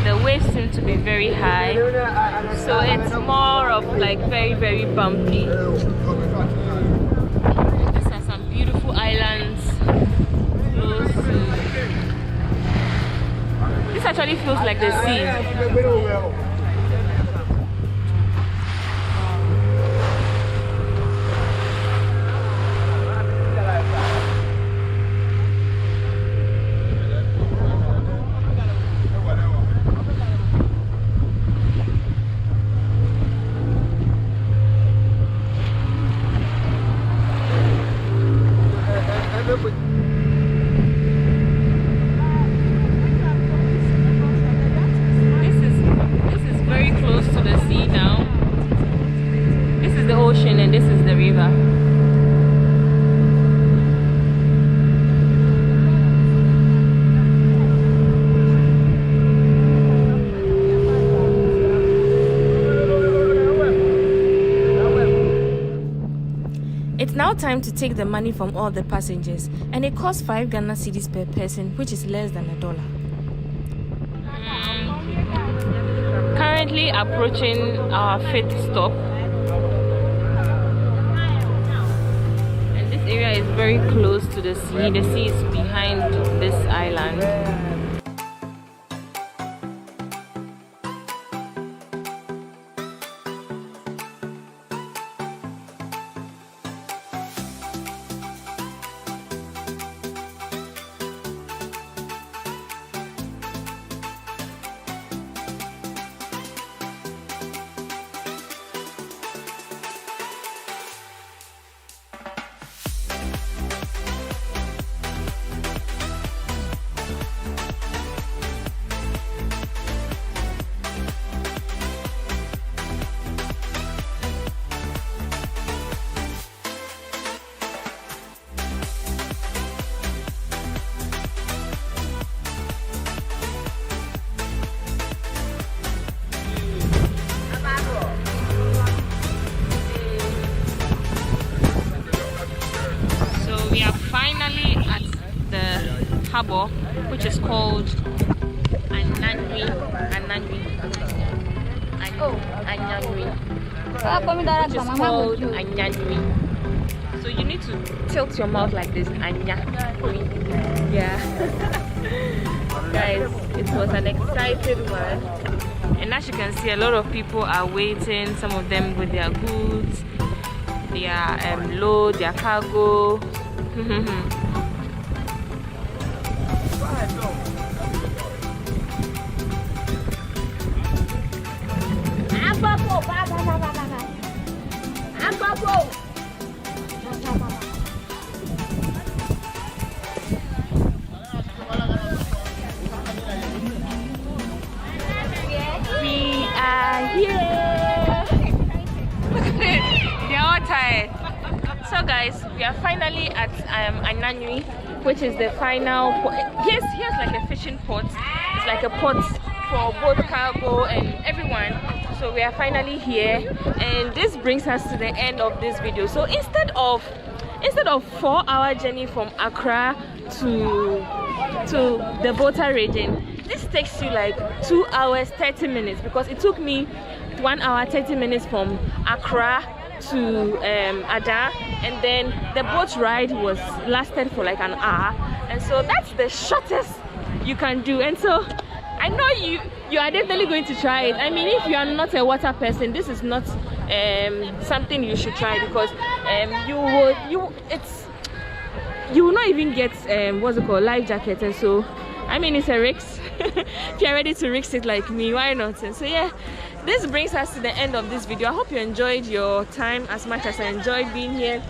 the waves seem to be very high, so it's more of like very, very bumpy. These are some beautiful islands close to... This actually feels like the sea. This is very close to the sea now. This is the ocean and this is the river. It's now time to take the money from all the passengers, and it costs 5 Ghana cedis per person, which is less than $1. Currently approaching our 5th stop, and this area is very close to the sea. The sea is behind this island. We are finally at the harbor, which is called Anyanwi. Which is called Anyanwi. So you need to tilt your mouth like this. Anyanwi. Yeah. Guys, it was an exciting one. And as you can see, a lot of people are waiting. Some of them with their goods, their load, their cargo. We are here. They're all tired. So guys, we are finally at Anyanwi, which is the final port. Here's like a fishing port. It's like a port for both cargo and everyone. So we are finally here, and this brings us to the end of this video. So instead of 4-hour journey from Accra to the Volta region, this takes you like 2 hours 30 minutes, because it took me 1 hour 30 minutes from Accra to Ada, and then the boat ride lasted for like an hour, and so that's the shortest you can do. And so I know you are definitely going to try it. I mean, if you are not a water person, this is not something you should try, because you will not even get what's it called, life jacket. And so I mean, it's a risk. If you're ready to risk it like me, why not? And so yeah, this brings us to the end of this video. I hope you enjoyed your time as much as I enjoyed being here,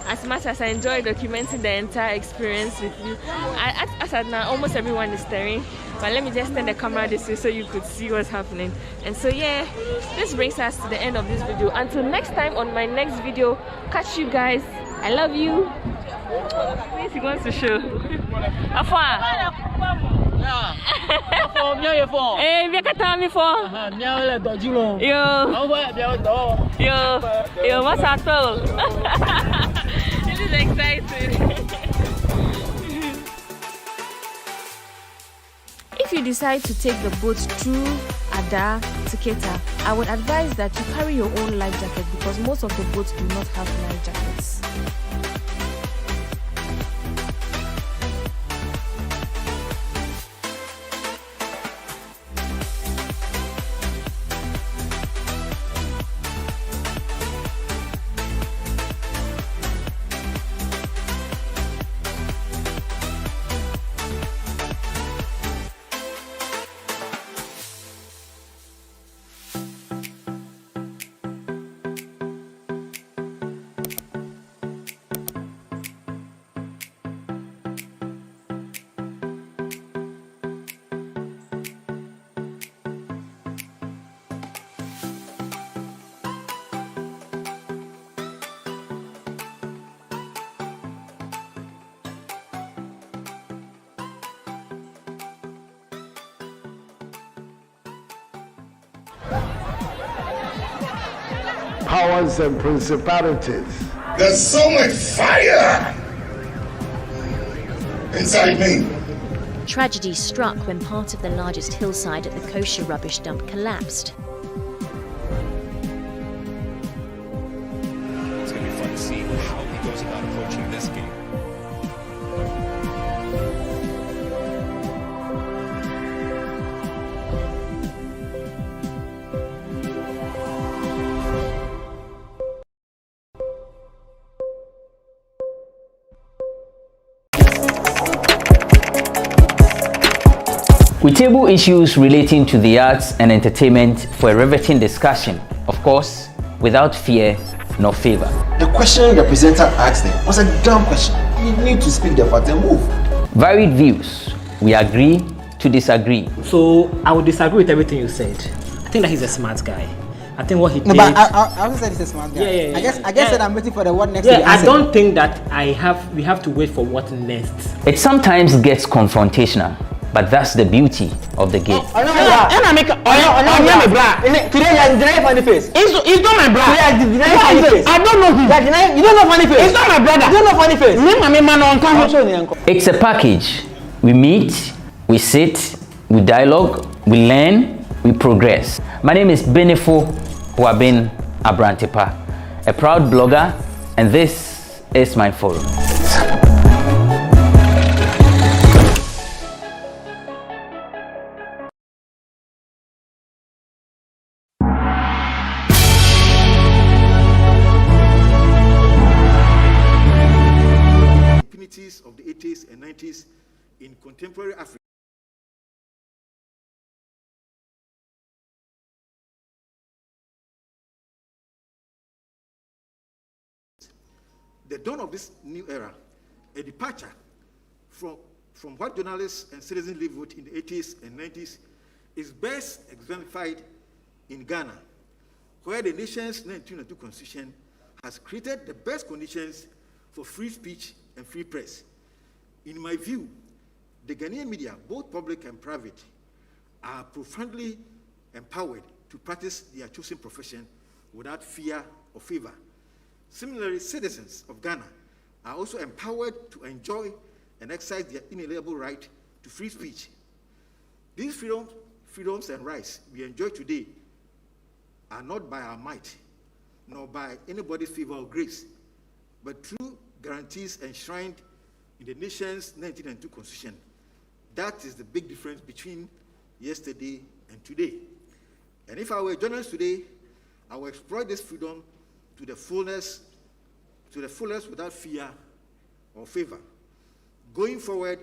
as much as I enjoyed documenting the entire experience with you. As at now, almost everyone is staring, but let me just turn the camera this way so you could see what's happening. And so yeah, this brings us to the end of this video. Until next time on my next video, catch you guys. I love you. He wants to show. Hey, we can tell me for. Yo, what's up, This is exciting. If you you decide to take the boat through Ada to Keta, I would advise that you carry your own life jacket because most of the boats do not have life jackets. Powers and principalities. There's so much fire inside me. Tragedy struck when part of the largest hillside at the kosher rubbish dump collapsed. It's going to be fun to see how he goes about approaching this game. We table issues relating to the arts and entertainment for a riveting discussion, of course, without fear nor favor. The question the presenter asked them was a dumb question. You need to speak the fact and move. Varied views. We agree to disagree. So I would disagree with everything you said. I think that he's a smart guy. I think what he did. No, but I also said he's a smart guy. Yeah. I guess that I'm waiting for the what next. Yeah, I don't think that we have to wait for what next. It sometimes gets confrontational, but that's the beauty of the game. Today you deny funny face. It's not my brother. Today you deny funny face. I don't know him. You don't know funny face. It's not my brother. You don't know funny face. It's a package. We meet, we sit, we dialogue, we learn, we progress. My name is Benefo Huabin Abrantepa, a proud blogger, and this is my forum. Of the 80s and 90s in contemporary Africa. The dawn of this new era, a departure from what journalists and citizens lived with in the 80s and 90s, is best exemplified in Ghana, where the nation's 1992 constitution has created the best conditions for free speech and free press. In my view, the Ghanaian media, both public and private, are profoundly empowered to practice their chosen profession without fear or favor. Similarly, citizens of Ghana are also empowered to enjoy and exercise their inalienable right to free speech. These freedoms and rights we enjoy today are not by our might, nor by anybody's favor or grace, but through guarantees enshrined in the nation's 1992 constitution. That is the big difference between yesterday and today. And if I were a journalist today, I will exploit this freedom to the fullest without fear or favor. Going forward,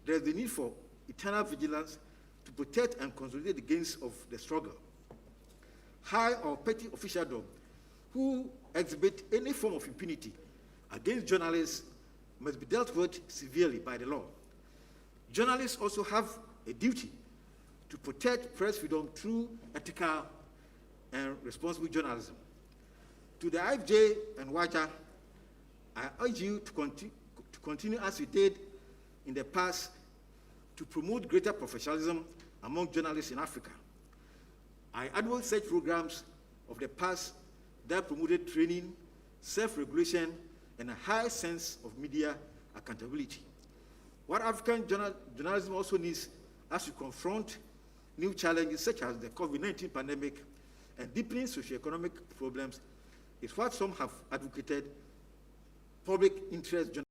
there is the need for eternal vigilance to protect and consolidate the gains of the struggle. High or petty officialdom who exhibit any form of impunity against journalists must be dealt with severely by the law. Journalists also have a duty to protect press freedom through ethical and responsible journalism. To the IFJ and WAJA, I urge you to continue as you did in the past to promote greater professionalism among journalists in Africa. I advocate such programs of the past that promoted training, self-regulation, and a high sense of media accountability. What African journalism also needs as we confront new challenges such as the COVID-19 pandemic and deepening socioeconomic problems is what some have advocated public interest journalism.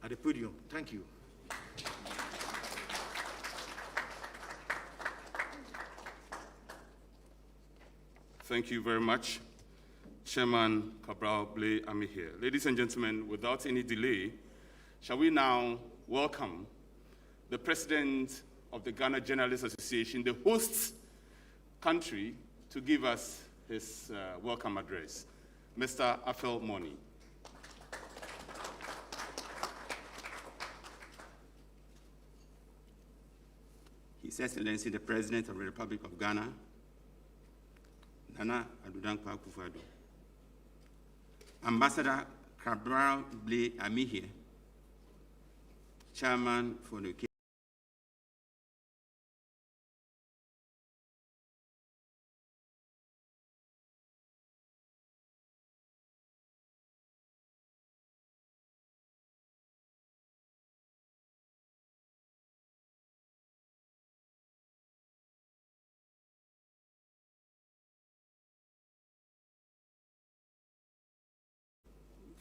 At the podium. Thank you. Thank you very much, Chairman Cabral Blay Ami here. Ladies and gentlemen, without any delay, shall we now welcome the President of the Ghana Journalists Association, the host country, to give us his welcome address, Mr. Afel Moni. His Excellency, the President of the Republic of Ghana, Nana Adudankwa Akufo-Addo, Ambassador Cabral Blay Ami here, Chairman for the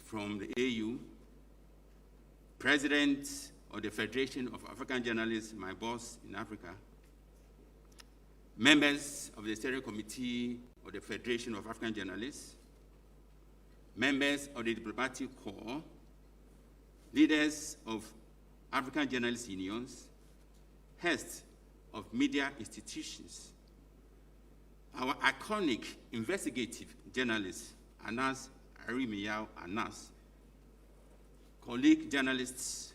from the AU, President of the Federation of African Journalists, my boss in Africa, members of the Steering Committee of the Federation of African Journalists, members of the Diplomatic Corps, leaders of African Journalist Unions, heads of media institutions, our iconic investigative journalists, Anas Arimiyao Anas, colleague journalists,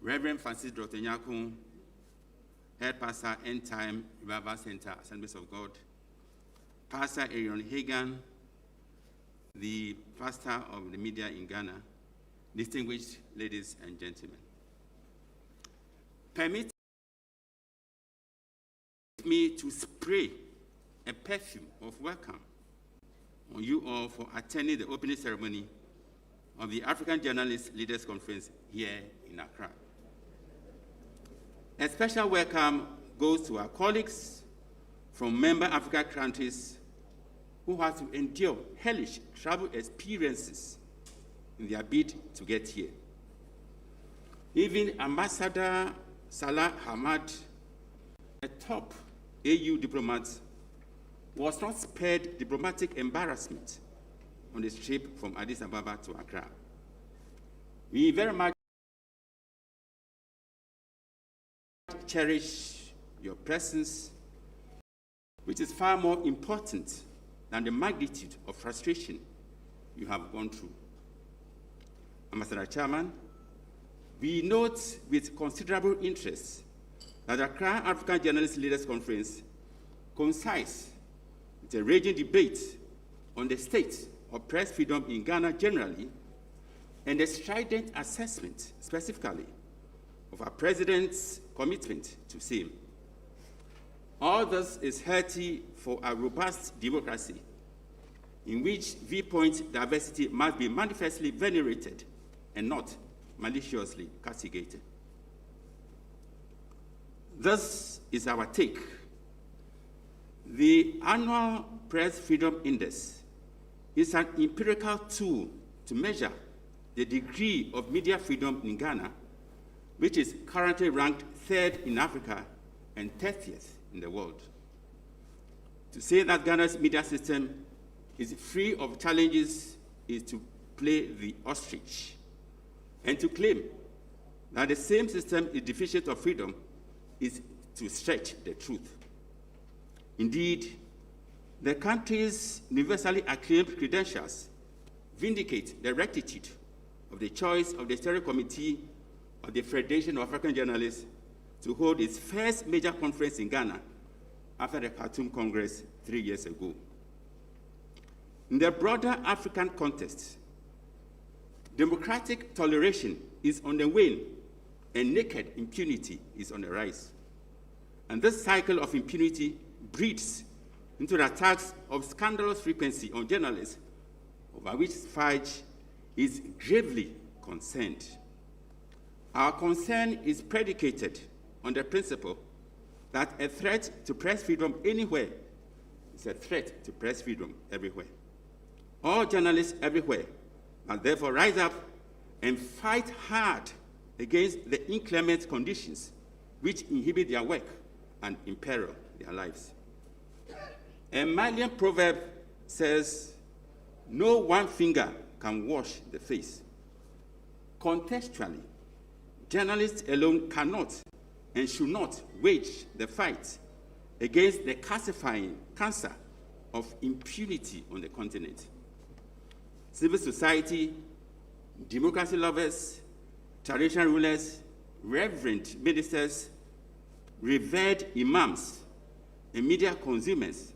Reverend Francis Drotenyakun, Head Pastor, End Time Revival Center, Assemblies of God, Pastor Aaron Hagan, the pastor of the media in Ghana, distinguished ladies and gentlemen. Permit me to spray a perfume of welcome on you all for attending the opening ceremony of the African Journalists Leaders Conference here in Accra. A special welcome goes to our colleagues from member African countries who have to endure hellish travel experiences in their bid to get here. Even Ambassador Salah Hamad, a top AU diplomat, was not spared diplomatic embarrassment on this trip from Addis Ababa to Accra. We very much cherish your presence, which is far more important than the magnitude of frustration you have gone through. Ambassador Chairman, we note with considerable interest that the Accra African Journalist Leaders Conference coincides with a raging debate on the state of press freedom in Ghana generally, and a strident assessment specifically of our President's commitment to same. All this is healthy for a robust democracy in which viewpoint diversity must be manifestly venerated and not maliciously castigated. This is our take. The annual Press Freedom Index is an empirical tool to measure the degree of media freedom in Ghana, which is currently ranked 3rd in Africa and 30th in the world. To say that Ghana's media system is free of challenges is to play the ostrich, and to claim that the same system is deficient of freedom is to stretch the truth. Indeed, the country's universally acclaimed credentials vindicate the rectitude of the choice of the Steering Committee of the Federation of African Journalists to hold its first major conference in Ghana after the Khartoum Congress 3 years ago. In the broader African context, democratic toleration is on the wane and naked impunity is on the rise. And this cycle of impunity breeds into the attacks of scandalous frequency on journalists, over which Fudge is gravely concerned. Our concern is predicated on the principle that a threat to press freedom anywhere is a threat to press freedom everywhere. All journalists everywhere must therefore rise up and fight hard against the inclement conditions which inhibit their work and imperil their lives. A Malian proverb says, "No one finger can wash the face." Contextually, journalists alone cannot and should not wage the fight against the calcifying cancer of impunity on the continent. Civil society, democracy lovers, traditional rulers, reverend ministers, revered imams, and media consumers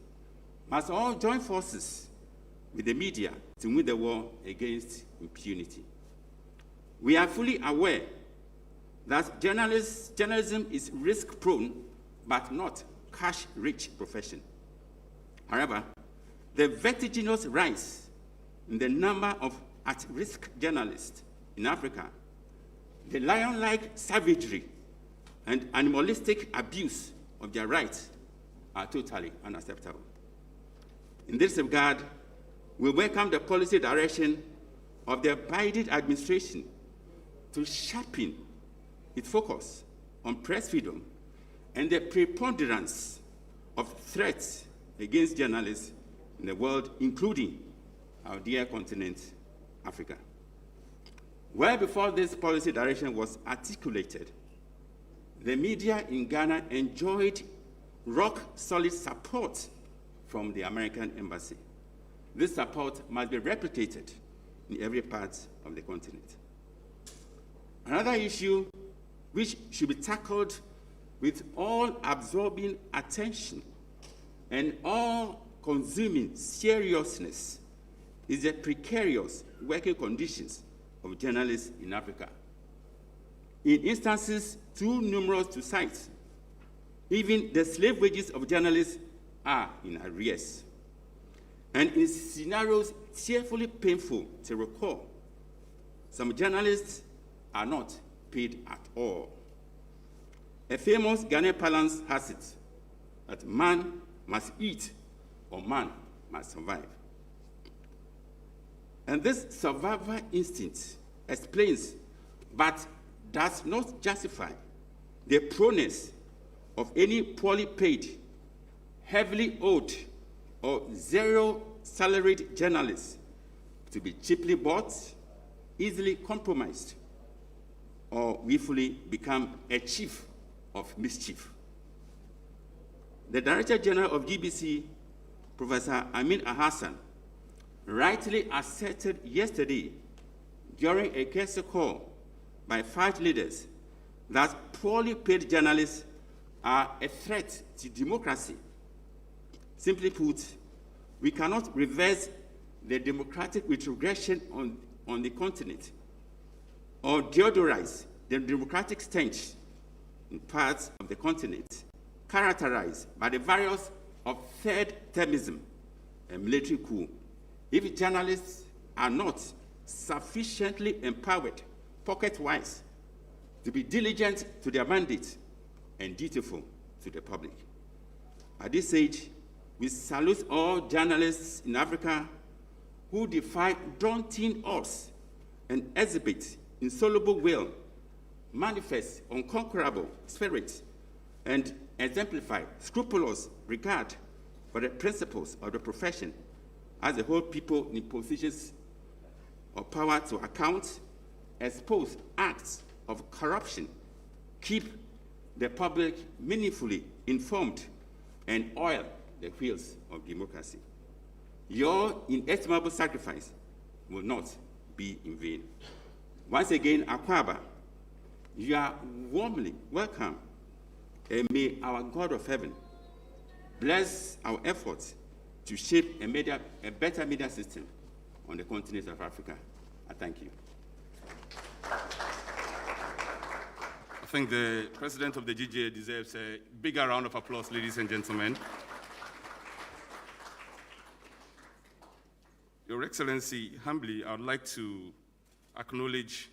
must all join forces with the media to win the war against impunity. We are fully aware that journalism is risk-prone but not cash-rich profession. However, the vertiginous rise in the number of at-risk journalists in Africa, the lion-like savagery and animalistic abuse of their rights are totally unacceptable. In this regard, we welcome the policy direction of the Biden administration to sharpen its focus on press freedom and the preponderance of threats against journalists in the world, including our dear continent, Africa. Well before this policy direction was articulated, the media in Ghana enjoyed rock-solid support from the American embassy. This support must be replicated in every part of the continent. Another issue which should be tackled with all-absorbing attention and all-consuming seriousness is the precarious working conditions of journalists in Africa. In instances too numerous to cite, even the slave wages of journalists are in arrears. And in scenarios tearfully painful to recall, some journalists are not paid at all. A famous Ghanaian parlance has it that man must eat or man must survive. And this survival instinct explains, but does not justify, the proneness of any poorly paid, heavily owed, or zero-salaried journalists to be cheaply bought, easily compromised, or willfully become a chief of mischief. The Director General of GBC, Professor Amin Ahassan, rightly asserted yesterday during a case call by 5 leaders that poorly paid journalists are a threat to democracy. Simply put, we cannot reverse the democratic retrogression on the continent or deodorize the democratic stench in parts of the continent characterized by the various of third termism and military coup if journalists are not sufficiently empowered pocket-wise to be diligent to their mandate and dutiful to the public. At this stage, we salute all journalists in Africa who defy daunting odds and exhibit insoluble will, manifest unconquerable spirit, and exemplify scrupulous regard for the principles of the profession as they hold people in positions of power to account, expose acts of corruption, keep the public meaningfully informed, and oil the wheels of democracy. Your inestimable sacrifice will not be in vain. Once again, Akwaba, you are warmly welcome, and may our God of heaven bless our efforts to shape a better media system on the continent of Africa. I thank you. I think the president of the GGA deserves a bigger round of applause, ladies and gentlemen. Your Excellency, humbly, I would like to acknowledge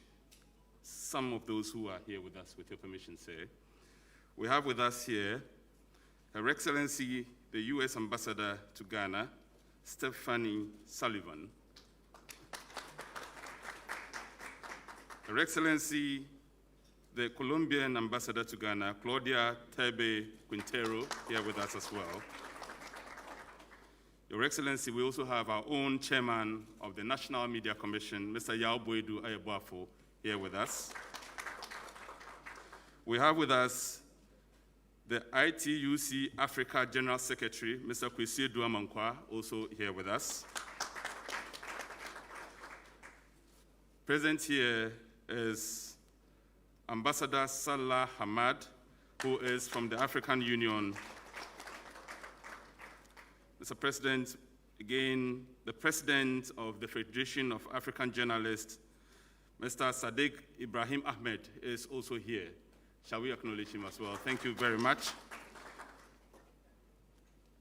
some of those who are here with us, with your permission, sir. We have with us here Her Excellency, the U.S. Ambassador to Ghana, Stephanie Sullivan. Her Excellency, the Colombian Ambassador to Ghana, Claudia Tebe Quintero, here with us as well. Your Excellency, we also have our own chairman of the National Media Commission, Mr. Yao Boedu Ayeboafo, here with us. We have with us the ITUC Africa General Secretary, Mr. Kwesi Duamankwa, also here with us. Present here is Ambassador Salah Hamad, who is from the African Union. Mr. President, again, the President of the Federation of African Journalists, Mr. Sadiq Ibrahim Ahmed, is also here. Shall we acknowledge him as well? Thank you very much.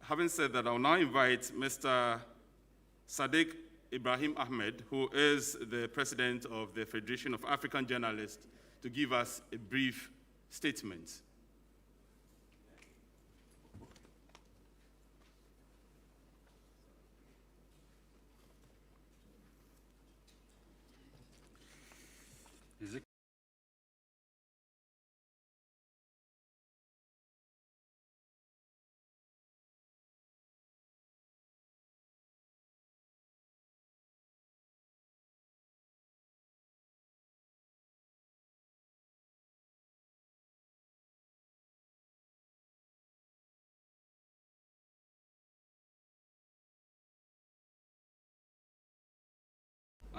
Having said that, I'll now invite Mr. Sadiq Ibrahim Ahmed, who is the President of the Federation of African Journalists, to give us a brief statement.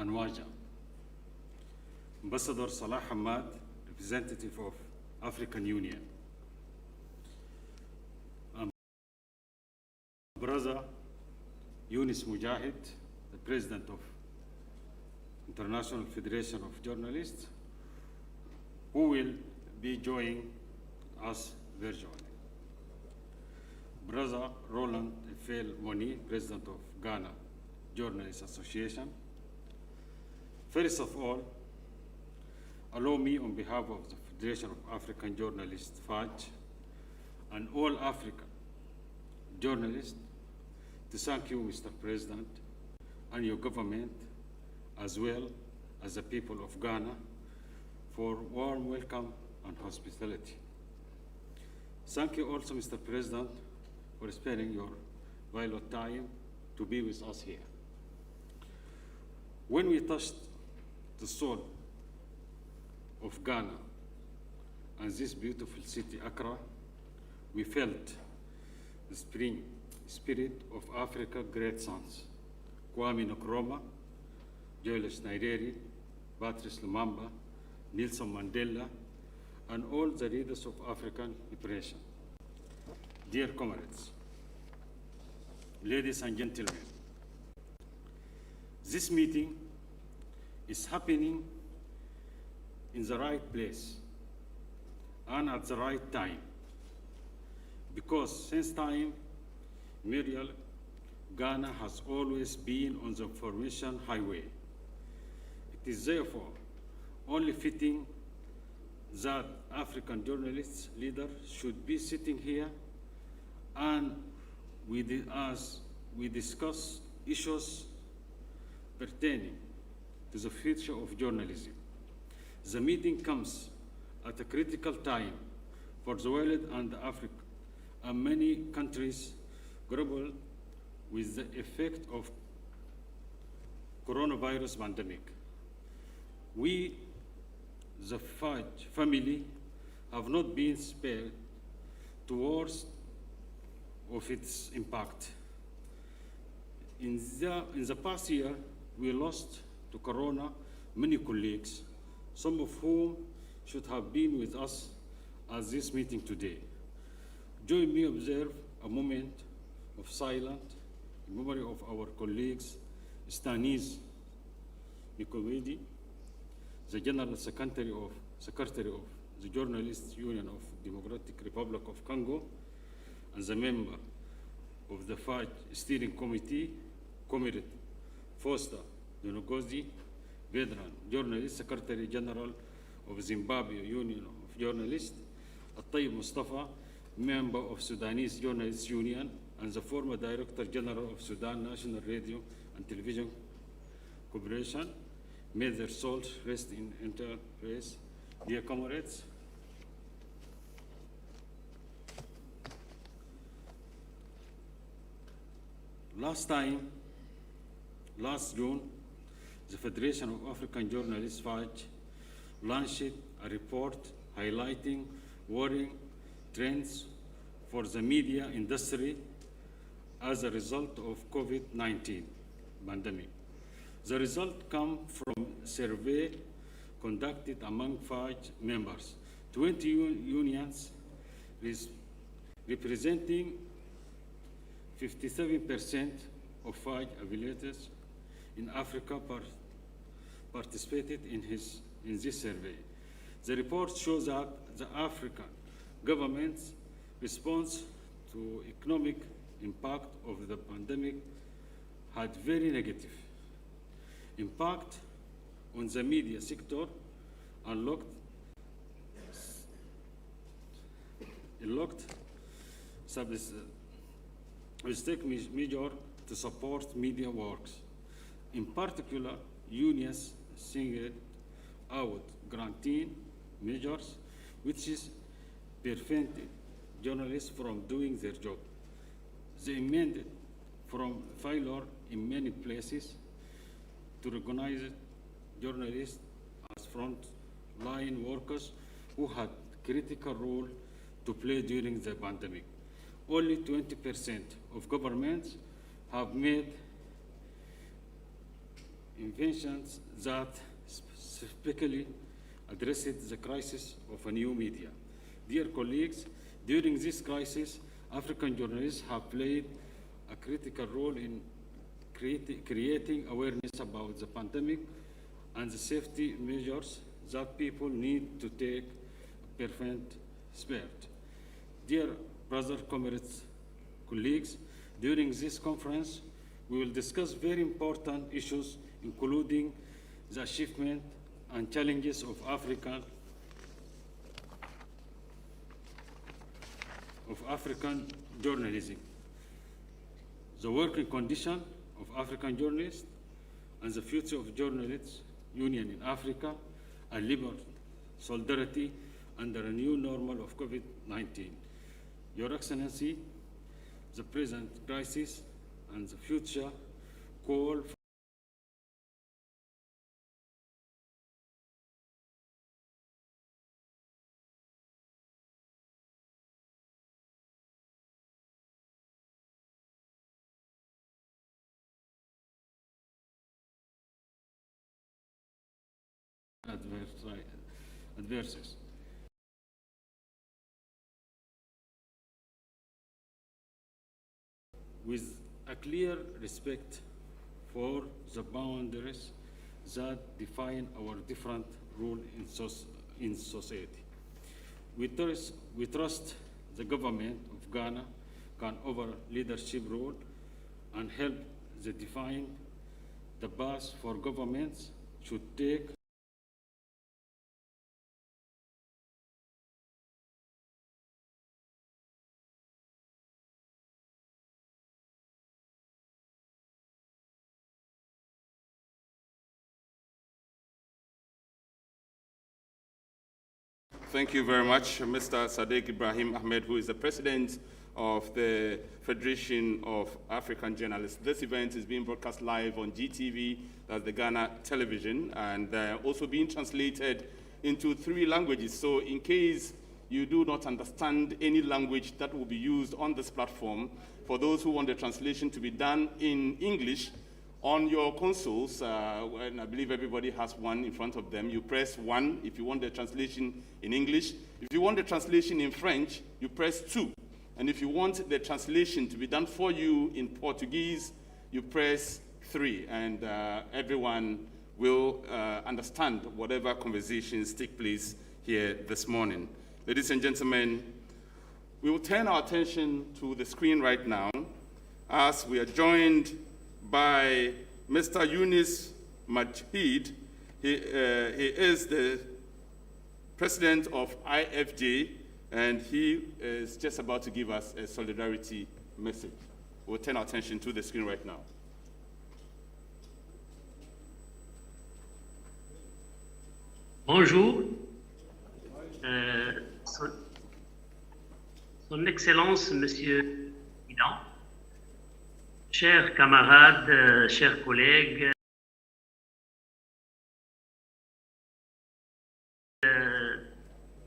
Anwaja. Ambassador Salah Hamad, representative of African Union. Brother Yunus Mujahid, the President of International Federation of Journalists, who will be joining us virtually. Brother Roland Efel Moni, President of Ghana Journalists Association. First of all, allow me on behalf of the Federation of African Journalists, FAJ, and all African journalists to thank you, Mr. President, and your government, as well as the people of Ghana, for warm welcome and hospitality. Thank you also, Mr. President, for sparing your valuable time to be with us here. When we touched the soul of Ghana and this beautiful city, Accra, we felt the spring spirit of Africa's great sons, Kwame Nkrumah, Julius Nyerere, Patrice Lumumba, Nelson Mandela, and all the leaders of African liberation. Dear comrades, ladies and gentlemen, this meeting is happening in the right place and at the right time, because since time immemorial, Ghana has always been on the information highway. It is therefore only fitting that African journalists leaders should be sitting here and as we discuss issues pertaining to the future of journalism. The meeting comes at a critical time for the world and Africa, and many countries grapple with the effect of coronavirus pandemic. We, the FAJ family, have not been spared towards of its impact. In the past year, we lost to Corona many colleagues, some of whom should have been with us at this meeting today. Join me observe a moment of silence in memory of our colleagues, Stanis Nikomedi, the General Secretary of the Journalists Union of Democratic Republic of Congo, and the member of the FAJ Steering Committee, Comrade Foster Dunogozi, veteran journalist, Secretary General of Zimbabwe Union of Journalists, At-Tayyib Mustafa, member of Sudanese Journalists Union, and the former Director General of Sudan National Radio and Television Corporation. May their souls rest in eternal rest. Dear comrades, last June, the Federation of African Journalists, FAJ, launched a report highlighting worrying trends for the media industry as a result of COVID-19 pandemic. The result come from a survey conducted among FAJ members. 20 unions representing 57% of FAJ affiliates in Africa participated in this survey. The report shows that the African government's response to economic impact of the pandemic had very negative impact on the media sector and looked take measure to support media works. In particular, unions singled out granting measures which prevented journalists from doing their job. They amended from failure in many places to recognize journalists as front-line workers who had critical role to play during the pandemic. Only 20% of governments have made inventions that specifically addressed the crisis of a new media. Dear colleagues, during this crisis, African journalists have played a critical role in creating awareness about the pandemic and the safety measures that people need to take to prevent spread. Dear brothers, comrades, colleagues, during this conference, we will discuss very important issues, including the achievement and challenges of African journalism, the working condition of African journalists, and the future of journalists union in Africa, and labor solidarity under a new normal of COVID-19. Your Excellency, the present crisis and the future call for adversaries. With a clear respect for the boundaries that define our different roles in society. We trust the government of Ghana can over leadership role and help the define the path for governments should take Thank you very much, Mr. Sadiq Ibrahim Ahmed, who is the president of the Federation of African Journalists. This event is being broadcast live on GTV, that's the Ghana television, and also being translated into 3 languages. So in case you do not understand any language that will be used on this platform, for those who want the translation to be done in English, on your consoles, and I believe everybody has one in front of them, you press 1 if you want the translation in English. If you want the translation in French, you press 2. And if you want the translation to be done for you in Portuguese, you press 3. And everyone will understand whatever conversations take place here this morning. Ladies and gentlemen, we will turn our attention to the screen right now as we are joined by Mr. Yunus Majid. He is the president of IFJ, and he is just about to give us a solidarity message. We'll turn our attention to the screen right now. Bonjour. Son Excellence, Monsieur le Président, chers camarades, chers collègues,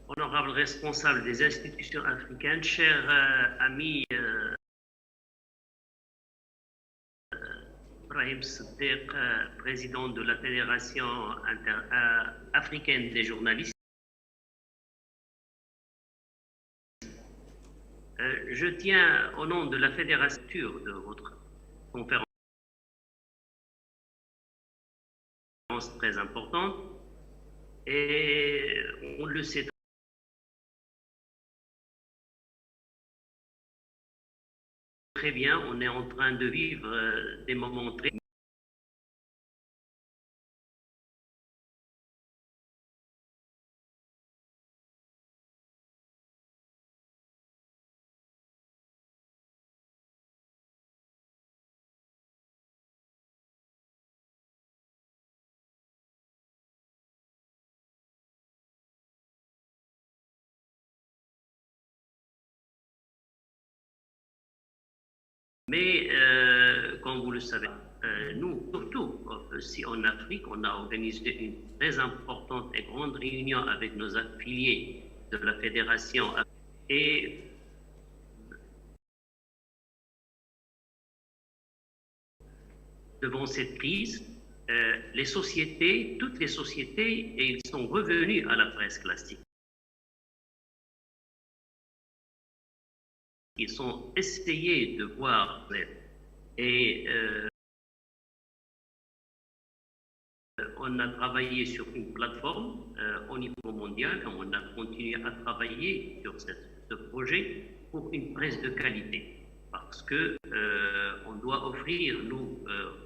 honorables responsables des institutions africaines, chers amis Ibrahim Siddiq, président de la Fédération africaine des journalistes. Je tiens, au nom de la fédération de votre conférence très importante, et on le sait très bien, on est en train de vivre des moments très Mais, comme vous le savez, nous, surtout si en Afrique, on a organisé une très importante et grande réunion avec nos affiliés de la Fédération. Et devant cette crise, les sociétés, toutes les sociétés, et ils sont revenus à la presse classique. Ils ont essayé de voir, et on a travaillé sur une plateforme au niveau mondial, et on a continué à travailler sur ce projet pour une presse de qualité. Parce que on doit offrir, nous,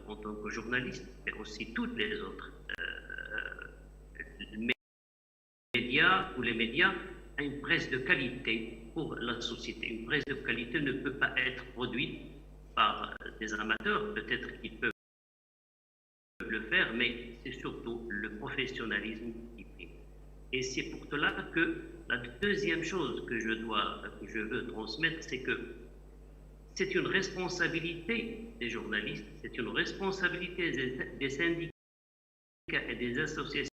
en tant que journalistes, mais aussi toutes les autres médias, ou les médias, à une presse de qualité pour la société. Une presse de qualité ne peut pas être produite par des amateurs, peut-être qu'ils peuvent le faire, mais c'est surtout le professionnalisme qui prime. Et c'est pour cela que la deuxième chose que je veux transmettre, c'est que c'est une responsabilité des journalistes, c'est une responsabilité des syndicats et des associations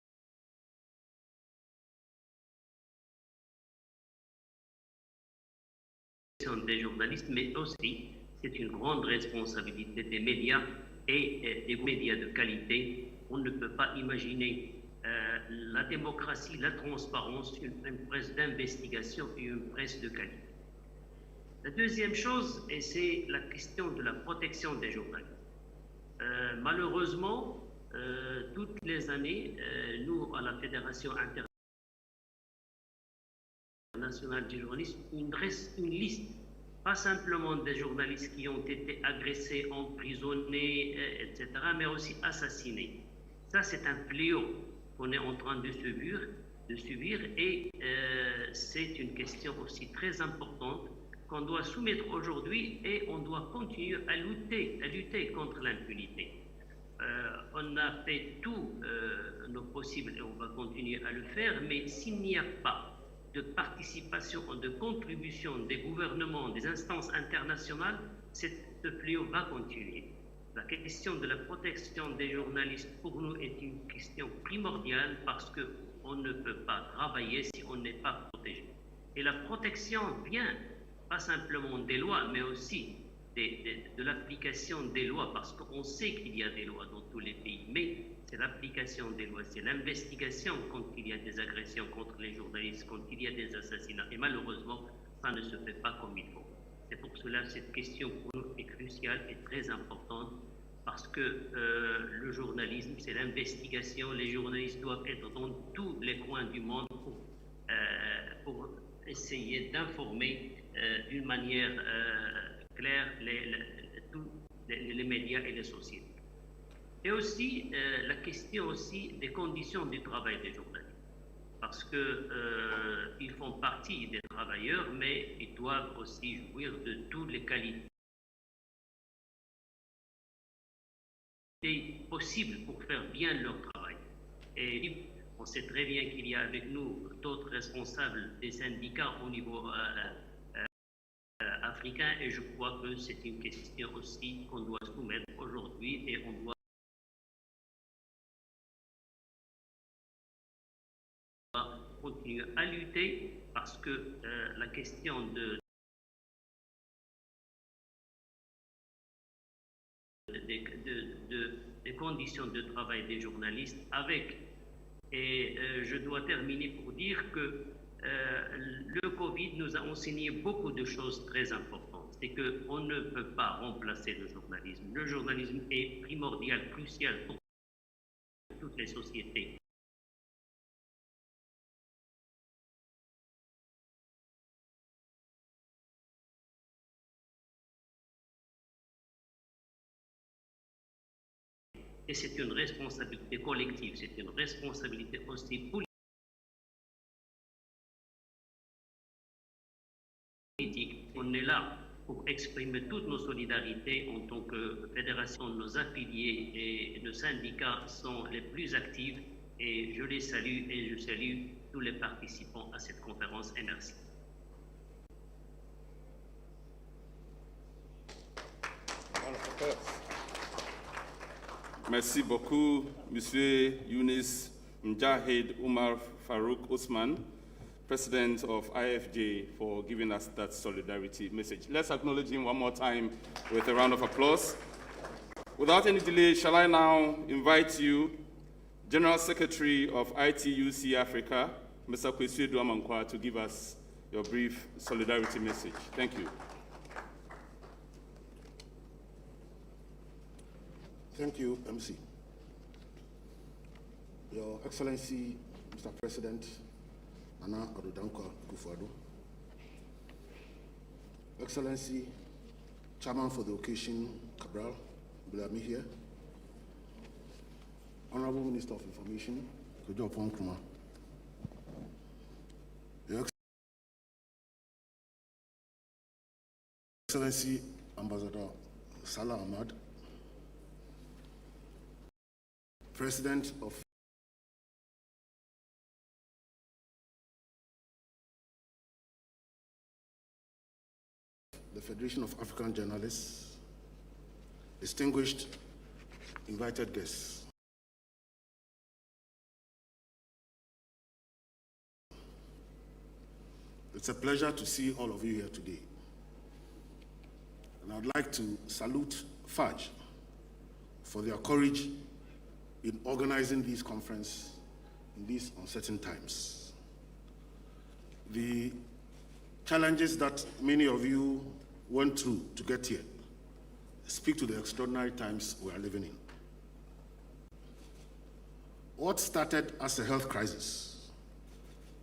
des journalistes, mais aussi c'est une grande responsabilité des médias et des médias de qualité. On ne peut pas imaginer la démocratie, la transparence, une presse d'investigation et une presse de qualité. La deuxième chose, et c'est la question de la protection des journalistes. Malheureusement, toutes les années, nous, à la Fédération internationale des journalistes, il reste une liste, pas simplement des journalistes qui ont été agressés, emprisonnés, etc., mais aussi assassinés. Ça, c'est un fléau qu'on est en train de subir et c'est une question aussi très importante qu'on doit soumettre aujourd'hui et on doit continuer à lutter contre l'impunité. On a fait tout nos possibles et on va continuer à le faire, mais s'il n'y a pas de participation ou de contribution des gouvernements, des instances internationales, ce fléau va continuer. La question de la protection des journalistes pour nous est une question primordiale parce qu'on ne peut pas travailler si on n'est pas protégé. Et la protection vient pas simplement des lois, mais aussi de l'application des lois, parce qu'on sait qu'il y a des lois dans tous les pays, mais c'est l'application des lois, c'est l'investigation quand il y a des agressions contre les journalistes, quand il y a des assassinats, et malheureusement, ça ne se fait pas comme il faut. C'est pour cela que cette question pour nous est cruciale et très importante, parce que le journalisme, c'est l'investigation, les journalistes doivent être dans tous les coins du monde pour essayer d'informer d'une manière claire les médias et les sociétés. Et aussi la question aussi des conditions du travail des journalistes. Parce qu'ils font partie des travailleurs, mais ils doivent aussi jouir de toutes les qualités possibles pour faire bien leur travail. Et on sait très bien qu'il y a avec nous d'autres responsables des syndicats au niveau africain, et je crois que c'est une question aussi qu'on doit soumettre aujourd'hui, et on doit continuer à lutter, parce que la question des conditions de travail des journalistes et je dois terminer pour dire que le Covid nous a enseigné beaucoup de choses très importantes. C'est qu'on ne peut pas remplacer le journalisme. Le journalisme est primordial, crucial pour toutes les sociétés. Et c'est une responsabilité collective, c'est une responsabilité aussi politique. On est là pour exprimer toutes nos solidarités en tant que fédération. Nos affiliés et nos syndicats sont les plus actifs, et je les salue, et je salue tous les participants à cette conférence, et merci. Merci beaucoup, Monsieur Younis Mujahid Umar Farouk Osman, President of IFJ, for giving us that solidarity message. Let's acknowledge him one more time with a round of applause. Without any delay, shall I now invite you, General Secretary of ITUC Africa, Mr. Kwesi Duamankwa, to give us your brief solidarity message. Thank you. Thank you, MC. Your Excellency, Mr. President, Nana Adodankwa Kufuado, Excellency, Chairman for the occasion, Cabral Blami here, Honorable Minister of Information, Kojo Ponkruma, Your Excellency, Ambassador Salah Ahmad, President of the Federation of African Journalists, distinguished invited guests. It's a pleasure to see all of you here today. And I'd like to salute FAJ for their courage in organizing this conference in these uncertain times. The challenges that many of you went through to get here speak to the extraordinary times we are living in. What started as a health crisis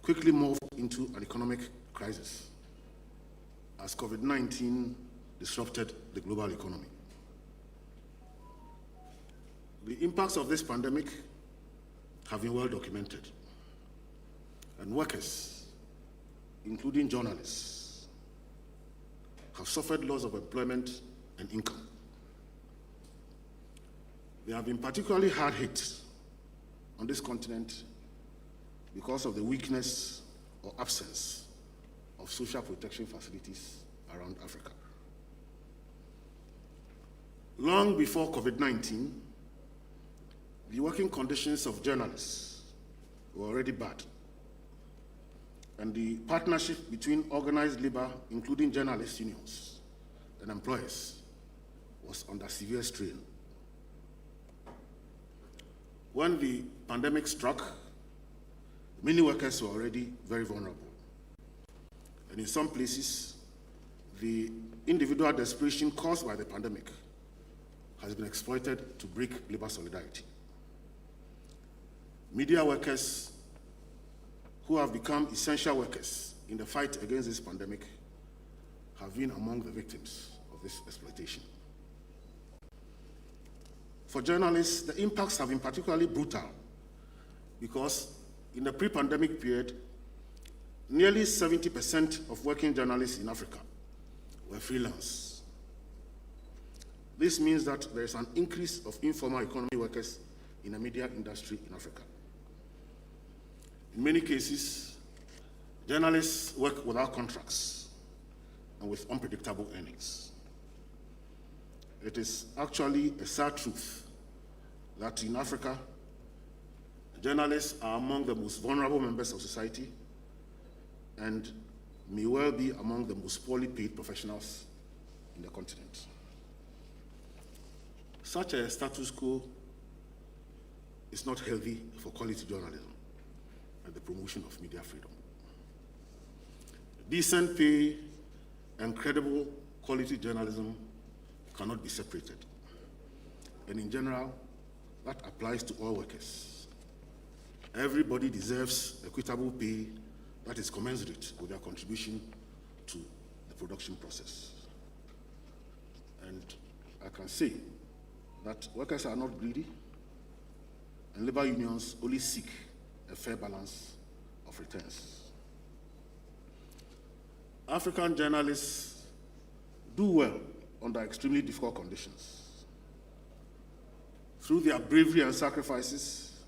quickly moved into an economic crisis as COVID-19 disrupted the global economy. The impacts of this pandemic have been well documented, and workers, including journalists, have suffered loss of employment and income. They have been particularly hard hit on this continent because of the weakness or absence of social protection facilities around Africa. Long before COVID-19, the working conditions of journalists were already bad, and the partnership between organized labor, including journalist unions and employers, was under severe strain. When the pandemic struck, many workers were already very vulnerable. And in some places, the individual desperation caused by the pandemic has been exploited to break labor solidarity. Media workers who have become essential workers in the fight against this pandemic have been among the victims of this exploitation. For journalists, the impacts have been particularly brutal because in the pre-pandemic period, nearly 70% of working journalists in Africa were freelance. This means that there is an increase of informal economy workers in the media industry in Africa. In many cases, journalists work without contracts and with unpredictable earnings. It is actually a sad truth that in Africa, journalists are among the most vulnerable members of society and may well be among the most poorly paid professionals in the continent. Such a status quo is not healthy for quality journalism and the promotion of media freedom. Decent pay and credible quality journalism cannot be separated. And in general, that applies to all workers. Everybody deserves equitable pay that is commensurate with their contribution to the production process. And I can say that workers are not greedy, and labor unions only seek a fair balance of returns. African journalists do well under extremely difficult conditions. Through their bravery and sacrifices,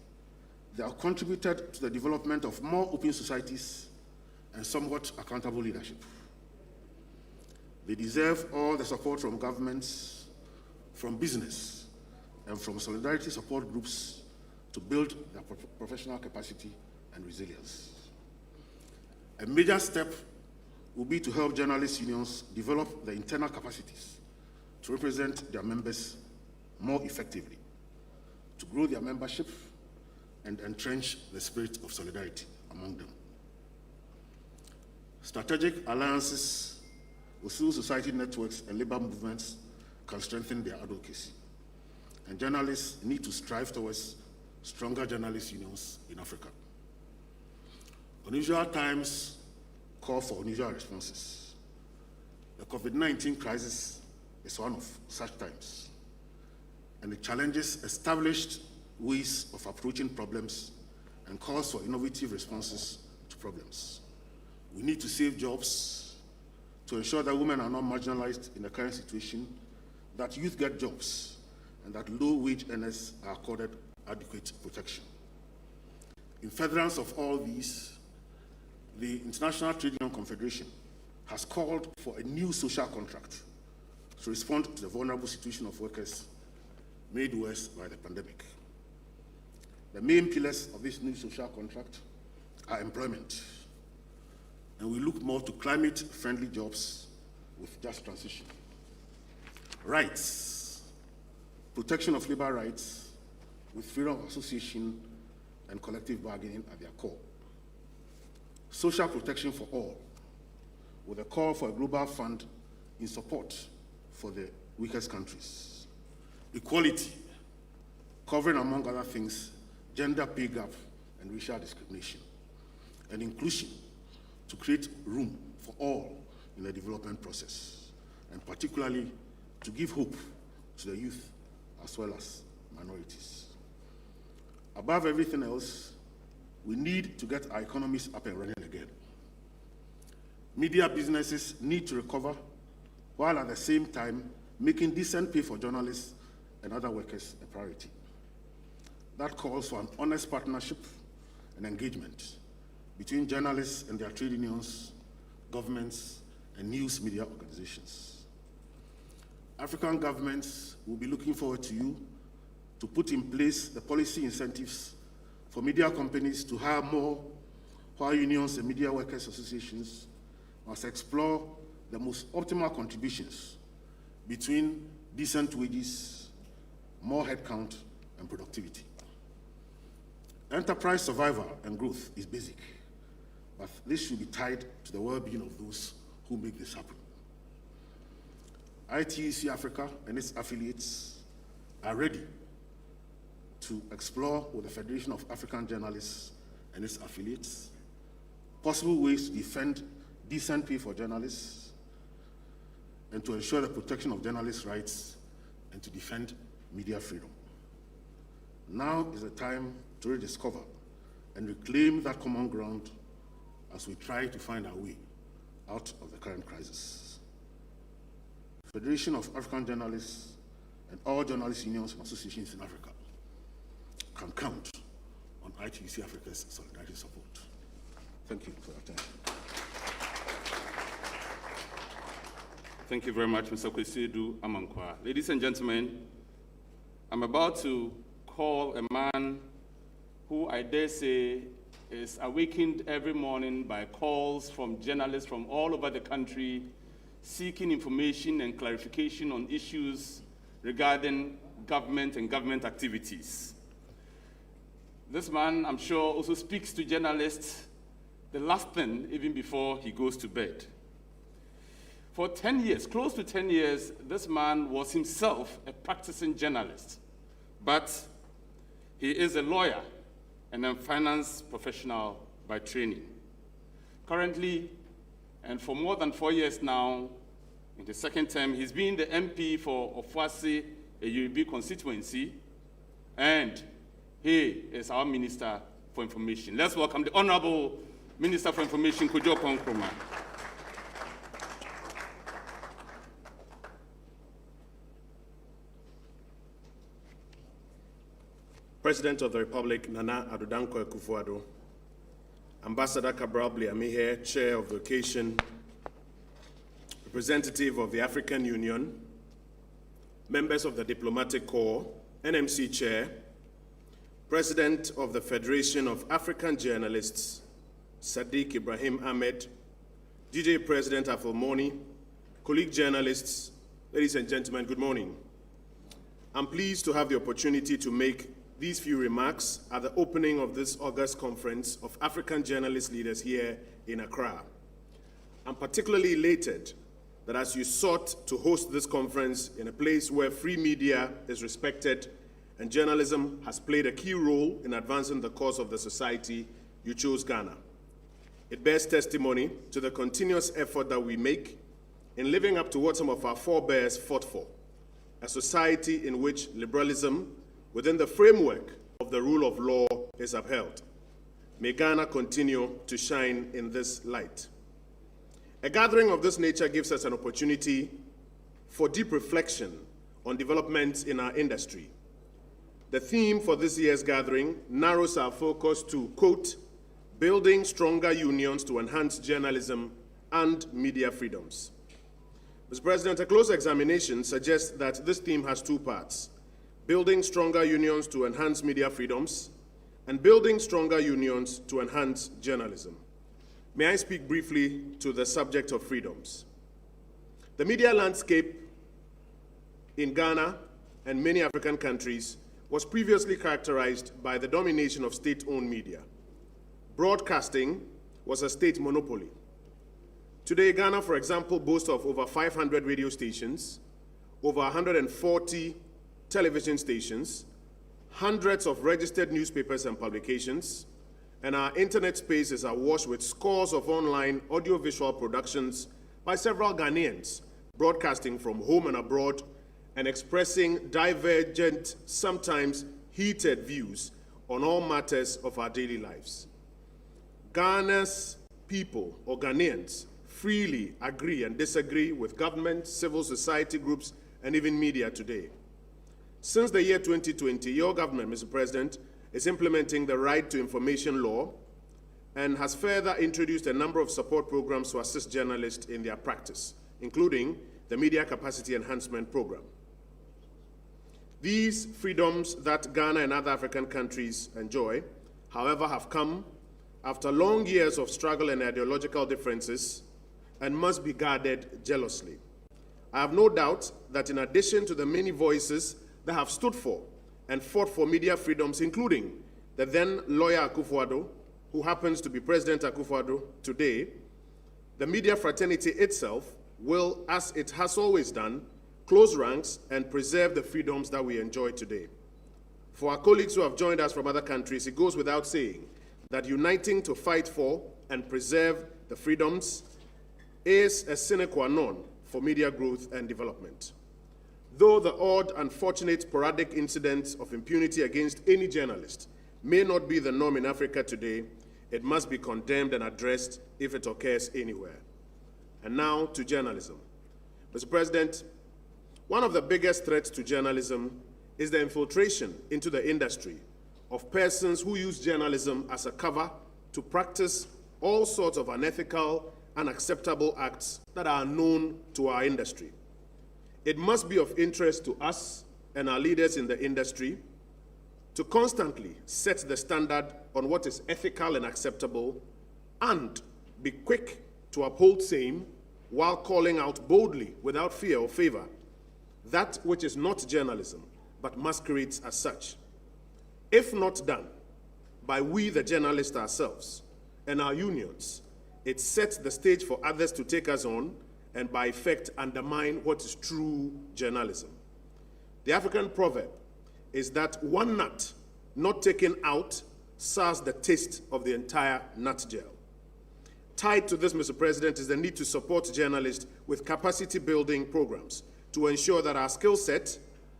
they have contributed to the development of more open societies and somewhat accountable leadership. They deserve all the support from governments, from business, and from solidarity support groups to build their professional capacity and resilience. A major step will be to help journalist unions develop the internal capacities to represent their members more effectively, to grow their membership and entrench the spirit of solidarity among them. Strategic alliances with civil society networks and labor movements can strengthen their advocacy. And journalists need to strive towards stronger journalist unions in Africa. Unusual times call for unusual responses. The COVID-19 crisis is one of such times, and it challenges established ways of approaching problems and calls for innovative responses to problems. We need to save jobs, to ensure that women are not marginalized in the current situation, that youth get jobs, and that low-wage earners are accorded adequate protection. In furtherance of all these, the International Trade Union Confederation has called for a new social contract to respond to the vulnerable situation of workers made worse by the pandemic. The main pillars of this new social contract are employment, and we look more to climate-friendly jobs with just transition. Rights, protection of labor rights with freedom of association and collective bargaining at their core. Social protection for all, with a call for a global fund in support for the weakest countries. Equality, covering among other things, gender pay gap and racial discrimination. And inclusion, to create room for all in the development process, and particularly to give hope to the youth as well as minorities. Above everything else, we need to get our economies up and running again. Media businesses need to recover, while at the same time making decent pay for journalists and other workers a priority. That calls for an honest partnership and engagement between journalists and their trade unions, governments, and news media organizations. African governments will be looking forward to you to put in place the policy incentives for media companies to hire more, while unions and media workers associations must explore the most optimal contributions between decent wages, more headcount, and productivity. Enterprise survival and growth is basic, but this should be tied to the well-being of those who make this happen. ITUC Africa and its affiliates are ready to explore with the Federation of African Journalists and its affiliates possible ways to defend decent pay for journalists and to ensure the protection of journalists' rights and to defend media freedom. Now is the time to rediscover and reclaim that common ground as we try to find our way out of the current crisis. The Federation of African Journalists and all journalist unions and associations in Africa can count on ITUC Africa's solidarity support. Thank you for your attention. Thank you very much, Mr. Kwesidu Amankwa. Ladies and gentlemen, I'm about to call a man who I dare say is awakened every morning by calls from journalists from all over the country seeking information and clarification on issues regarding government and government activities. This man, I'm sure, also speaks to journalists the last thing, even before he goes to bed. For 10 years, close to 10 years, this man was himself a practicing journalist, but he is a lawyer and a finance professional by training. Currently, and for more than 4 years now, in the second term, he's been the MP for Ofuase, a Yoruba constituency, and he is our Minister for Information. Let's welcome the Honorable Minister for Information, Kojo Nkrumah. President of the Republic, Nana Addo Dankwa Akufo-Addo, Ambassador Cabral Bliami here, Chair of the occasion, representative of the African Union, members of the Diplomatic Corps, NMC Chair, President of the Federation of African Journalists, Sadiq Ibrahim Ahmed, DJ President Afilmoni, colleague journalists, ladies and gentlemen, good morning. I'm pleased to have the opportunity to make these few remarks at the opening of this August conference of African journalist leaders here in Accra. I'm particularly elated that as you sought to host this conference in a place where free media is respected and journalism has played a key role in advancing the cause of the society, you chose Ghana. It bears testimony to the continuous effort that we make in living up to what some of our forebears fought for, a society in which liberalism within the framework of the rule of law is upheld. May Ghana continue to shine in this light. A gathering of this nature gives us an opportunity for deep reflection on developments in our industry. The theme for this year's gathering narrows our focus to, quote, building stronger unions to enhance journalism and media freedoms. Mr. President, a close examination suggests that this theme has two parts: building stronger unions to enhance media freedoms, and building stronger unions to enhance journalism. May I speak briefly to the subject of freedoms? The media landscape in Ghana and many African countries was previously characterized by the domination of state-owned media. Broadcasting was a state monopoly. Today, Ghana, for example, boasts of over 500 radio stations, over 140 television stations, hundreds of registered newspapers and publications, and our internet space is awash with scores of online audiovisual productions by several Ghanaians, broadcasting from home and abroad and expressing divergent, sometimes heated views on all matters of our daily lives. Ghana's people, or Ghanaians, freely agree and disagree with government, civil society groups, and even media today. Since the year 2020, your government, Mr. President, is implementing the Right to Information Law and has further introduced a number of support programs to assist journalists in their practice, including the Media Capacity Enhancement Program. These freedoms that Ghana and other African countries enjoy, however, have come after long years of struggle and ideological differences and must be guarded jealously. I have no doubt that in addition to the many voices that have stood for and fought for media freedoms, including the then lawyer Akufo-Addo, who happens to be President Akufo-Addo today, the media fraternity itself will, as it has always done, close ranks and preserve the freedoms that we enjoy today. For our colleagues who have joined us from other countries, it goes without saying that uniting to fight for and preserve the freedoms is a sine qua non for media growth and development. Though the odd, unfortunate, sporadic incidents of impunity against any journalist may not be the norm in Africa today, it must be condemned and addressed if it occurs anywhere. And now to journalism. Mr. President, one of the biggest threats to journalism is the infiltration into the industry of persons who use journalism as a cover to practice all sorts of unethical, unacceptable acts that are known to our industry. It must be of interest to us and our leaders in the industry to constantly set the standard on what is ethical and acceptable and be quick to uphold same while calling out boldly, without fear or favor, that which is not journalism but masquerades as such. If not done by we, the journalists ourselves, and our unions, it sets the stage for others to take us on and by effect undermine what is true journalism. The African proverb is that one nut not taken out sours the taste of the entire nut gel. Tied to this, Mr. President, is the need to support journalists with capacity building programs to ensure that our skill set,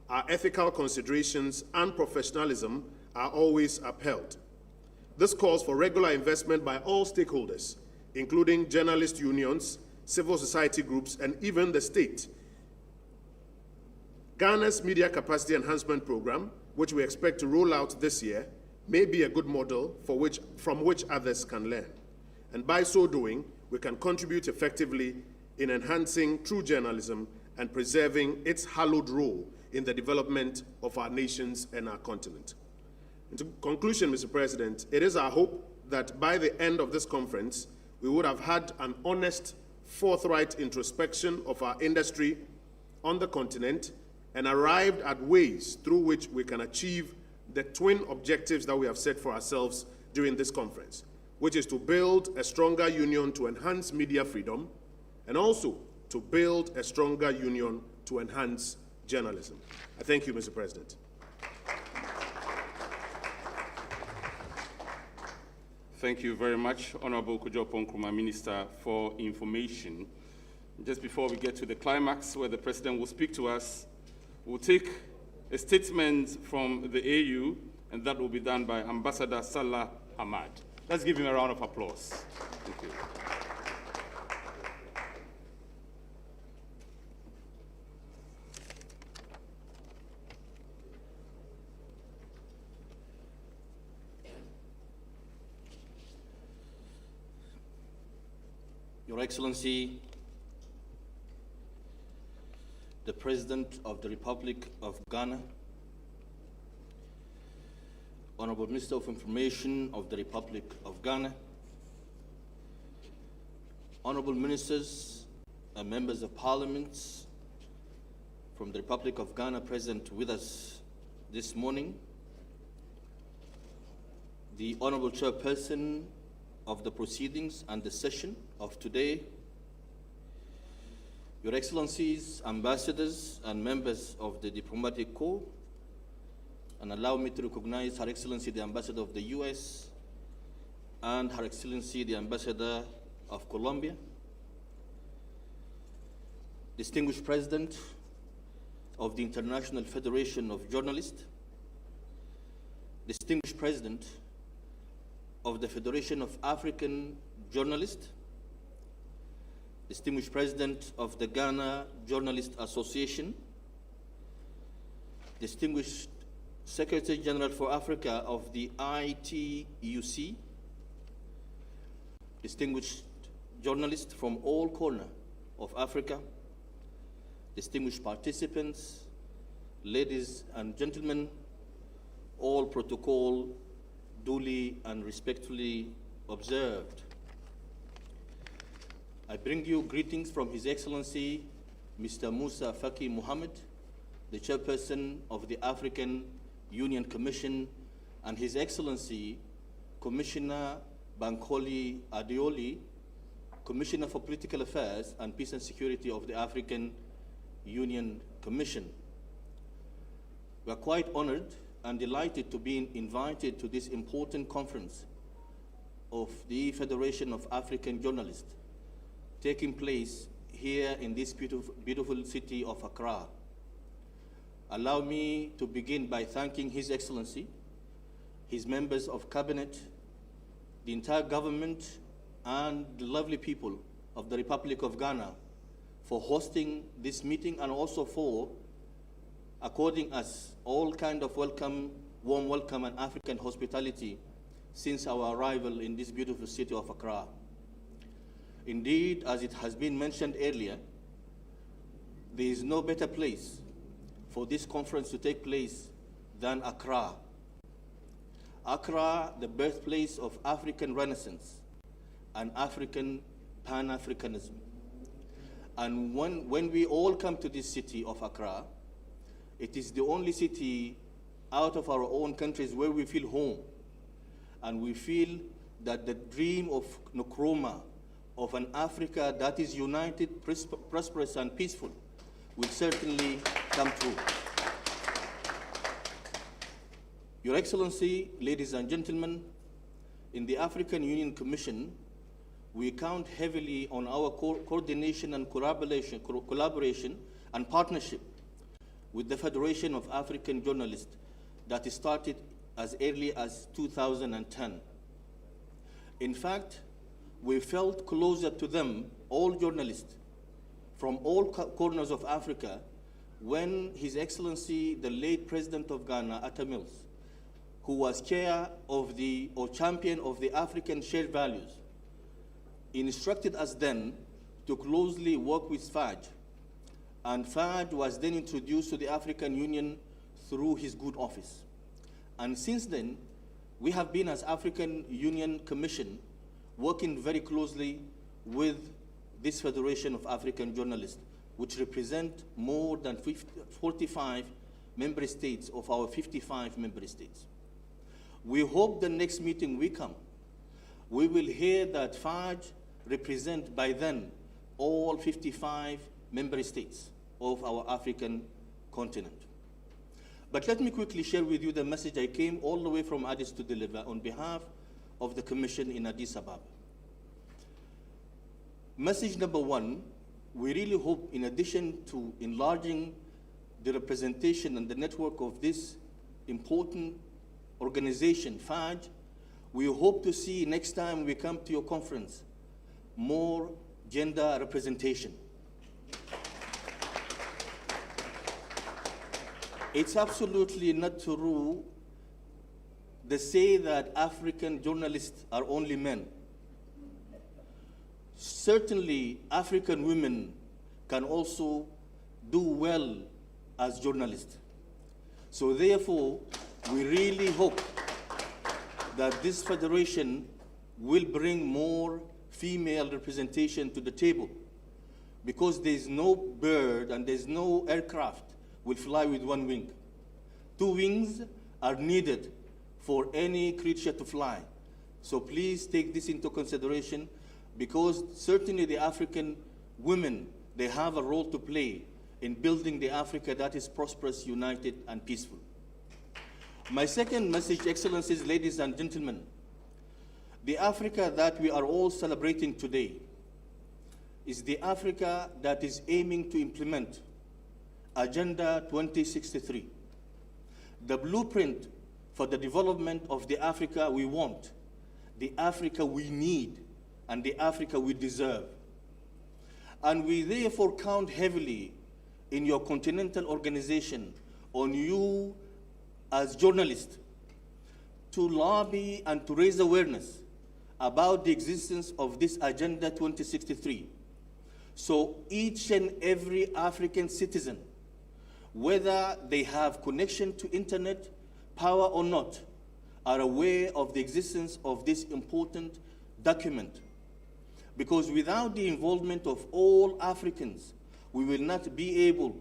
our ethical considerations, and professionalism are always upheld. This calls for regular investment by all stakeholders, including journalist unions, civil society groups, and even the state. Ghana's Media Capacity Enhancement Program, which we expect to roll out this year, may be a good model from which others can learn. And by so doing, we can contribute effectively in enhancing true journalism and preserving its hallowed role in the development of our nations and our continent. In conclusion, Mr. President, it is our hope that by the end of this conference, we would have had an honest, forthright introspection of our industry on the continent and arrived at ways through which we can achieve the twin objectives that we have set for ourselves during this conference, which is to build a stronger union to enhance media freedom and also to build a stronger union to enhance journalism. I thank you, Mr. President. Thank you very much, Honorable Kwadwo Nkrumah, Minister for Information. Just before we get to the climax where the President will speak to us, we'll take a statement from the AU, and that will be done by Ambassador Salah Ahmad. Let's give him a round of applause. Thank you. Your Excellency, the President of the Republic of Ghana, Honorable Minister of Information of the Republic of Ghana, Honorable Ministers and Members of Parliament from the Republic of Ghana present with us this morning, the Honorable Chairperson of the proceedings and the session of today, Your Excellencies, Ambassadors and members of the Diplomatic Corps, and allow me to recognize Her Excellency the Ambassador of the US and Her Excellency the Ambassador of Colombia, Distinguished President of the International Federation of Journalists, Distinguished President of the Federation of African Journalists, Distinguished President of the Ghana Journalists Association, Distinguished Secretary General for Africa of the ITUC, distinguished journalists from all corners of Africa, distinguished participants, ladies and gentlemen, all protocol duly and respectfully observed. I bring you greetings from His Excellency, Mr. Musa Faki Mohammed, the Chairperson of the African Union Commission, and His Excellency, Commissioner Bankole Adeoli, Commissioner for Political Affairs and Peace and Security of the African Union Commission. We are quite honored and delighted to be invited to this important conference of the Federation of African Journalists, taking place here in this beautiful city of Accra. allow me to begin by thanking His Excellency, his members of cabinet, the entire government, and the lovely people of the Republic of Ghana for hosting this meeting and also for according us all kind of warm welcome and African hospitality since our arrival in this beautiful city of Accra. Indeed, as it has been mentioned earlier, there is no better place for this conference to take place than Accra. Accra, the birthplace of African Renaissance and African Pan-Africanism. And when we all come to this city of Accra, it is the only city out of our own countries where we feel home. And we feel that the dream of Nkrumah, of an Africa that is united, prosperous, and peaceful, will certainly come true. Your Excellency, ladies and gentlemen, in the African Union Commission, we count heavily on our coordination and collaboration and partnership with the Federation of African Journalists that started as early as 2010. In fact, we felt closer to them, all journalists from all corners of Africa, when His Excellency, the late President of Ghana, Atta Mills, who was chair of or champion of the African shared values, instructed us then to closely work with FAJ. And FAJ was then introduced to the African Union through his good office. And since then, we have been, as African Union Commission, working very closely with this Federation of African Journalists, which represent more than 45 member states of our 55 member states. We hope the next meeting we come, we will hear that FAJ represent by then all 55 member states of our African continent. But let me quickly share with you the message I came all the way from Addis to deliver on behalf of the Commission in Addis Ababa. Message number one, we really hope, in addition to enlarging the representation and the network of this important organization, FAJ, we hope to see next time we come to your conference more gender representation. It's absolutely not true to say that African journalists are only men. Certainly, African women can also do well as journalists. So therefore, we really hope that this federation will bring more female representation to the table, because there's no bird and there's no aircraft will fly with one wing. Two wings are needed for any creature to fly. So please take this into consideration, because certainly the African women, they have a role to play in building the Africa that is prosperous, united, and peaceful. My second message, Excellencies, ladies and gentlemen, the Africa that we are all celebrating today is the Africa that is aiming to implement Agenda 2063, the blueprint for the development of the Africa we want, the Africa we need, and the Africa we deserve. And we therefore count heavily in your continental organization on you as journalists to lobby and to raise awareness about the existence of this Agenda 2063. So each and every African citizen, whether they have connection to internet, power or not, are aware of the existence of this important document. Because without the involvement of all Africans, we will not be able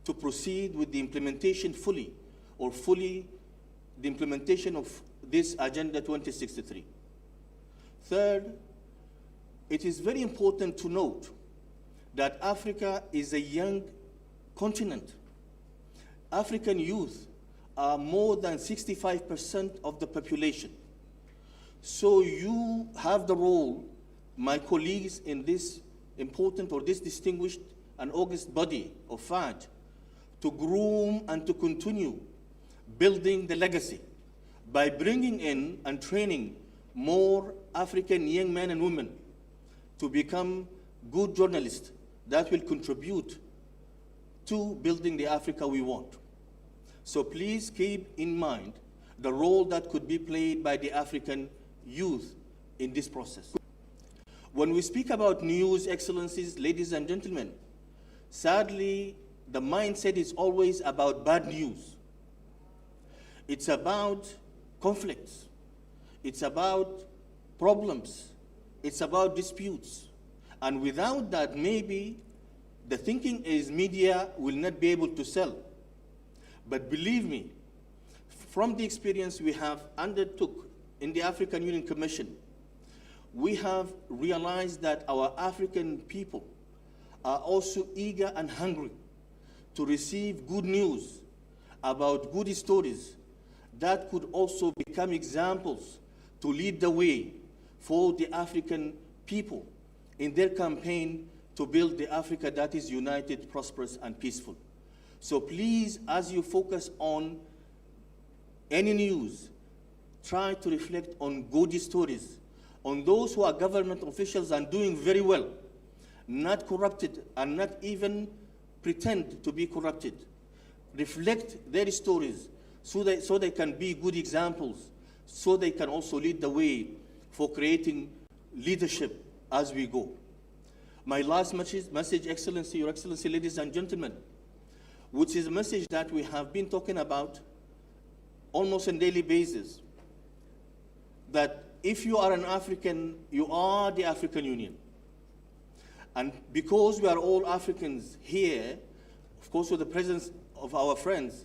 to proceed with the implementation fully the implementation of this Agenda 2063. Third, it is very important to note that Africa is a young continent. African youth are more than 65% of the population. So you have the role, my colleagues in this important or this distinguished and august body of FAJ, to groom and to continue building the legacy by bringing in and training more African young men and women to become good journalists that will contribute to building the Africa we want. So please keep in mind the role that could be played by the African youth in this process. When we speak about news, excellencies, ladies and gentlemen, sadly, the mindset is always about bad news. It's about conflicts. It's about problems. It's about disputes. And without that, maybe the thinking is media will not be able to sell. But believe me, from the experience we have undertook in the African Union Commission, we have realized that our African people are also eager and hungry to receive good news about good stories that could also become examples to lead the way for the African people in their campaign to build the Africa that is united, prosperous, and peaceful. So please, as you focus on any news, try to reflect on good stories, on those who are government officials and doing very well, not corrupted and not even pretend to be corrupted. Reflect their stories so they can be good examples, so they can also lead the way for creating leadership as we go. My last message, Excellency, Your Excellency, ladies and gentlemen, which is a message that we have been talking about almost on a daily basis, that if you are an African, you are the African Union. And because we are all Africans here, of course with the presence of our friends,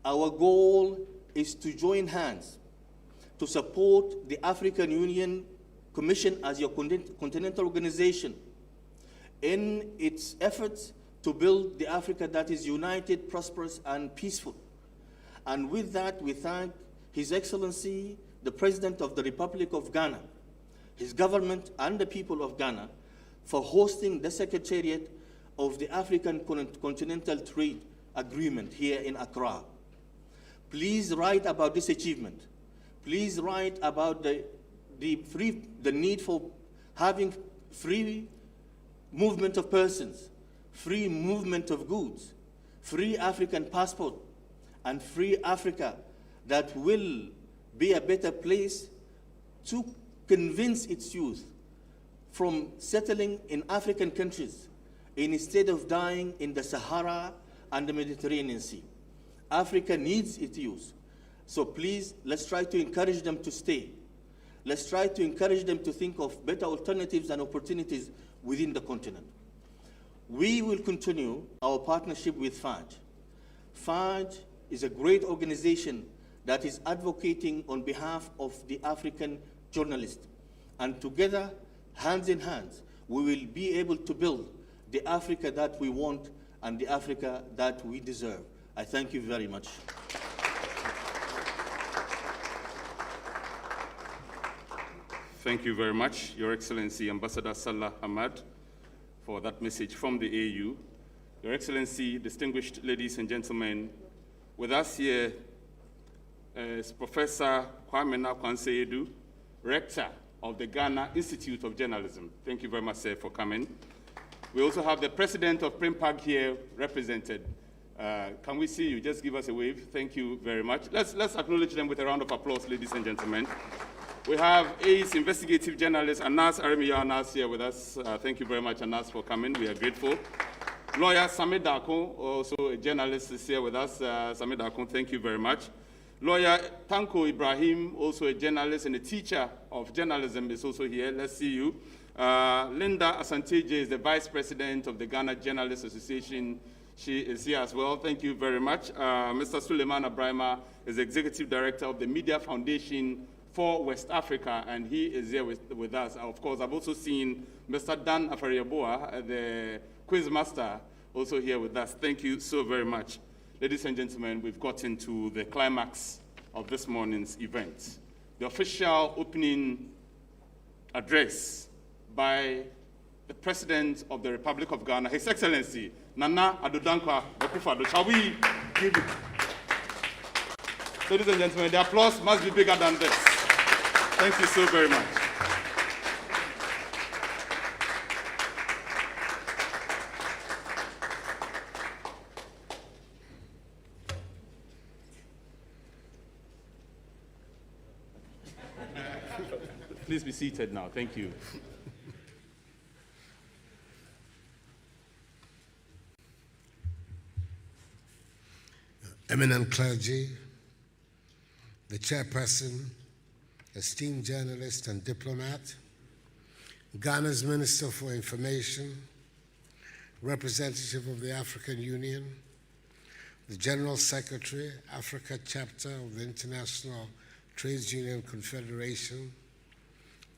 our goal is to join hands to support the African Union Commission as your continental organization in its efforts to build the Africa that is united, prosperous, and peaceful. And with that, we thank His Excellency, the President of the Republic of Ghana, his government, and the people of Ghana for hosting the Secretariat of the African Continental Trade Agreement here in Accra. Please write about this achievement. Please write about the need for having free movement of persons, free movement of goods, free African passport, and free Africa that will be a better place to convince its youth from settling in African countries instead of dying in the Sahara and the Mediterranean Sea. Africa needs its youth. So please, let's try to encourage them to stay. Let's try to encourage them to think of better alternatives and opportunities within the continent. We will continue our partnership with FAJ. FAJ is a great organization that is advocating on behalf of the African journalists. And together, hands in hands, we will be able to build the Africa that we want and the Africa that we deserve. I thank you very much. Thank you very much, Your Excellency, Ambassador Salah Ahmad, for that message from the AU. Your Excellency, distinguished ladies and gentlemen, with us here is Professor Kwame Nakwanse-Edu, Rector of the Ghana Institute of Journalism. Thank you very much, sir, for coming. We also have the President of Primpag here represented. Can we see you? Just give us a wave. Thank you very much. Let's acknowledge them with a round of applause, ladies and gentlemen. We have ACE investigative journalist Anas Aremiya Anas here with us. Thank you very much, Anas, for coming. We are grateful. Lawyer Samir Dako, also a journalist, is here with us. Samir Dako, thank you very much. Lawyer Tanko Ibrahim, also a journalist and a teacher of journalism, is also here. Let's see you. Linda Asanteje is the Vice President of the Ghana Journalists Association. She is here as well. Thank you very much. Mr. Suleiman Abrahima is the Executive Director of the Media Foundation for West Africa, and he is here with us. Of course, I've also seen Mr. Dan Afariaboa, the Quizmaster, also here with us. Thank you so very much. Ladies and gentlemen, we've gotten to the climax of this morning's event. The official opening address by the President of the Republic of Ghana, His Excellency Nana Addo Dankwa Akufo-Addo. Shall we give it? Ladies and gentlemen, the applause must be bigger than this. Thank you so very much. Please be seated now. Thank you. Eminent clergy, the chairperson, esteemed journalist and diplomat, Ghana's Minister for Information, representative of the African Union, the General Secretary, Africa Chapter of the International Trades Union Confederation,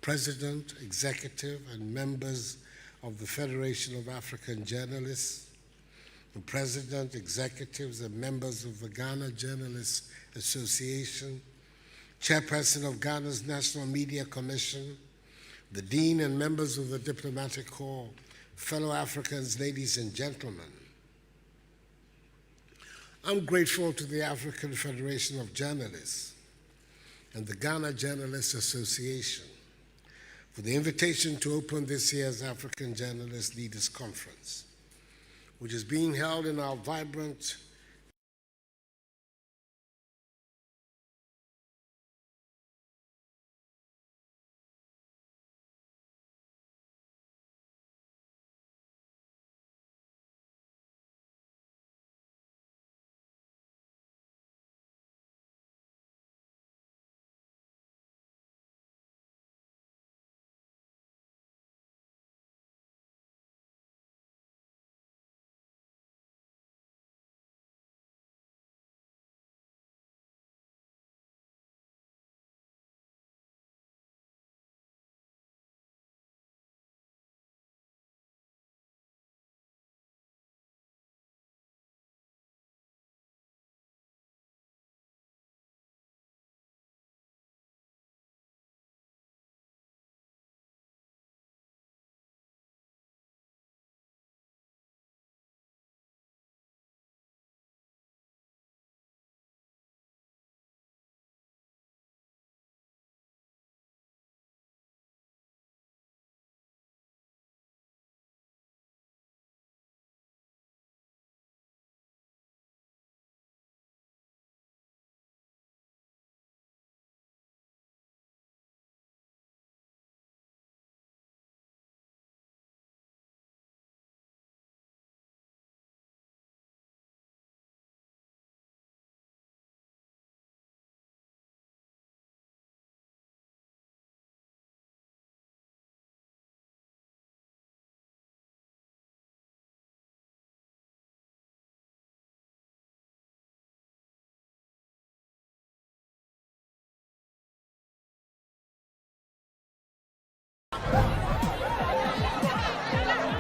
President, Executive, and members of the Federation of African Journalists, the President, Executives, and members of the Ghana Journalists Association, Chairperson of Ghana's National Media Commission, the Dean and members of the Diplomatic Corps, fellow Africans, ladies and gentlemen. I'm grateful to the African Federation of Journalists and the Ghana Journalists Association for the invitation to open this year's African Journalist Leaders Conference, which is being held in our vibrant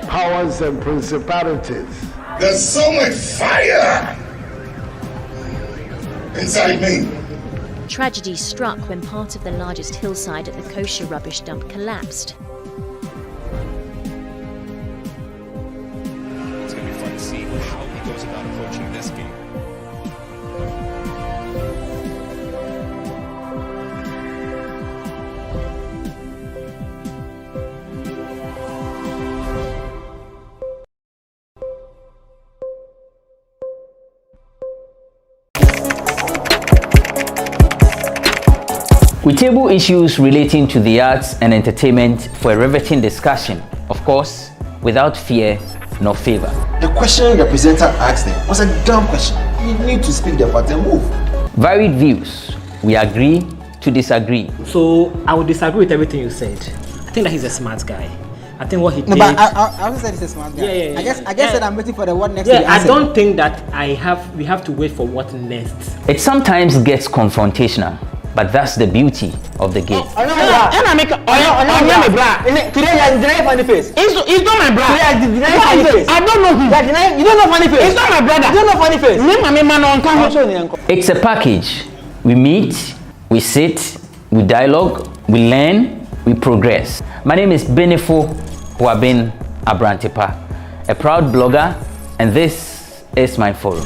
powers and principalities. There's so much fire inside me. Tragedy struck when part of the largest hillside at the kosher rubbish dump collapsed. It's going to be fun to see how he goes about approaching this game. We table issues relating to the arts and entertainment for a riveting discussion, of course, without fear nor favor. The question the presenter asked them was a dumb question. You need to speak the part and move. Varied views. We agree to disagree. So I would disagree with everything you said. I think that he's a smart guy. I think what he did. No, but I also said he's a smart guy. Yeah. I guess that I'm waiting for the what next. Yeah, I don't think that we have to wait for what next. It sometimes gets confrontational, but that's the beauty of the game. Today you are denying funny face. It's not my brother. Today you are denying funny face. I don't know him. You don't know funny face. It's not my brother. You don't know funny face. It's a package. We meet, we sit, we dialogue, we learn, we progress. My name is Benefo Huabin Abrantepa, a proud blogger, and this is my forum.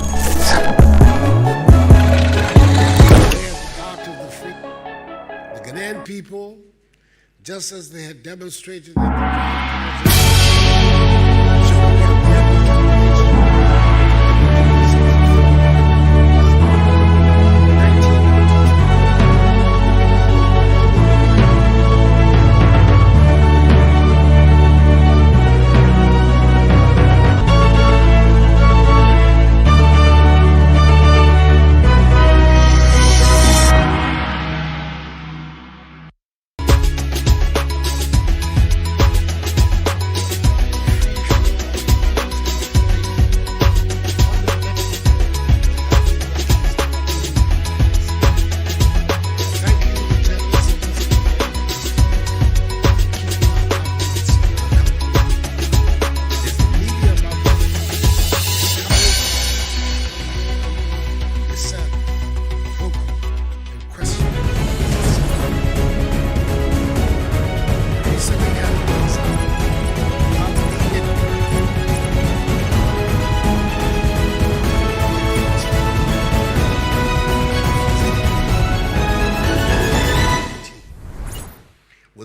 The Ghanaian people, just as they had demonstrated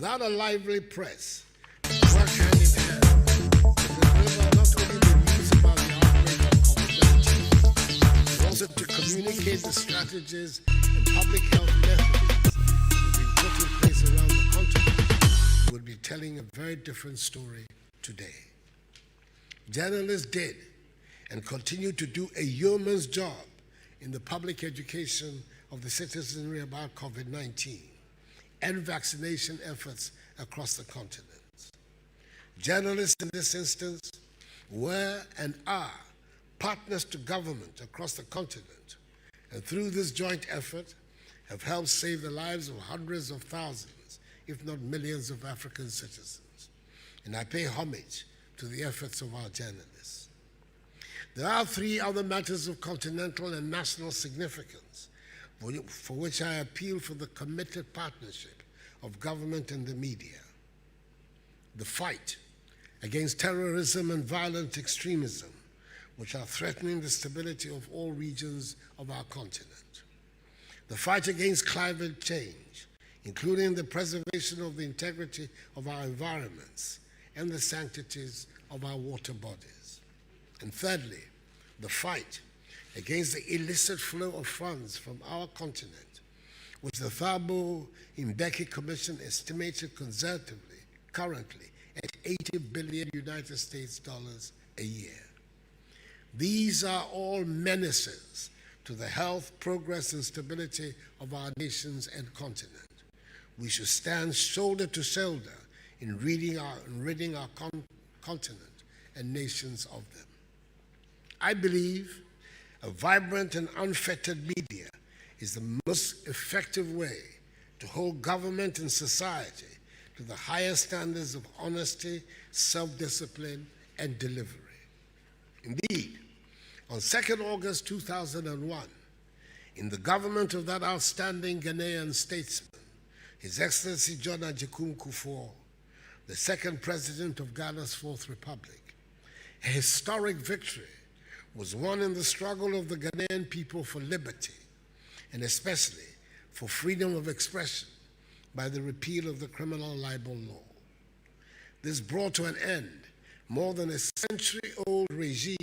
without a lively press, work hand in hand to deliver not only the news about the outbreak of COVID-19, but also to communicate the strategies and public health methods that have been put in place around the continent, we would be telling a very different story today. Journalists did and continue to do a yeoman's job in the public education of the citizenry about COVID-19 and vaccination efforts across the continent. Journalists in this instance were and are partners to government across the continent, and through this joint effort have helped save the lives of hundreds of thousands, if not millions of African citizens. And I pay homage to the efforts of our journalists. There are three other matters of continental and national significance for which I appeal for the committed partnership of government and the media. The fight against terrorism and violent extremism, which are threatening the stability of all regions of our continent. The fight against climate change, including the preservation of the integrity of our environments and the sanctities of our water bodies. And thirdly, the fight against the illicit flow of funds from our continent, which the Thabo Mbeki Commission estimated conservatively, currently, at 80 billion United States dollars a year. These are all menaces to the health, progress, and stability of our nations and continent. We should stand shoulder to shoulder in ridding our continent and nations of them. I believe a vibrant and unfettered media is the most effective way to hold government and society to the highest standards of honesty, self-discipline, and delivery. Indeed, on 2nd August 2001, in the government of that outstanding Ghanaian statesman, His Excellency John Agyekum Kufuor, the second president of Ghana's Fourth Republic, a historic victory was won in the struggle of the Ghanaian people for liberty, and especially for freedom of expression by the repeal of the criminal libel law. This brought to an end more than a century-old regime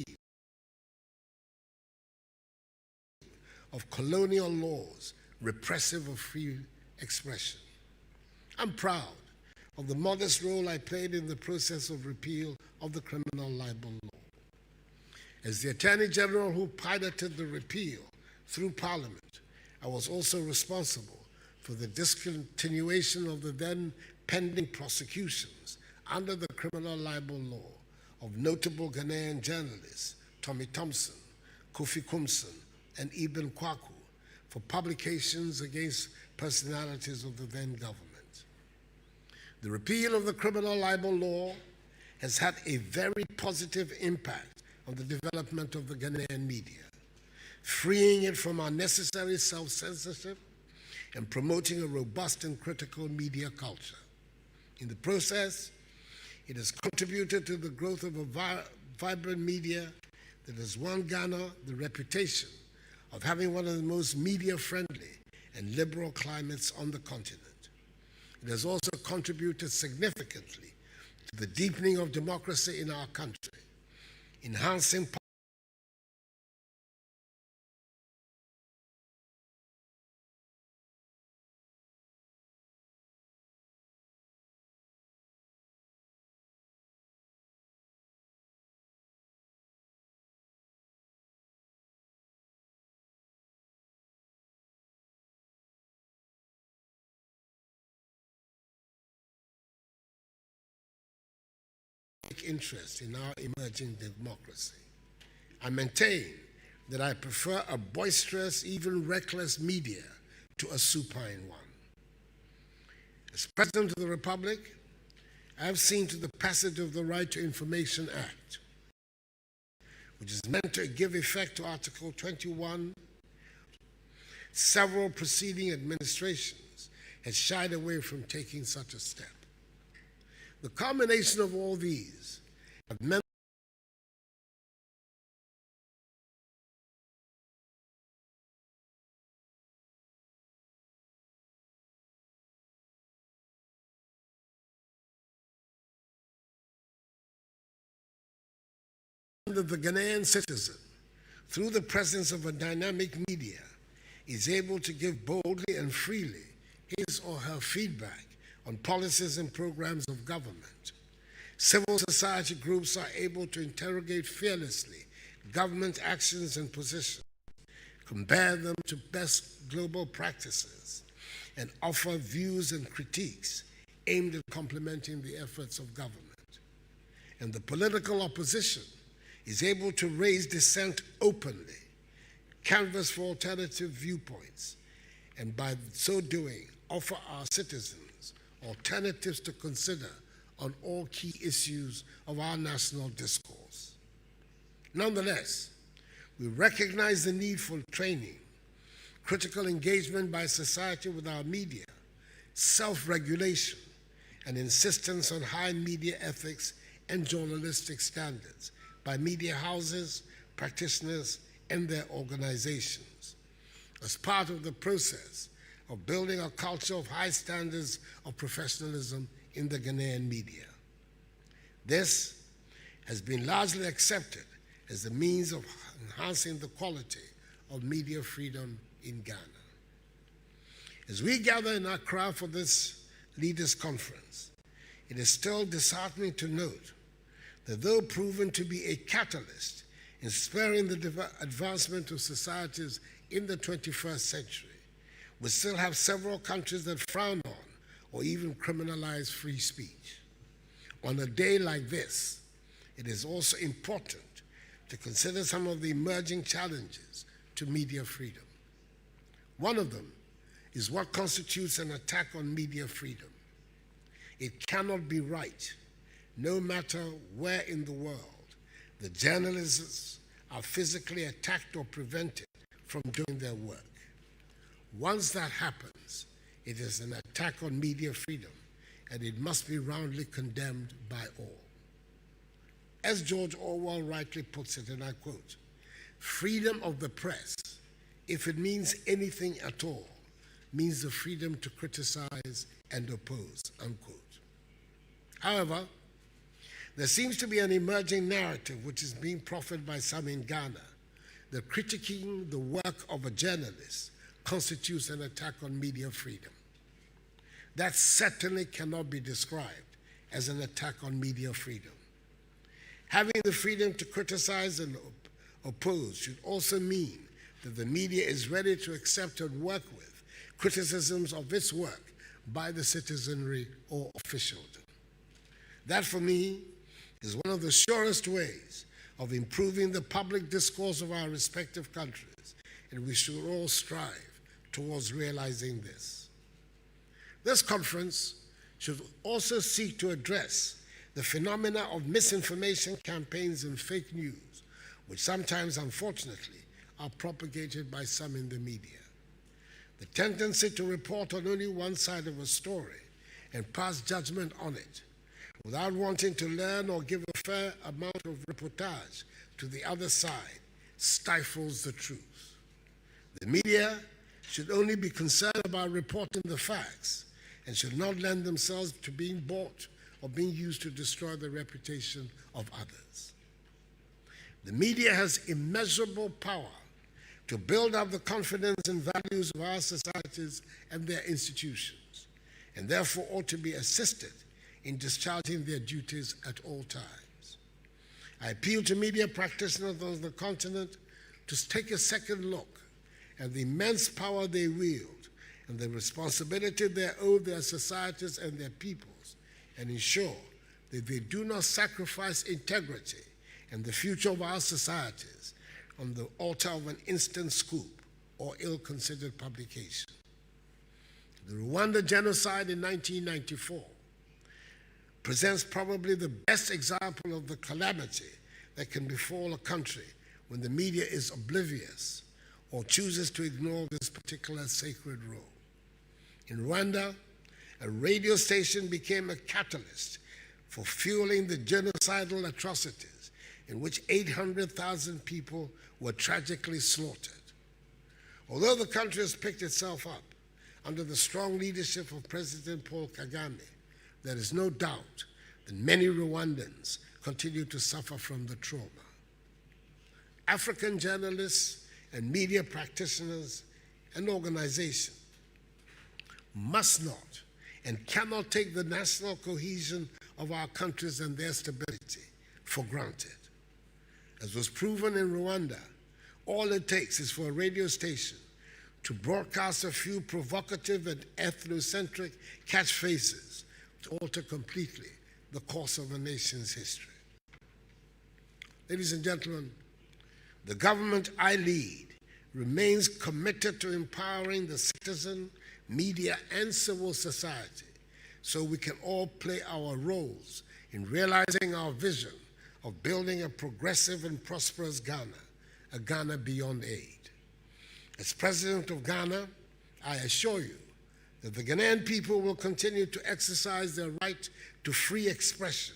of colonial laws repressive of free expression. I'm proud of the modest role I played in the process of repeal of the criminal libel law. As the Attorney General who piloted the repeal through Parliament, I was also responsible for the discontinuation of the then pending prosecutions under the criminal libel law of notable Ghanaian journalists Tommy Thompson, Kofi Kumson, and Ibn Kwaku for publications against personalities of the then government. The repeal of the criminal libel law has had a very positive impact on the development of the Ghanaian media, freeing it from unnecessary self-censorship and promoting a robust and critical media culture. In the process, It has contributed to the growth of a vibrant media that has won Ghana the reputation of having one of the most media-friendly and liberal climates on the continent. It has also contributed significantly to the deepening of democracy in our country, enhancing interest in our emerging democracy. I maintain that I prefer a boisterous, even reckless media to a supine one. As President of the Republic, I have seen to the passage of the Right to Information Act, which is meant to give effect to Article 21. Several preceding administrations had shied away from taking such a step. The combination of all these have meant that the Ghanaian citizen, through the presence of a dynamic media, is able to give boldly and freely his or her feedback on policies and programs of government. Civil society groups are able to interrogate fearlessly government actions and positions, compare them to best global practices, and offer views and critiques aimed at complementing the efforts of government. And the political opposition is able to raise dissent openly, canvass for alternative viewpoints, and by so doing, offer our citizens alternatives to consider on all key issues of our national discourse. Nonetheless, we recognize the need for training, critical engagement by society with our media, self-regulation, and insistence on high media ethics and journalistic standards by media houses, practitioners, and their organizations. As part of the process of building a culture of high standards of professionalism in the Ghanaian media. This has been largely accepted as the means of enhancing the quality of media freedom in Ghana. As we gather in Accra for this Leaders' Conference, it is still disheartening to note that though proven to be a catalyst in spurring the advancement of societies in the 21st century, we still have several countries that frown on or even criminalize free speech. On a day like this, it is also important to consider some of the emerging challenges to media freedom. One of them is what constitutes an attack on media freedom. It cannot be right, no matter where in the world, the journalists are physically attacked or prevented from doing their work. Once that happens, it is an attack on media freedom, and it must be roundly condemned by all. As George Orwell rightly puts it, and I quote, "Freedom of the press, if it means anything at all, means the freedom to criticize and oppose," unquote. However, there seems to be an emerging narrative which is being proffered by some in Ghana that critiquing the work of a journalist constitutes an attack on media freedom. That certainly cannot be described as an attack on media freedom. Having the freedom to criticize and oppose should also mean that the media is ready to accept and work with criticisms of its work by the citizenry or officialdom. That, for me, is one of the surest ways of improving the public discourse of our respective countries, and we should all strive towards realizing this. This conference should also seek to address the phenomena of misinformation campaigns and fake news, which sometimes, unfortunately, are propagated by some in the media. The tendency to report on only one side of a story and pass judgment on it without wanting to learn or give a fair amount of reportage to the other side, stifles the truth. The media should only be concerned about reporting the facts and should not lend themselves to being bought or being used to destroy the reputation of others. The media has immeasurable power to build up the confidence and values of our societies and their institutions, and therefore ought to be assisted in discharging their duties at all times. I appeal to media practitioners on the continent to take a second look at the immense power they wield and the responsibility they owe their societies and their peoples, and ensure that they do not sacrifice integrity and the future of our societies on the altar of an instant scoop or ill-considered publication. The Rwanda genocide in 1994 presents probably the best example of the calamity that can befall a country when the media is oblivious or chooses to ignore this particular sacred role. In Rwanda, a radio station became a catalyst for fueling the genocidal atrocities in which 800,000 people were tragically slaughtered. Although the country has picked itself up under the strong leadership of President Paul Kagame, there is no doubt that many Rwandans continue to suffer from the trauma. African journalists and media practitioners and organizations must not and cannot take the national cohesion of our countries and their stability for granted. As was proven in Rwanda, all it takes is for a radio station to broadcast a few provocative and ethnocentric catchphrases to alter completely the course of a nation's history. Ladies and gentlemen, the government I lead remains committed to empowering the citizen, media, and civil society so we can all play our roles in realizing our vision of building a progressive and prosperous Ghana, a Ghana beyond aid. As President of Ghana, I assure you that the Ghanaian people will continue to exercise their right to free expression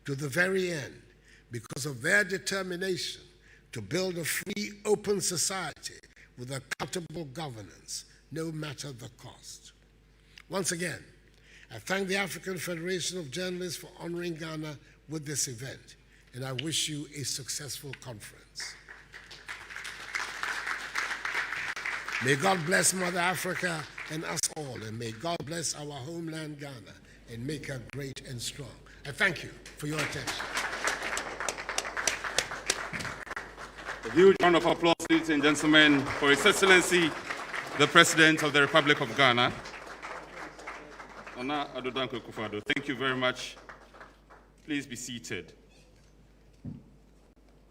to the very end because of their determination to build a free, open society with accountable governance, no matter the cost. Once again, I thank the African Federation of Journalists for honoring Ghana with this event, and I wish you a successful conference. May God bless Mother Africa and us all, and may God bless our homeland Ghana and make her great and strong. I thank you for your attention. A huge round of applause, ladies and gentlemen, for His Excellency, the President of the Republic of Ghana. Nana Addo Dankwa Akufo-Addo, thank you very much. Please be seated.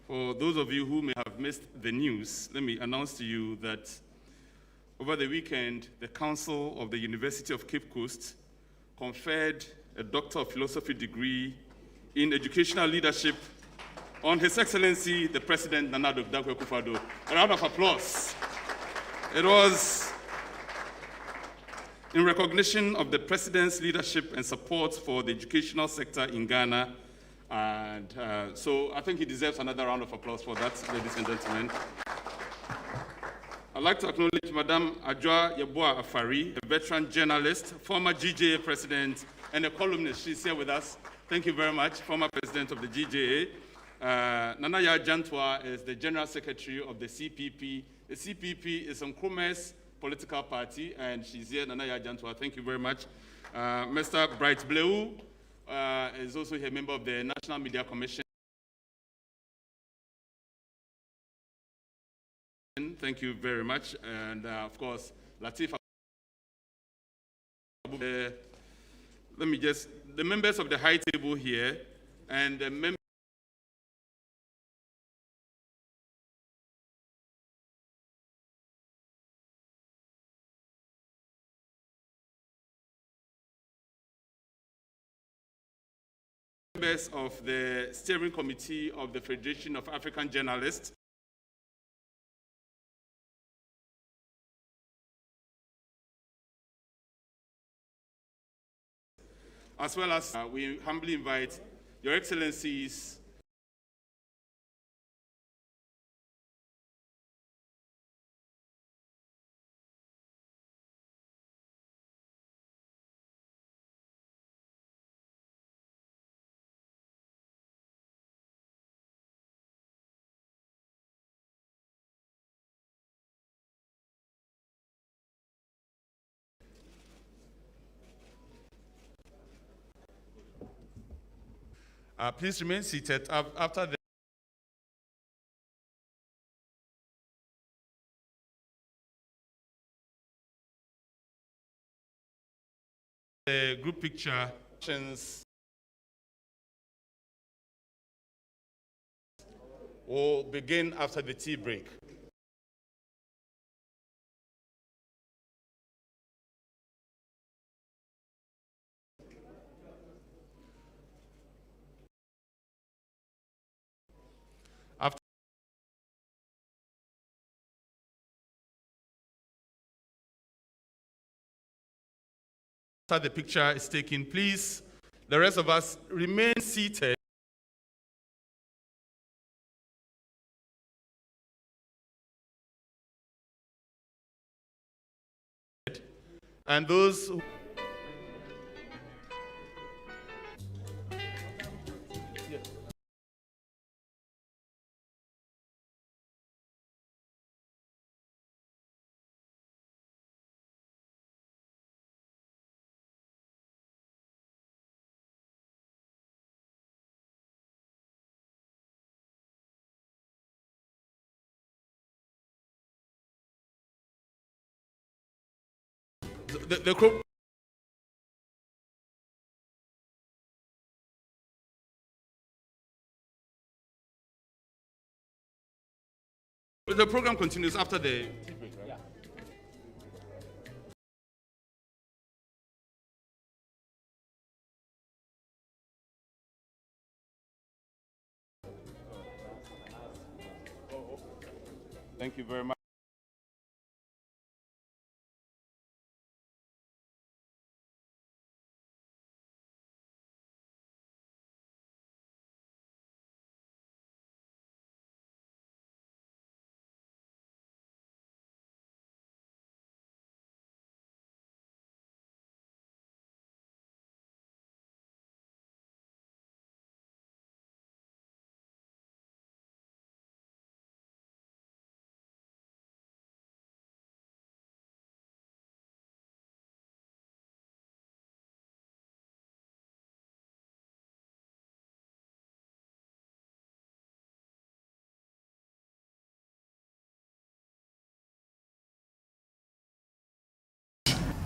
For those of you who may have missed the news, let me announce to you that over the weekend, the Council of the University of Cape Coast conferred a Doctor of Philosophy degree in educational leadership on His Excellency, the President, Nana Addo Dankwa Akufo-Addo. A round of applause. It was in recognition of the President's leadership and support for the educational sector in Ghana. And so I think he deserves another round of applause for that, ladies and gentlemen. I'd like to acknowledge Madame Adjoa Yeboah Afari, a veteran journalist, former GJA president, and a columnist. She's here with us. Thank you very much, former president of the GJA. Nana Yaa Jantwa is the general secretary of the CPP. The CPP is Nkrumah's political party, and she's here, Nana Yaa Jantwa. Thank you very much. Mr. Bright Bleu is also a member of the National Media Commission. Thank you very much. And of course, Latif. Let me just, the members of the high table here and the members of the steering committee of the Federation of African Journalists. as well as we humbly invite Your Excellencies, please remain seated. After the group picture will begin after the tea break. After the picture is taken, please, the rest of us remain seated. And those who the program continues after the tea break, right? Yeah. Thank you very much.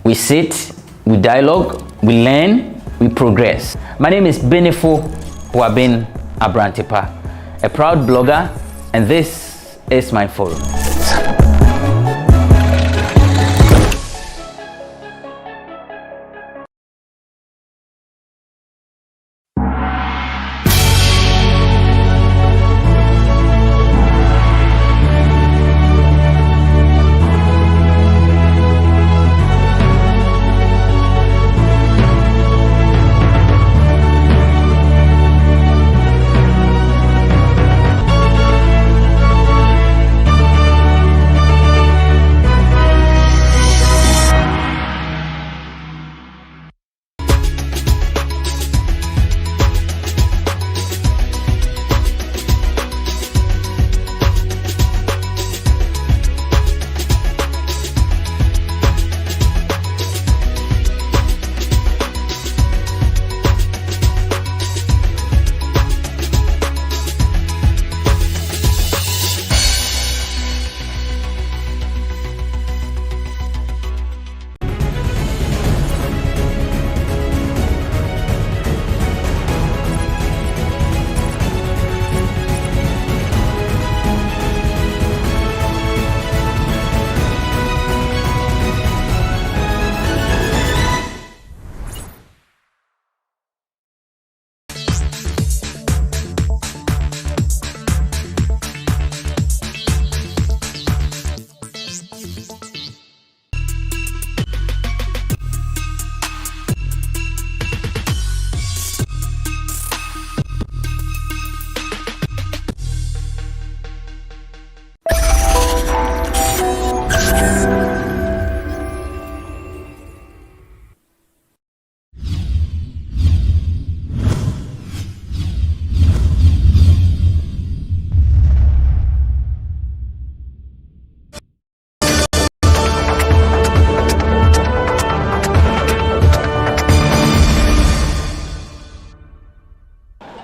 We sit, we dialogue, we learn, we progress. My name is Benefo Huabin Abrantepa, a proud blogger, and this is my forum.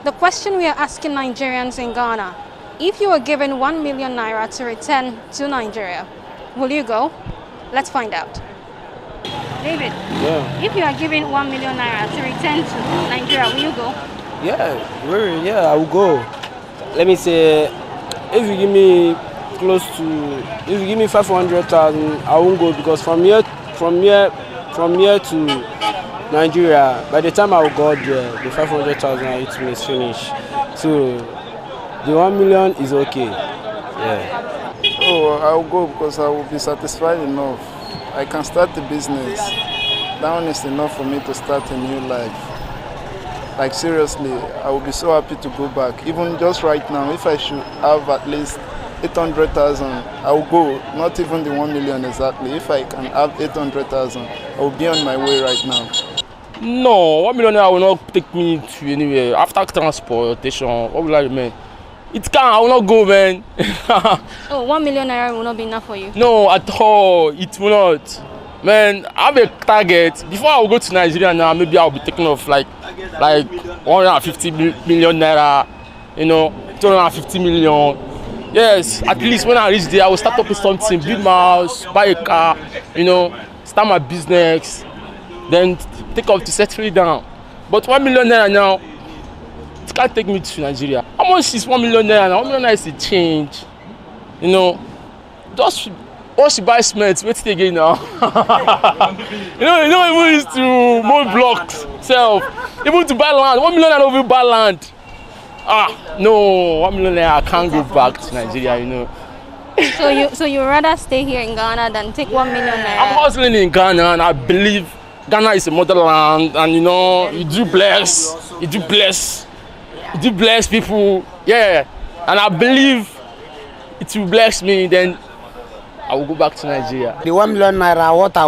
The question we are asking Nigerians in Ghana, if you were given 1 million naira to return to Nigeria, will you go? Let's find out. David, if you are given 1 million naira to return to Nigeria, will you go? Yeah, I will go. Let me say, if you give me if you give me 500,000, I won't go, because from here to Nigeria, by the time I will go there, the 500,000 it is finished. So the 1 million is okay. Yeah. Oh, I will go because I will be satisfied enough. I can start the business. That one is enough for me to start a new life. Like seriously, I will be so happy to go back. Even just right now, if I should have at least 800,000, I will go. Not even the 1 million exactly. If I can have 800,000, I will be on my way right now. No, 1 million naira will not take me to anywhere. After transportation, what will I remain? It can, I will not go, man. Oh, 1 million naira will not be enough for you? No, at all. It will not. Man, I have a target. Before I will go to Nigeria now, maybe I will be taking off like 150 million naira, 250 million. Yes, at least when I reach there, I will start up with something, build my house, buy a car, start my business, then take off to settle it down. But 1 million naira now, it can't take me to Nigeria. How much is 1 million naira now? 1 million naira is a change. Just once you buy cement, wait again now. You don't even used to mold blocks, even to buy land. 1 million naira don't even buy land. No, 1 million naira, I can't go back to Nigeria, So you rather stay here in Ghana than take 1 million naira? I'm hustling in Ghana, and I believe Ghana is a motherland, and you do bless people, yeah. And I believe it will bless me, then I will go back to Nigeria. The 1 million naira, what I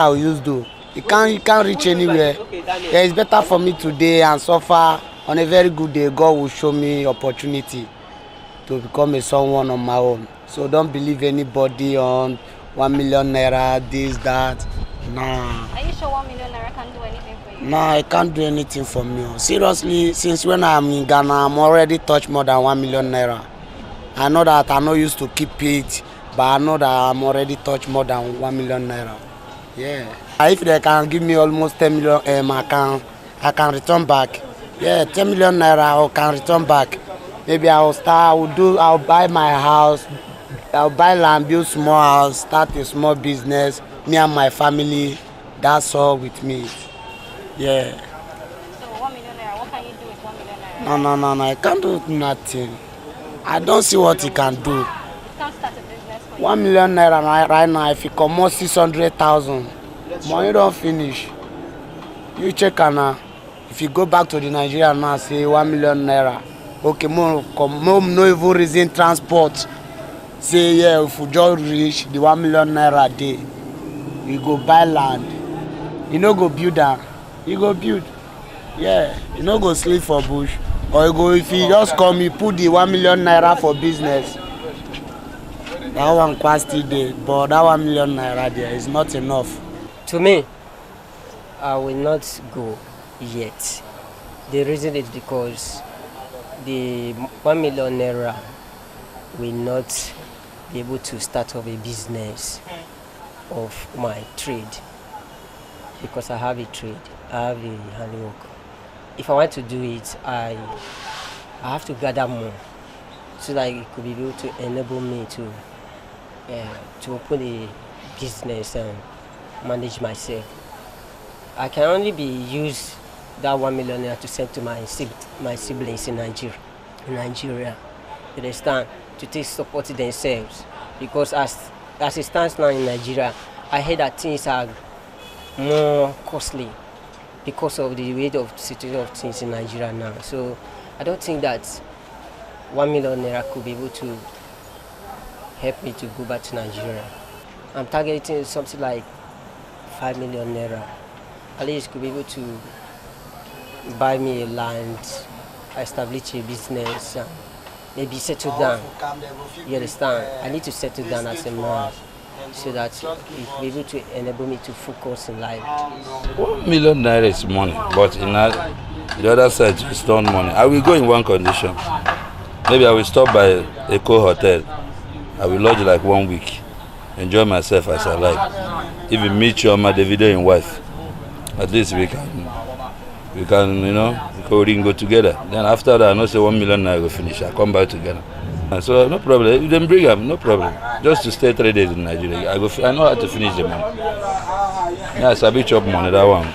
will use do? You can't reach anywhere. Yeah, it's better for me today and suffer. On a very good day, God will show me opportunity to become someone on my own. So don't believe anybody on 1 million naira, this, that. Nah. Are you sure 1 million naira can't do anything for you? Nah, it can't do anything for me. Seriously, since when I'm in Ghana, I'm already touched more than 1 million naira. I know that I'm not used to keep it, but I know that I'm already touched more than 1 million naira. Yeah. If they can give me almost 10 million, I can return back. Yeah, 10 million naira I can return back. Maybe I'll buy my house, I'll buy land, build small house, start a small business, me and my family, that's all with me. Yeah. So 1 million naira, what can you do with 1 million naira? No, I can't do nothing. I don't see what he can do. You can't start a business for you? 1 million naira right now, if you come out 600,000, money don't finish. You check now. If you go back to the Nigeria now, say 1 million naira. Okay, mom no even reason transport. Say yeah, if you just reach the 1 million naira a day, you go buy land. You no go build that. You go build. Yeah, you no go sleep for bush. Or you go, if you just come, you put the 1 million naira for business. That one quite still there, but that 1 million naira there is not enough. To me, I will not go yet. The reason is because the 1 million naira will not be able to start up a business of my trade, because I have a trade, I have a handwork. If I want to do it, I have to gather more so that it could be able to enable me to open a business and manage myself. I can only use that 1 million naira to send to my siblings in Nigeria. You understand? To take support themselves, because as it stands now in Nigeria, I heard that things are more costly because of the rate of situation of things in Nigeria now. So I don't think that 1 million naira could be able to help me to go back to Nigeria. I'm targeting something like 5 million naira. At least could be able to buy me a land, establish a business, and maybe settle down. You understand? I need to settle down as a man so that it will be able to enable me to focus in life. 1 million naira is money, but The other side to return money. I will go in one condition. Maybe I will stop by Eco Hotel. I will lodge like 1 week. Enjoy myself as I like. If you meet Chioma Davido and wife, at least we can, we can go together. Then after that, I know say 1 million I will finish. I come back together. And so no problem. You then bring up, no problem. Just to stay 3 days in Nigeria. I know how to finish the money. Yes, I be chop money that one.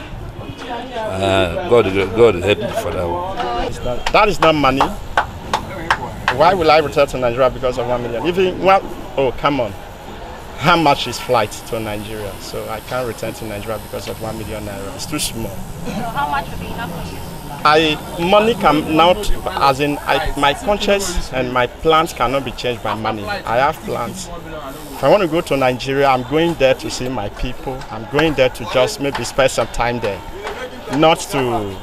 God help me for that one. That is not money. Why will I return to Nigeria because of 1 million? Oh, come on. How much is flight to Nigeria? So I can't return to Nigeria because of 1 million naira. It's too small. So how much would be enough for you? Money cannot, as in my conscience and my plans cannot be changed by money. I have plans. If I want to go to Nigeria, I'm going there to see my people. I'm going there to just maybe spend some time there. Not to,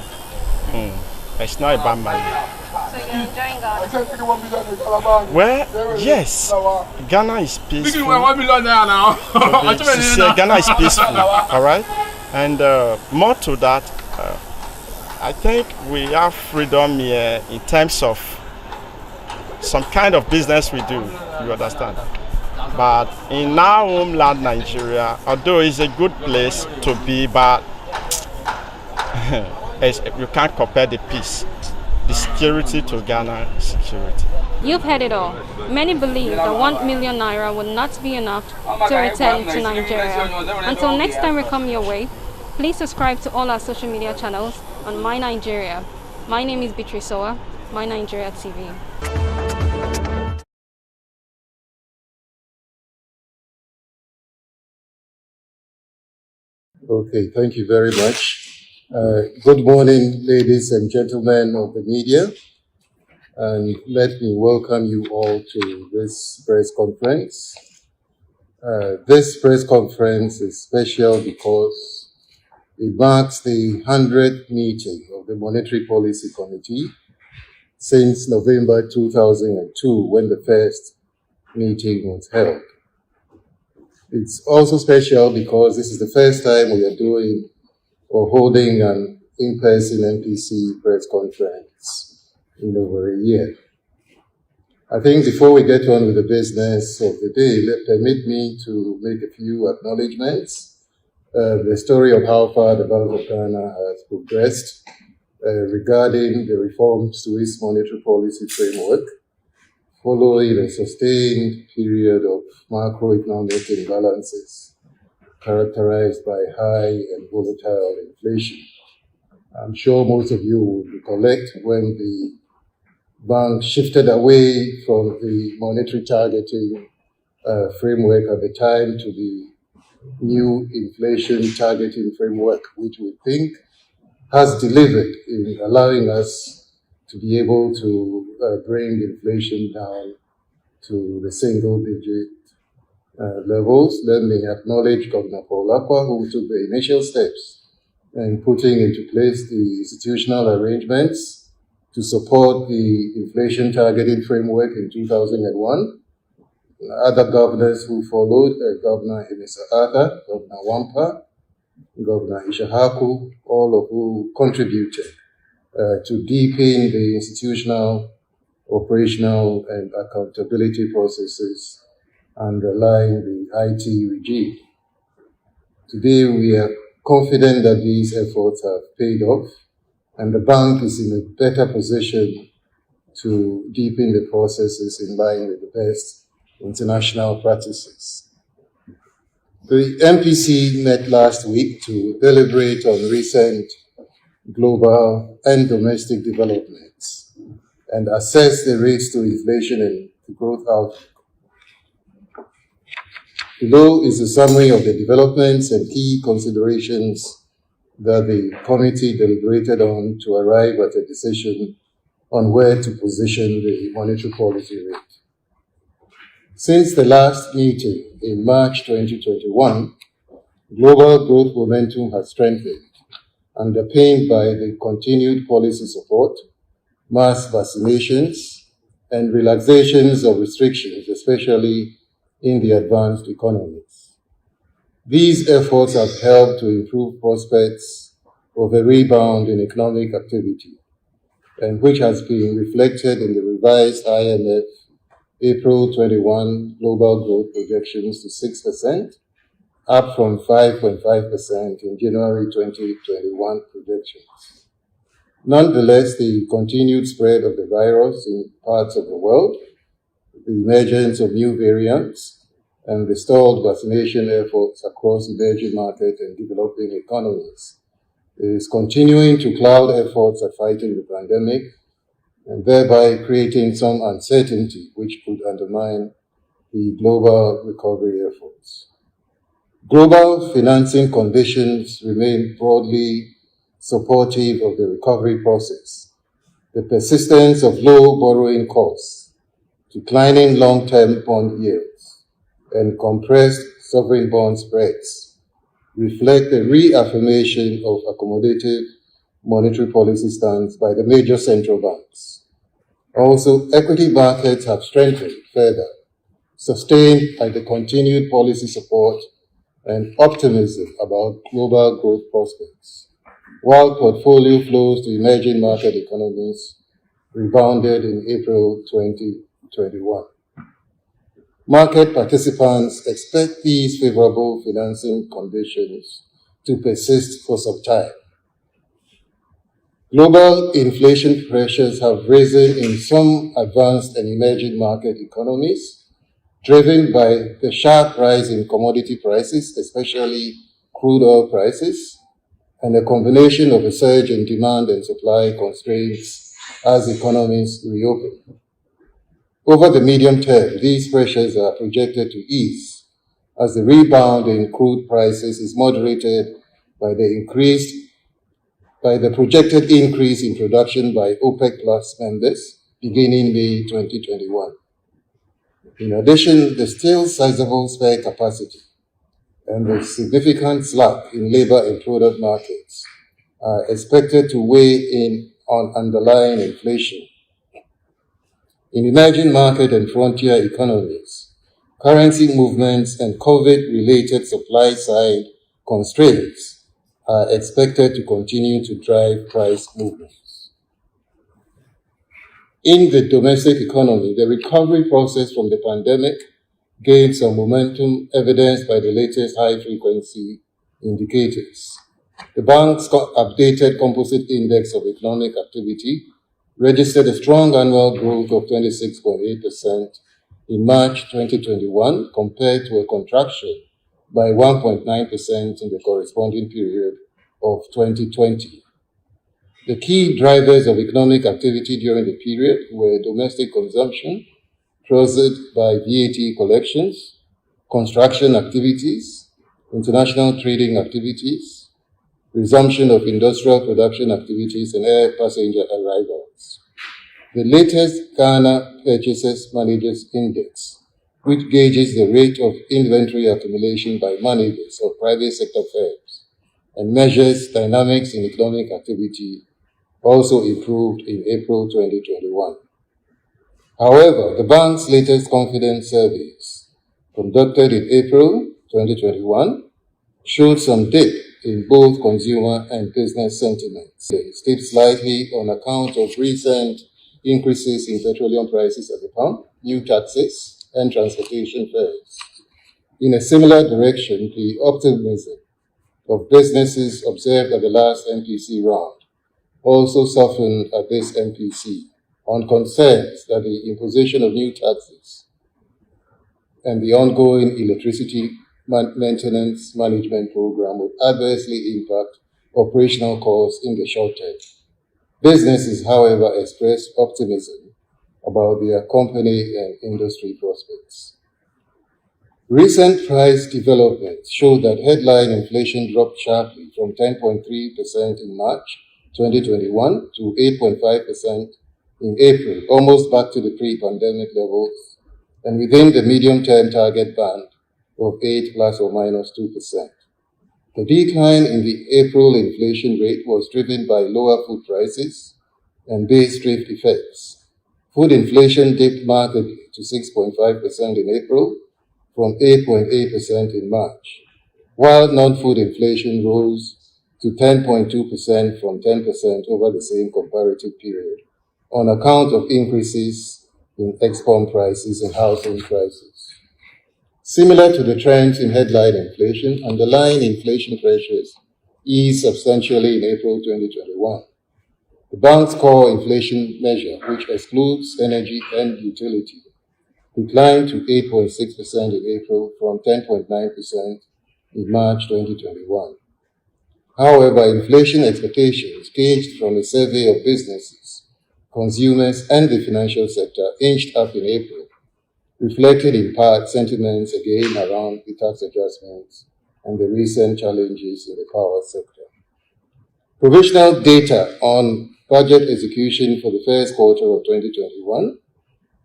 it's not about money. So you're enjoying Ghana? Well, yes. Ghana is peaceful. Ghana is peaceful, all right? And more to that, I think we have freedom here in terms of some kind of business we do, you understand? But in our homeland, Nigeria, although it's a good place to be, but you can't compare the peace. The security to Ghana security. You've heard it all. Many believe that 1 million naira would not be enough to return to Nigeria. Until next time we come your way, please subscribe to all our social media channels on My Nigeria. My name is Beatrice Soa, My Nigeria TV. Okay, thank you very much. Good morning, ladies and gentlemen of the media, and let me welcome you all to this press conference. This press conference is special because it marks the 100th meeting of the Monetary Policy Committee since November 2002, when the first meeting was held. It's also special because this is the first time we are doing or holding an in-person MPC press conference in over a year. I think before we get on with the business of the day, permit me to make a few acknowledgements. The story of how far the Bank of Ghana has progressed regarding the reforms to its monetary policy framework, following a sustained period of macroeconomic imbalances characterized by high and volatile inflation. I'm sure most of you will recollect when the bank shifted away from the monetary targeting framework at the time to the new inflation targeting framework, which we think has delivered in allowing us to be able to bring inflation down to the single-digit levels. Let me acknowledge Governor Paul Akwa, who took the initial steps in putting into place the institutional arrangements to support the inflation targeting framework in 2001. Other governors who followed, Governor Emesa Arthur, Governor Wampa, Governor Ishahaku, all of who contributed to deepen the institutional, operational, and accountability processes underlying the IT regime. Today, we are confident that these efforts have paid off, and the bank is in a better position to deepen the processes in line with the best international practices. The MPC met last week to deliberate on recent global and domestic developments and assess the rates to inflation and growth outlook. Below is a summary of the developments and key considerations that the committee deliberated on to arrive at a decision on where to position the monetary policy rate. Since the last meeting in March 2021, global growth momentum has strengthened, underpinned by the continued policy support, mass vaccinations, and relaxations of restrictions, especially in the advanced economies. These efforts have helped to improve prospects of a rebound in economic activity, and which has been reflected in the revised IMF April 21 global growth projections to 6%, up from 5.5% in January 2021 projections. Nonetheless, the continued spread of the virus in parts of the world, the emergence of new variants, and the stalled vaccination efforts across emerging market and developing economies is continuing to cloud efforts at fighting the pandemic and thereby creating some uncertainty which could undermine the global recovery efforts. Global financing conditions remain broadly supportive of the recovery process. The persistence of low borrowing costs, declining long-term bond yields, and compressed sovereign bond spreads reflect a reaffirmation of accommodative monetary policy stance by the major central banks. Also, equity markets have strengthened further, sustained by the continued policy support and optimism about global growth prospects, while portfolio flows to emerging market economies rebounded in April 2021. Market participants expect these favorable financing conditions to persist for some time. Global inflation pressures have risen in some advanced and emerging market economies, driven by the sharp rise in commodity prices, especially crude oil prices, and a combination of a surge in demand and supply constraints as economies reopen. Over the medium term, these pressures are projected to ease as the rebound in crude prices is moderated by the projected increase in production by OPEC Plus members beginning May 2021. In addition, the still sizable spare capacity and the significant slack in labor and product markets are expected to weigh in on underlying inflation. In emerging market and frontier economies, currency movements and COVID-related supply-side constraints are expected to continue to drive price movements. In the domestic economy, the recovery process from the pandemic gained some momentum, evidenced by the latest high-frequency indicators. The bank's updated composite index of economic activity registered a strong annual growth of 26.8% in March 2021 compared to a contraction by 1.9% in the corresponding period of 2020. The key drivers of economic activity during the period were domestic consumption, triggered by VAT collections, construction activities, international trading activities, resumption of industrial production activities, and air passenger arrivals. The latest Ghana Purchases Managers Index, which gauges the rate of inventory accumulation by managers of private sector firms and measures dynamics in economic activity, also improved in April 2021. However, the bank's latest confidence surveys, conducted in April 2021, showed some dip in both consumer and business sentiment. They dipped slightly on account of recent increases in petroleum prices at the pump, new taxes, and transportation fares. In a similar direction, the optimism of businesses observed at the last MPC round also softened at this MPC on concerns that the imposition of new taxes and the ongoing electricity maintenance management program would adversely impact operational costs in the short term. Businesses, however, expressed optimism about their company and industry prospects. Recent price developments show that headline inflation dropped sharply from 10.3% in March 2021 to 8.5% in April, almost back to the pre-pandemic levels, and within the medium-term target band of 8 plus or minus 2%. The decline in the April inflation rate was driven by lower food prices and base drift effects. Food inflation dipped markedly to 6.5% in April from 8.8% in March, while non-food inflation rose to to 10.2% from 10% over the same comparative period on account of increases in export prices and housing prices. Similar to the trends in headline inflation, underlying inflation pressures eased substantially in April 2021. The bank's core inflation measure, which excludes energy and utility, declined to 8.6% in April from 10.9% in March 2021. However, inflation expectations gauged from a survey of businesses, consumers, and the financial sector inched up in April, reflecting in part sentiments again around the tax adjustments and the recent challenges in the power sector. Provisional data on budget execution for the first quarter of 2021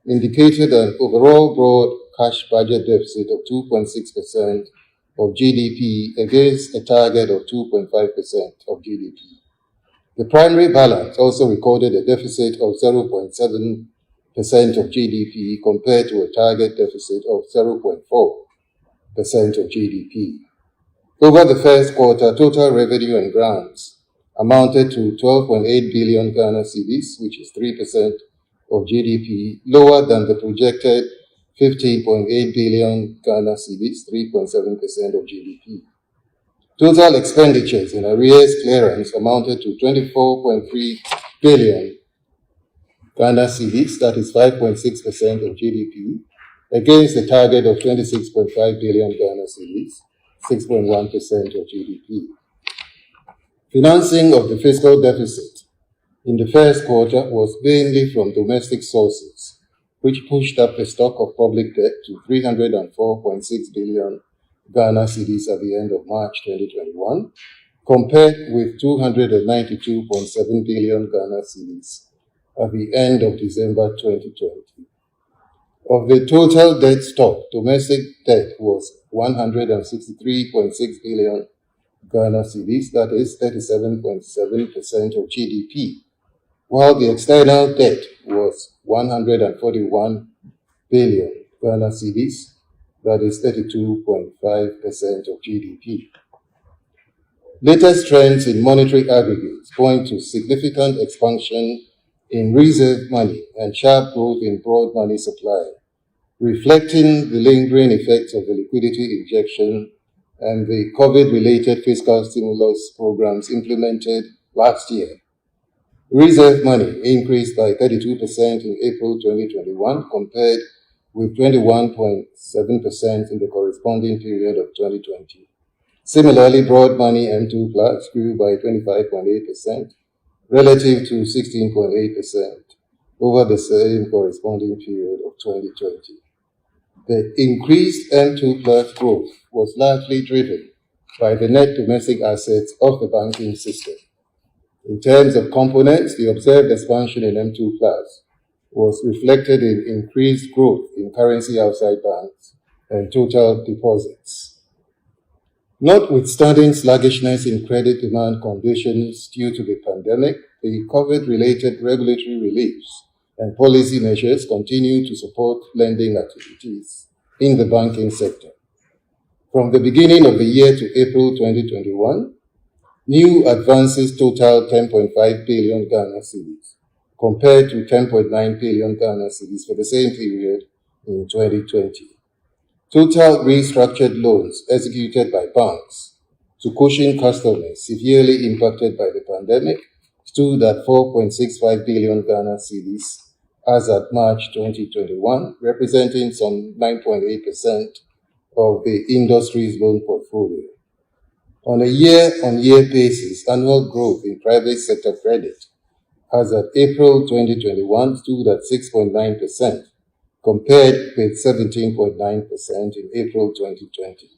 indicated an overall broad cash budget deficit of 2.6% of GDP against a target of 2.5% of GDP. The primary balance also recorded a deficit of 0.7% of GDP compared to a target deficit of 0.4% of GDP. Over the first quarter, total revenue and grants amounted to 12.8 billion Ghana cedis, which is 3% of GDP, lower than the projected 15.8 billion Ghana cedis, 3.7% of GDP. Total expenditures in arrears clearance amounted to 24.3 billion Ghana cedis, that is 5.6% of GDP, against a target of 26.5 billion Ghana cedis, 6.1% of GDP. Financing of the fiscal deficit in the first quarter was mainly from domestic sources, which pushed up the stock of public debt to 304.6 billion Ghana cedis at the end of March 2021, compared with 292.7 billion Ghana cedis at the end of December 2020. Of the total debt stock, domestic debt was 163.6 billion Ghana cedis, that is 37.7% of GDP, while the external debt was 141 billion Ghana cedis, that is 32.5% of GDP. Latest trends in monetary aggregates point to significant expansion in reserve money and sharp growth in broad money supply, reflecting the lingering effects of the liquidity injection and the COVID-related fiscal stimulus programs implemented last year. Reserve money increased by 32% in April 2021 compared with 21.7% in the corresponding period of 2020. Similarly, broad money M2 Plus grew by 25.8% relative to 16.8% over the same corresponding period of 2020. The increased M2 Plus growth was largely driven by the net domestic assets of the banking system. In terms of components, the observed expansion in M2 Plus was reflected in increased growth in currency outside banks and total deposits. Notwithstanding sluggishness in credit demand conditions due to the pandemic, the COVID-related regulatory reliefs and policy measures continue to support lending activities in the banking sector. From the beginning of the year to April 2021, new advances totaled 10.5 billion Ghana cedis, compared to 10.9 billion Ghana cedis for the same period in 2020. Total restructured loans executed by banks to cushion customers severely impacted by the pandemic stood at 4.65 billion Ghana cedis as at March 2021, representing some 9.8% of the industry's loan portfolio. On a year-on-year basis, annual growth in private sector credit as at April 2021 stood at 6.9%, compared with 17.9% in April 2020.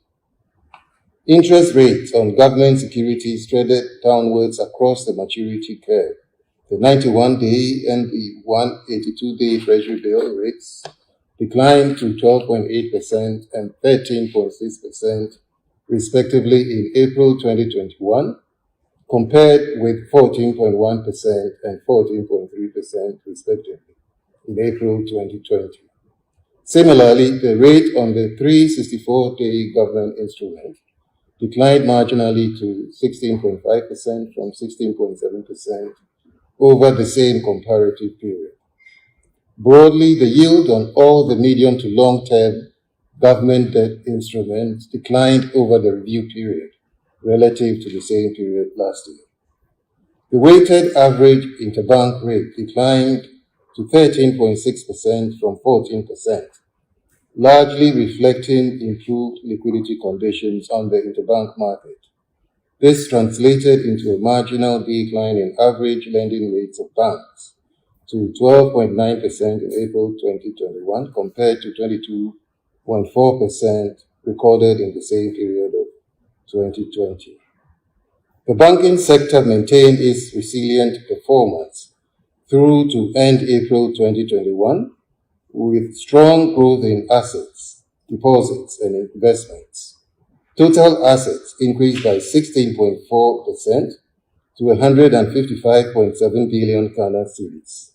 Interest rates on government securities traded downwards across the maturity curve. The 91-day and the 182-day Treasury bill rates declined to 12.8% and 13.6%, respectively, in April 2021, compared with 14.1% and 14.3%, respectively, in April 2020. Similarly, the rate on the 364-day government instrument declined marginally to 16.5% from 16.7% over the same comparative period. Broadly, the yield on all the medium to long-term government debt instruments declined over the review period relative to the same period last year. The weighted average interbank rate declined to 13.6% from 14%, largely reflecting improved liquidity conditions on the interbank market. This translated into a marginal decline in average lending rates of banks to 12.9% in April 2021 compared to 22.4% recorded in the same period of 2020. The banking sector maintained its resilient performance through to end April 2021 with strong growth in assets, deposits, and investments. Total assets increased by 16.4% to 155.7 billion Ghana cedis.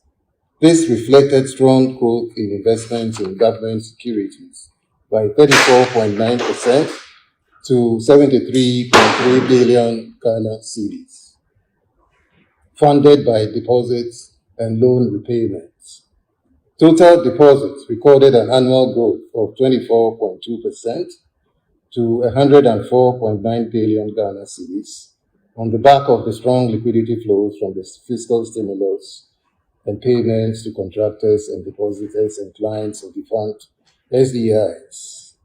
This reflected strong growth in investments in government securities by 34.9% to 73.3 billion Ghana cedis, funded by deposits and loan repayments. Total deposits recorded an annual growth of 24.2% to 104.9 billion Ghana cedis on the back of the strong liquidity flows from the fiscal stimulus and payments to contractors and depositors and clients of defunct SDIs.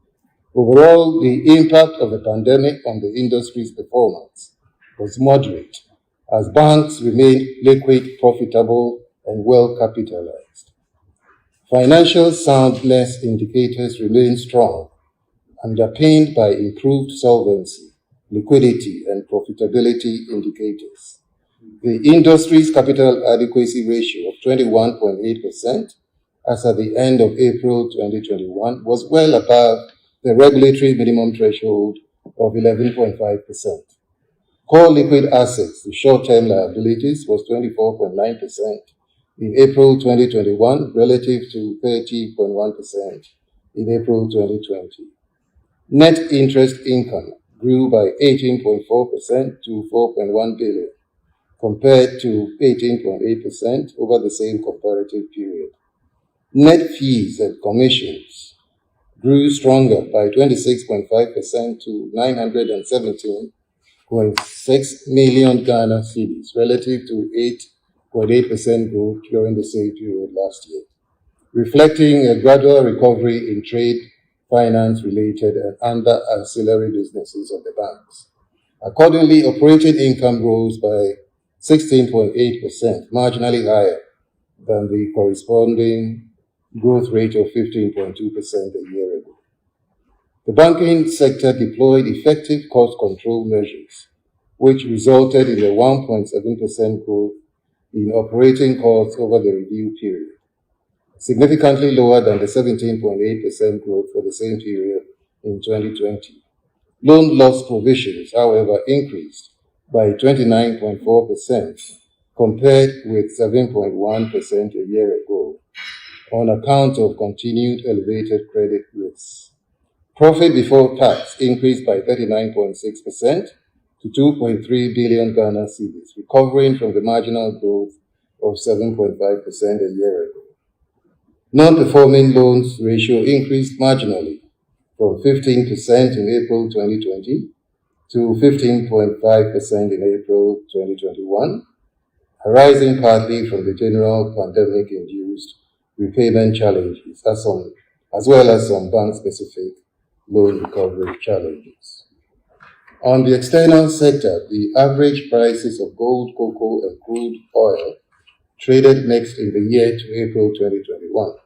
Overall, the impact of the pandemic on the industry's performance was moderate as banks remained liquid, profitable, and well capitalized. Financial soundness indicators remain strong, underpinned by improved solvency, liquidity, and profitability indicators. The industry's capital adequacy ratio of 21.8% as at the end of April 2021 was well above the regulatory minimum threshold of 11.5%. Core liquid assets to short-term liabilities was 24.9% in April 2021 relative to 30.1% in April 2020. Net interest income grew by 18.4% to 4.1 billion, compared to 18.8% over the same comparative period. Net fees and commissions grew stronger by 26.5% to 917.6 million Ghana cedis relative to 8.8% growth during the same period last year, reflecting a gradual recovery in trade, finance-related and other ancillary businesses of the banks. Accordingly, operating income rose by 16.8%, marginally higher than the corresponding growth rate of 15.2% a year ago. The banking sector deployed effective cost control measures, which resulted in a 1.7% growth in operating costs over the review period, significantly lower than the 17.8% growth for the same period in 2020. Loan loss provisions, however, increased by 29.4% compared with 7.1% a year ago on account of continued elevated credit risks. Profit before tax increased by 39.6% to 2.3 billion Ghana cedis, recovering from the marginal growth of 7.5% a year ago. Non-performing loans ratio increased marginally from 15% in April 2020 to 15.5% in April 2021, arising partly from the general pandemic-induced repayment challenges, as well as some bank-specific loan recovery challenges. On the external sector, the average prices of gold, cocoa, and crude oil traded next in the year to April 2021.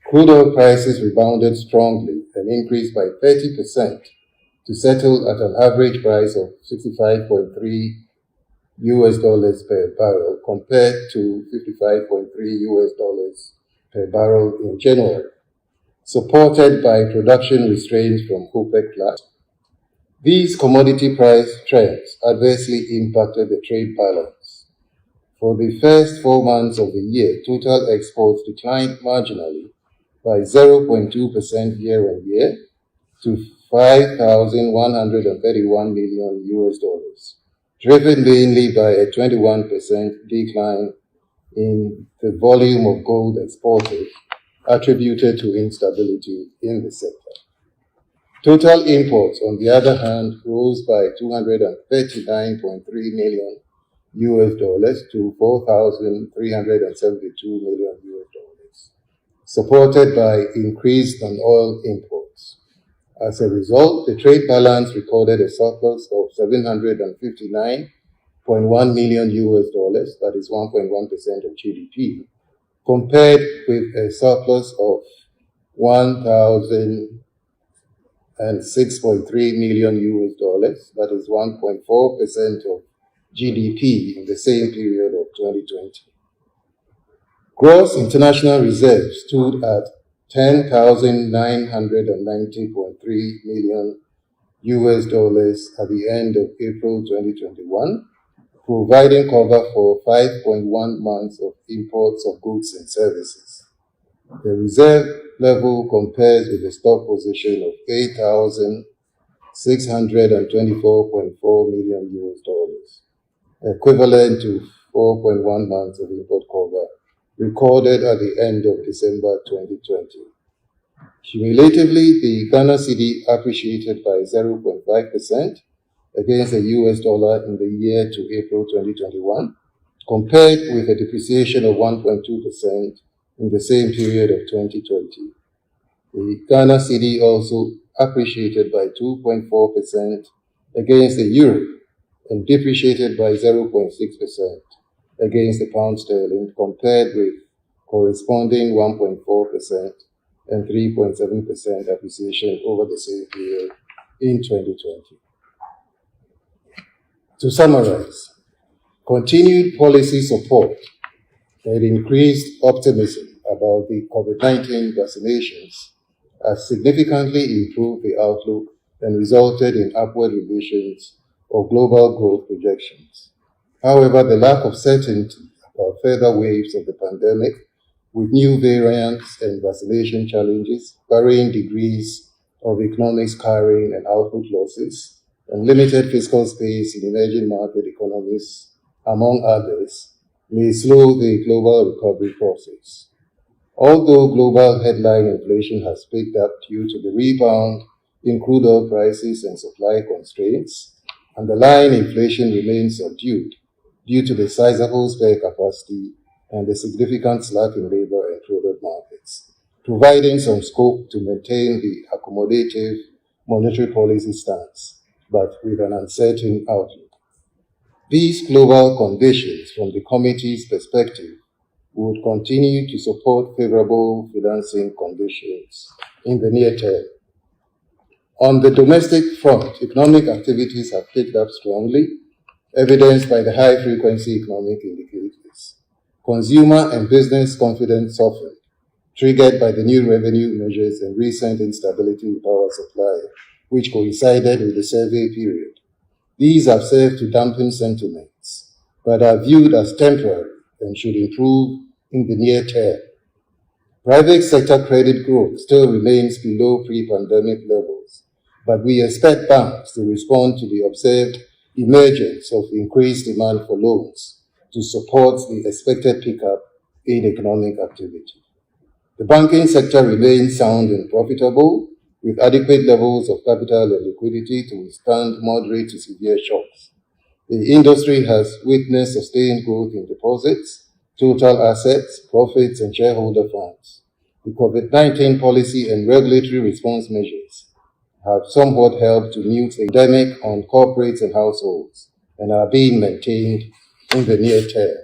Crude oil prices rebounded strongly and increased by 30% to settle at an average price of $65.3 per barrel compared to $55.3 per barrel in January, supported by production restraints from OPEC+. These commodity price trends adversely impacted the trade balance. For the first 4 months of the year, total exports declined marginally by 0.2% year-on-year to $5,131 million US, driven mainly by a 21% decline in the volume of gold exported, attributed to instability in the sector. Total imports, on the other hand, rose by $239.3 million US to $4,372 million US, supported by increased non-oil imports. As a result, the trade balance recorded a surplus of $759.1 million US, that is 1.1% of GDP, compared with a surplus of $1,006.3 million US, that is 1.4% of GDP in the same period of 2020. Gross international reserves stood at $10,990.3 million US at the end of April 2021, providing cover for 5.1 months of imports of goods and services. The reserve level compares with the stock position of $8,624.4 million US, equivalent to 4.1 months of import cover, recorded at the end of December 2020. Cumulatively, the Ghana cedi appreciated by 0.5% against the US dollar in the year to April 2021, compared with a depreciation of 1.2% in the same period of 2020. The Ghana cedi also appreciated by 2.4% against the euro and depreciated by 0.6% against the pound sterling, compared with corresponding 1.4% and 3.7% appreciation over the same period in 2020. To summarize, continued policy support and increased optimism about the COVID-19 vaccinations has significantly improved the outlook and resulted in upward revisions of global growth projections. However, the lack of certainty about further waves of the pandemic, with new variants and vaccination challenges, varying degrees of economic scarring and output losses, and limited fiscal space in emerging market economies, among others, may slow the global recovery process. Although global headline inflation has picked up due to the rebound in crude oil prices and supply constraints, underlying inflation remains subdued due to the sizable spare capacity and the significant slack in labor and product markets, providing some scope to maintain the accommodative monetary policy stance, but with an uncertain outlook. These global conditions, from the committee's perspective, would continue to support favorable financing conditions in the near term. On the domestic front, economic activities have picked up strongly, evidenced by the high-frequency economic indicators. Consumer and business confidence softened, triggered by the new revenue measures and recent instability in power supply, which coincided with the survey period. These have served to dampen sentiments, but are viewed as temporary and should improve in the near term. Private sector credit growth still remains below pre-pandemic levels, but we expect banks to respond to the observed emergence of increased demand for loans to support the expected pickup in economic activity. The banking sector remains sound and profitable, with adequate levels of capital and liquidity to withstand moderate to severe shocks. The industry has witnessed sustained growth in deposits, total assets, profits, and shareholder funds. The COVID-19 policy and regulatory response measures have somewhat helped to mute the pandemic on corporates and households and are being maintained in the near term.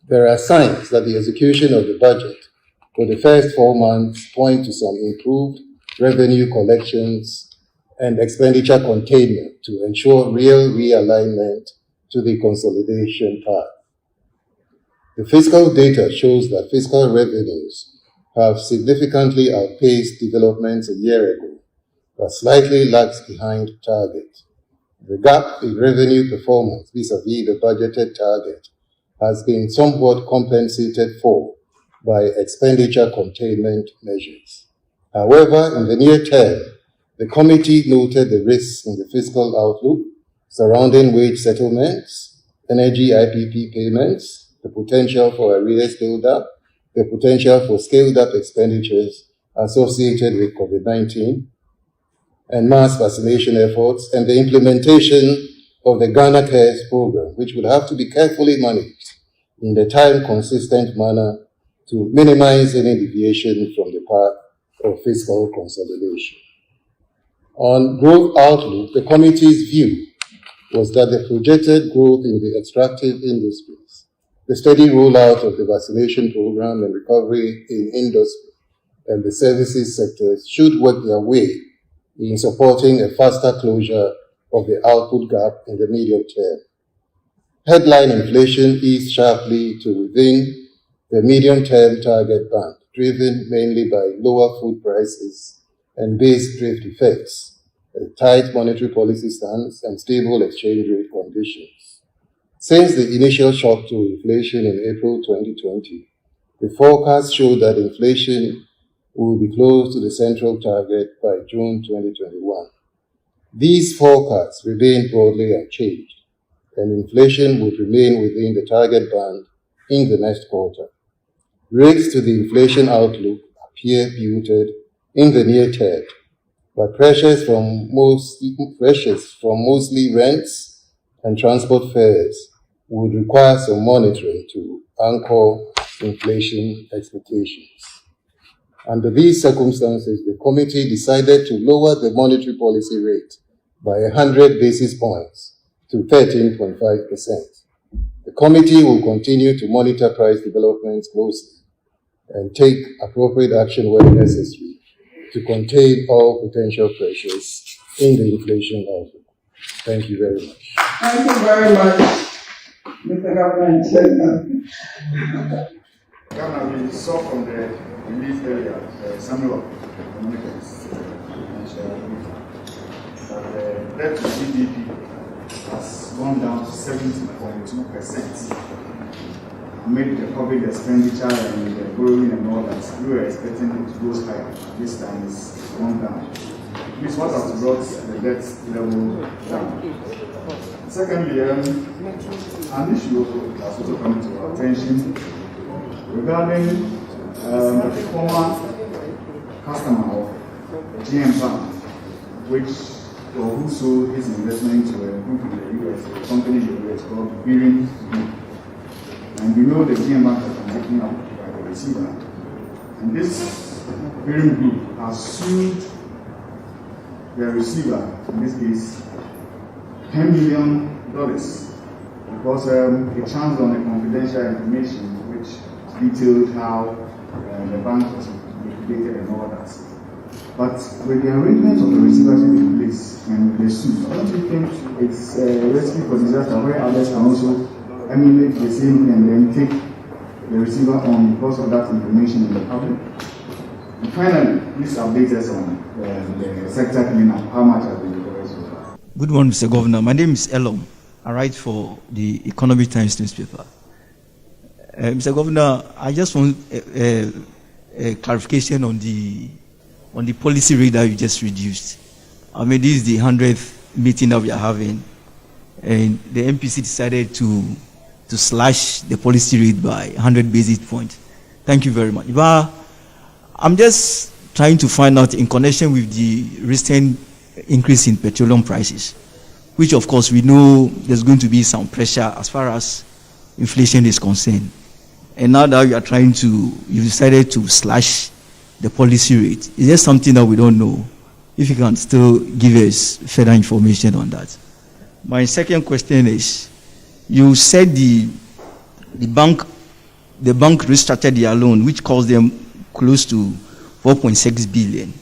There are signs that the execution of the budget for the first 4 months point to some improved revenue collections and expenditure containment to ensure real realignment to the consolidation path. The fiscal data shows that fiscal revenues have significantly outpaced developments a year ago, but slightly lags behind target. The gap in revenue performance vis-à-vis the budgeted target has been somewhat compensated for by expenditure containment measures. However, in the near term, the committee noted the risks in the fiscal outlook surrounding wage settlements, energy IPP payments, the potential for arrears build-up, the potential for scaled-up expenditures associated with COVID-19, and mass vaccination efforts, and the implementation of the Ghana Cares program, which will have to be carefully managed in a time-consistent manner to minimize any deviation from the path of fiscal consolidation. On growth outlook, the committee's view was that the projected growth in the extractive industries, the steady rollout of the vaccination program and recovery in industry and the services sectors should work their way in supporting a faster closure of the output gap in the medium term. Headline inflation eased sharply to within the medium-term target band, driven mainly by lower food prices and base drift effects, a tight monetary policy stance, and stable exchange rate conditions. Since the initial shock to inflation in April 2020, the forecasts show that inflation will be close to the central target by June 2021. These forecasts remain broadly unchanged, and inflation would remain within the target band in the next quarter. Rates to the inflation outlook appear muted in the near term, but pressures from mostly rents and transport fares would require some monitoring to anchor inflation expectations. Under these circumstances, the committee decided to lower the monetary policy rate by 100 basis points to 13.5%. The committee will continue to monitor price developments closely and take appropriate action where necessary to contain all potential pressures in the inflation outlook. Thank you very much. Thank you very much, Mr. Government. Ghana, we saw from the relief area, summary of economics, that the debt to GDP has gone down to 70.2%. Amid the public expenditure and the borrowing and all that, we were expecting it to go higher. This time it's gone down. This what has brought the debt level down. Secondly, an issue has also come to our attention regarding the former customer of GM Bank, who sold his investment to a group in the US, a company in the US called Bearing Group. And we know the GM Bank has been taken up by the receiver. And this Bearing Group has sued the receiver, in this case, $10 million, because it chanced on the confidential information which detailed how the bank was liquidated and all that. But with the arrangements of the receivership in place and the suit, don't you think it's a recipe for disaster where others can also emulate the same and then take the receiver on because of that information in the public? And finally, please update us on the sector cleanup. How much has been recovered so far? Good morning, Mr. Governor. My name is Elom. I write for the Economic Times newspaper. Mr. Governor, I just want a clarification on the policy rate that you just reduced. I mean, this is the 100th meeting that we are having, and the MPC decided to slash the policy rate by 100 basis points. Thank you very much. But I'm just trying to find out, in connection with the recent increase in petroleum prices, which of course we know there's going to be some pressure as far as inflation is concerned. And now that you decided to slash the policy rate, is there something that we don't know? If you can still give us further information on that. My second question is, you said the bank restructured their loan, which cost them close to 4.6 billion.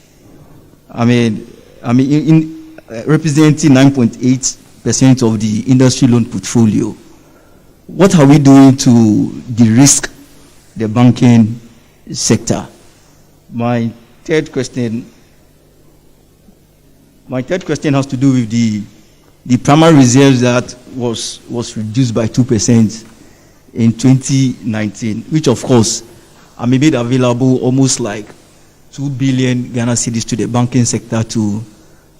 I mean, in representing 9.8% of the industry loan portfolio. What are we doing to de-risk the banking sector? My third question has to do with the primary reserves that was reduced by 2% in 2019, which of course are made available almost like 2 billion Ghana cedis to the banking sector to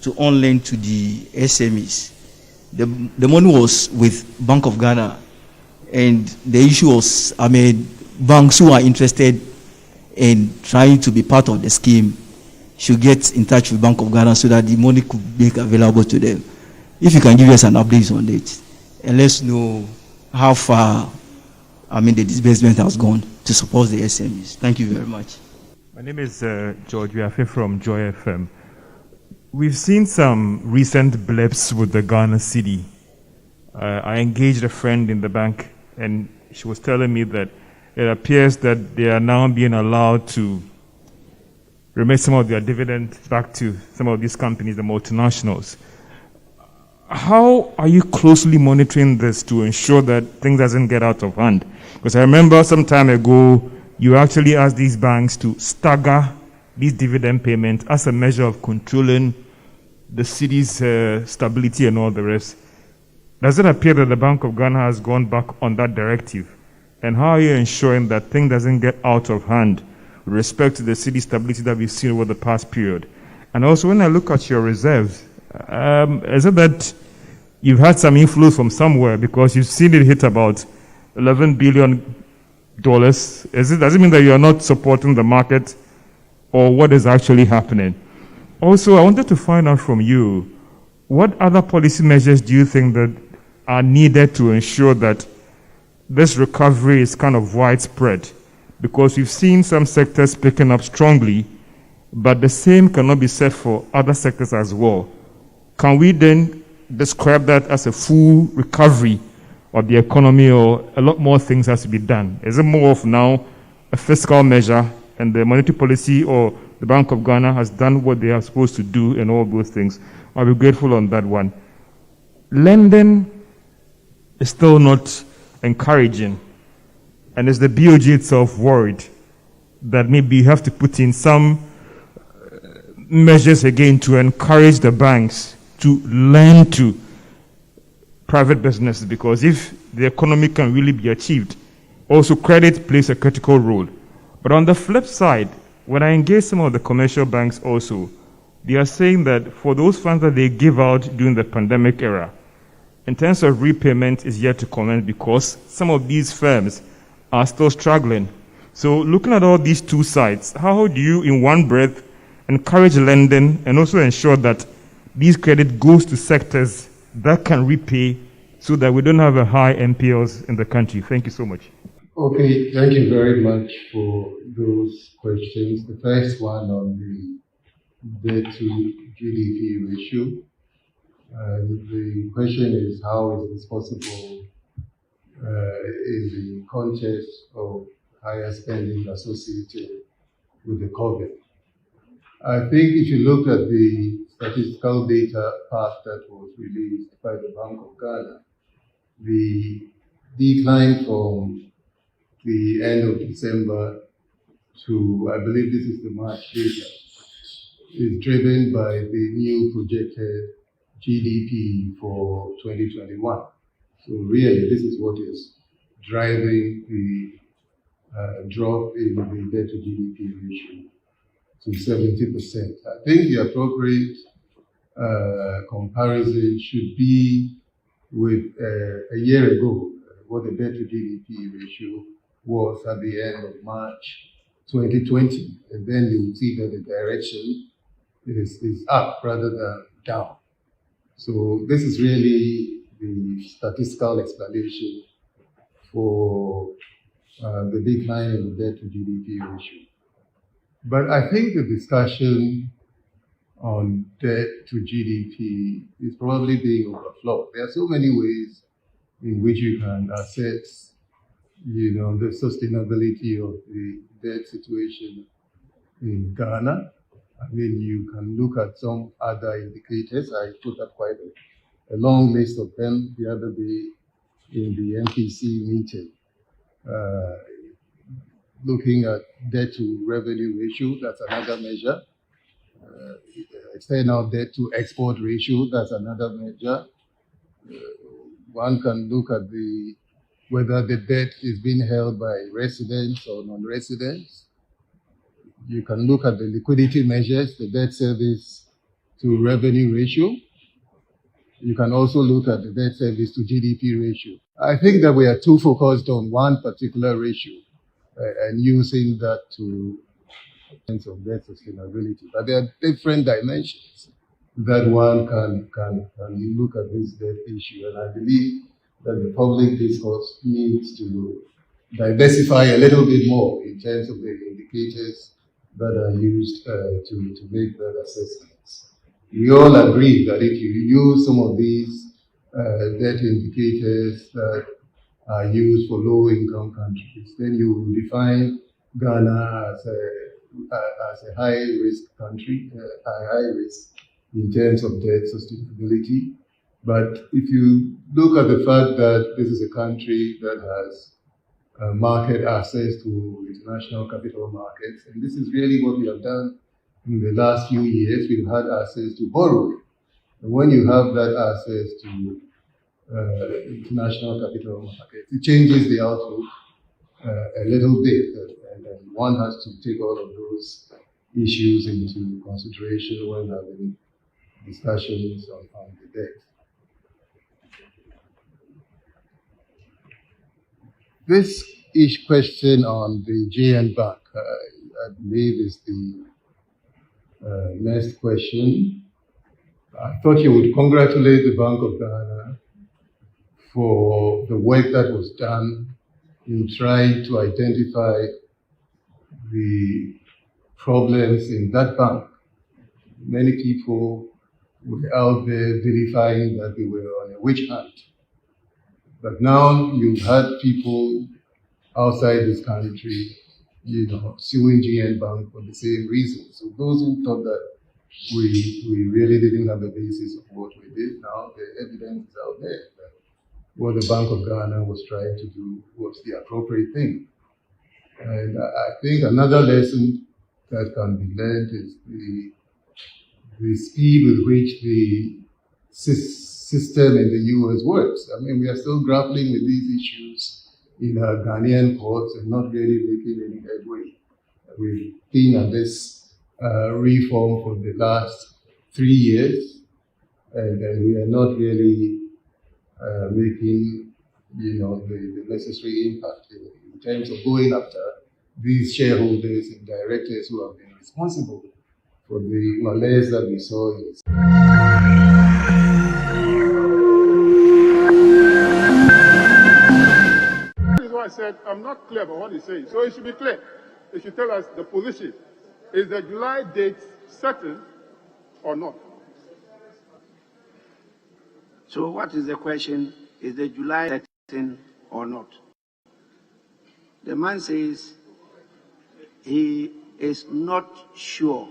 to on-lend to the SMEs. The money was with Bank of Ghana, and the issue was, banks who are interested in trying to be part of the scheme should get in touch with Bank of Ghana so that the money could be available to them. If you can give us an update on it, and let us know how far, the disbursement has gone to support the SMEs. Thank you very much. My name is George Wiafe from Joy FM. We've seen some recent blips with the Ghana cedi. I engaged a friend in the bank, and she was telling me that it appears that they are now being allowed to remit some of their dividends back to some of these companies, the multinationals. How are you closely monitoring this to ensure that things doesn't get out of hand? Because I remember some time ago, you actually asked these banks to stagger these dividend payments as a measure of controlling the city's stability and all the rest. Does it appear that the Bank of Ghana has gone back on that directive? And how are you ensuring that things doesn't get out of hand with respect to the city's stability that we've seen over the past period? And also, when I look at your reserves, is it that you've had some inflows from somewhere because you've seen it hit about $11 billion? Does it mean that you are not supporting the market, or what is actually happening? Also, I wanted to find out from you, what other policy measures do you think that are needed to ensure that this recovery is kind of widespread? Because we've seen some sectors picking up strongly, but the same cannot be said for other sectors as well. Can we then describe that as a full recovery of the economy, or a lot more things has to be done? Is it more of now a fiscal measure and the monetary policy, or the Bank of Ghana has done what they are supposed to do and all those things? I'll be grateful on that one. Lending is still not encouraging, and is the BOG itself worried that maybe you have to put in some measures again to encourage the banks to lend to private businesses? Because if the economy can really be achieved, also credit plays a critical role. But on the flip side, when I engage some of the commercial banks also, they are saying that for those funds that they give out during the pandemic era, in terms of repayment is yet to commence because some of these firms are still struggling. So looking at all these two sides, how do you in one breath encourage lending and also ensure that these credit goes to sectors that can repay so that we don't have a high NPLs in the country? Thank you so much. Okay, thank you very much for those questions. The first one on the debt to GDP ratio. The question is, how is this possible in the context of higher spending associated with the COVID? I think if you look at the statistical data part that was released by the Bank of Ghana, the decline from the end of December to, I believe this is the March data, is driven by the new projected GDP for 2021. So really, this is what is driving the drop in the debt to GDP ratio to 70%. I think the appropriate comparison should be with a year ago, what the debt to GDP ratio was at the end of March 2020. And then you will see that the direction is up rather than down. So this is really the statistical explanation for the decline in the debt to GDP ratio. But I think the discussion on debt to GDP is probably being overflowed. There are so many ways in which you can assess, the sustainability of the debt situation in Ghana. I mean, you can look at some other indicators. I put up quite a long list of them the other day in the MPC meeting. Looking at debt to revenue ratio, that's another measure. External debt to export ratio, that's another measure. One can look at whether the debt is being held by residents or non-residents. You can look at the liquidity measures, the debt service to revenue ratio. You can also look at the debt service to GDP ratio. I think that we are too focused on one particular ratio and using that to sense of debt sustainability. But there are different dimensions that one can look at this debt issue. And I believe that the public discourse needs to diversify a little bit more in terms of the indicators that are used to make that assessments. We all agree that if you use some of these debt indicators that are used for low-income countries, then you will define Ghana as a high-risk country, high risk in terms of debt sustainability. But if you look at the fact that this is a country that has market access to international capital markets, and this is really what we have done in the last few years, we've had access to borrowing. And when you have that access to international capital markets, it changes the outlook a little bit, and one has to take all of those issues into consideration when having discussions on the debt. This question on the JN Bank, I believe, is the next question. I thought you would congratulate the Bank of Ghana for the work that was done in trying to identify the problems in that bank. Many people were out there vilifying that they were on a witch hunt. But now you've had people outside this country, suing GN Bank for the same reason. So those who thought that we really didn't have a basis of what we did, now the evidence is out there that what the Bank of Ghana was trying to do was the appropriate thing. And I think another lesson that can be learned is the speed with which the system in the US works. I mean, we are still grappling with these issues in our Ghanaian courts and not really making any headway. We've been at this reform for the last 3 years, and we are not really making, the necessary impact in terms of going after these shareholders and directors who have been responsible for the malaise that we saw in this. This is why I said I'm not clear about what he's saying. So it should be clear. It should tell us the position. Is the July date certain or not? So what is the question? Is the July certain or not? The man says he is not sure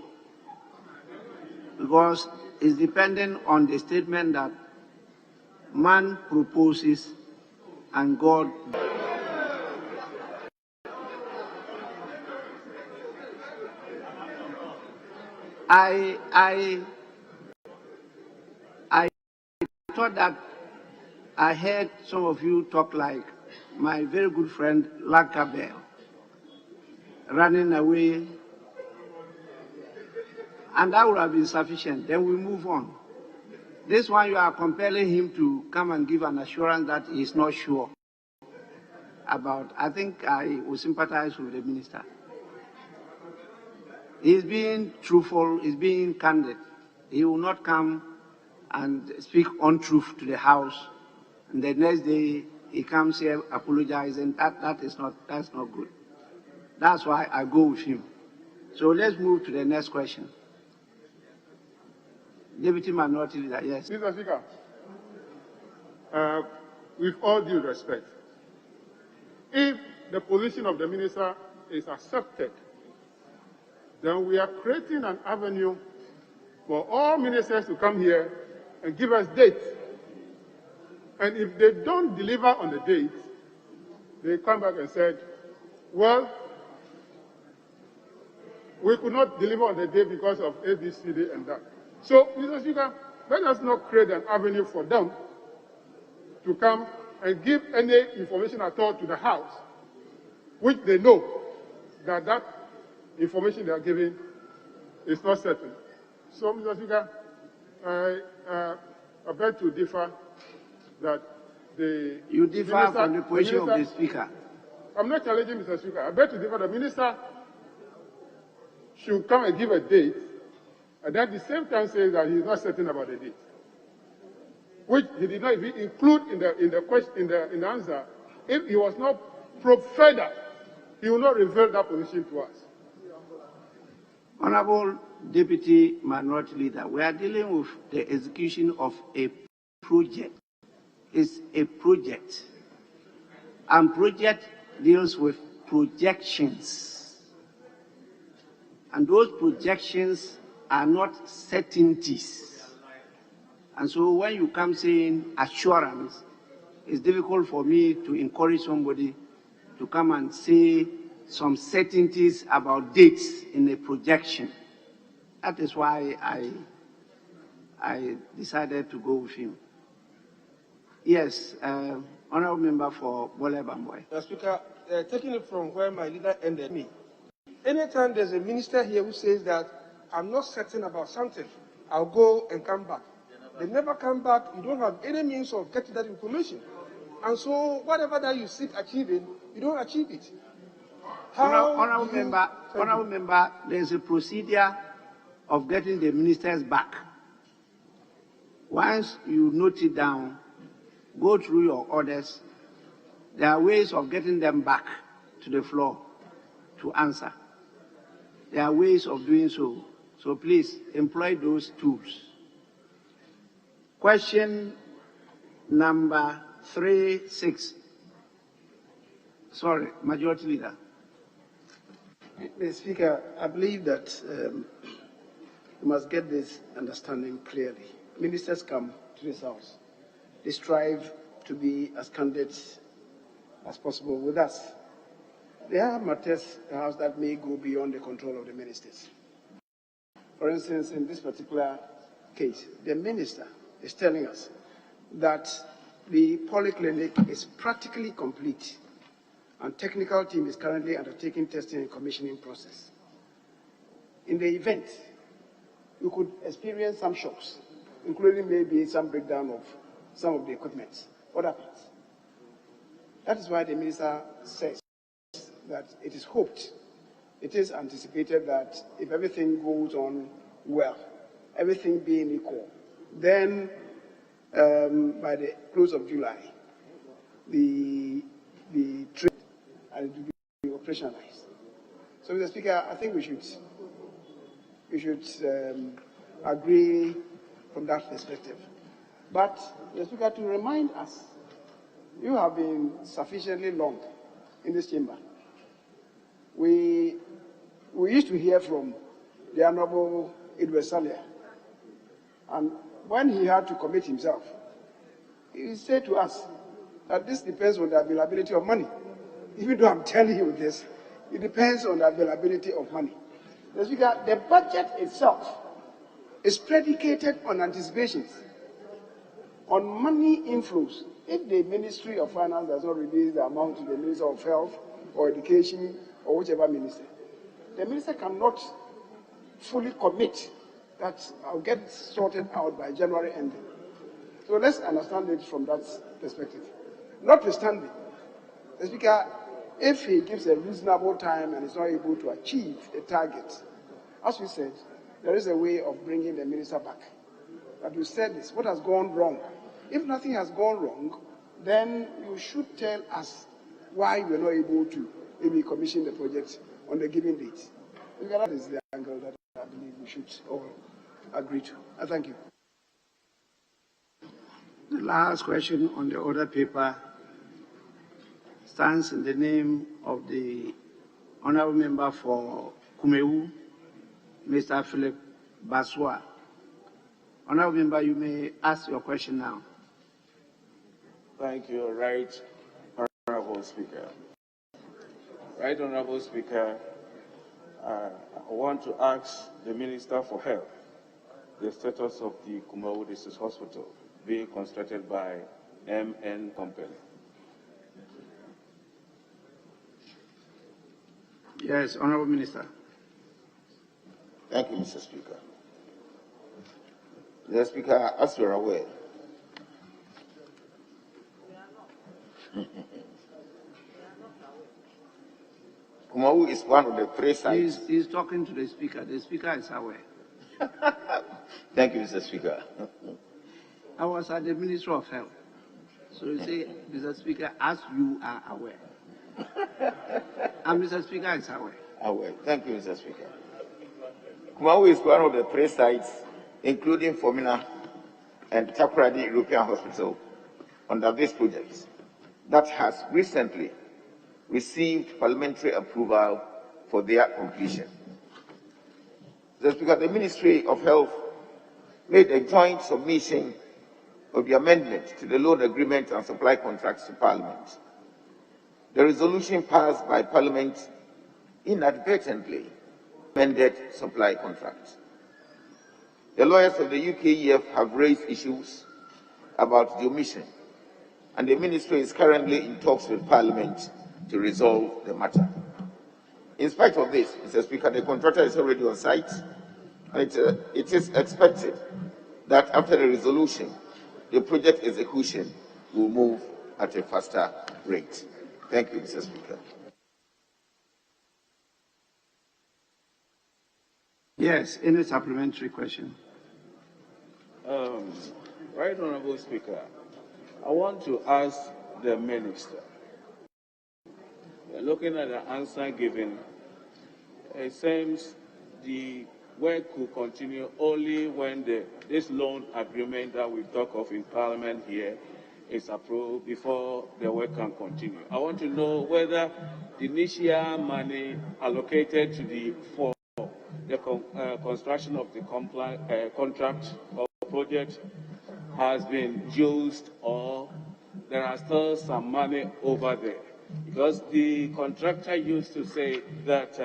because it's dependent on the statement that man proposes and God. I thought that I heard some of you talk like my very good friend Lakabel running away, and that would have been sufficient. Then we move on. This one you are compelling him to come and give an assurance that he is not sure about. I think I will sympathize with the minister. He is being truthful, he is being candid. He will not come and speak untruth to the House, and the next day he comes here apologizing. That's not good. That's why I go with him. So let's move to the next question. Deputy Minority Leader, yes. Mr. Speaker, with all due respect, if the position of the minister is accepted, then we are creating an avenue for all ministers to come here and give us dates. And if they don't deliver on the date, they come back and said, well, we could not deliver on the date because of A, B, C, D, and that. So, Mr. Speaker, let us not create an avenue for them to come and give any information at all to the House, which they know that that information they are giving is not certain. So, Mr. Speaker, I beg to differ that the You differ minister, from the position of the Speaker. I'm not challenging Mr. Speaker. I beg to differ. The minister should come and give a date, and at the same time say that he is not certain about the date, which he did not even include in the question in the answer. If he was not probed further, he will not reveal that position to us. Honorable Deputy Minority Leader, we are dealing with the execution of a project. It's a project, and project deals with projections, and those projections are not certainties. And so when you come saying assurance, it's difficult for me to encourage somebody to come and say some certainties about dates in a projection. That is why I decided to go with him. Yes, Honourable Member for Bole Bamboy. Mr. Speaker, taking it from where my leader ended me, anytime there's a minister here who says that I'm not certain about something, I'll go and come back. They never come back. You don't have any means of getting that information. And so whatever that you seek achieving, you don't achieve it. Honourable Member, there's a procedure of getting the ministers back. Once you note it down, go through your orders. There are ways of getting them back to the floor to answer. There are ways of doing so. So please employ those tools. Question number 36. Sorry, Majority Leader. Mr. Speaker, I believe that we must get this understanding clearly. Ministers come to this House. They strive to be as candid as possible with us. There are matters, perhaps, that may go beyond the control of the ministers. For instance, in this particular case, the minister is telling us that the polyclinic is practically complete and technical team is currently undertaking testing and commissioning process. In the event, we could experience some shocks, including maybe some breakdown of some of the equipment. What happens? That is why the minister says that it is hoped, it is anticipated that if everything goes on well, everything being equal, then by the close of July, the trade and it will be operationalized. So, Mr. Speaker, I think we should agree from that perspective. But, Mr. Speaker, to remind us, you have been sufficiently long in this chamber. We used to hear from the Honorable Edward Salia, and when he had to commit himself, he said to us that this depends on the availability of money. Even though I'm telling you this, it depends on the availability of money. Mr. Speaker, the budget itself is predicated on anticipations, on money inflows. If the Ministry of Finance does not release the amount to the Minister of Health or Education or whichever minister, the minister cannot fully commit that I'll get sorted out by January ending. So let's understand it from that perspective. Notwithstanding, the Speaker, if he gives a reasonable time and is not able to achieve the target, as we said, there is a way of bringing the minister back. But you said this, what has gone wrong? If nothing has gone wrong, then you should tell us why we're not able to maybe commission the project on the given date. That is the angle that I believe we should all agree to. I thank you. The last question on the order paper stands in the name of the Honourable Member for Kumewu, Mr. Philip Baswa. Honourable Member, you may ask your question now. Thank you. Right, Honourable Speaker. Right, Honourable Speaker, I want to ask the Minister for Health the status of the Kumewu District Hospital being constructed by MN Company. Yes, Honourable Minister. Thank you, Mr. Speaker. Mr. Speaker, as you are aware, Kumawu is one of the three sites. He's talking to the Speaker. The Speaker is aware. Thank you, Mr. Speaker. I was at the Ministry of Health. So you say, Mr. Speaker, as you are aware. And Mr. Speaker is aware. Aware. Thank you, Mr. Speaker. Kumawu is one of the three sites, including Formina and Takoradi European Hospital, under this project, that has recently received parliamentary approval for their completion. Mr. Speaker, the Ministry of Health made a joint submission of the amendment to the loan agreement and supply contracts to Parliament. The resolution passed by Parliament inadvertently amended supply contracts. The lawyers of the UKEF have raised issues about the omission, and the Ministry is currently in talks with Parliament to resolve the matter. In spite of this, Mr. Speaker, the contractor is already on site, and it is expected that after the resolution, the project execution will move at a faster rate. Thank you, Mr. Speaker. Yes, any supplementary question? Right Honorable Speaker, I want to ask the Minister, looking at the answer given, it seems the work could continue only when this loan agreement that we talk of in Parliament here is approved before the work can continue. I want to know whether the initial money allocated to for the construction of the contract or project has been used, or there are still some money over there. Because the contractor used to say that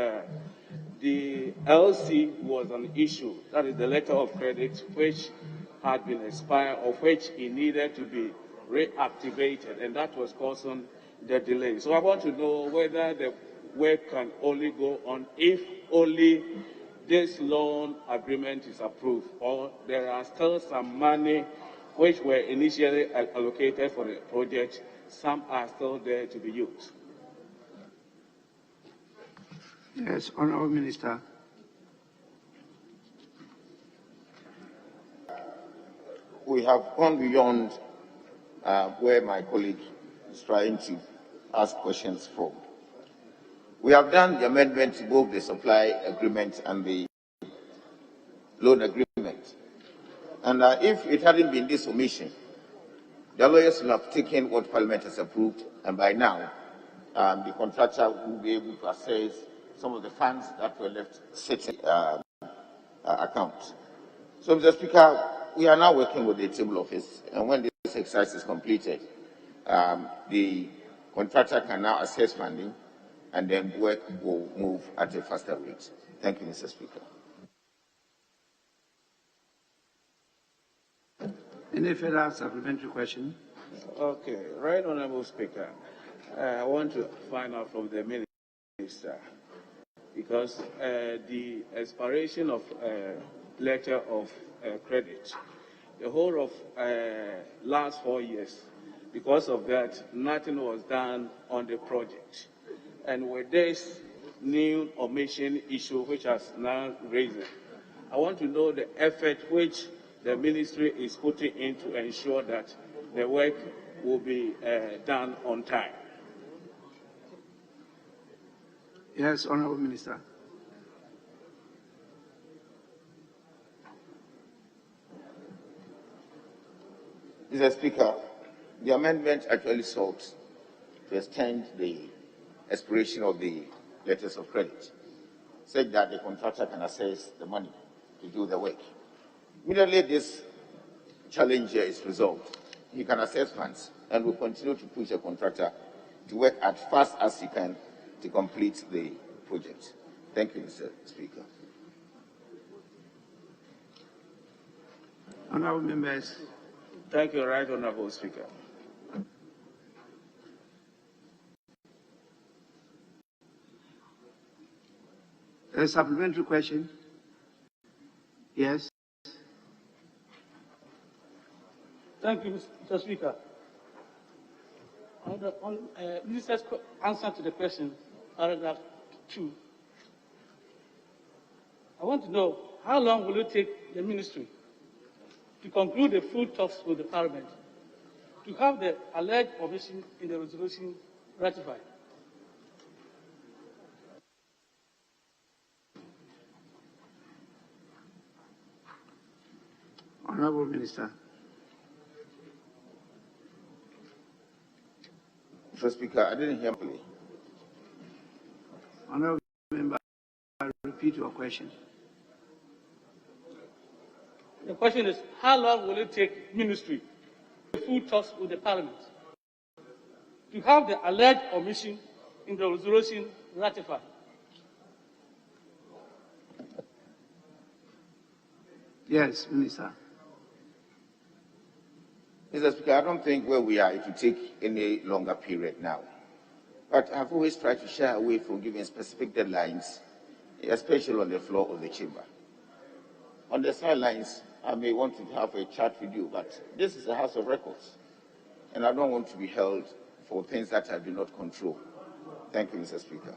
the LC was an issue, that is the letter of credit, which had been expired, of which it needed to be reactivated, and that was causing the delay. So I want to know whether the work can only go on if only this loan agreement is approved, or there are still some money which were initially allocated for the project, some are still there to be used. Yes, Honourable Minister. We have gone beyond where my colleague is trying to ask questions from. We have done the amendment to both the supply agreement and the loan agreement. And if it hadn't been this omission, the lawyers will have taken what Parliament has approved, and by now, the contractor will be able to assess some of the funds that were left sitting account. So, Mr. Speaker, we are now working with the table office, and when this exercise is completed, the contractor can now assess funding, and then work will move at a faster rate. Thank you, Mr. Speaker. Any further supplementary question? Okay, right, Honourable Speaker. I want to find out from the Minister, because the expiration of letter of credit, the whole of last 4 years, because of that, nothing was done on the project. And with this new omission issue which has now risen, I want to know the effort which the ministry is putting in to ensure that the work will be done on time. Yes, Honourable Minister. Mr. Speaker, the amendment actually sought to extend the expiration of the letters of credit, such that the contractor can access the money to do the work. Immediately this challenge here is resolved, he can access funds and will continue to push the contractor to work as fast as he can to complete the project. Thank you, Mr. Speaker. Honourable members. Thank you, Right Honourable Speaker. A supplementary question? Yes. Thank you, Mr. Speaker. On Minister's answer to the question, paragraph 2, I want to know how long will it take the ministry to conclude the full talks with the Parliament to have the alleged omission in the resolution ratified? Honorable Minister. Mr. Speaker, I didn't hear clearly. Honorable Member, I repeat your question. The question is, how long will it take ministry to full talks with the Parliament to have the alleged omission in the resolution ratified? Yes, Minister. Mr. Speaker, I don't think where we are it will take any longer period now. But I've always tried to shy away from giving specific deadlines, especially on the floor of the chamber. On the sidelines, I may want to have a chat with you, but this is a House of Records, and I don't want to be held for things that I do not control. Thank you, Mr. Speaker.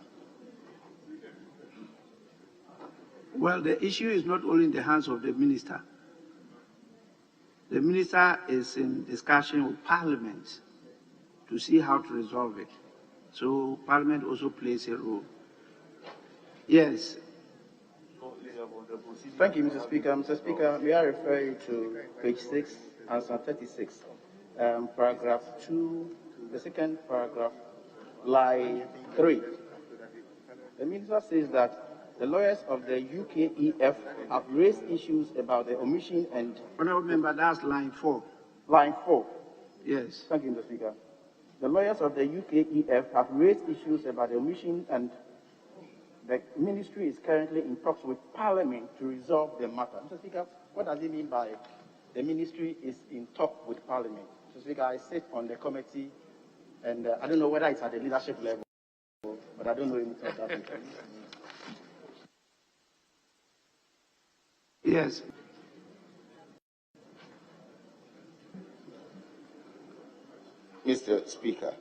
Well, the issue is not only in the hands of the minister. The minister is in discussion with Parliament to see how to resolve it. So Parliament also plays a role. Yes. Thank you, Mr. Speaker. Mr. Speaker, may I refer you to page 6, answer 36, paragraph 2, the second paragraph, line 3. The minister says that the lawyers of the UKEF have raised issues about the omission and... Honourable Member, that's line 4. Line 4. Yes. Thank you, Mr. Speaker. The lawyers of the UKEF have raised issues about the omission, and the ministry is currently in talks with Parliament to resolve the matter. Mr. Speaker, what does it mean by the ministry is in talk with Parliament? Mr. Speaker, I sit on the committee, and I don't know whether it's at the leadership level, but I don't know anything about that. Yes. Mr. Speaker,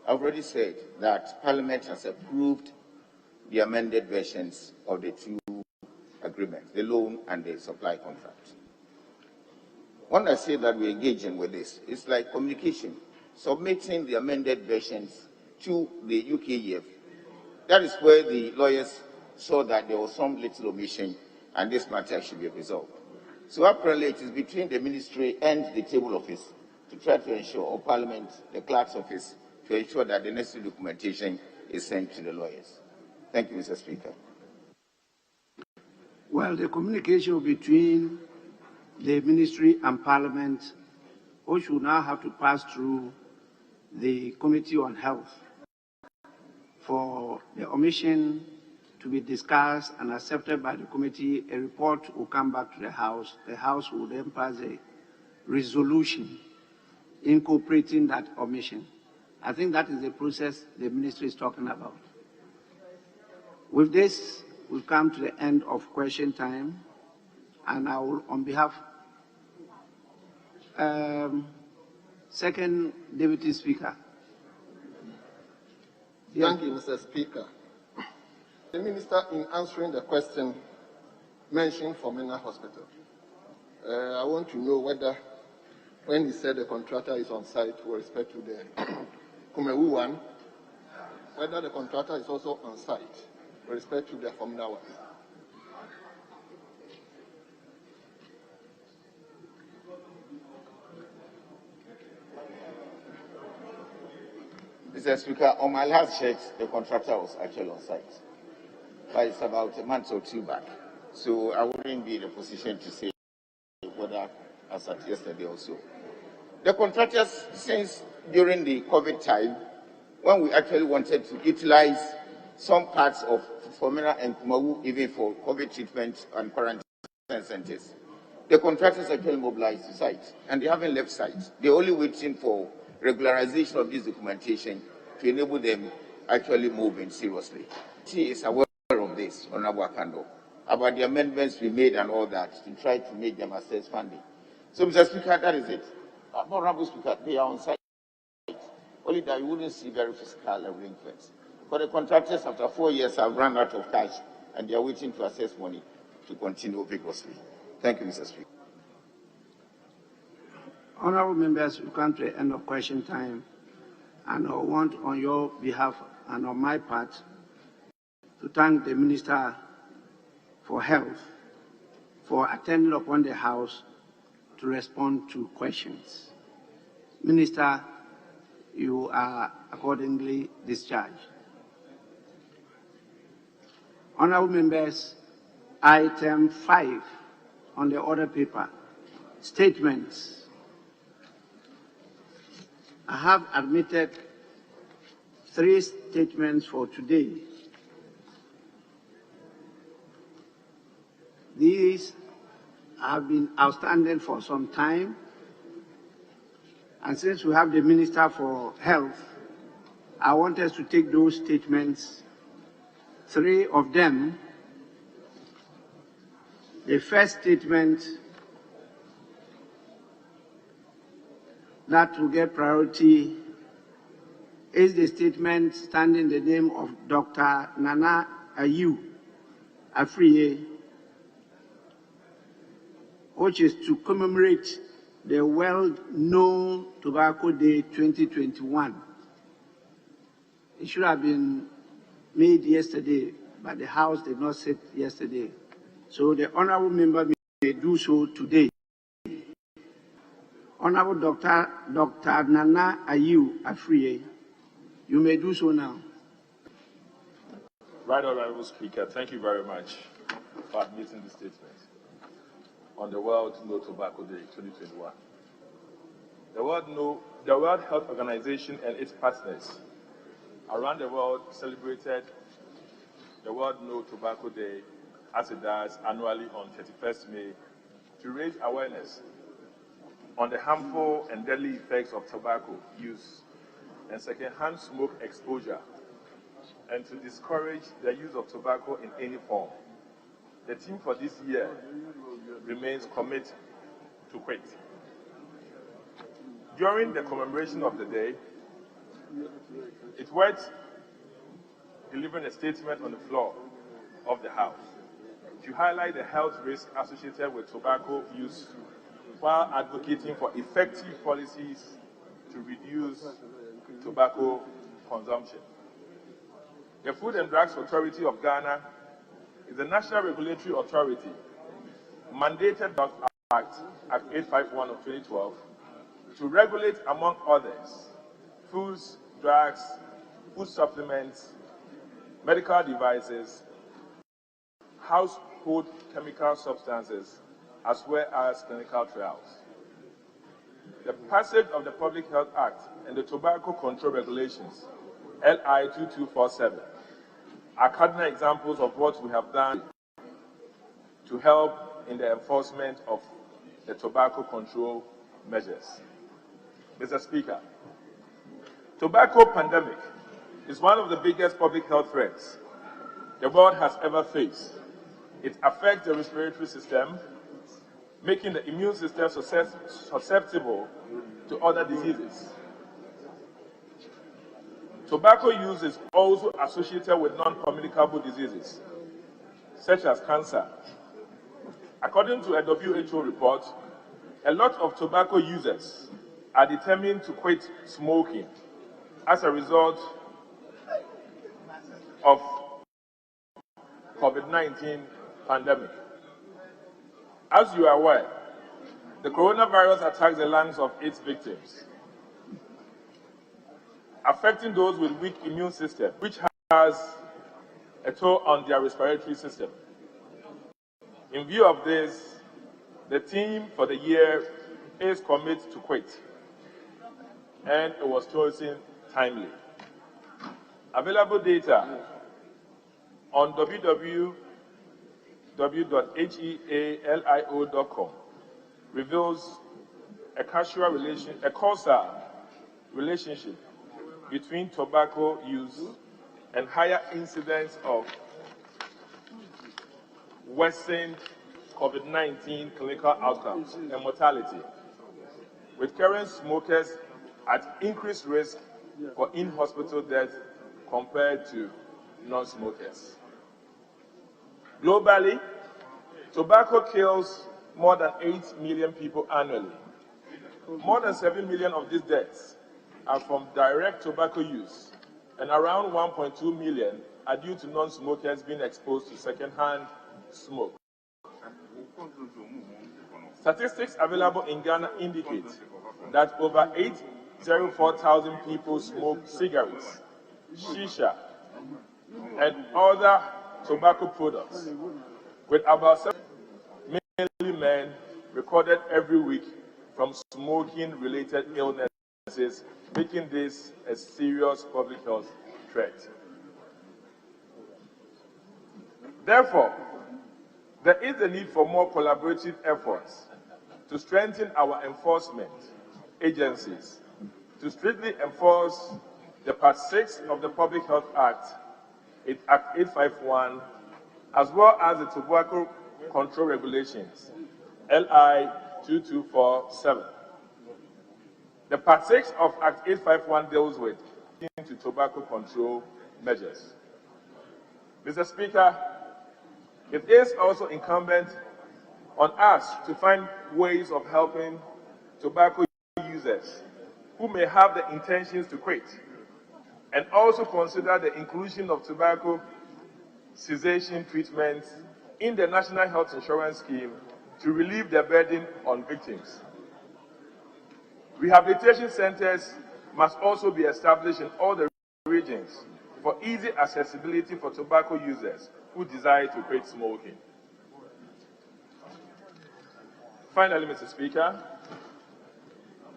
I've already said that Parliament has approved the amended versions of the two agreements, the loan and the supply contract. When I say that we're engaging with this, it's like communication, submitting the amended versions to the UKEF. That is where the lawyers saw that there was some little omission and this matter should be resolved. So apparently it is between the ministry and the table office to try to ensure, or Parliament, the clerk's office, to ensure that the necessary documentation is sent to the lawyers. Thank you, Mr. Speaker. Well, the communication between the ministry and Parliament also now have to pass through the Committee on Health for the omission to be discussed and accepted by the committee. A report will come back to the House. The House will then pass a resolution incorporating that omission. I think that is the process the ministry is talking about. With this, we've come to the end of question time, and I will, on behalf Second Deputy Speaker. Thank you, Mr. Speaker. The Minister, in answering the question, mentioned Fomena Hospital. I want to know whether, when he said the contractor is on site with respect to the Kumewu one, whether the contractor is also on site with respect to the Fomena one. Mr. Speaker, on my last check, the contractor was actually on site. But it's about a month or two back. So I wouldn't be in a position to say whether as at yesterday or so. The contractors, since during the COVID time, when we actually wanted to utilize some parts of Fomena and Kumawu even for COVID treatment and quarantine centers, the contractors actually mobilized to site, and they haven't left site. They're only waiting for regularization of this documentation to enable them actually moving seriously. She is aware of this, Honorable Akando, about the amendments we made and all that to try to make them access funding. So, Mr. Speaker, that is it. Honorable Speaker, they are on site. Only that you wouldn't see very fiscal arrangements. For the contractors, after 4 years, have run out of cash, and they are waiting to access money to continue vigorously. Thank you, Mr. Speaker. Honorable members, we come to the end of question time, and I want on your behalf and on my part to thank the Minister for Health for attending upon the House to respond to questions. Minister, you are accordingly discharged. Honorable members, item 5 on the order paper, statements. I have admitted 3 statements for today. These have been outstanding for some time, and since we have the Minister for Health, I want us to take those statements, 3 of them. The first statement that will get priority is the statement standing the name of Dr. Nana Ayew Afriye, which is to commemorate the well-known Tobacco Day 2021. It should have been made yesterday, but the House did not sit yesterday. So the honorable member may do so today. Honorable Dr. Nana Ayew Afriye, you may do so now. Right Honorable Speaker, thank you very much for admitting the statement on the World No Tobacco Day 2021. The World Health Organization and its partners around the world celebrated the World No Tobacco Day as it does annually on 31st May to raise awareness on the harmful and deadly effects of tobacco use and secondhand smoke exposure, and to discourage the use of tobacco in any form. The theme for this year remains Commit to Quit. During the commemoration of the day, it's worth delivering a statement on the floor of the House to highlight the health risks associated with tobacco use while advocating for effective policies to reduce tobacco consumption. The Food and Drugs Authority of Ghana is the national regulatory authority mandated by Act 851 of 2012 to regulate, among others, foods, drugs, food supplements, medical devices, household chemical substances, as well as clinical trials. The passage of the Public Health Act and the Tobacco Control Regulations, LI 2247, are cardinal examples of what we have done to help in the enforcement of the tobacco control measures. Mr. Speaker, tobacco pandemic is one of the biggest public health threats the world has ever faced. It affects the respiratory system, making the immune system susceptible to other diseases. Tobacco use is also associated with non-communicable diseases, such as cancer. According to a WHO report, a lot of tobacco users are determined to quit smoking as a result of COVID-19 pandemic. As you are aware, the coronavirus attacks the lungs of its victims, affecting those with weak immune system, which has a toll on their respiratory system. In view of this, the theme for the year is Commit to Quit, and it was chosen timely. Available data on www.healio.com reveals a causal relationship between tobacco use and higher incidence of worsened COVID-19 clinical outcomes and mortality. with current smokers at increased risk for in-hospital death compared to non-smokers. Globally, tobacco kills more than 8 million people annually. More than 7 million of these deaths are from direct tobacco use, and around 1.2 million are due to non-smokers being exposed to second-hand smoke. Statistics available in Ghana indicate that over 804,000 people smoke cigarettes, shisha, and other tobacco products, with about 7 million men recorded every week from smoking-related illnesses, making this a serious public health threat. Therefore, there is a need for more collaborative efforts to strengthen our enforcement agencies to strictly enforce the Part 6 of the Public Health Act, Act 851, as well as the Tobacco Control Regulations, LI 2247. The Part 6 of Act 851 deals with to tobacco control measures. Mr. Speaker, it is also incumbent on us to find ways of helping tobacco users who may have the intentions to quit, and also consider the inclusion of tobacco cessation treatments in the National Health Insurance Scheme to relieve the burden on victims. Rehabilitation centers must also be established in all the regions for easy accessibility for tobacco users who desire to quit smoking. Finally, Mr. Speaker,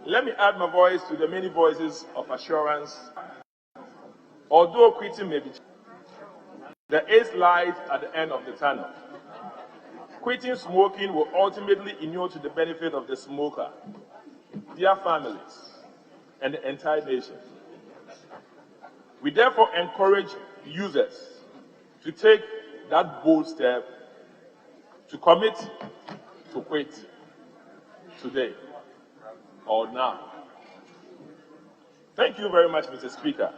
let me add my voice to the many voices of assurance. Although quitting may be, there is light at the end of the tunnel. Quitting smoking will ultimately inure to the benefit of the smoker, their families, and the entire nation. We therefore encourage users to take that bold step to commit to quit today or now. Thank you very much, Mr. Speaker,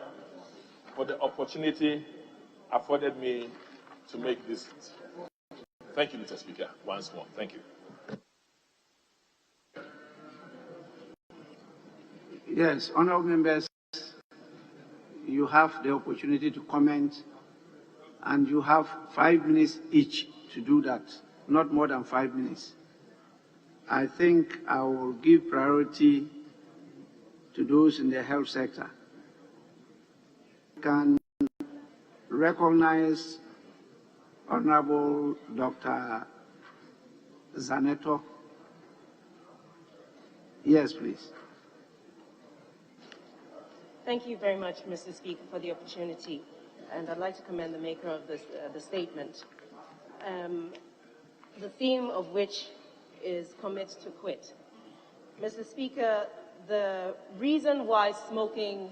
for the opportunity afforded me to make this. Thank you, Mr. Speaker, once more. Thank you. Yes, honorable members, you have the opportunity to comment, and you have 5 minutes each to do that, not more than 5 minutes. I think I will give priority to those in the health sector. Can recognize Honorable Dr. Zaneto. Yes, please. Thank you very much, Mr. Speaker, for the opportunity, and I'd like to commend the maker of this, the statement, the theme of which is commit to quit. Mr. Speaker, the reason why smoking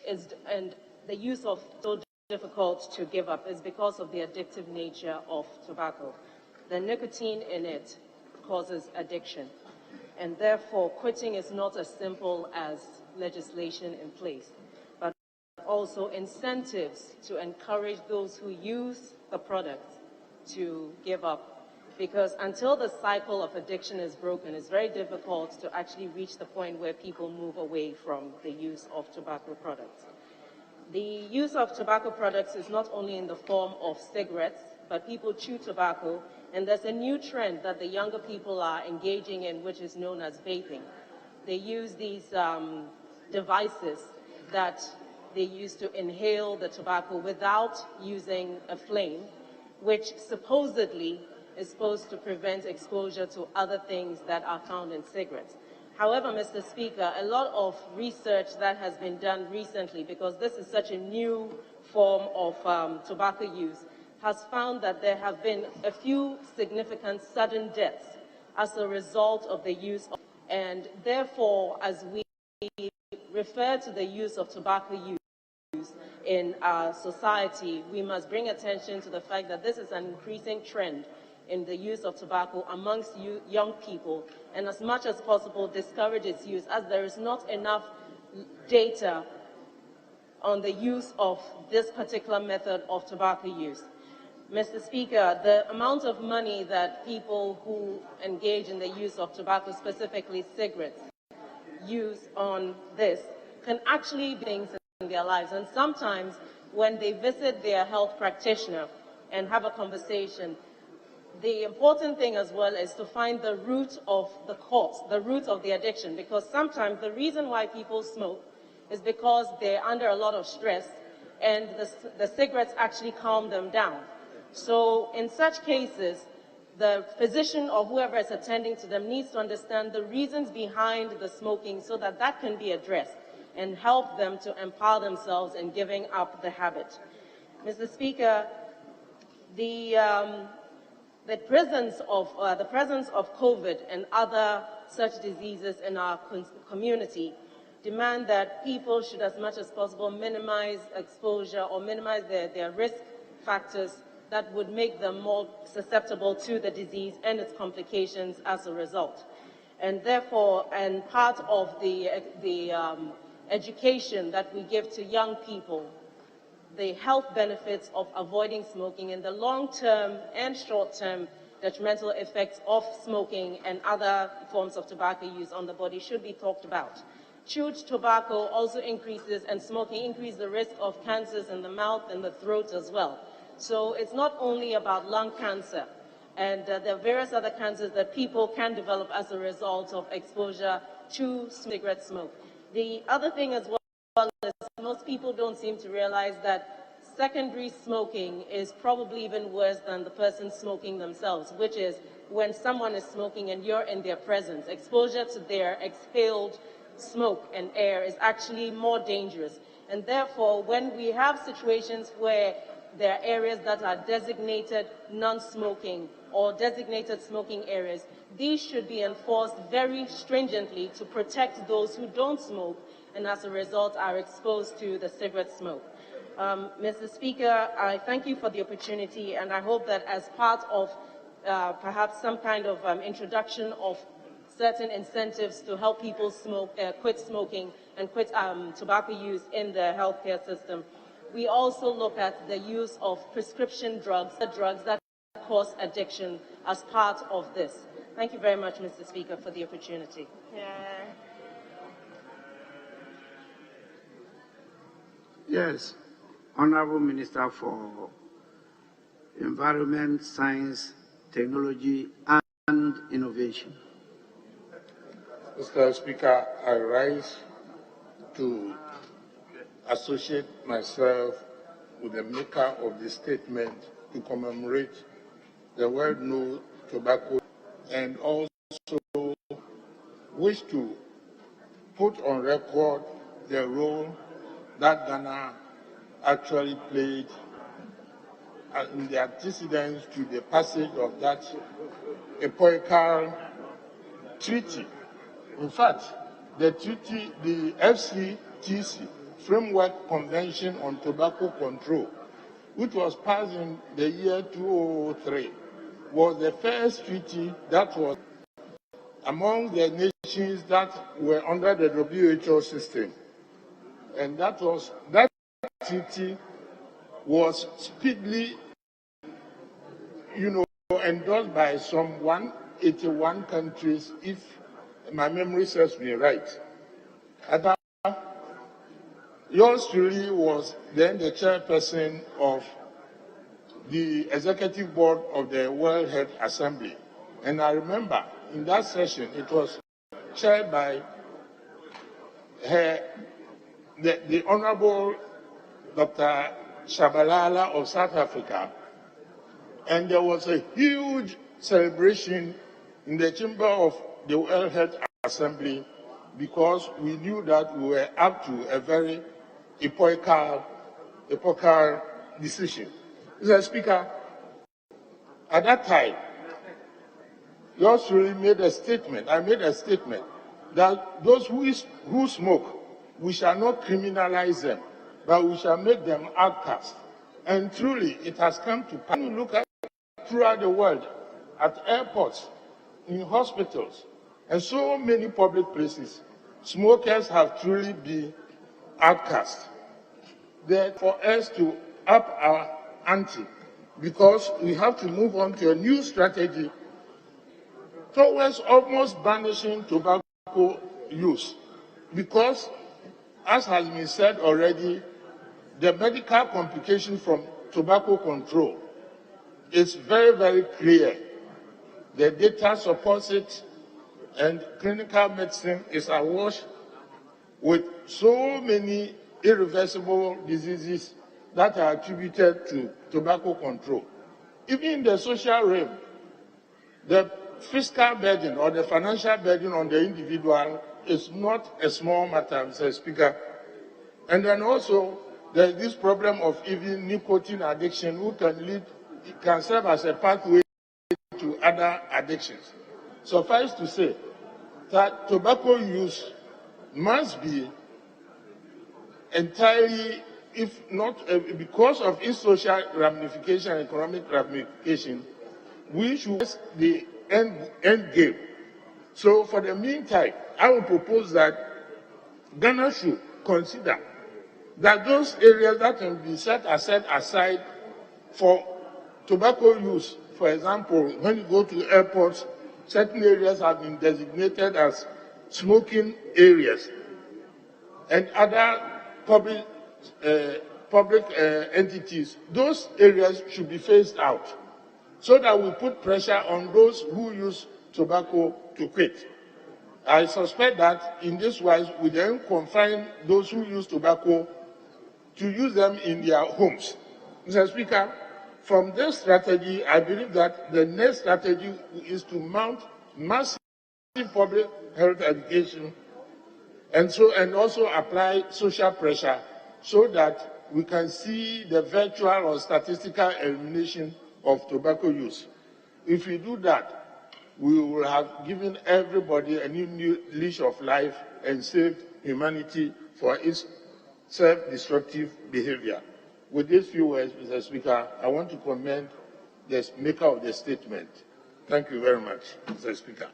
is and the use of so difficult to give up is because of the addictive nature of tobacco. The nicotine in it causes addiction, and therefore quitting is not as simple as legislation in place, but also incentives to encourage those who use the product to give up. Because until the cycle of addiction is broken, it's very difficult to actually reach the point where people move away from the use of tobacco products. The use of tobacco products is not only in the form of cigarettes, but people chew tobacco, and there's a new trend that the younger people are engaging in, which is known as vaping. They use these devices that they use to inhale the tobacco without using a flame, which supposedly is supposed to prevent exposure to other things that are found in cigarettes. However, Mr. Speaker, a lot of research that has been done recently, because this is such a new form of tobacco use, has found that there have been a few significant sudden deaths as a result of the use of, and therefore, as we refer to the use of tobacco use in our society, we must bring attention to the fact that this is an increasing trend in the use of tobacco amongst young people, and as much as possible discourage its use, as there is not enough data on the use of this particular method of tobacco use. Mr. Speaker, the amount of money that people who engage in the use of tobacco, specifically cigarettes, use on this can actually be things in their lives. And sometimes when they visit their health practitioner and have a conversation, the important thing as well is to find the root of the cause, the root of the addiction, because sometimes the reason why people smoke is because they're under a lot of stress and the cigarettes actually calm them down. So in such cases, the physician or whoever is attending to them needs to understand the reasons behind the smoking so that that can be addressed and help them to empower themselves in giving up the habit. Mr. Speaker, the presence of COVID and other such diseases in our community demand that people should, as much as possible, minimize exposure or minimize their risk factors that would make them more susceptible to the disease and its complications as a result. And therefore, and part of the education that we give to young people, the health benefits of avoiding smoking and the long-term and short-term detrimental effects of smoking and other forms of tobacco use on the body should be talked about. Chewed tobacco also increases, and smoking increases the risk of cancers in the mouth and the throat as well. So it's not only about lung cancer, and there are various other cancers that people can develop as a result of exposure to cigarette smoke. The other thing as well is most people don't seem to realize that secondary smoking is probably even worse than the person smoking themselves, which is when someone is smoking and you're in their presence. Exposure to their exhaled smoke and air is actually more dangerous. And therefore, when we have situations where there are areas that are designated non-smoking or designated smoking areas, these should be enforced very stringently to protect those who don't smoke and as a result are exposed to the cigarette smoke. Mr. Speaker, I thank you for the opportunity, and I hope that as part of perhaps some kind of introduction of certain incentives to help people quit smoking and quit tobacco use in the healthcare system, we also look at the use of prescription drugs, the drugs that cause addiction, as part of this. Thank you very much, Mr. Speaker, for the opportunity. Yes, Honorable Minister for Environment, Science, Technology and Innovation. Mr. Speaker, I rise to associate myself with the maker of the statement to commemorate the World No Tobacco, and also wish to put on record the role that Ghana actually played in the antecedents to the passage of that epochal treaty. In fact, the treaty, the FCTC, Framework Convention on Tobacco Control, which was passed in the year 2003, was the first treaty that was among the nations that were under the WHO system. And that treaty was speedily, endorsed by some 181 countries, if my memory serves me right. Yours truly was then the chairperson of the executive board of the World Health Assembly. And I remember in that session, it was chaired by the Honorable Dr. Shabalala of South Africa. And there was a huge celebration in the chamber of the World Health Assembly because we knew that we were up to a very epochal decision. Mr. Speaker, at that time, yours truly made a statement, I made a statement, that those who smoke, we shall not criminalize them, but we shall make them outcasts. And truly, it has come to pass. When you look at throughout the world, at airports, in hospitals, and so many public places, smokers have truly been outcast. Therefore, for us to up our ante, because we have to move on to a new strategy towards almost banishing tobacco use. Because, as has been said already, the medical complication from tobacco control is very, very clear. The data supports it, and clinical medicine is awash with so many irreversible diseases that are attributed to tobacco control. Even in the social realm, the fiscal burden or the financial burden on the individual is not a small matter, Mr. Speaker. And then also, there's this problem of even nicotine addiction, who can serve as a pathway to other addictions. Suffice to say that tobacco use must be entirely, if not because of its social ramification and economic ramification, we should the end game. So for the meantime, I will propose that Ghana should consider that those areas that can be set aside for tobacco use, for example, when you go to airports, certain areas have been designated as smoking areas, and other public entities, those areas should be phased out, so that we put pressure on those who use tobacco to quit. I suspect that in this wise, we then confine those who use tobacco to use them in their homes. Mr. Speaker, from this strategy, I believe that the next strategy is to mount massive public health education and also apply social pressure so that we can see the virtual or statistical elimination of tobacco use. If we do that, we will have given everybody a new leash of life and saved humanity for its self-destructive behavior. With these few words, Mr. Speaker, I want to commend the maker of the statement. Thank you very much, Mr. Speaker.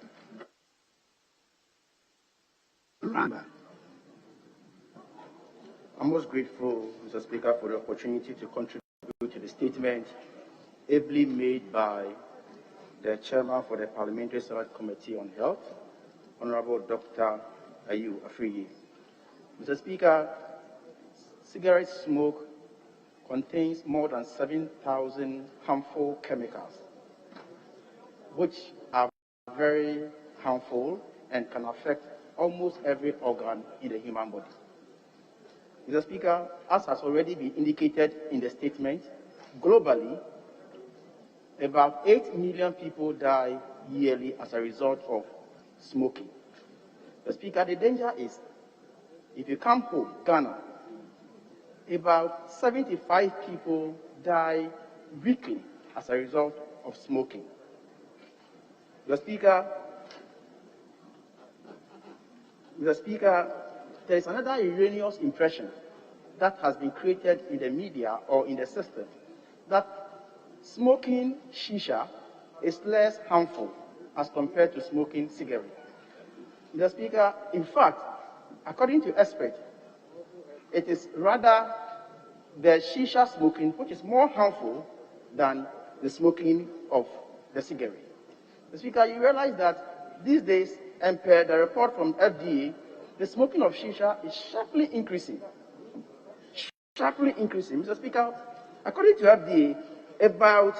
I'm most grateful, Mr. Speaker, for the opportunity to contribute to the statement ably made by the Chairman for the Parliamentary Select Committee on Health, Honorable Dr. Ayu Afriyi. Mr. Speaker, cigarette smoke contains more than 7,000 harmful chemicals, which are very harmful and can affect almost every organ in the human body. Mr. Speaker, as has already been indicated in the statement, globally, about 8 million people die yearly as a result of smoking. Mr. Speaker, the danger is, if you come home, Ghana, about 75 people die weekly as a result of smoking. Mr. Speaker, there is another erroneous impression that has been created in the media or in the system that smoking shisha is less harmful as compared to smoking cigarette. Mr. Speaker, in fact, according to experts, it is rather the shisha smoking which is more harmful than the smoking of the cigarette. Mr. Speaker, you realize that these days, and per the report from FDA, the smoking of shisha is sharply increasing. Mr. Speaker, according to FDA, about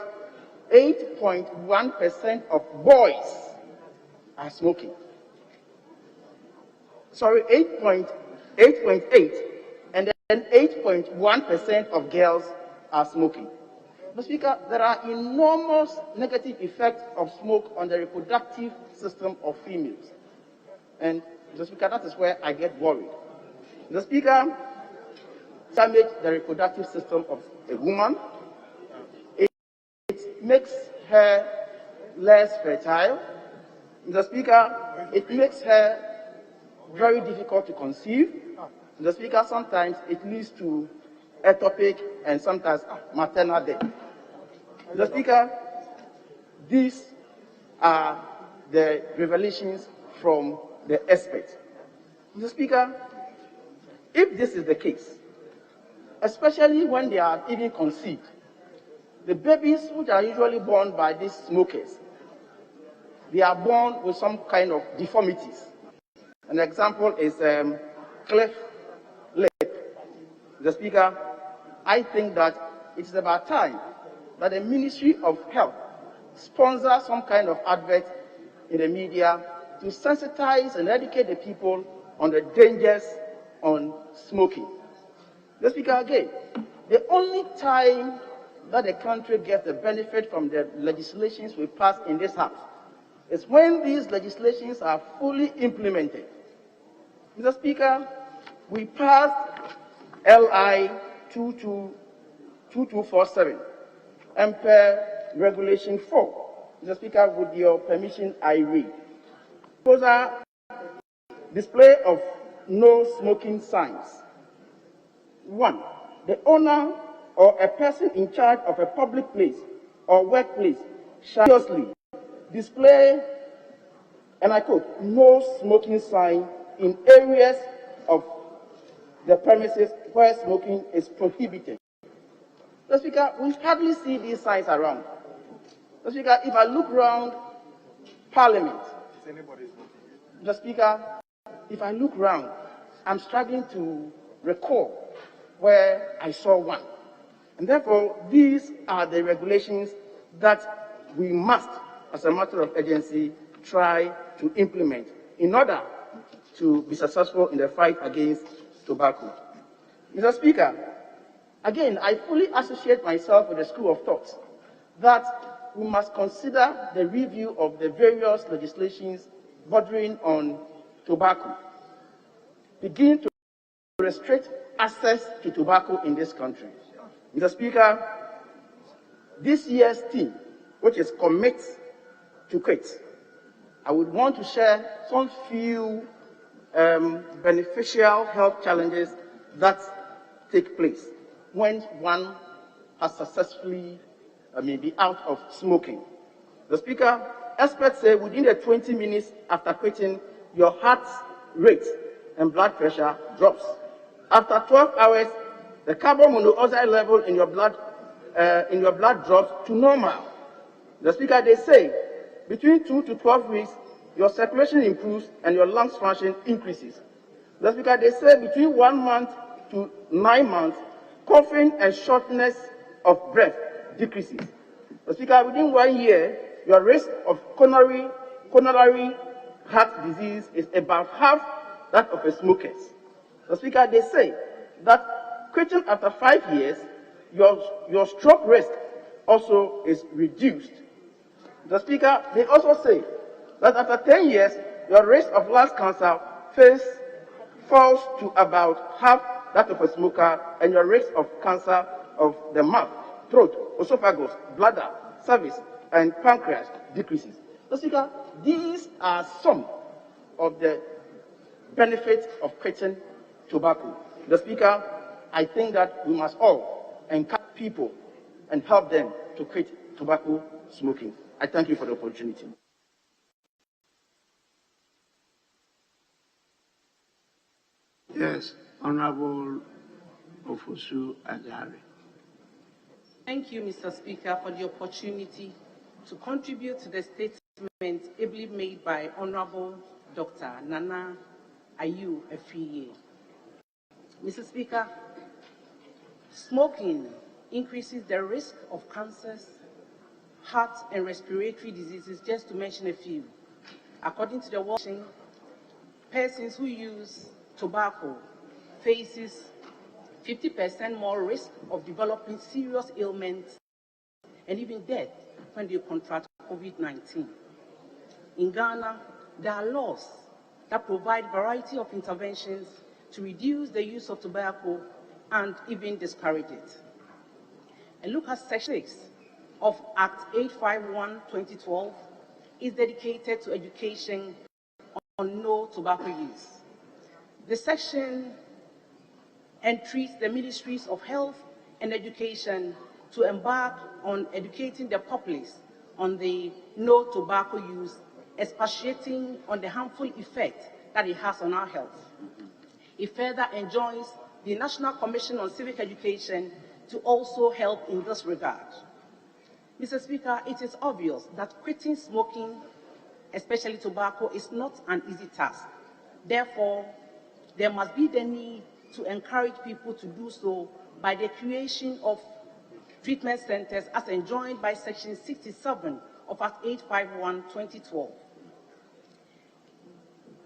8.1% of boys are smoking. Sorry, 8.8, and then 8.1% of girls are smoking. Mr. Speaker, there are enormous negative effects of smoke on the reproductive system of females. And Mr. Speaker, that is where I get worried. Mr. Speaker, damage the reproductive system of a woman. It makes her less fertile. Mr. Speaker, it makes her very difficult to conceive. Mr. Speaker, sometimes it leads to ectopic and sometimes maternal death. Mr. Speaker, this are the revelations from the experts. Mr. Speaker, if this is the case, especially when they are even conceived, the babies which are usually born by these smokers, they are born with some kind of deformities. An example is cleft lip. Mr. Speaker, I think that it is about time that the Ministry of Health sponsor some kind of advert in the media to sensitize and educate the people on the dangers on smoking. Mr. Speaker, again, the only time that the country gets the benefit from the legislations we pass in this House is when these legislations are fully implemented. Mr. Speaker, we passed LI 2247 and per Regulation 4. Mr. Speaker, with your permission, I read. Proposal, display of no smoking signs. 1. The owner or a person in charge of a public place or workplace shall seriously display, and I quote, no smoking sign in areas of the premises where smoking is prohibited. Mr. Speaker, we hardly see these signs around. Mr. Speaker, if I look around Parliament, Mr. Speaker, if I look around, I'm struggling to recall where I saw one. And therefore, these are the regulations that we must, as a matter of urgency, try to implement in order to be successful in the fight against tobacco. Mr. Speaker, again, I fully associate myself with the school of thought that we must consider the review of the various legislations bordering on tobacco, begin to restrict access to tobacco in this country. Mr. Speaker, this year's theme, which is Commit to Quit, I would want to share some few beneficial health challenges that take place when one has successfully be out of smoking. The Speaker, experts say within the 20 minutes after quitting, your heart rate and blood pressure drops. After 12 hours, the carbon monoxide level in your blood drops to normal. The Speaker, they say between 2 to 12 weeks, your circulation improves and your lungs function increases. The Speaker, they say between 1 month to 9 months, coughing and shortness of breath decreases. The Speaker, within 1 year, your risk of coronary heart disease is about half that of a smoker's. The Speaker, they say that quitting after 5 years, your stroke risk also is reduced. The Speaker, they also say that after 10 years, your risk of lung cancer falls to about half that of a smoker, and your risk of cancer of the mouth, throat, esophagus, bladder, cervix, and pancreas decreases. The Speaker, these are some of the benefits of quitting tobacco. The Speaker, I think that we must all encourage people and help them to quit tobacco smoking. I thank you for the opportunity. Yes, Honorable Ofosu Ajari. Thank you, Mr. Speaker, for the opportunity to contribute to the statement ably made by Honorable Dr. Nana Ayu Efiye. Mr. Speaker, smoking increases the risk of cancers, heart and respiratory diseases, just to mention a few. According to the World Health Organization, persons who use tobacco faces 50% more risk of developing serious ailments and even death when they contract COVID-19. In Ghana, there are laws that provide a variety of interventions to reduce the use of tobacco and even discourage it. And look at Section 6 of Act 851/2012 is dedicated to education on no tobacco use. The section entreats the Ministries of Health and Education to embark on educating the populace on the no tobacco use, expatiating on the harmful effect that it has on our health. It further enjoins the National Commission on Civic Education to also help in this regard. Mr. Speaker, it is obvious that quitting smoking, especially tobacco, is not an easy task. Therefore, there must be the need to encourage people to do so by the creation of treatment centers as enjoined by Section 67 of Act 851/2012.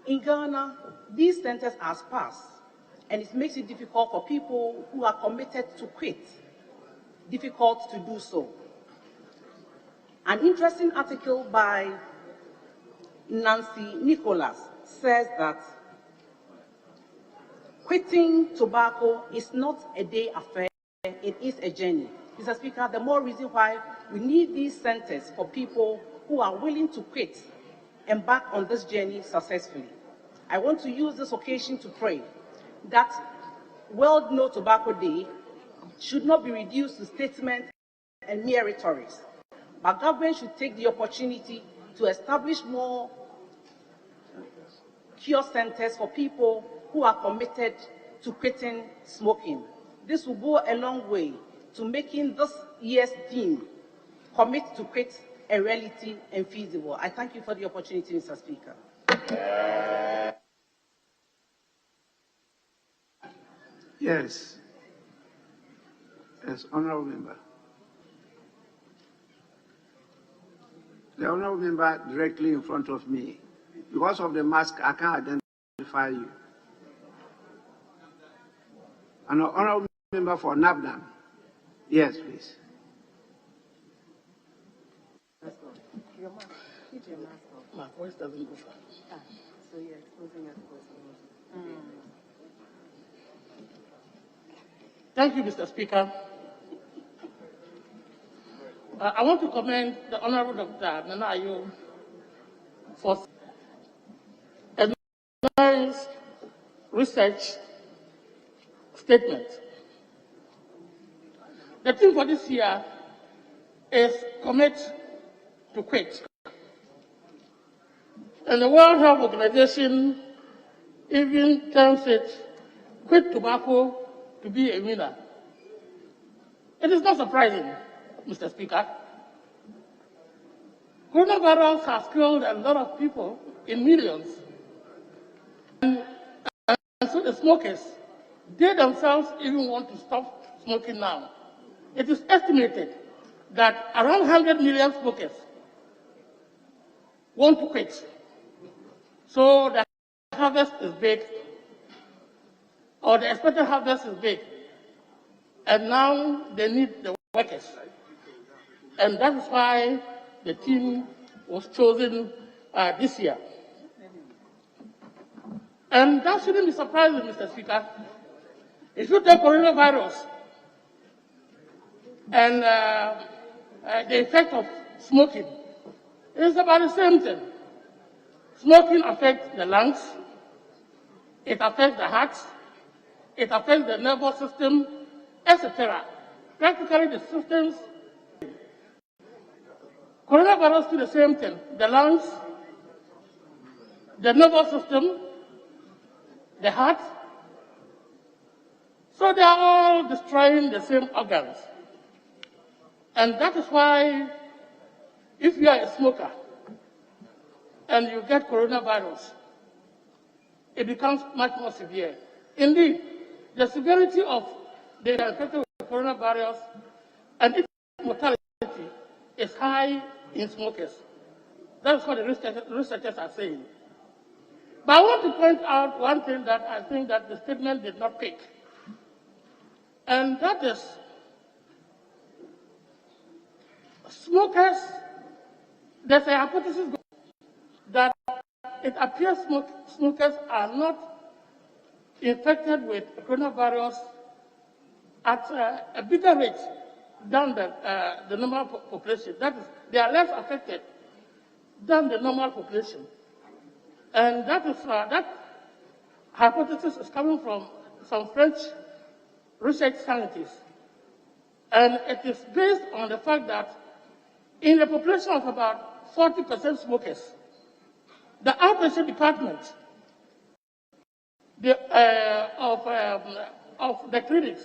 In Ghana, these centers are sparse, and it makes it difficult for people who are committed to quit, difficult to do so. An interesting article by Nancy Nicholas says that quitting tobacco is not a day affair, it is a journey. Mr. Speaker, the more reason why we need these centers for people who are willing to quit, embark on this journey successfully. I want to use this occasion to pray that World No Tobacco Day should not be reduced to statements and mere rhetoric, but government should take the opportunity to establish more cure centers for people who are committed to quitting smoking. This will go a long way to making this year's theme, Commit to Quit, a reality and feasible. I thank you for the opportunity, Mr. Speaker. Yes. Yes, Honourable Member. The Honourable Member directly in front of me. Because of the mask, I can't identify you. An Honourable Member for Nabdam. Yes, please. My voice doesn't go far. So you're exposing your voice. Thank you, Mr. Speaker. I want to commend the Honorable Dr. Nana Ayo for a nice research statement. The theme for this year is Commit to Quit. And the World Health Organization even terms it Quit Tobacco to be a winner. It is not surprising, Mr. Speaker. Coronavirus has killed a lot of people in millions. And so the smokers, they themselves even want to stop smoking now. It is estimated that around 100 million smokers want to quit. So the harvest is big, or the expected harvest is big. And now they need the workers. And that is why the team was chosen this year. And that shouldn't be surprising, Mr. Speaker. If you take coronavirus and the effect of smoking, it's about the same thing. Smoking affects the lungs, it affects the heart, it affects the nervous system, etc. Practically the systems. Coronavirus do the same thing. The lungs, the nervous system, the heart. So they are all destroying the same organs. And that is why if you are a smoker and you get coronavirus, it becomes much more severe. Indeed, the severity of the infected with coronavirus and its mortality is high in smokers. That's what the researchers are saying. But I want to point out one thing that I think that the statement did not pick. And that is smokers, there's a hypothesis that it appears smokers are not infected with coronavirus at a bigger rate than the normal population. That is, they are less affected than the normal population. And that is that hypothesis is coming from some French research scientists. And it is based on the fact that in a population of about 40% smokers, the outpatient department of the clinics,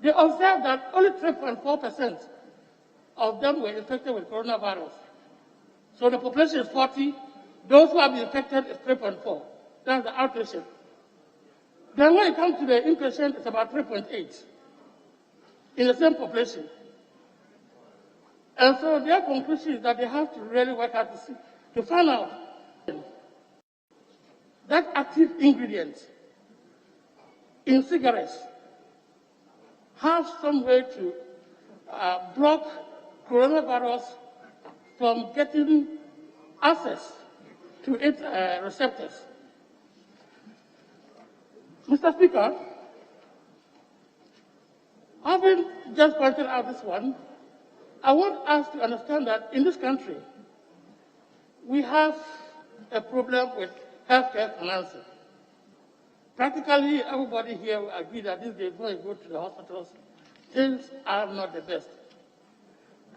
they observed that only 3.4% of them were infected with coronavirus. So the population is 40. Those who have been infected is 3.4. That's the outpatient. Then when it comes to the inpatient, it's about 3.8 in the same population. And so their conclusion is that they have to really work hard to find out that active ingredient in cigarettes have some way to block coronavirus from getting access to its receptors. Mr. Speaker, having just pointed out this one, I want us to understand that in this country, we have a problem with healthcare financing. Practically everybody here will agree that these days when you go to the hospitals, things are not the best.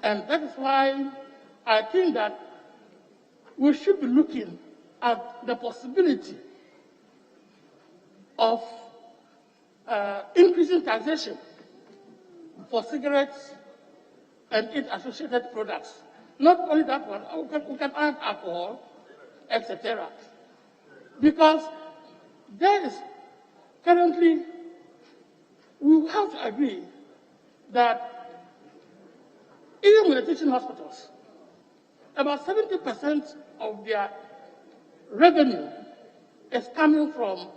And that is why I think that we should be looking at the possibility of increasing taxation for cigarettes and its associated products. Not only that one, we can add alcohol, etc. Because there is currently, we have to agree that even with the teaching hospitals, about 70% of their revenue is coming from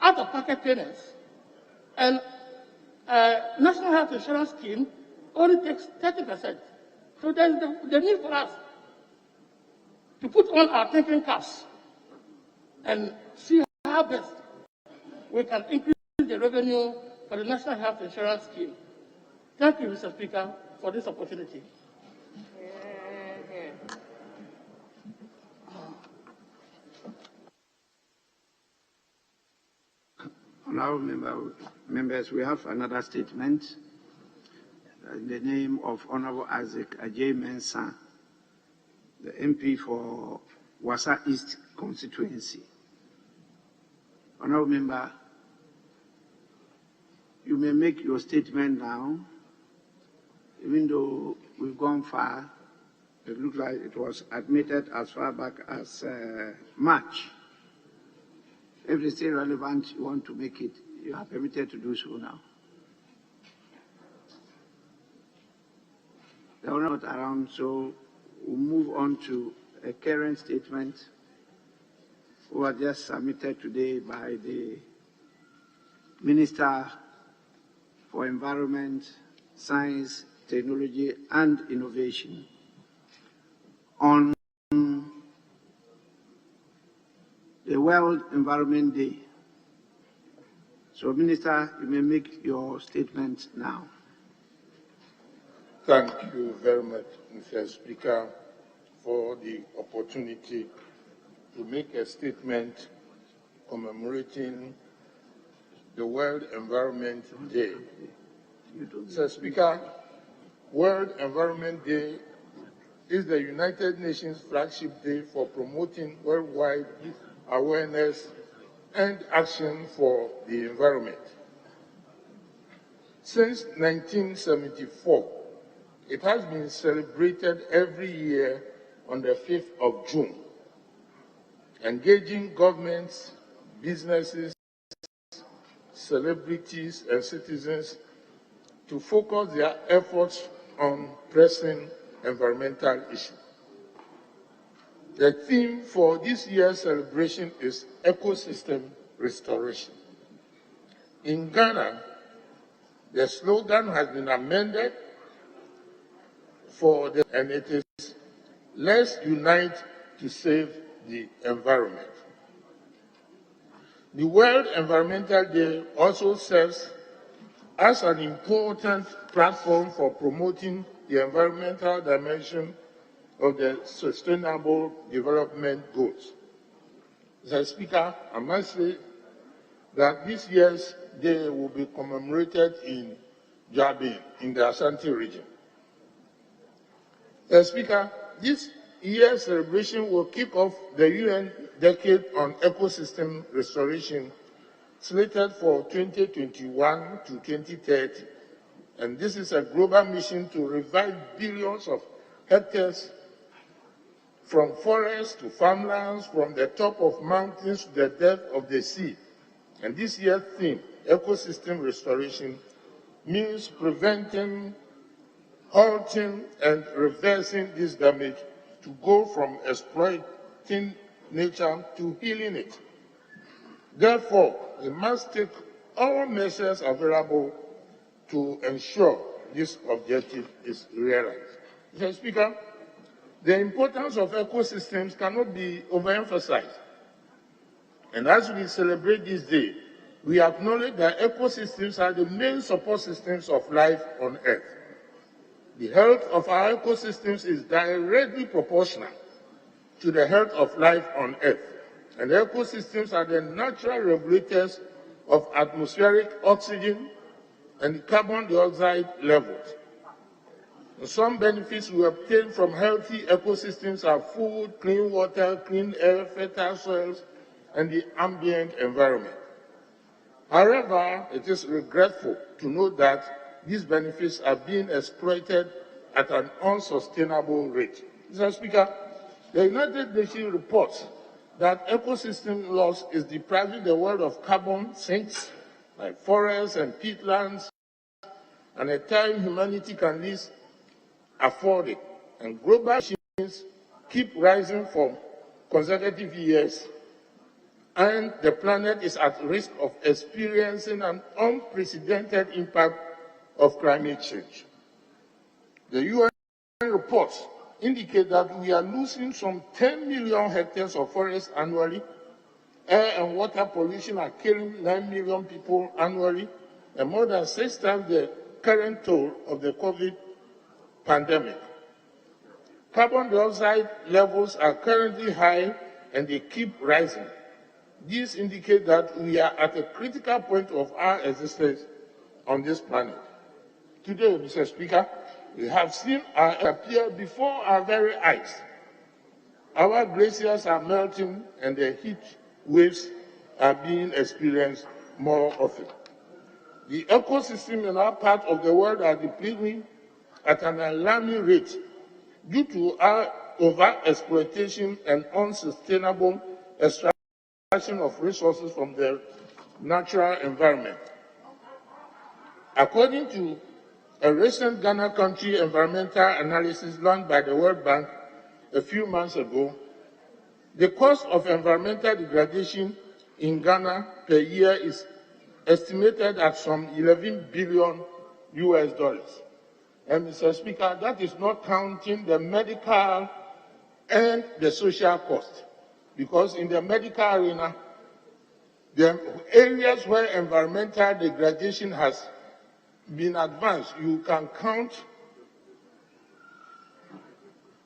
out-of-pocket payments. And National Health Insurance Scheme only takes 30%. So there's the need for us to put on our thinking caps and see how best we can increase the revenue for the National Health Insurance Scheme. Thank you, Mr. Speaker, for this opportunity. Honourable members, we have another statement in the name of Honourable Isaac Ajay Mensah, the MP for Wassa East constituency. Honourable member, you may make your statement now. Even though we've gone far, it looks like it was admitted as far back as March. If it's still relevant, you want to make it, you are permitted to do so now. They are not around, so we'll move on to a current statement who was just submitted today by the Minister for Environment, Science, Technology and Innovation on the World Environment Day. So, Minister, you may make your statement now. Thank you very much, Mr. Speaker, for the opportunity to make a statement commemorating the World Environment Day. Mr. Speaker, World Environment Day is the United Nations flagship day for promoting worldwide awareness and action for the environment. Since 1974, it has been celebrated every year on the 5th of June, engaging governments, businesses, celebrities, and citizens to focus their efforts on pressing environmental issues. The theme for this year's celebration is ecosystem restoration. In Ghana, the slogan has been amended and it is, "Let's unite to save the environment." The World Environmental Day also serves as an important platform for promoting the environmental dimension of the Sustainable Development Goals. Mr. Speaker, I must say that this year's day will be commemorated in Jabin, in the Ashanti region. Speaker, this year's celebration will kick off the UN Decade on Ecosystem Restoration, slated for 2021 to 2030. And this is a global mission to revive billions of hectares from forests to farmlands, from the top of mountains to the depth of the sea. And this year's theme, ecosystem restoration, means preventing, halting, and reversing this damage to go from exploiting nature to healing it. Therefore, we must take all measures available to ensure this objective is realized. Mr. Speaker, the importance of ecosystems cannot be overemphasized. And as we celebrate this day, we acknowledge that ecosystems are the main support systems of life on Earth. The health of our ecosystems is directly proportional to the health of life on Earth. And ecosystems are the natural regulators of atmospheric oxygen and carbon dioxide levels. And some benefits we obtain from healthy ecosystems are food, clean water, clean air, fertile soils, and the ambient environment. However, it is regretful to note that these benefits are being exploited at an unsustainable rate. Mr. Speaker, the United Nations reports that ecosystem loss is depriving the world of carbon sinks like forests and peatlands, and at time humanity can least afford it. And global emissions keep rising for consecutive years, and the planet is at risk of experiencing an unprecedented impact of climate change. The UN reports indicate that we are losing some 10 million hectares of forest annually. Air and water pollution are killing 9 million people annually, and more than 6 times the current toll of the COVID pandemic. Carbon dioxide levels are currently high and they keep rising. These indicate that we are at a critical point of our existence on this planet. Today, Mr. Speaker, we have seen our appear before our very eyes. Our glaciers are melting and the heat waves are being experienced more often. The ecosystem in our part of the world are depleting at an alarming rate due to our overexploitation and unsustainable extraction of resources from the natural environment. According to a recent Ghana country environmental analysis launched by the World Bank a few months ago, the cost of environmental degradation in Ghana per year is estimated at some $11 billion. And Mr. Speaker, that is not counting the medical and the social cost. Because in the medical arena, the areas where environmental degradation has been advanced, you can count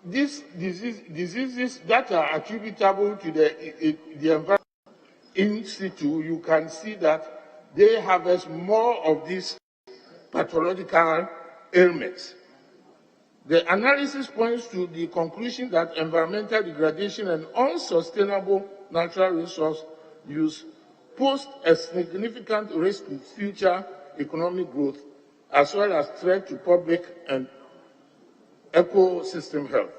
these diseases that are attributable to the environment in situ. You can see that they harvest more of these pathological ailments. The analysis points to the conclusion that environmental degradation and unsustainable natural resource use pose a significant risk to future economic growth, as well as threat to public and ecosystem health.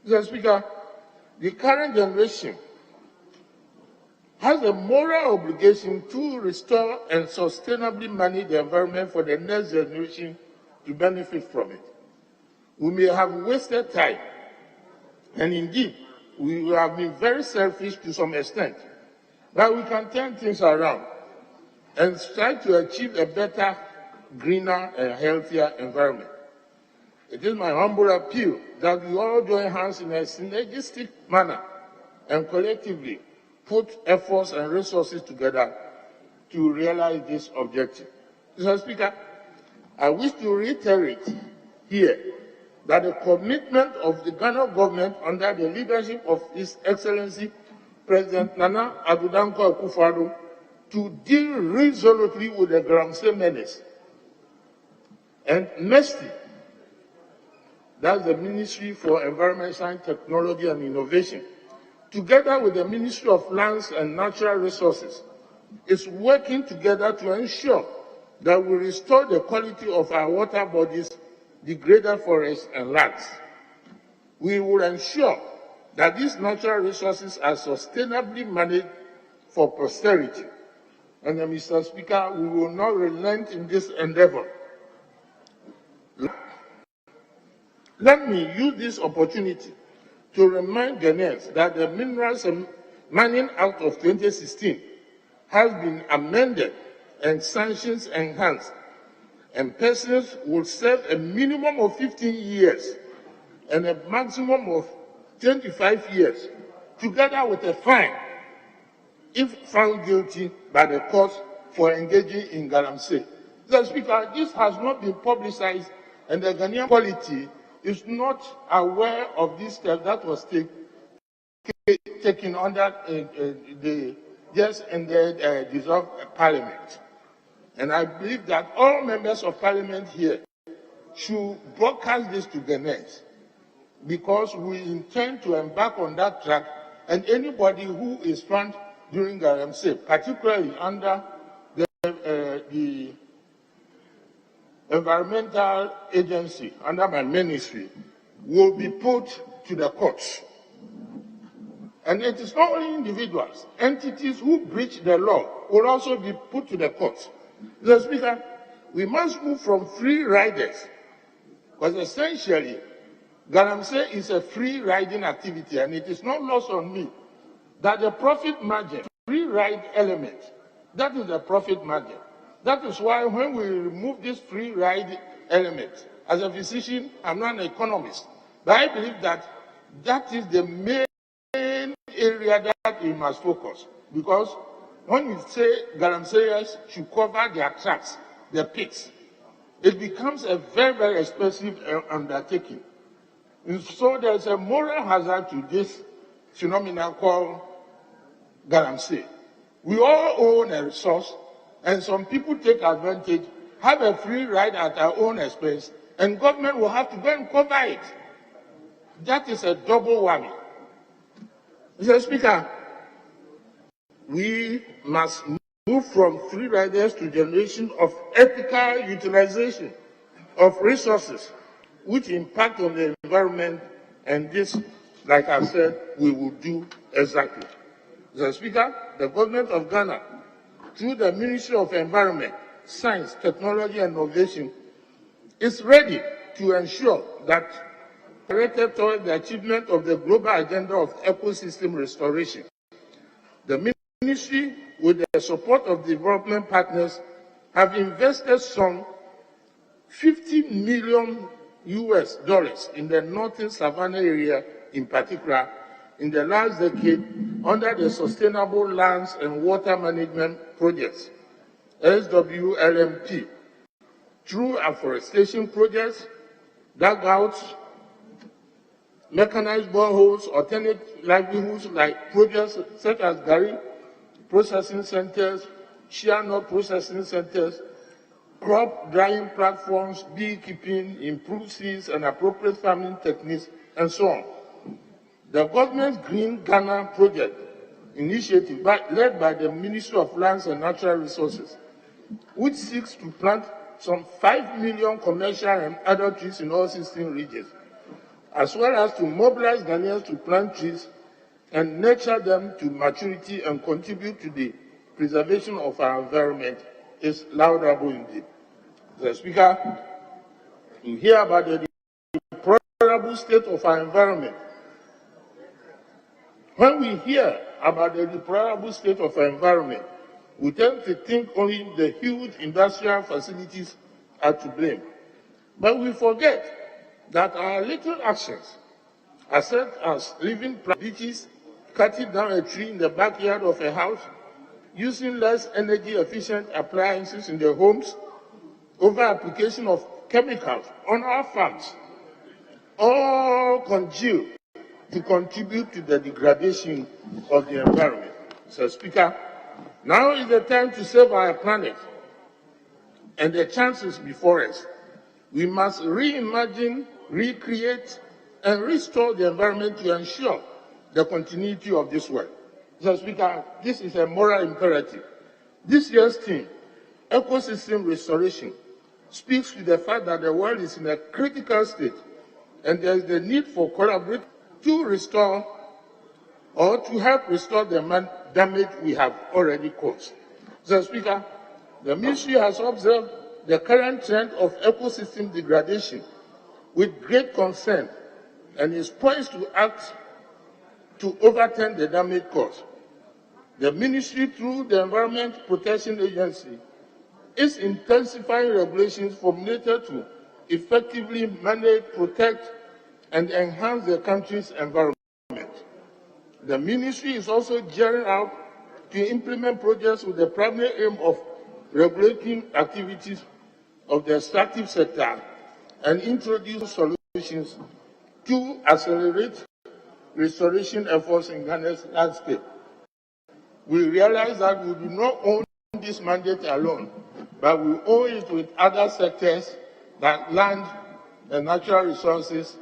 Mr. Speaker, the current generation has a moral obligation to restore and sustainably manage the environment for the next generation to benefit from it. We may have wasted time, and indeed, we have been very selfish to some extent, but we can turn things around and try to achieve a better, greener, and healthier environment. It is my humble appeal that we all join hands in a synergistic manner and collectively put efforts and resources together to realize this objective. Mr. Speaker, I wish to reiterate here that the commitment of the Ghana government under the leadership of His Excellency President Nana Addo Dankwa Akufo-Addo to deal resolutely with the Galamsey menace and mercy that's the Ministry for Environment, Science, Technology and Innovation, together with the Ministry of Lands and Natural Resources, is working together to ensure that we restore the quality of our water bodies, degraded forests and lands. We will ensure that these natural resources are sustainably managed for posterity. And Mr. Speaker, we will not relent in this endeavor. Let me use this opportunity to remind Ghanaians that the Minerals and Mining Act of 2016 has been amended and sanctions enhanced, and persons will serve a minimum of 15 years and a maximum of 25 years, together with a fine, if found guilty by the court for engaging in galamsey. Mr. Speaker, this has not been publicized, and the Ghanaian polity is not aware of this step that was taken under the just ended dissolved parliament. And I believe that all members of parliament here should broadcast this to Ghanaians, because we intend to embark on that track, and anybody who is found during galamsey, particularly under the environmental agency, under my ministry, will be put to the courts. And it is not only individuals, entities who breach the law will also be put to the courts. Mr. Speaker, we must move from free riders, because essentially, galamsey is a free riding activity, and it is not lost on me that the profit margin, free ride element, that is the profit margin. That is why when we remove this free ride element, as a physician, I'm not an economist, but I believe that that is the main area that we must focus. Because when we say galamseyers should cover their tracks, their pits, it becomes a very, very expensive undertaking. And so there's a moral hazard to this phenomenon called galamsey. We all own a resource, and some people take advantage, have a free ride at our own expense, and government will have to go and cover it. That is a double whammy. Mr. Speaker, we must move from free riders to generation of ethical utilization of resources which impact on the environment, and this, like I said, we will do exactly. Mr. Speaker, the government of Ghana, through the Ministry of Environment, Science, Technology and Innovation, is ready to ensure that directed toward the achievement of the global agenda of ecosystem restoration. The Ministry, with the support of development partners, have invested some $50 million in the northern Savannah area in particular in the last decade under the Sustainable Lands and Water Management Projects, SWLMP, through afforestation projects, dugouts, mechanized boreholes, alternate livelihoods like projects such as Gari processing centers, shea nut processing centers, crop drying platforms, beekeeping, improved seeds and appropriate farming techniques, and so on. The government's Green Ghana project initiative led by the Ministry of Lands and Natural Resources, which seeks to plant some 5 million commercial and other trees in all 16 regions, as well as to mobilize Ghanaians to plant trees and nurture them to maturity and contribute to the preservation of our environment, is laudable indeed. Mr. Speaker, you hear about the deplorable state of our environment. When we hear about the deplorable state of our environment, we tend to think only the huge industrial facilities are to blame. But we forget that our little actions, such as leaving beaches, cutting down a tree in the backyard of a house, using less energy efficient appliances in their homes, over application of chemicals on our farms, all congeal to contribute to the degradation of the environment. So, Speaker, now is the time to save our planet, and the chances before us We must reimagine, recreate, and restore the environment to ensure the continuity of this work. Mr. Speaker, this is a moral imperative. This year's theme, ecosystem restoration, speaks to the fact that the world is in a critical state and there is the need for collaboration to restore or to help restore the damage we have already caused. Mr. Speaker, the Ministry has observed the current trend of ecosystem degradation with great concern and is poised to act to overturn the damage caused. The Ministry, through the Environment Protection Agency, is intensifying regulations formulated to effectively manage, protect, and enhance the country's environment. The Ministry is also gearing up to implement projects with the primary aim of regulating activities of the extractive sector and introduce solutions to accelerate restoration efforts in Ghana's landscape. We realize that we do not own this mandate alone, but we own it with other sectors like land and natural resources,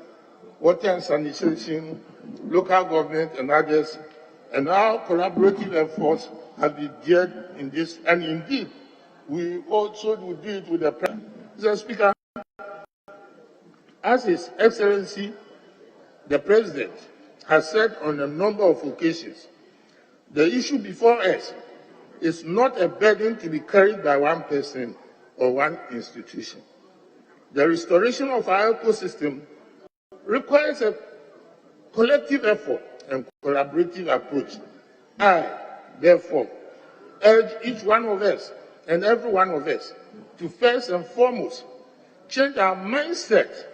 water and sanitation, local government and others, and our collaborative efforts have been geared in this, and indeed, we also will do it with the President. Mr. Speaker, as His Excellency, the President, has said on a number of occasions, the issue before us is not a burden to be carried by one person or one institution. The restoration of our ecosystem requires a collective effort and collaborative approach. I, therefore, urge each one of us and every one of us to first and foremost change our mindset.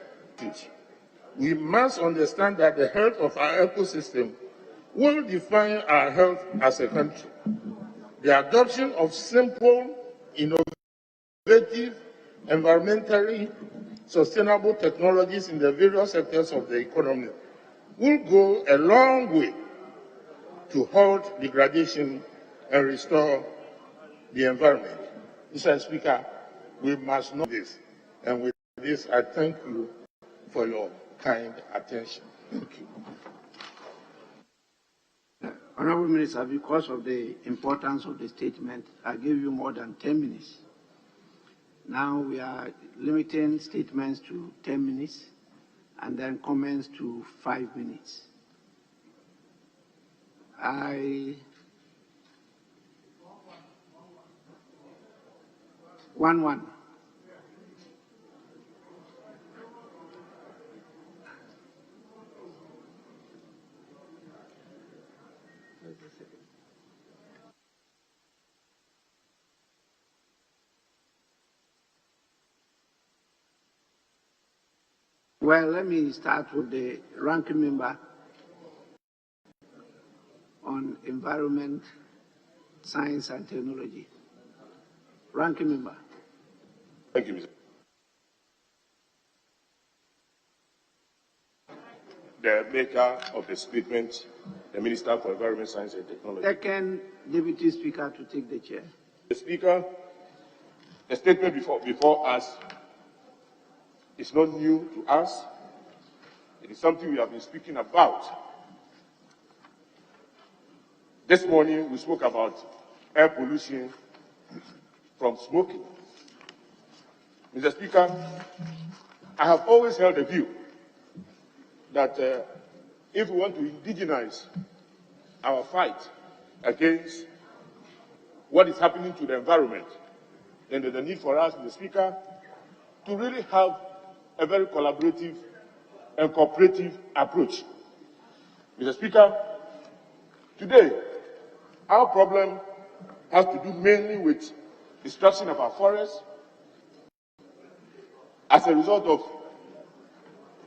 We must understand that the health of our ecosystem will define our health as a country. The adoption of simple, innovative, environmentally sustainable technologies in the various sectors of the economy will go a long way to halt degradation and restore the environment. Mr. Speaker, we must know this. And with this, I thank you for your kind attention. Thank you. Honorable Minister, because of the importance of the statement, I give you more than 10 minutes. Now we are limiting statements to 10 minutes and then comments to 5 minutes. One. Well, let me start with the ranking member on environment, science and technology. Ranking member. Thank you, Mr. The maker of the statement, the Minister for Environment, Science and Technology. Second Deputy Speaker to take the chair. The Speaker, the statement before us is not new to us. It is something we have been speaking about. This morning we spoke about air pollution from smoking. Mr. Speaker, I have always held the view that if we want to indigenize our fight against what is happening to the environment, then there's a need for us, Mr. Speaker, to really have a very collaborative and cooperative approach. Mr. Speaker, today, our problem has to do mainly with destruction of our forests as a result of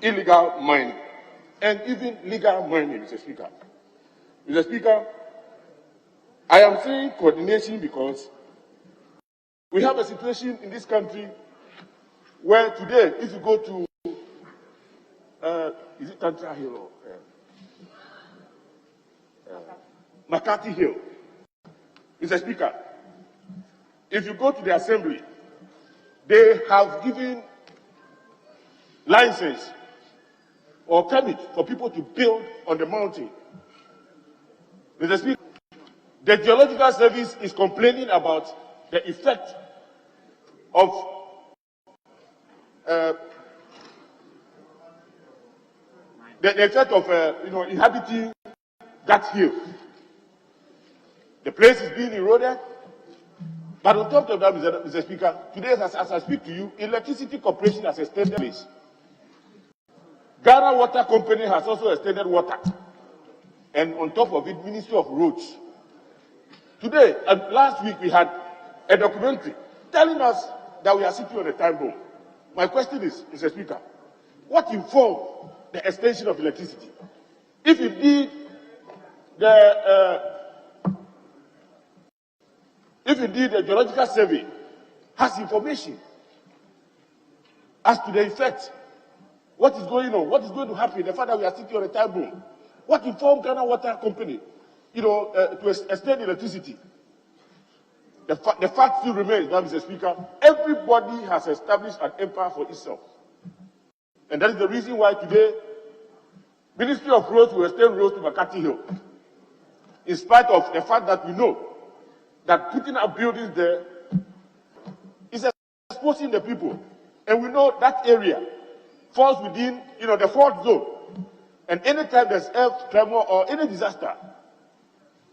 illegal mining and even legal mining, Mr. Speaker. Mr. Speaker, I am saying coordination because we have a situation in this country where today, if you go to, is it Tantra Hill or McCarthy Hill? Mr. Speaker, if you go to the assembly, they have given license or permit for people to build on the mountain. Mr. Speaker, the Geological Service is complaining about the effect of inhabiting that hill. The place is being eroded. But on top of that, Mr. Speaker, today as I speak to you, Electricity Corporation has extended this. Ghana Water Company has also extended water. And on top of it, Ministry of Roads. Today, last week, we had a documentary telling us that we are sitting on a time bomb. My question is, Mr. Speaker, what informed the extension of electricity? If indeed the Geological Survey has information as to the effect, what is going on, what is going to happen, the fact that we are sitting on a time bomb, what informed Ghana Water Company, to extend electricity? The fact still remains, Mr. Speaker, everybody has established an empire for itself. And that is the reason why today, Ministry of Roads will extend roads to Makati Hill, in spite of the fact that we know that putting up buildings there is exposing the people. And we know that area falls within, the fault zone. And anytime there's earth tremor or any disaster,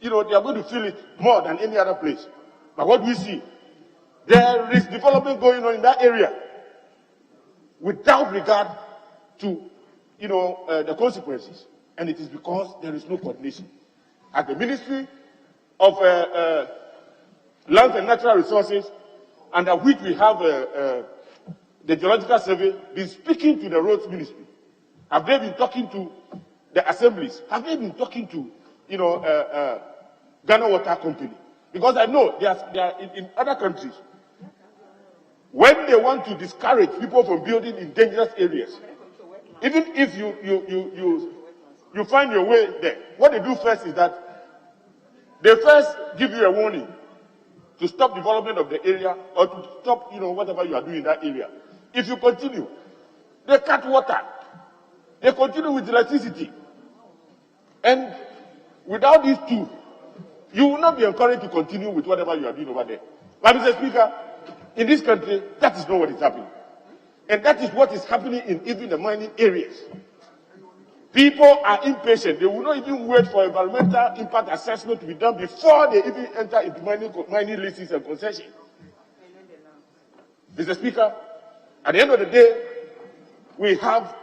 they are going to feel it more than any other place. But what we see, there is development going on in that area without regard to, the consequences. And it is because there is no coordination. At the Ministry of Land and Natural Resources, under which we have the Geological Survey, been speaking to the Roads Ministry. Have they been talking to the assemblies? Have they been talking to, Ghana Water Company? Because I know they are in other countries. When they want to discourage people from building in dangerous areas, even if you find your way there, what they do first is that they first give you a warning to stop development of the area or to stop, whatever you are doing in that area. If you continue, they cut water. They continue with electricity. And without these two, you will not be encouraged to continue with whatever you are doing over there. But Mr. Speaker, in this country, that is not what is happening. And that is what is happening in even the mining areas. People are impatient. They will not even wait for environmental impact assessment to be done before they even enter into mining leases and concessions. Mr. Speaker, at the end of the day, we have,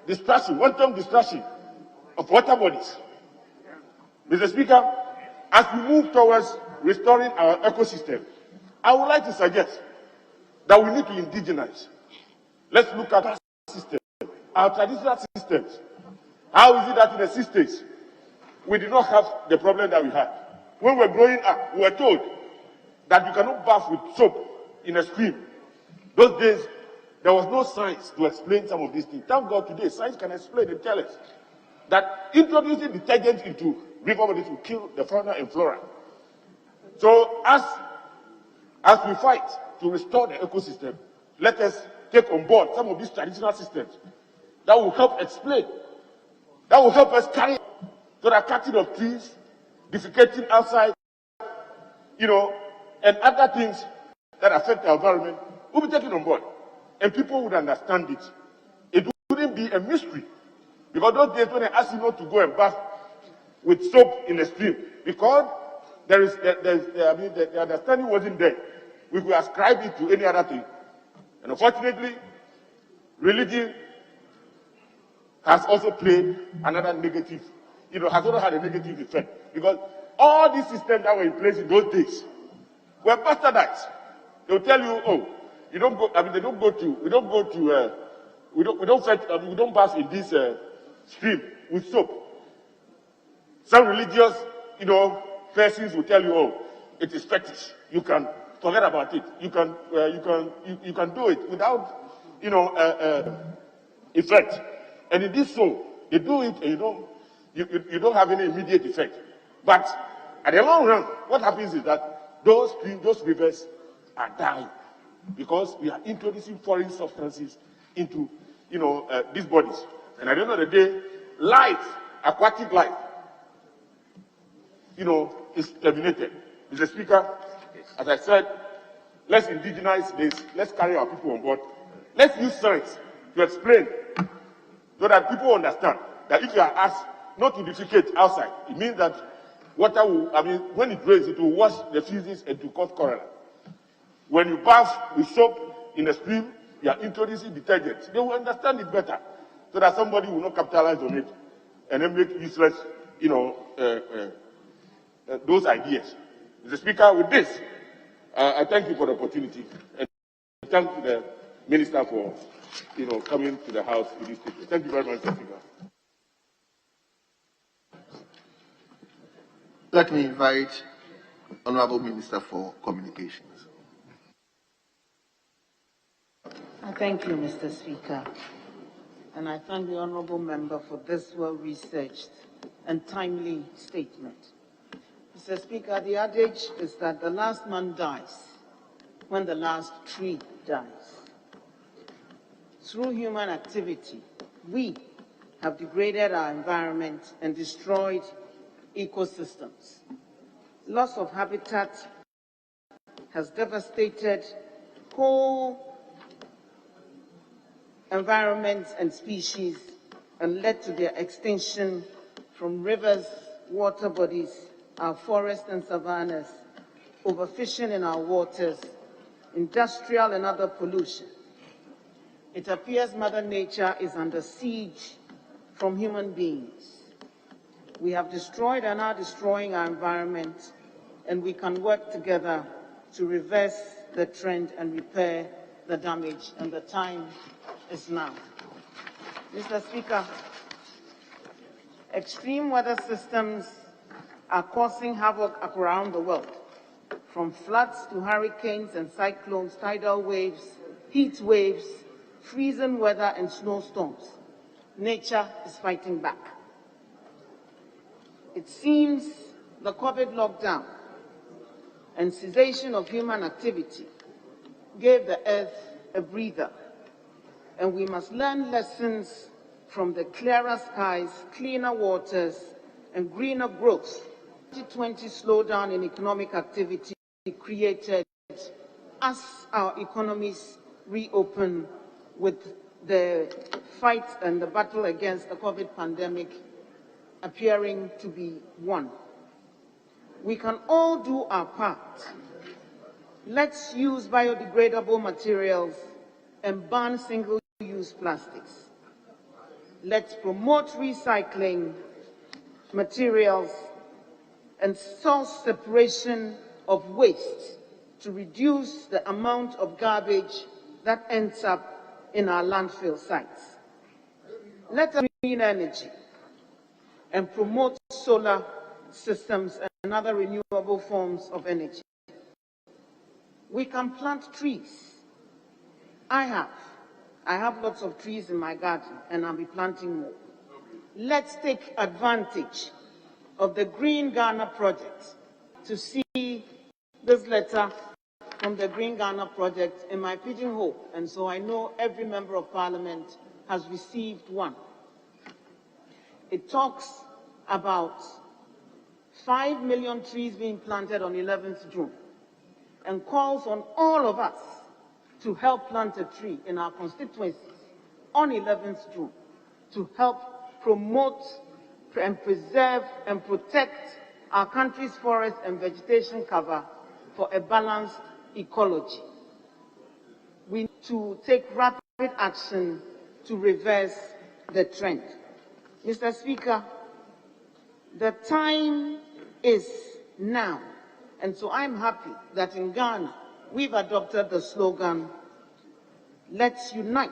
distraction, one-time distraction of water bodies. Mr. Speaker, as we move towards restoring our ecosystem, I would like to suggest that we need to indigenize. Let's look at our system, our traditional systems. How is it that in the 60s, we did not have the problem that we had? When we were growing up, we were told that you cannot bath with soap in a stream. Those days, there was no science to explain some of these things. Thank God today, science can explain and tell us that introducing detergent into river bodies will kill the fauna and flora. So as we fight to restore the ecosystem, let us take on board some of these traditional systems that will help explain, that will help us carry to the cutting of trees, defecating outside, and other things that affect the environment will be taken on board. And people would understand it. It wouldn't be a mystery. Because those days when they asked you not to go and bath with soap in the stream, because the understanding wasn't there. We could ascribe it to any other thing. And unfortunately, religion has also played another negative, has also had a negative effect. Because all these systems that were in place in those days were bastardized. They'll tell you, oh, you don't go, we don't bath in this stream with soap. Some religious, persons will tell you, oh, it is fetish. You can forget about it. You can do it without, effect. And in this soul, they do it, and you don't have any immediate effect. But at the long run, what happens is that those streams, those rivers are dying because we are introducing foreign substances into, these bodies. And at the end of the day, life, aquatic life, is terminated. Mr. Speaker, as I said, let's indigenize this. Let's carry our people on board. Let's use science to explain so that people understand that if you are asked not to defecate outside, it means that water will, when it rains, it will wash the feces and to cause cholera. When you bath with soap in the stream, you are introducing detergents. They will understand it better so that somebody will not capitalize on it and then make useless, those ideas. Mr. Speaker, with this, I thank you for the opportunity and thank the Minister for, coming to the House with this statement. Thank you very much, Mr. Speaker. Let me invite Honorable Minister for Communications. Thank you, Mr. Speaker. And I thank the Honorable Member for this well-researched and timely statement. Mr. Speaker, the adage is that the last man dies when the last tree dies. Through human activity, we have degraded our environment and destroyed ecosystems. Loss of habitat has devastated whole environments and species and led to their extinction from rivers, water bodies, our forests and savannas, overfishing in our waters, industrial and other pollution. It appears Mother Nature is under siege from human beings. We have destroyed and are destroying our environment, and we can work together to reverse the trend and repair the damage, and the time is now. Mr. Speaker, extreme weather systems are causing havoc around the world, from floods to hurricanes and cyclones, tidal waves, heat waves, freezing weather and snowstorms. Nature is fighting back. It seems the COVID lockdown and cessation of human activity gave the earth a breather, and we must learn lessons from the clearer skies, cleaner waters, and greener growth. 2020 slowdown in economic activity created as our economies reopen with the fight and the battle against the COVID pandemic appearing to be won. We can all do our part. Let's use biodegradable materials and ban single-use plastics. Let's promote recycling materials and source separation of waste to reduce the amount of garbage that ends up in our landfill sites. Let us green energy and promote solar systems and other renewable forms of energy. We can plant trees. I have lots of trees in my garden, and I'll be planting more. Let's take advantage of the Green Ghana project. To see this letter from the Green Ghana project in my pigeonhole, and so I know every member of parliament has received one. It talks about 5 million trees being planted on 11th June and calls on all of us to help plant a tree in our constituencies on 11th June to help promote and preserve and protect our country's forest and vegetation cover for a balanced ecology. We need to take rapid action to reverse the trend. Mr. Speaker, the time is now, and so I'm happy that in Ghana we've adopted the slogan, "Let's unite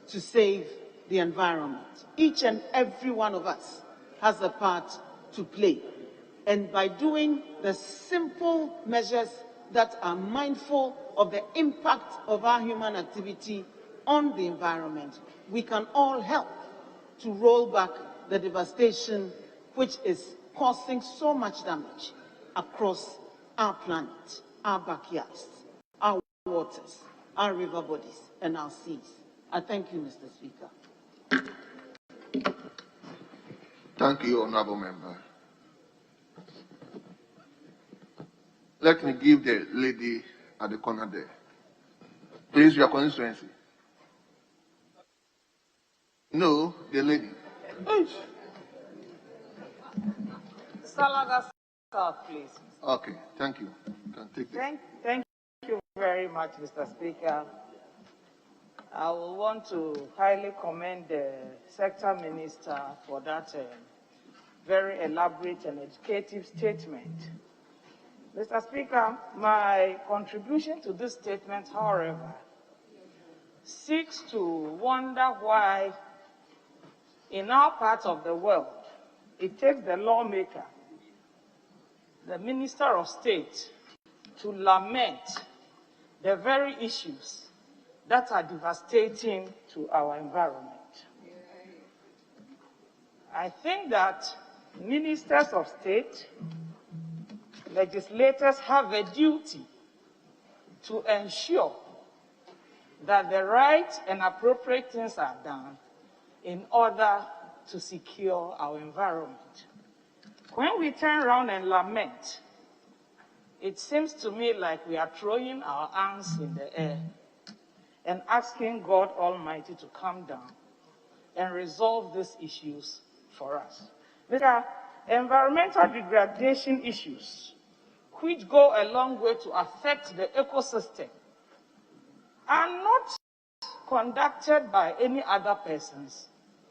to save the environment." Each and every one of us has a part to play. And by doing the simple measures that are mindful of the impact of our human activity on the environment, we can all help to roll back the devastation which is causing so much damage across our planet, our backyards, our waters, our river bodies, and our seas. I thank you, Mr. Speaker. Thank you, Honorable Member. Let me give the lady at the corner there. Please, your constituency. No, the lady. Salaga South, please. Okay, thank you. You can take this. Thank you very much, Mr. Speaker. I will want to highly commend the Sector Minister for that very elaborate and educative statement. Mr. Speaker, my contribution to this statement, however, seeks to wonder why in our part of the world it takes the lawmaker, the Minister of State, to lament the very issues that are devastating to our environment. I think that ministers of state, legislators have a duty to ensure that the right and appropriate things are done in order to secure our environment. When we turn around and lament, it seems to me like we are throwing our arms in the air and asking God Almighty to come down and resolve these issues for us. There are environmental degradation issues which go a long way to affect the ecosystem are not conducted by any other persons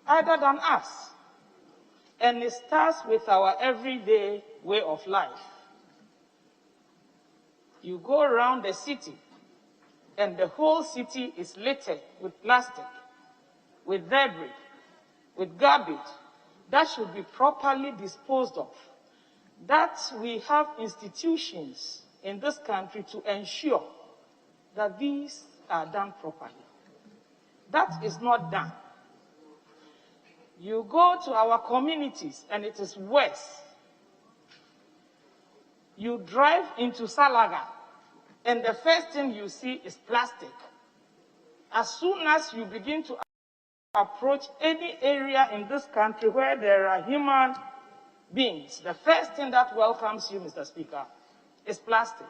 other than us. And it starts with our everyday way of life. You go around the city, and the whole city is littered with plastic, with debris, with garbage that should be properly disposed of. That we have institutions in this country to ensure that these are done properly. That is not done. You go to our communities and it is worse. You drive into Salaga and the first thing you see is plastic. As soon as you begin to approach any area in this country where there are human beings, the first thing that welcomes you, Mr. Speaker, is plastic.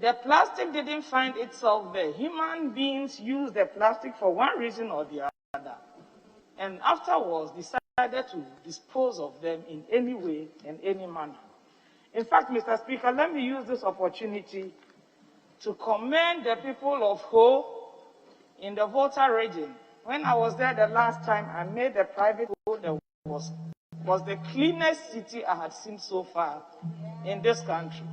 The plastic didn't find itself there. Human beings use the plastic for one reason or the other, and afterwards decided to dispose of them in any way, in any manner. In fact, Mr. Speaker, let me use this opportunity to commend the people of Ho in the Volta region. When I was there the last time, I made a private pool that was the cleanest city I had seen so far in this country.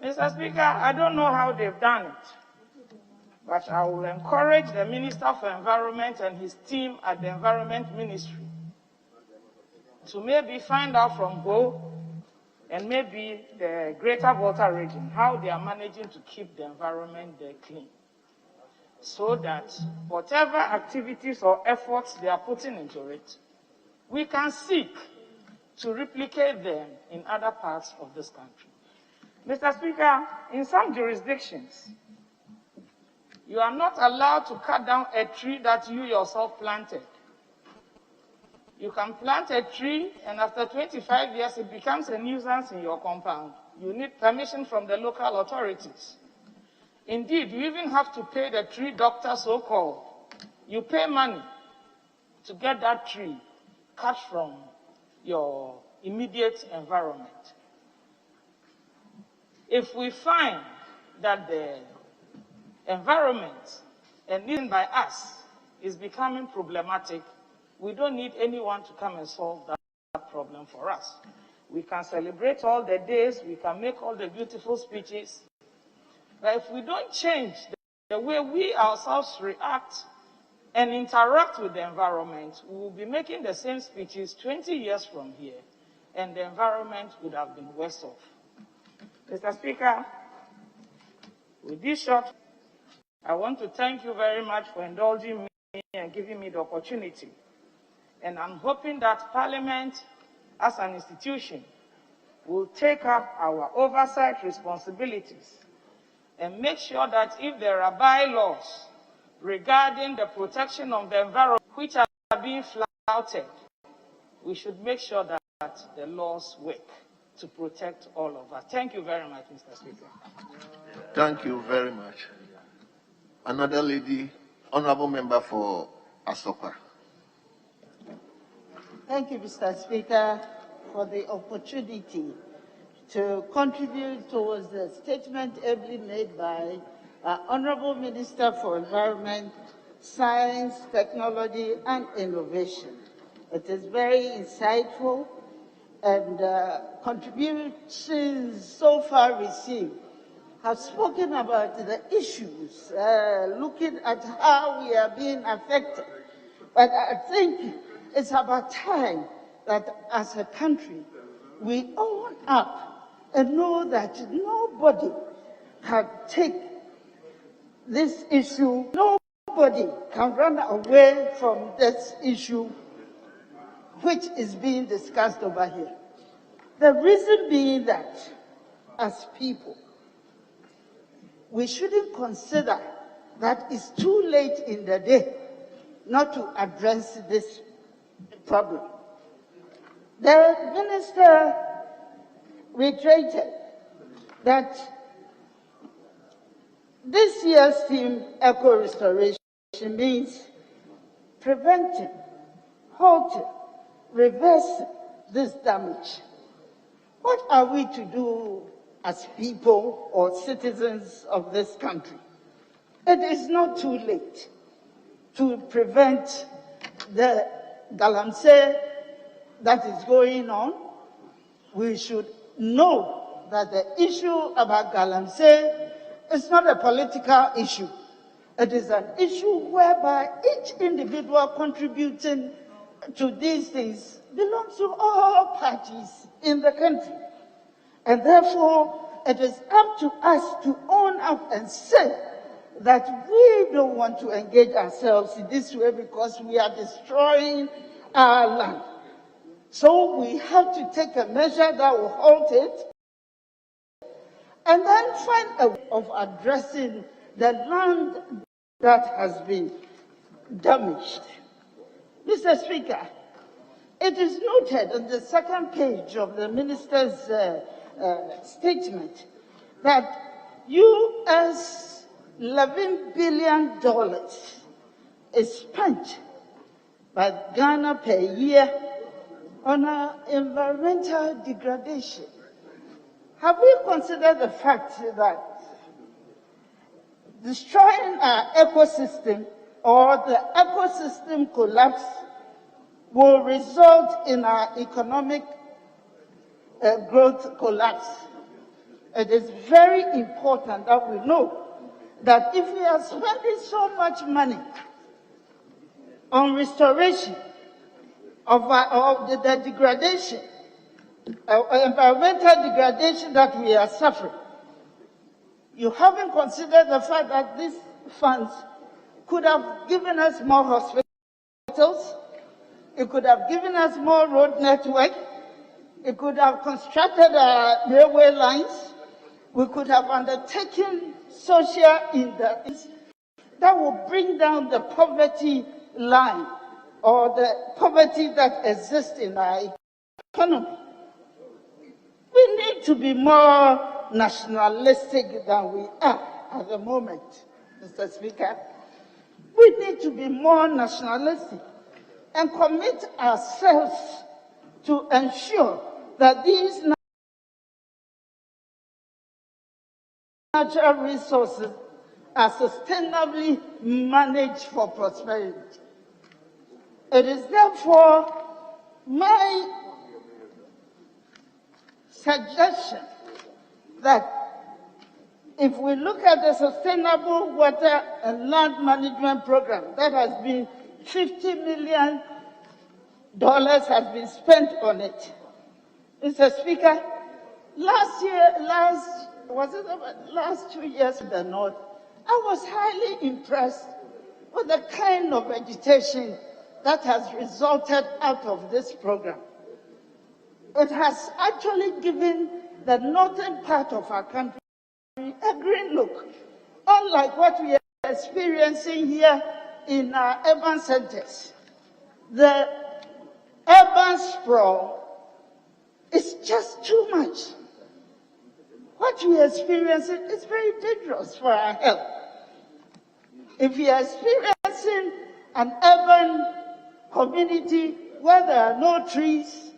Mr. Speaker, I don't know how they've done it, but I will encourage the Minister for Environment and his team at the Environment Ministry to maybe find out from Ho and maybe the Greater Volta region how they are managing to keep the environment there clean, so that whatever activities or efforts they are putting into it, we can seek to replicate them in other parts of this country. Mr. Speaker, in some jurisdictions, you are not allowed to cut down a tree that you yourself planted. You can plant a tree, and after 25 years, it becomes a nuisance in your compound. You need permission from the local authorities. Indeed, you even have to pay the tree doctor, so-called. You pay money to get that tree cut from your immediate environment. If we find that the environment, and even by us, is becoming problematic, we don't need anyone to come and solve that problem for us. We can celebrate all the days, we can make all the beautiful speeches, but if we don't change the way we ourselves react and interact with the environment, we will be making the same speeches 20 years from here, and the environment would have been worse off. Mr. Speaker, with this short, I want to thank you very much for indulging me and giving me the opportunity. And I'm hoping that Parliament, as an institution, will take up our oversight responsibilities and make sure that if there are bylaws regarding the protection of the environment which are being flouted, we should make sure that the laws work to protect all of us. Thank you very much, Mr. Speaker. Thank you very much. Another lady, honorable member for Asopa. Thank you, Mr. Speaker, for the opportunity to contribute towards the statement ably made by our Honorable Minister for Environment, Science, Technology and Innovation. It is very insightful, and contributions so far received have spoken about the issues, looking at how we are being affected. But I think it's about time that as a country, we own up and know that nobody can take this issue, nobody can run away from this issue which is being discussed over here. The reason being that, as people, we shouldn't consider that it's too late in the day not to address this problem. The minister reiterated that this year's theme, eco-restoration, means preventing, halting, reversing this damage. What are we to do as people or citizens of this country? It is not too late to prevent the galamsey that is going on. We should know that the issue about galamsey is not a political issue. It is an issue whereby each individual contributing to these things belongs to all parties in the country. And therefore, it is up to us to own up and say that we don't want to engage ourselves in this way because we are destroying our land. So we have to take a measure that will halt it and then find a way of addressing the land that has been damaged. Mr. Speaker, it is noted on the second page of the minister's statement that US $11 billion is spent by Ghana per year on environmental degradation. Have we considered the fact that destroying our ecosystem or the ecosystem collapse will result in our economic growth collapse? It is very important that we know that if we are spending so much money on restoration of the degradation, environmental degradation that we are suffering, you haven't considered the fact that these funds could have given us more hospitals, it could have given us more road network, it could have constructed railway lines, we could have undertaken social industries that will bring down the poverty line or the poverty that exists in our economy. We need to be more nationalistic than we are at the moment, Mr. Speaker. We need to be more nationalistic and commit ourselves to ensure that these natural resources are sustainably managed for prosperity. It is therefore my suggestion that if we look at the Sustainable Water and Land Management Program, that has been $50 million has been spent on it. Mr. Speaker, last 2 years in the North, I was highly impressed with the kind of vegetation that has resulted out of this program. It has actually given the northern part of our country a green look, unlike what we are experiencing here in our urban centers. The urban sprawl is just too much. What we are experiencing is very dangerous for our health. If we are experiencing an urban community where there are no trees,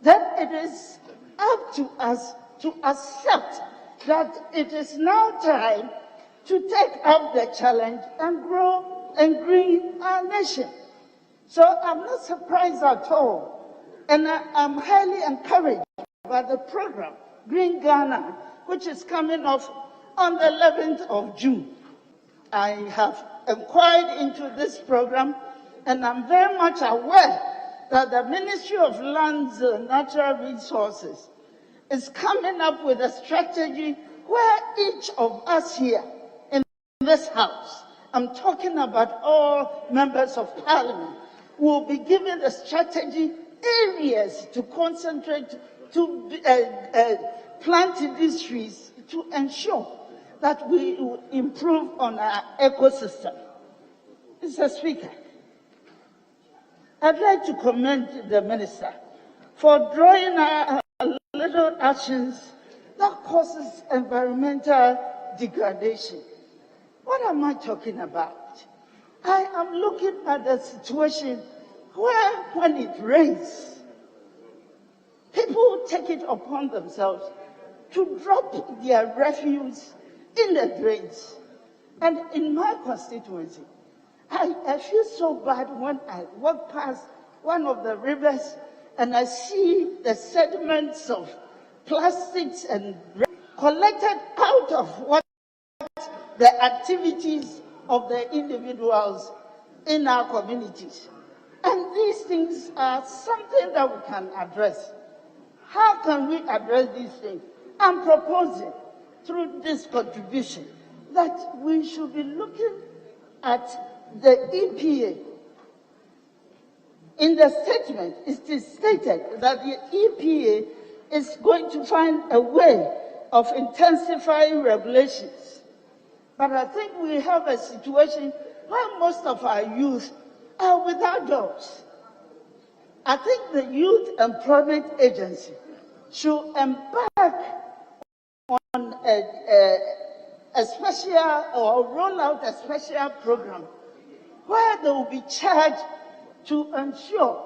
then it is up to us to accept that it is now time to take up the challenge and grow and green our nation. So I'm not surprised at all. And I'm highly encouraged by the program, Green Ghana, which is coming off on the 11th of June. I have inquired into this program, and I'm very much aware that the Ministry of Lands and Natural Resources is coming up with a strategy where each of us here in this house, I'm talking about all members of parliament, will be given the strategy areas to concentrate, to plant these trees to ensure that we will improve on our ecosystem. Mr. Speaker, I'd like to commend the minister for drawing our little actions that causes environmental degradation. What am I talking about? I am looking at the situation where, when it rains, people take it upon themselves to drop their refuse in the drains. And in my constituency, I feel so bad when I walk past one of the rivers and I see the sediments of plastics and collected out of what the activities of the individuals in our communities. And these things are something that we can address. How can we address these things? I'm proposing through this contribution that we should be looking at the EPA. In the statement, it is stated that the EPA is going to find a way of intensifying regulations. But I think we have a situation where most of our youth are without jobs. I think the Youth Employment Agency should embark on a special or roll out a special program where they will be charged to ensure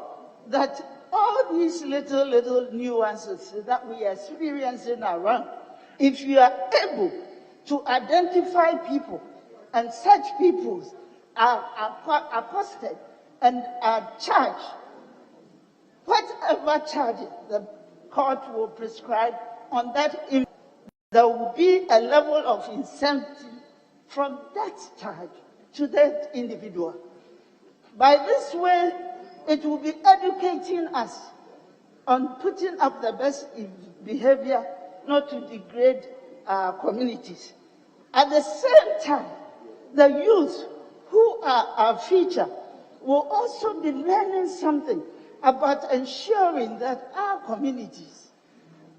that all these little nuances that we are experiencing around, if you are able to identify people and such people are accosted and are charged, whatever charges the court will prescribe on that, there will be a level of incentive from that charge to that individual. By this way, it will be educating us on putting up the best behavior not to degrade our communities. At the same time, the youth who are our future will also be learning something about ensuring that our communities,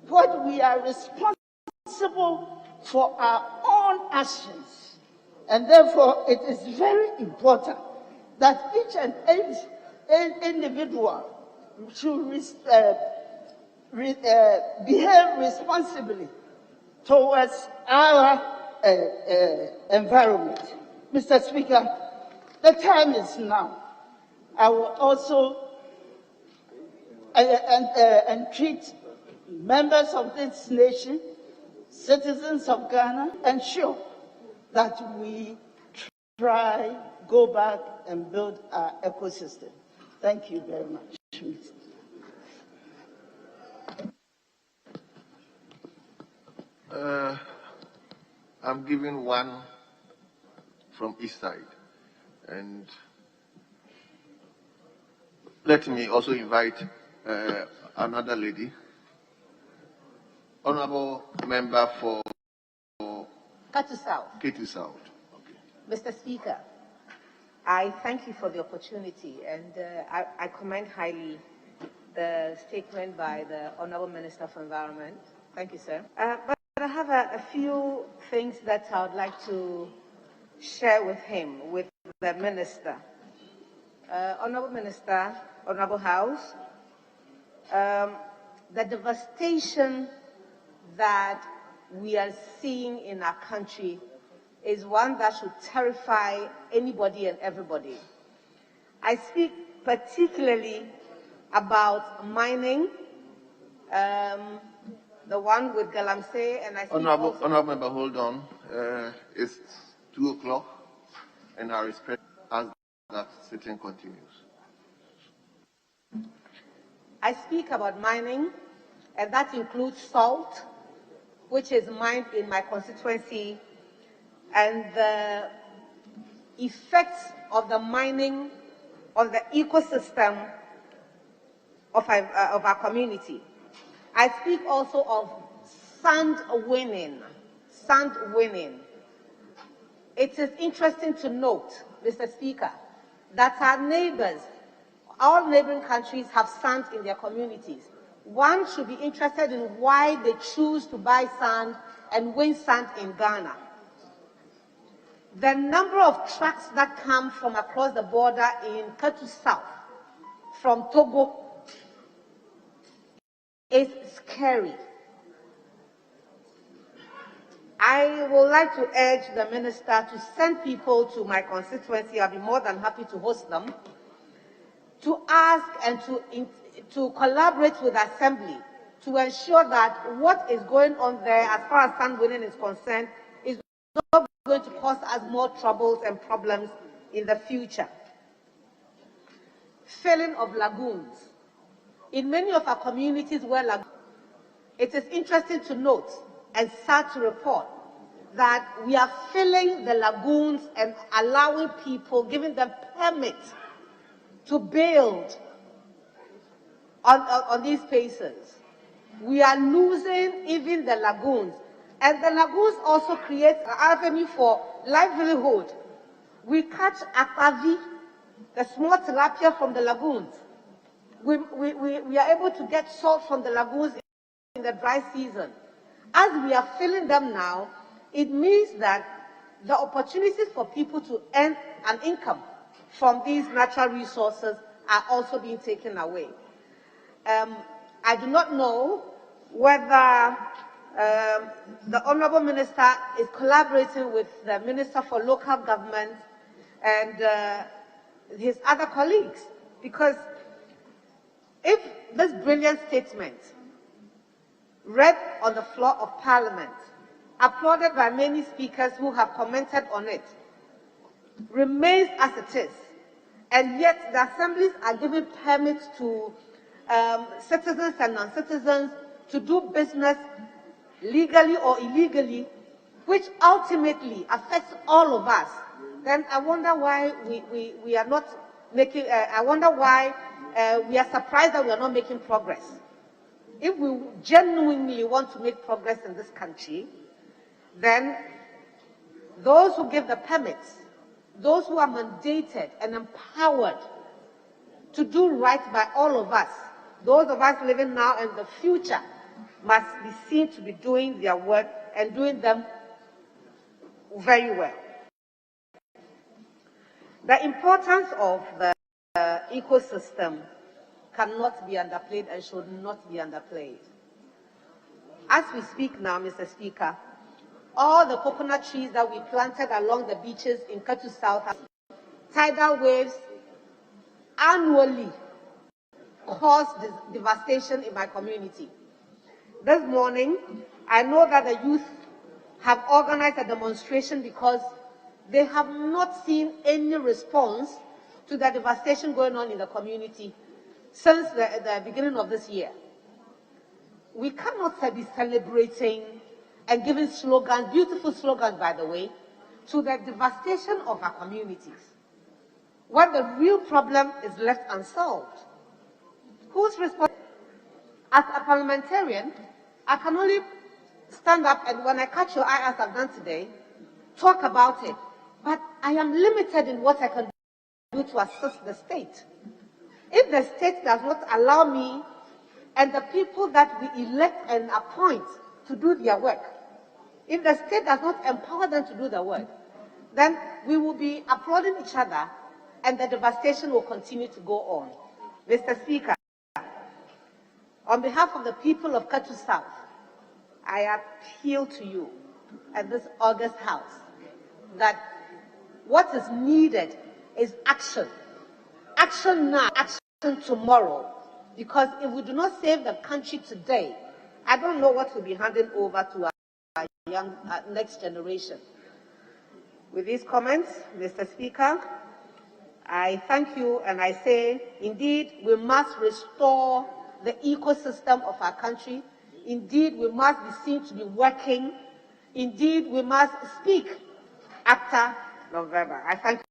what we are responsible for our own actions, and therefore it is very important that each and every individual should behave responsibly towards our environment. Mr. Speaker, the time is now. I will also entreat members of this nation, citizens of Ghana, ensure that we try, go back and build our ecosystem. Thank you very much. I'm giving one from each side. And let me also invite another lady, Honorable Member for Katu South. Katy South. Mr. Speaker, I thank you for the opportunity, and I commend highly the statement by the Honorable Minister for Environment. Thank you, sir. But I have a few things that I would like to share with him, with the Minister. Honorable Minister, Honorable House, the devastation that we are seeing in our country is one that should terrify anybody and everybody. I speak particularly about mining, the one with Galamsey, and I speak Honorable Member, hold on. It's 2 o'clock, and I respect as that sitting continues. I speak about mining, and that includes salt, which is mined in my constituency, and the effects of the mining on the ecosystem of our community. I speak also of sand winning. It is interesting to note, Mr. Speaker, that our neighbors, all neighboring countries, have sand in their communities. One should be interested in why they choose to buy sand and win sand in Ghana. The number of trucks that come from across the border in Ketu South, from Togo, is scary. I would like to urge the Minister to send people to my constituency. I'll be more than happy to host them, to ask and to collaborate with the Assembly to ensure that what is going on there as far as sand winning is concerned is not going to cause us more troubles and problems in the future. Filling of lagoons. In many of our communities where it is interesting to note and sad to report that we are filling the lagoons and allowing people, giving them permits to build on these spaces. We are losing even the lagoons. And the lagoons also create an avenue for livelihood. We catch akpavi, the small tilapia from the lagoons. We are able to get salt from the lagoons in the dry season. As we are filling them now, it means that the opportunities for people to earn an income from these natural resources are also being taken away. I do not know whether the Honourable Minister is collaborating with the Minister for Local Government and his other colleagues, because if this brilliant statement, read on the floor of Parliament, applauded by many speakers who have commented on it, remains as it is, and yet the assemblies are giving permits to citizens and non-citizens to do business legally or illegally, which ultimately affects all of us, then I wonder why we are not making, I wonder why we are surprised that we are not making progress. If we genuinely want to make progress in this country, then those who give the permits, those who are mandated and empowered to do right by all of us, those of us living now and the future, must be seen to be doing their work and doing them very well. The importance of the ecosystem cannot be underplayed and should not be underplayed. As we speak now, Mr. Speaker, all the coconut trees that we planted along the beaches in Ketu South, tidal waves annually cause devastation in my community. This morning, I know that the youth have organized a demonstration because they have not seen any response to the devastation going on in the community since the beginning of this year. We cannot be celebrating and giving slogans, beautiful slogans by the way, to the devastation of our communities, when the real problem is left unsolved. Who's responsible? As a parliamentarian, I can only stand up and when I catch your eye, as I've done today, talk about it. But I am limited in what I can do to assist the state. If the state does not allow me and the people that we elect and appoint to do their work, If the state does not empower them to do the work, then we will be applauding each other and the devastation will continue to go on. Mr. Speaker, on behalf of the people of Katu South, I appeal to you at this August House that what is needed is action. Action now, action tomorrow. Because if we do not save the country today, I don't know what will be handed over to our young next generation. With these comments, Mr. Speaker, I thank you and I say, indeed, we must restore the ecosystem of our country. Indeed, we must be seen to be working. Indeed, we must speak after November. I thank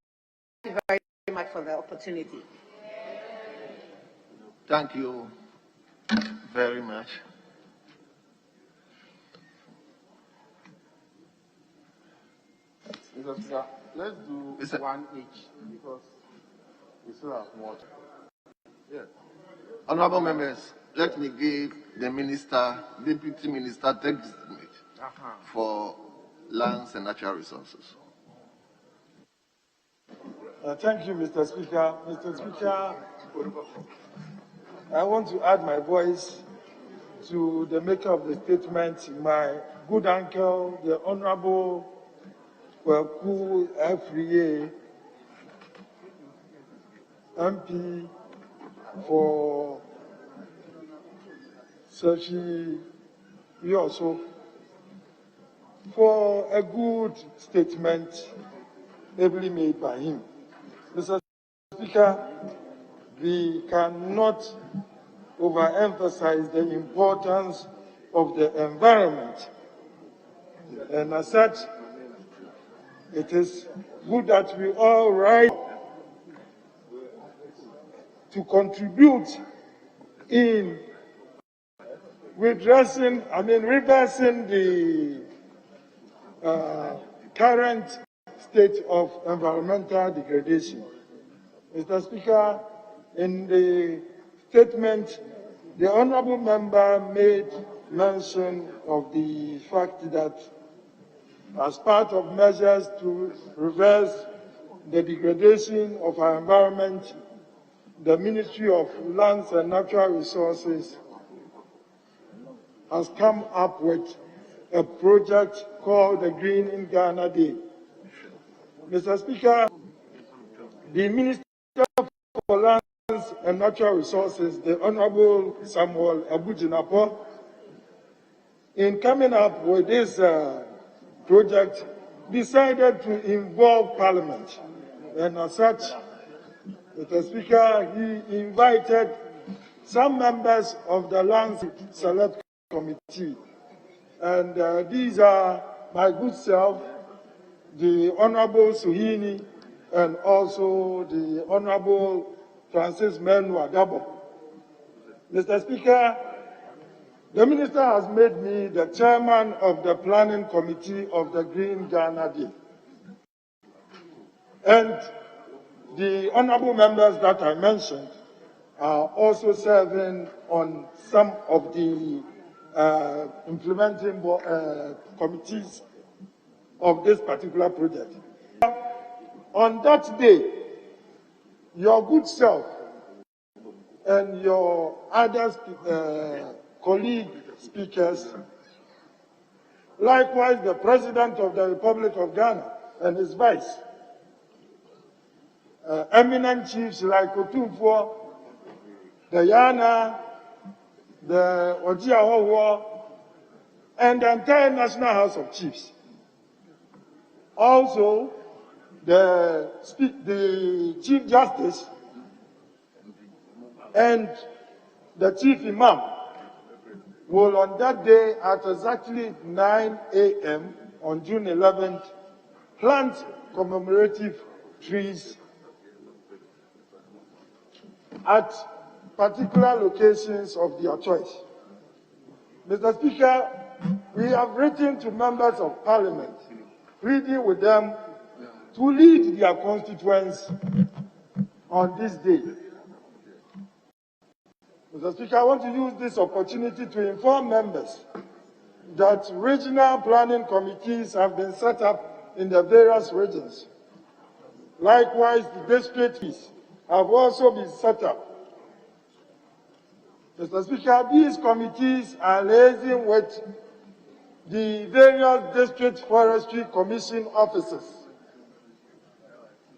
you very much for the opportunity. Thank you very much. Mr. Speaker, let's do one each because we still have more. Yes. Honorable members, let me give the minister, deputy minister, text for lands and natural resources. Thank you, Mr. Speaker. Mr. Speaker, I want to add my voice to the maker of the statement, my good uncle, the Honorable Kwaku Afriye, MP for Sashi Yoso, for a good statement ably made by him. Mr. Speaker, we cannot overemphasize the importance of the environment. And as such, it is good that we all rise to contribute in reversing the current state of environmental degradation. Mr. Speaker, in the statement, the honorable member made mention of the fact that as part of measures to reverse the degradation of our environment, the Ministry of Lands and Natural Resources has come up with a project called the Green in Ghana Day. Mr. Speaker, the Minister for Lands and Natural Resources, the Honorable Samuel Abujinapo, in coming up with this project, decided to involve Parliament. And as such, Mr. Speaker, he invited some members of the Lands Select Committee. And these are my good self, the Honorable Suhini, and also the Honorable Francis Menua Dabo. Mr. Speaker, the Minister has made me the chairman of the Planning Committee of the Green Ghana Day. And the honorable members that I mentioned are also serving on some of the implementing committees of this particular project. On that day, your good self and your other colleague speakers, likewise the President of the Republic of Ghana and his vice, eminent chiefs like Otumfuo, the Yana, the Ojiahowo, and the entire National House of Chiefs. Also, the Chief Justice and the Chief Imam will on that day at exactly 9 a.m. on June 11th plant commemorative trees at particular locations of their choice. Mr. Speaker, we have written to members of Parliament, pleading with them to lead their constituents on this day. Mr. Speaker, I want to use this opportunity to inform members that regional planning committees have been set up in the various regions. Likewise, the districts have also been set up. Mr. Speaker, these committees are liaising with the various district forestry commission officers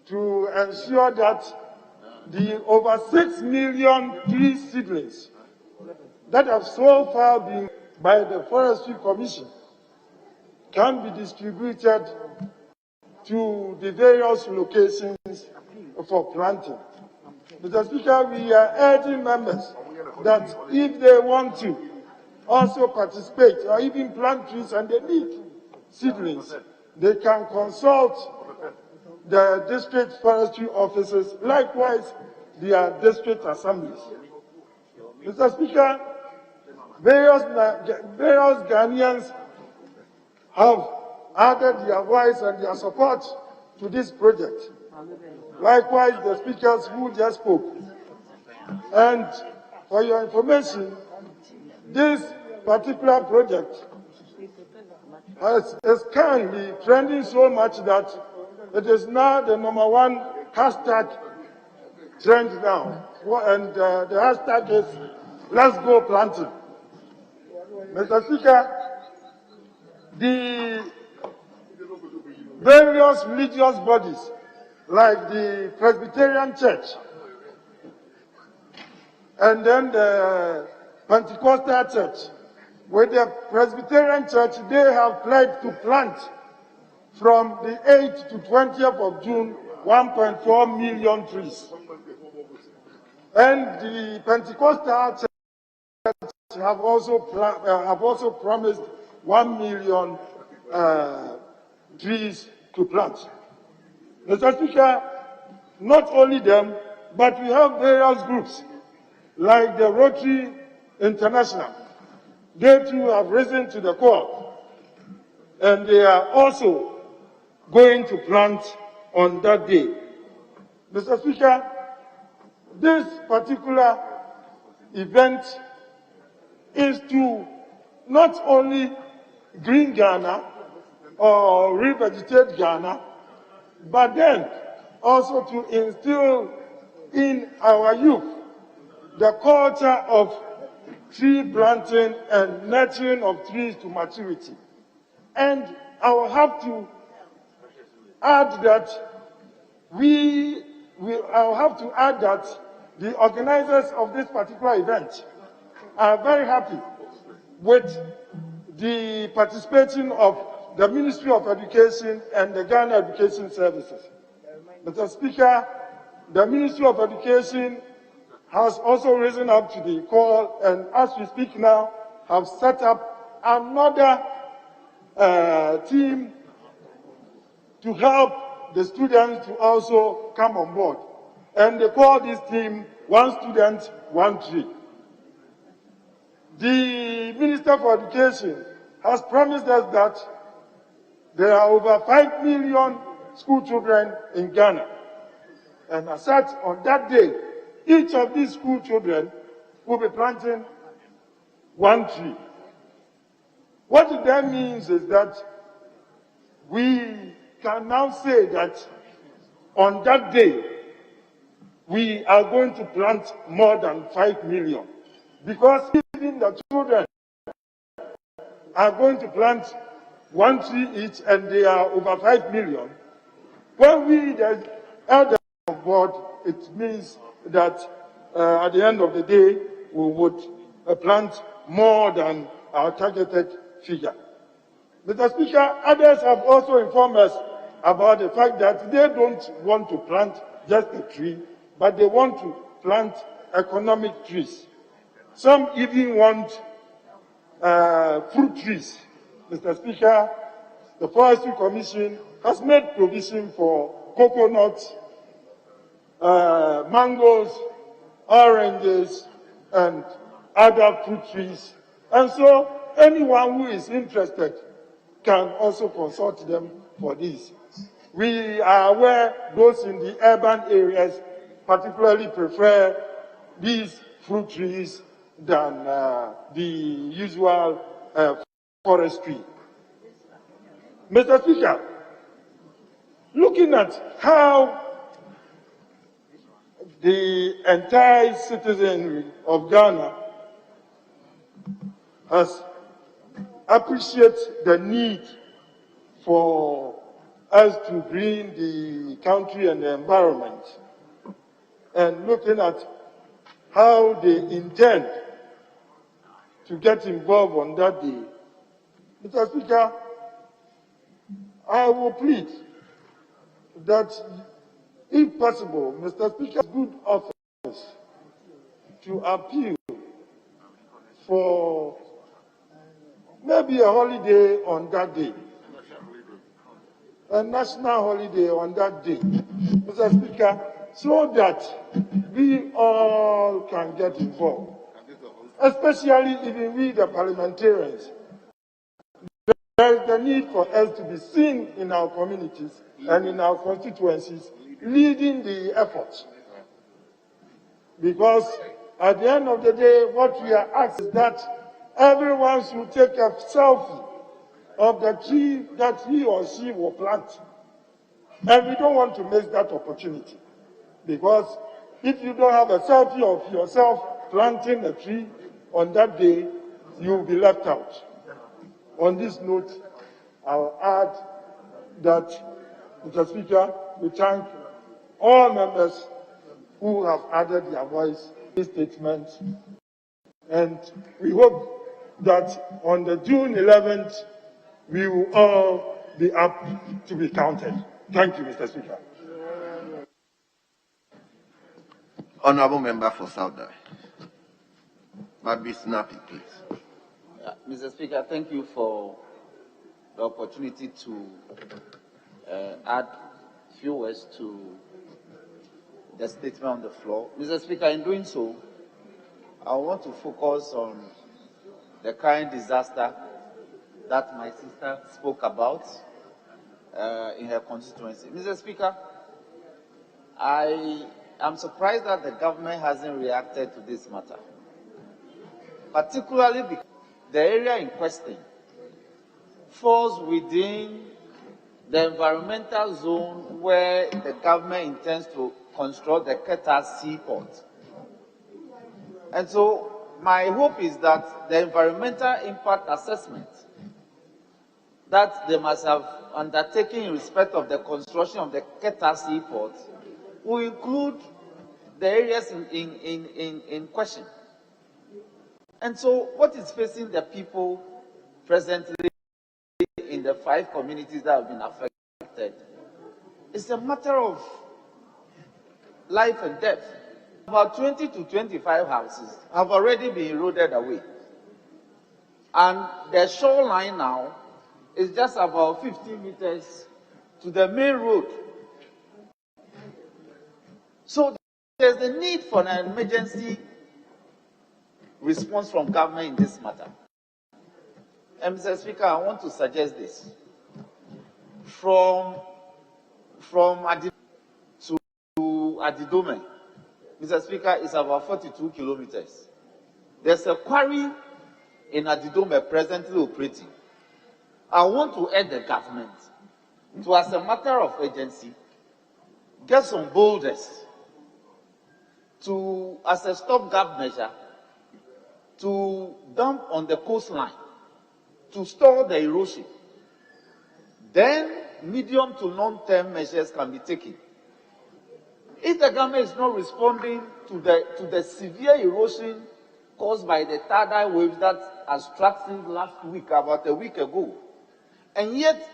to ensure that the over 6 million tree seedlings that have so far been by the Forestry Commission can be distributed to the various locations for planting. Mr. Speaker, we are urging members that if they want to also participate or even plant trees and they need seedlings, they can consult the district forestry officers, likewise their district assemblies. Mr. Speaker, various Ghanaians have added their voice and their support to this project. Likewise, the speakers who just spoke. And for your information, this particular project is currently trending so much that it is now the #1 hashtag trend now. And the hashtag is "Let's Go Planting." Mr. Speaker, the various religious bodies like the Presbyterian Church and then the Pentecostal Church. With the Presbyterian Church, they have pledged to plant from the 8th to 20th of June 1.4 million trees. And the Pentecostal Church have also promised 1 million trees to plant. Mr. Speaker, not only them, but we have various groups like the Rotary International. They too have risen to the call, and they are also going to plant on that day. Mr. Speaker, this particular event is to not only green Ghana or revegetate Ghana, but then also to instill in our youth the culture of tree planting and nurturing of trees to maturity. And I will have to add that the organizers of this particular event are very happy with the participation of the Ministry of Education and the Ghana Education Services. Mr. Speaker, the Ministry of Education has also risen up to the call, and as we speak now, have set up another team to help the students to also come on board. And they call this team "One Student, One Tree." The Minister for Education has promised us that there are over 5 million school children in Ghana. And as such, on that day, each of these school children will be planting 1 tree. What it then means is that we can now say that on that day, we are going to plant more than 5 million. Because even the children are going to plant 1 tree each, and they are over 5 million. When we, the elders on board, it means that at the end of the day, we would plant more than our targeted figure. Mr. Speaker, others have also informed us about the fact that they don't want to plant just a tree, but they want to plant economic trees. Some even want fruit trees. Mr. Speaker, the Forestry Commission has made provision for coconuts, mangoes, oranges, and other fruit trees. And so anyone who is interested can also consult them for this. We are aware those in the urban areas particularly prefer these fruit trees than the usual forestry. Mr. Speaker, looking at how the entire citizenry of Ghana has appreciated the need for us to green the country and the environment, and looking at how they intend to get involved on that day, Mr. Speaker, I will plead that, if possible, Mr. Speaker's good office to appeal for maybe a holiday on that day, a national holiday on that day, Mr. Speaker, so that we all can get involved, especially even we, the parliamentarians. There is the need for us to be seen in our communities and in our constituencies, leading the effort. Because at the end of the day, what we are asked is that everyone should take a selfie of the tree that he or she will plant. And we don't want to miss that opportunity. Because if you don't have a selfie of yourself planting a tree on that day, you will be left out. On this note, I'll add that, Mr. Speaker, we thank all members who have added their voice to this statement. And we hope that on the June 11th, we will all be up to be counted. Thank you, Mr. Speaker. Honorable Member for Southern. But be snappy, please. Mr. Speaker, thank you for the opportunity to add few words to the statement on the floor. Mr. Speaker, in doing so, I want to focus on the current disaster that my sister spoke about in her constituency. Mr. Speaker, I am surprised that the government hasn't reacted to this matter, particularly because the area in question falls within the environmental zone where the government intends to construct the Keta seaport. And so my hope is that the environmental impact assessment that they must have undertaken in respect of the construction of the Keta seaport will include the areas in question. And so what is facing the people presently in the 5 communities that have been affected is a matter of life and death. About 20 to 25 houses have already been eroded away. And the shoreline now is just about 50 meters to the main road. So there's a need for an emergency response from government in this matter. And Mr. Speaker, I want to suggest this. From Adidome to Adidome, Mr. Speaker, is about 42 kilometers. There's a quarry in Adidome presently operating. I want to urge the government to, as a matter of urgency, get some boulders to, as a stopgap measure, to dump on the coastline to store the erosion. Then medium to long-term measures can be taken. If the government is not responding to the severe erosion caused by the tidal waves that has struck since last week, about a week ago, and yet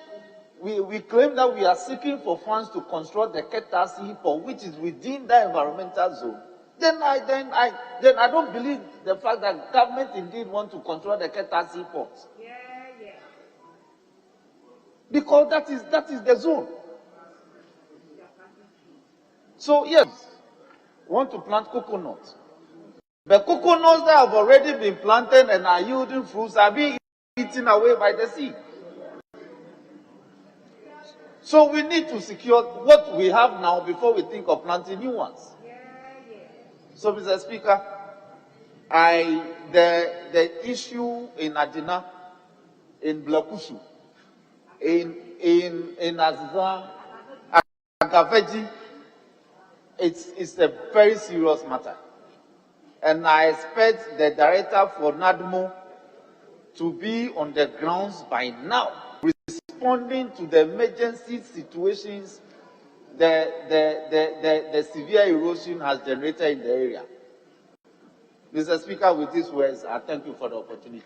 we claim that we are seeking for funds to construct the Keta seaport, which is within the environmental zone, then I don't believe the fact that government indeed want to control the Keta seaport. Because that is the zone. So yes, want to plant coconuts. But coconuts that have already been planted and are yielding fruits are being eaten away by the sea. So we need to secure what we have now before we think of planting new ones. So, Mr. Speaker, the issue in Adina in Blakusu, in Azizan, Agafeji. It's a very serious matter. And I expect the director for NADMO to be on the grounds by now, responding to the emergency situations the severe erosion has generated in the area. Mr. Speaker, with these words, I thank you for the opportunity.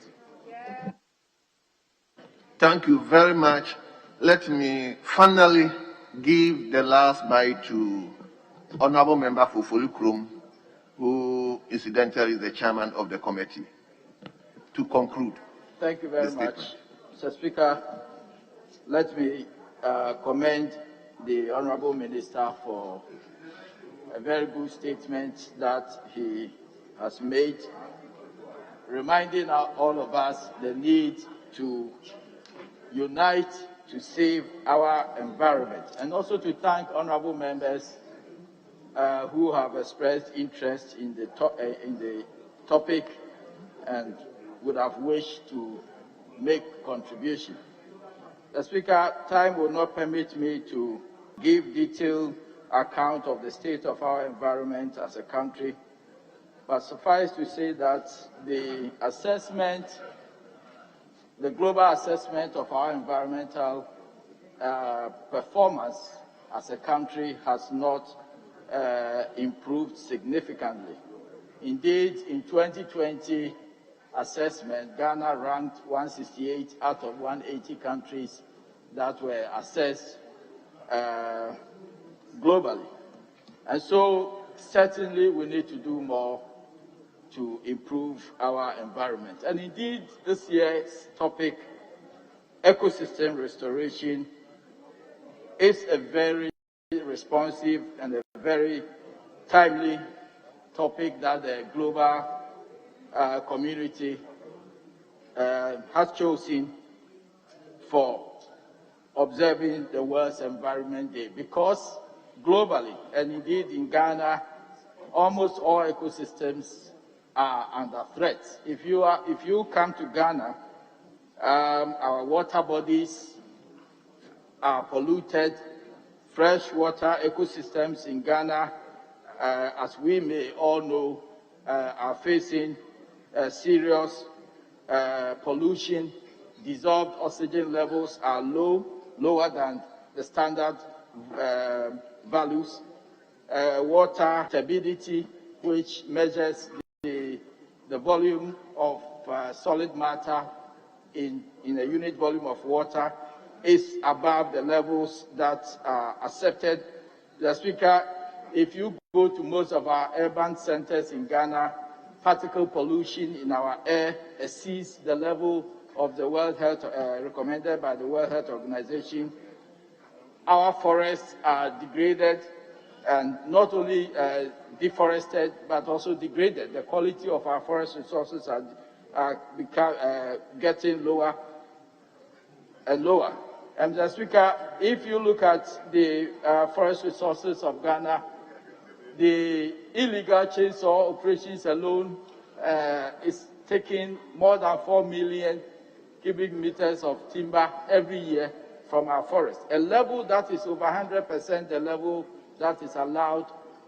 Thank you very much. Let me finally give the last bite to Honorable Member Fofolu Krom, who incidentally is the chairman of the committee, to conclude. Thank you very much. Mr. Speaker, let me commend the Honorable Minister for a very good statement that he has made, reminding all of us the need to unite to save our environment, and also to thank honorable members who have expressed interest in the topic and would have wished to make contribution. The Speaker, time will not permit me to give detailed account of the state of our environment as a country, but suffice to say that the global assessment of our environmental performance as a country has not improved significantly. Indeed, in 2020 assessment, Ghana ranked 168 out of 180 countries that were assessed globally. And so certainly we need to do more to improve our environment. And indeed, this year's topic, ecosystem restoration, is a very responsive and a very timely topic that the global community has chosen for observing the World's Environment Day, because globally, and indeed in Ghana, almost all ecosystems are under threat. If you come to Ghana, our water bodies are polluted. Freshwater ecosystems in Ghana, as we may all know, are facing serious pollution. Dissolved oxygen levels are lower than the standard values. Water turbidity, which measures the volume of solid matter in a unit volume of water, is above the levels that are accepted. The Speaker, if you go to most of our urban centers in Ghana, particle pollution in our air exceeds the level of the World Health, recommended by the World Health Organization. Our forests are degraded, and not only deforested, but also degraded. The quality of our forest resources are getting lower and lower. And Mr. Speaker, if you look at the forest resources of Ghana, the illegal chainsaw operations alone is taking more than 4 million cubic meters of timber every year from our forest, a level that is over 100% the level that is allowed,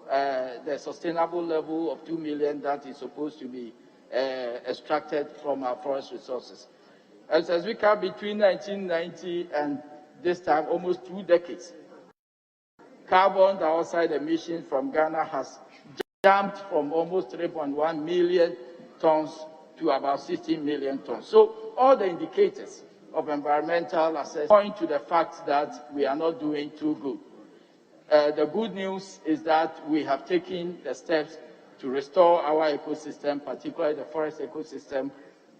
the sustainable level of 2 million that is supposed to be extracted from our forest resources. As we come between 1990 and this time, almost 2 decades, carbon dioxide emissions from Ghana has jumped from almost 3.1 million tons to about 16 million tons. So all the indicators of environmental assessment point to the fact that we are not doing too good. The good news is that we have taken the steps to restore our ecosystem, particularly the forest ecosystem,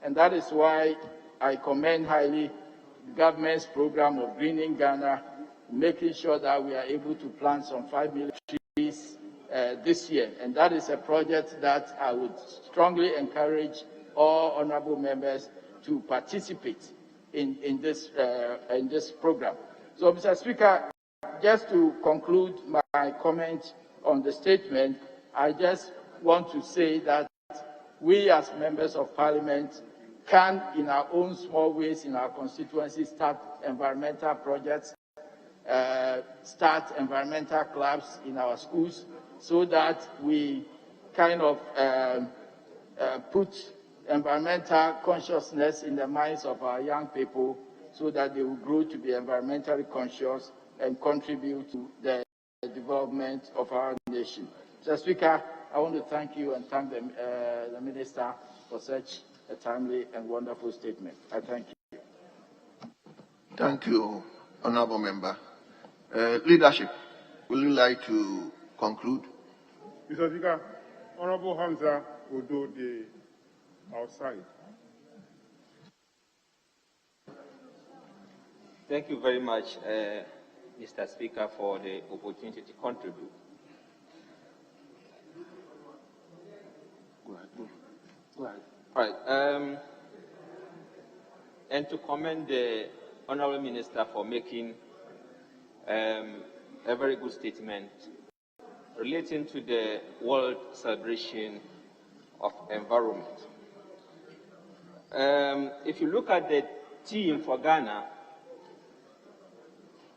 and that is why I commend highly the government's program of greening Ghana, making sure that we are able to plant some 5 million trees this year. And that is a project that I would strongly encourage all honorable members to participate in this program. So, Mr. Speaker, just to conclude my comment on the statement, I just want to say that we as members of Parliament can, in our own small ways in our constituency, start environmental projects, start environmental clubs in our schools, so that we kind of put environmental consciousness in the minds of our young people, so that they will grow to be environmentally conscious and contribute to the development of our nation. Mr. Speaker, I want to thank you and thank the Minister for such a timely and wonderful statement. I thank you. Thank you, Honorable Member. Leadership, will you like to conclude? Mr. Speaker, Honorable Hamza will do the outside. Thank you very much, Mr. Speaker, for the opportunity to contribute. Go ahead. All right. And to commend the Honorable Minister for making a very good statement relating to the World Celebration of Environment. If you look at the theme for Ghana,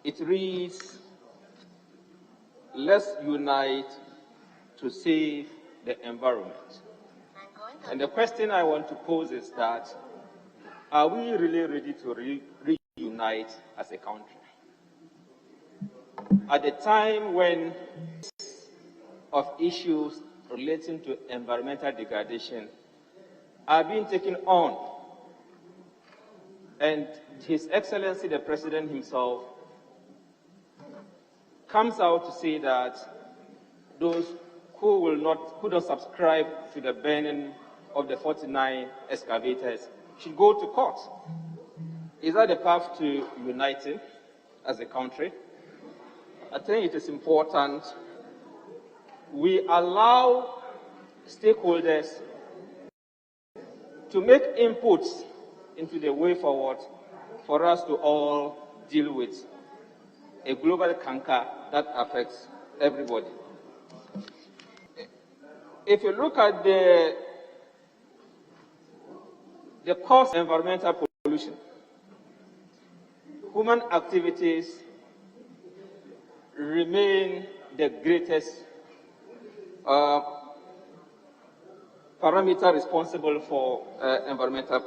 it reads, "Let's unite to save the environment." And the question I want to pose is that, are we really ready to reunite as a country? At the time when of issues relating to environmental degradation are being taken on, and His Excellency the President himself comes out to say that those who don't subscribe to the burning of the 49 excavators should go to court. Is that the path to uniting as a country? I think it is important we allow stakeholders to make inputs into the way forward for us to all deal with a global canker that affects everybody. If you look at the cause of environmental pollution, human activities remain the greatest parameter responsible for environmental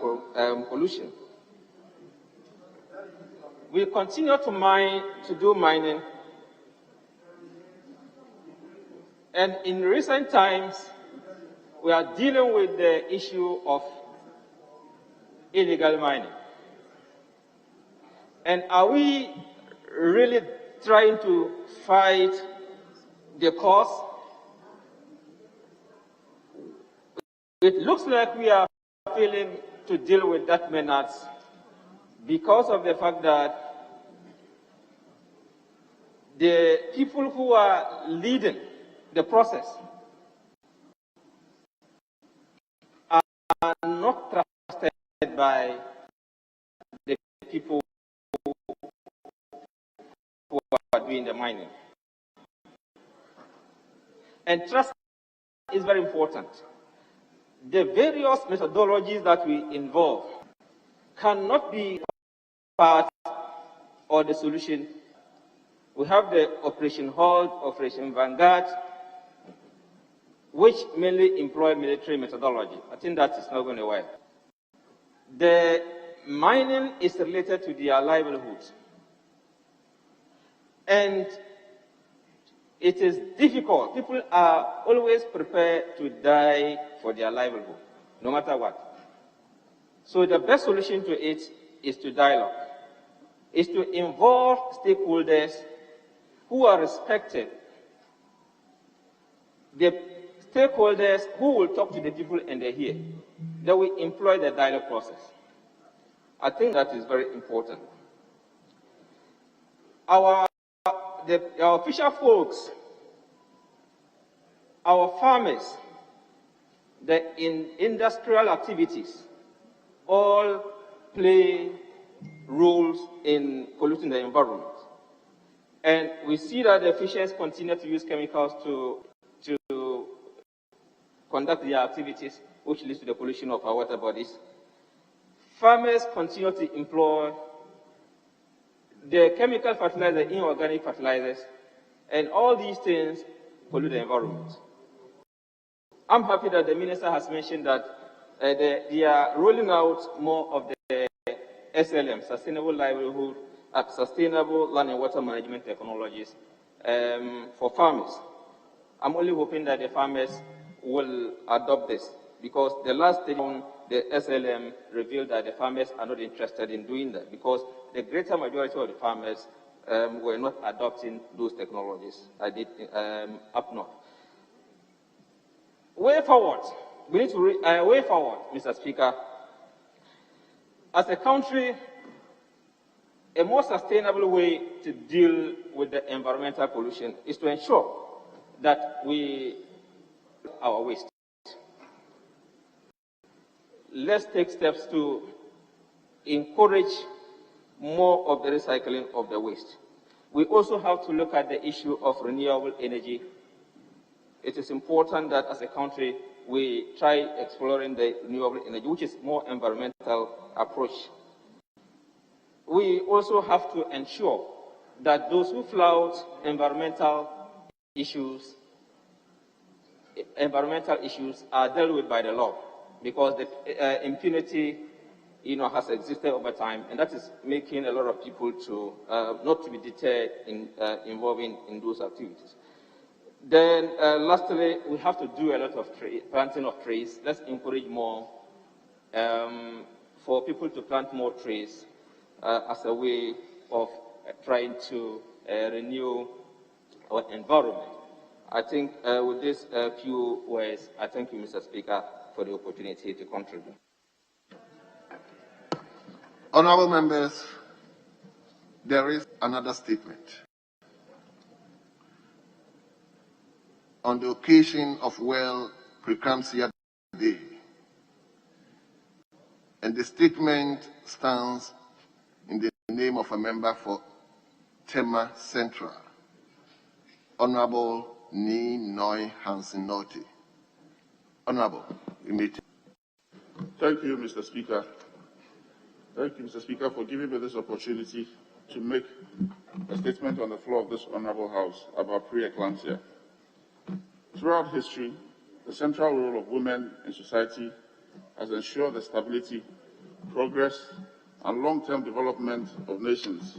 pollution. We continue to do mining, and in recent times, we are dealing with the issue of illegal mining. And are we really trying to fight the cause? It looks like we are failing to deal with that menace because of the fact that the people who are leading the process are not trusted by the people who are doing the mining. And trust is very important. The various methodologies that we involve cannot be part or the solution. We have the Operation Hold, Operation Vanguard, which mainly employ military methodology. I think that is not going to work. The mining is related to their livelihoods. And it is difficult. People are always prepared to die for their livelihood, no matter what. So the best solution to it is to dialogue, is to involve stakeholders who are respected, the stakeholders who will talk to the people and they hear. Then we employ the dialogue process. I think that is very important. Our official folks, our farmers, the industrial activities, all play roles in polluting the environment. And we see that the fishers continue to use chemicals to conduct their activities, which leads to the pollution of our water bodies. farmers continue to employ the chemical fertilizer, inorganic fertilizers, and all these things pollute the environment. I'm happy that the minister has mentioned that they are rolling out more of the SLM, Sustainable Livelihood, Sustainable Land and Water Management Technologies for farmers. I'm only hoping that the farmers will adopt this, because the last thing on the SLM revealed that the farmers are not interested in doing that, because the greater majority of the farmers were not adopting those technologies up north. Way forward, we need to way forward, Mr. Speaker. As a country, a more sustainable way to deal with the environmental pollution is to ensure that we our waste. Let's take steps to encourage more of the recycling of the waste. We also have to look at the issue of renewable energy. It is important that as a country we try exploring the renewable energy, which is more environmental approach. We also have to ensure that those who flout environmental issues are dealt with by the law, because the impunity has existed over time, and that is making a lot of people to not to be deterred in involving in those activities. Then lastly, we have to do a lot of planting of trees. Let's encourage more for people to plant more trees as a way of trying to renew our environment. I think with these few words, I thank you, Mr. Speaker, for the opportunity to contribute. Honourable members, there is another statement. On the occasion of World Preeclampsia Day, and the statement stands in the name of a member for Tema Central, Honourable Ni Noi Hansen Norte. Honourable, you may take. Thank you, Mr. Speaker. Thank you, Mr. Speaker, for giving me this opportunity to make a statement on the floor of this Honourable House about preeclampsia. Throughout history, the central role of women in society has ensured the stability, progress, and long-term development of nations.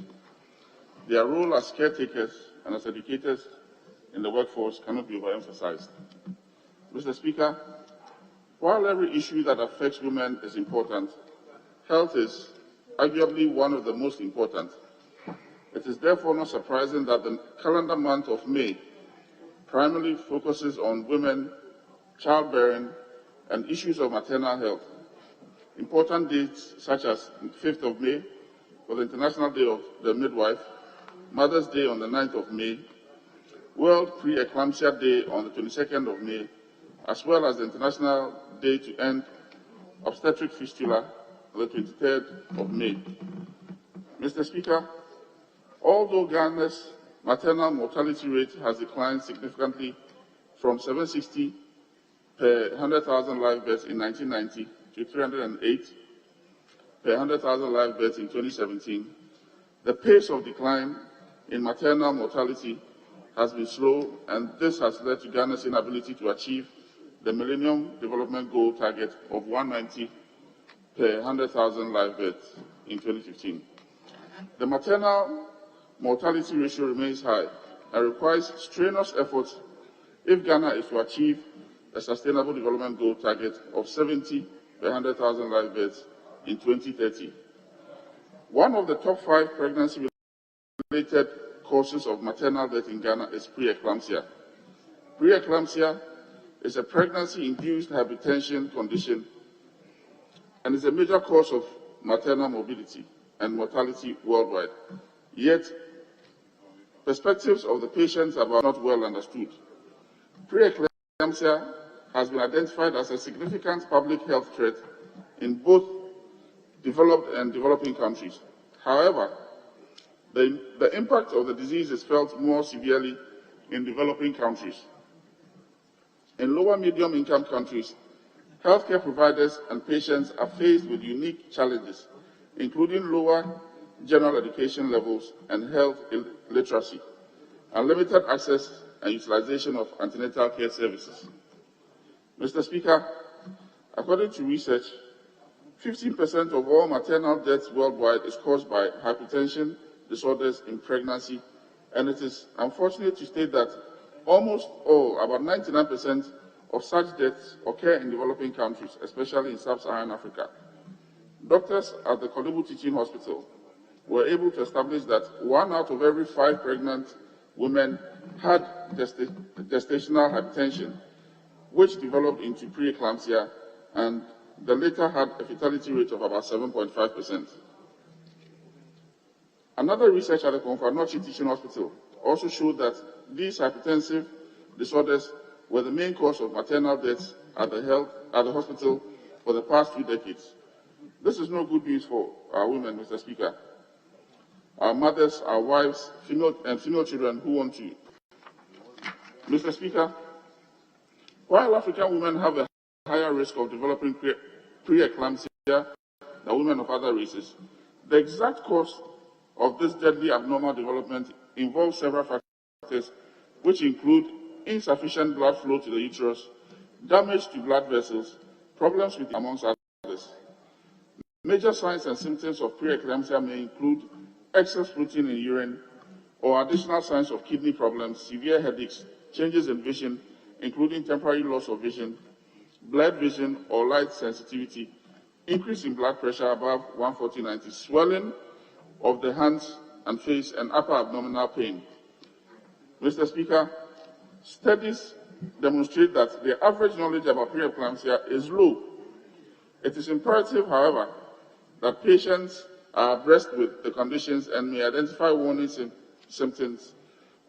Their role as caretakers and as educators in the workforce cannot be overemphasized. Mr. Speaker, while every issue that affects women is important, health is arguably one of the most important. It is therefore not surprising that the calendar month of May primarily focuses on women, childbearing, and issues of maternal health. Important dates such as 5th of May for the International Day of the Midwife, Mother's Day on the 9th of May, World Pre-Eclampsia Day on the 22nd of May, as well as the International Day to End Obstetric Fistula on the 23rd of May. Mr. Speaker, although Ghana's maternal mortality rate has declined significantly from 760 per 100,000 live births in 1990 to 308 per 100,000 live births in 2017, the pace of decline in maternal mortality has been slow, and this has led to Ghana's inability to achieve the Millennium Development Goal target of 190 per 100,000 live births in 2015. The maternal mortality ratio remains high and requires strenuous efforts if Ghana is to achieve a Sustainable Development Goal target of 70 per 100,000 live births in 2030. One of the top 5 pregnancy-related causes of maternal death in Ghana is preeclampsia. Preeclampsia is a pregnancy-induced hypertension condition and is a major cause of maternal morbidity and mortality worldwide. Yet, perspectives of the patients are not well understood. Preeclampsia has been identified as a significant public health threat in both developed and developing countries. However, the impact of the disease is felt more severely in developing countries. In lower medium income countries, Healthcare providers and patients are faced with unique challenges, including lower general education levels and health literacy, and limited access and utilization of antenatal care services. Mr. Speaker, according to research, 15% of all maternal deaths worldwide is caused by hypertension disorders in pregnancy, and it is unfortunate to state that almost all, about 99% of such deaths occur in developing countries, especially in sub-Saharan Africa. Doctors at the Kolebu Teaching Hospital were able to establish that 1 out of every 5 pregnant women had gestational hypertension, which developed into preeclampsia, and the latter had a fatality rate of about 7.5%. Another research at the Konfanochi Teaching Hospital also showed that these hypertensive disorders were the main cause of maternal deaths at the hospital for the past 2 decades. This is no good news for our women, Mr. Speaker, our mothers, our wives, female children who want to. Mr. Speaker, while African women have a higher risk of developing preeclampsia than women of other races, the exact cause of this deadly abnormal development involves several factors, which include insufficient blood flow to the uterus, damage to blood vessels, problems with, amongst others. Major signs and symptoms of preeclampsia may include excess protein in urine, or additional signs of kidney problems, severe headaches, changes in vision, including temporary loss of vision, blurred vision or light sensitivity, increase in blood pressure above 140/90, swelling of the hands and face, and upper abdominal pain. Mr. Speaker, studies demonstrate that the average knowledge about preeclampsia is low. It is imperative, however, that patients are abreast with the conditions and may identify warning symptoms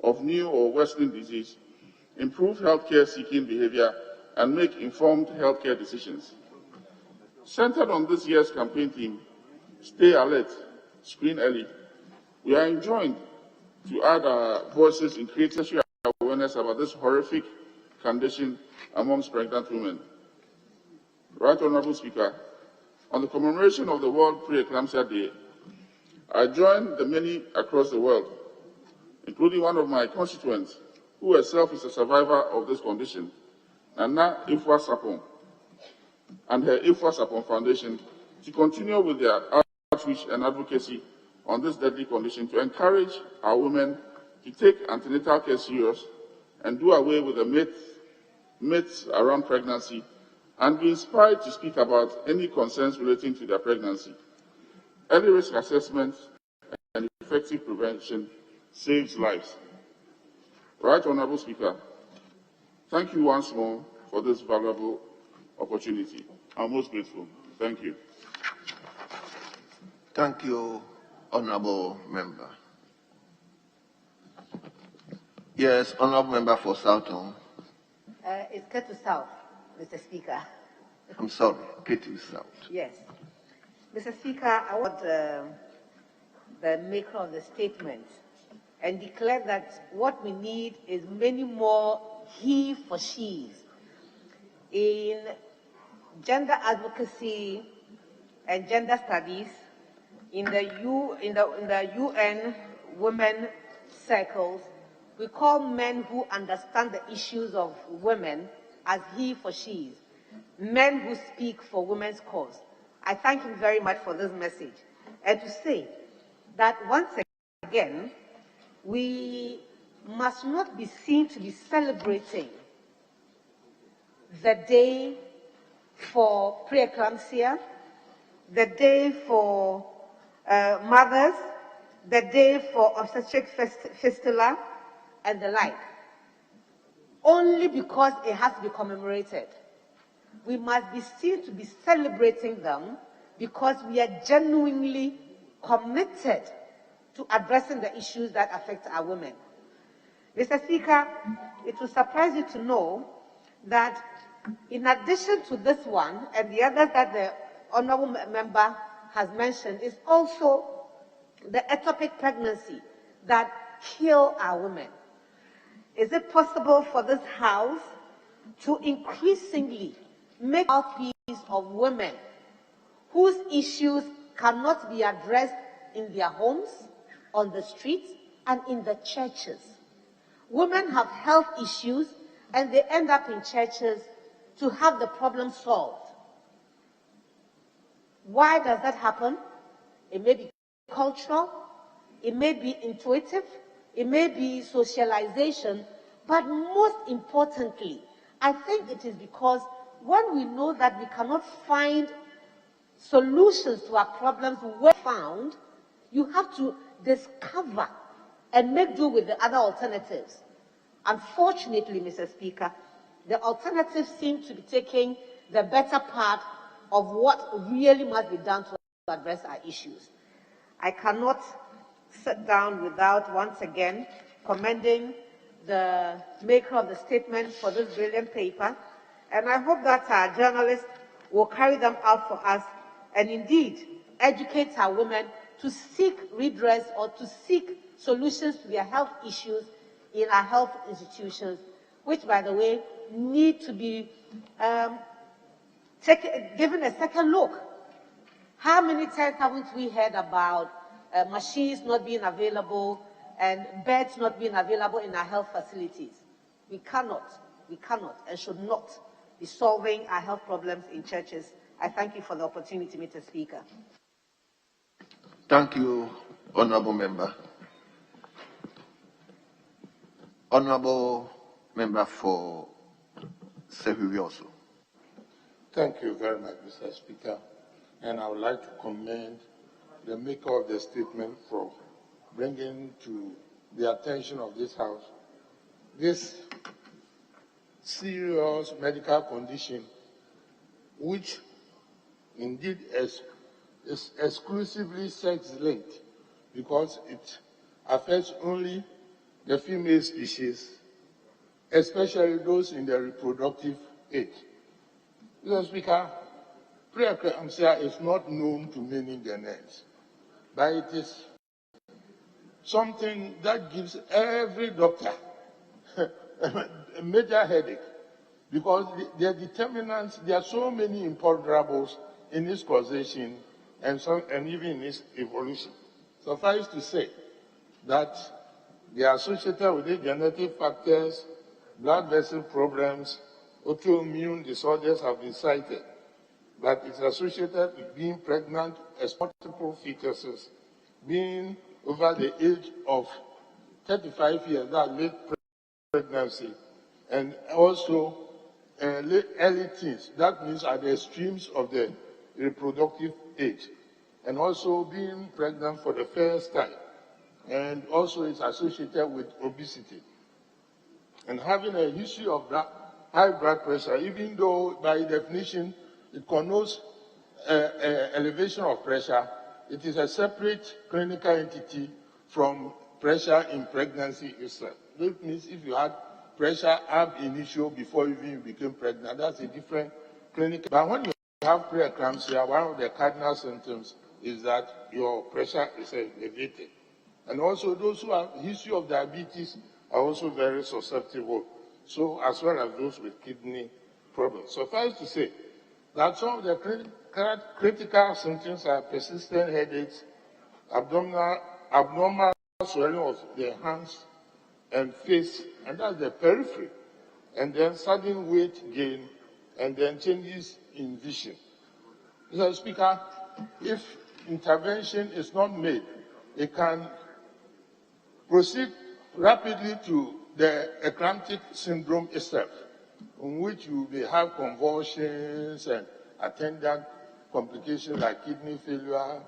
of new or worsening disease, improve healthcare seeking behavior, and make informed healthcare decisions. Centered on this year's campaign theme, Stay Alert, Screen Early, we are enjoined to add our voices in creating awareness about this horrific condition amongst pregnant women. Right Honorable Speaker, on the commemoration of the World Preeclampsia Day, I join the many across the world, including one of my constituents, who herself is a survivor of this condition, Nana Ifwa Sapon, and her Ifwa Sapon Foundation, to continue with their outreach and advocacy on this deadly condition, to encourage our women to take antenatal care serious and do away with the myths around pregnancy, and be inspired to speak about any concerns relating to their pregnancy. Early risk assessment and effective prevention saves lives. Right Honorable Speaker, thank you once more for this valuable opportunity. I'm most grateful. Thank you. Thank you, Honorable Member. Yes, Honorable Member for Southern. It's Ketu South, Mr. Speaker. I'm sorry, Ketu South. Yes. Mr. Speaker, I want the maker of the statement and declare that what we need is many more he for she's in gender advocacy and gender studies in the UN women circles. We call men who understand the issues of women as he for she's, men who speak for women's cause. I thank him very much for this message, and to say that once again, we must not be seen to be celebrating the day for preeclampsia, the day for mothers, the day for obstetric fistula, and the like, only because it has to be commemorated. We must be seen to be celebrating them because we are genuinely committed to addressing the issues that affect our women. Mr. Speaker, it will surprise you to know that in addition to this one and the others that the Honourable Member has mentioned, is also the ectopic pregnancy that kill our women. Is it possible for this House to increasingly make mouthpiece of women whose issues cannot be addressed in their homes, on the streets, and in the churches. Women have health issues and they end up in churches to have the problem solved. Why does that happen? It may be cultural, it may be intuitive, it may be socialization, but most importantly, I think it is because when we know that we cannot find solutions to our problems well found, you have to discover and make do with the other alternatives. Unfortunately, Mr. Speaker, the alternatives seem to be taking the better part of what really must be done to address our issues. I cannot sit down without once again commending the maker of the statement for this brilliant paper, and I hope that our journalists will carry them out for us and indeed educate our women to seek redress or to seek solutions to their health issues in our health institutions, which, by the way, need to be given a second look. How many times haven't we heard about machines not being available and beds not being available in our health facilities? We cannot and should not be solving our health problems in churches. I thank you for the opportunity, Mr. Speaker. Thank you, Honorable Member. Honorable Member for Sehuvioso. Thank you very much, Mr. Speaker. And I would like to commend the maker of the statement for bringing to the attention of this House this serious medical condition, which indeed is exclusively sex-linked, because it affects only the female species, especially those in the reproductive age. Mr. Speaker, preeclampsia is not known to many Ghanaians, but it is something that gives every doctor a major headache, because the determinants, there are so many imponderables in its causation and even in its evolution. Suffice to say that they are associated with the genetic factors, blood vessel problems, autoimmune disorders have been cited, but it's associated with being pregnant as multiple fetuses, being over the age of 35 years, that late pregnancy, and also early teens, that means at the extremes of the reproductive age, and also being pregnant for the first time, and also it's associated with obesity. And having a history of high blood pressure, even though by definition it connotes elevation of pressure, it is a separate clinical entity from pressure in pregnancy itself. That means if you had pressure ab initio before even you became pregnant, that's a different clinical. But when you have preeclampsia, one of the cardinal symptoms is that your pressure is elevated. And also those who have history of diabetes are also very susceptible, so as well as those with kidney problems. Suffice to say that some of the critical symptoms are persistent headaches, abnormal swelling of the hands and face, and that's the periphery, and then sudden weight gain, and then changes in vision. Mr. Speaker, if intervention is not made, it can proceed rapidly to the eclamptic syndrome itself, in which you may have convulsions and attendant complications like kidney failure,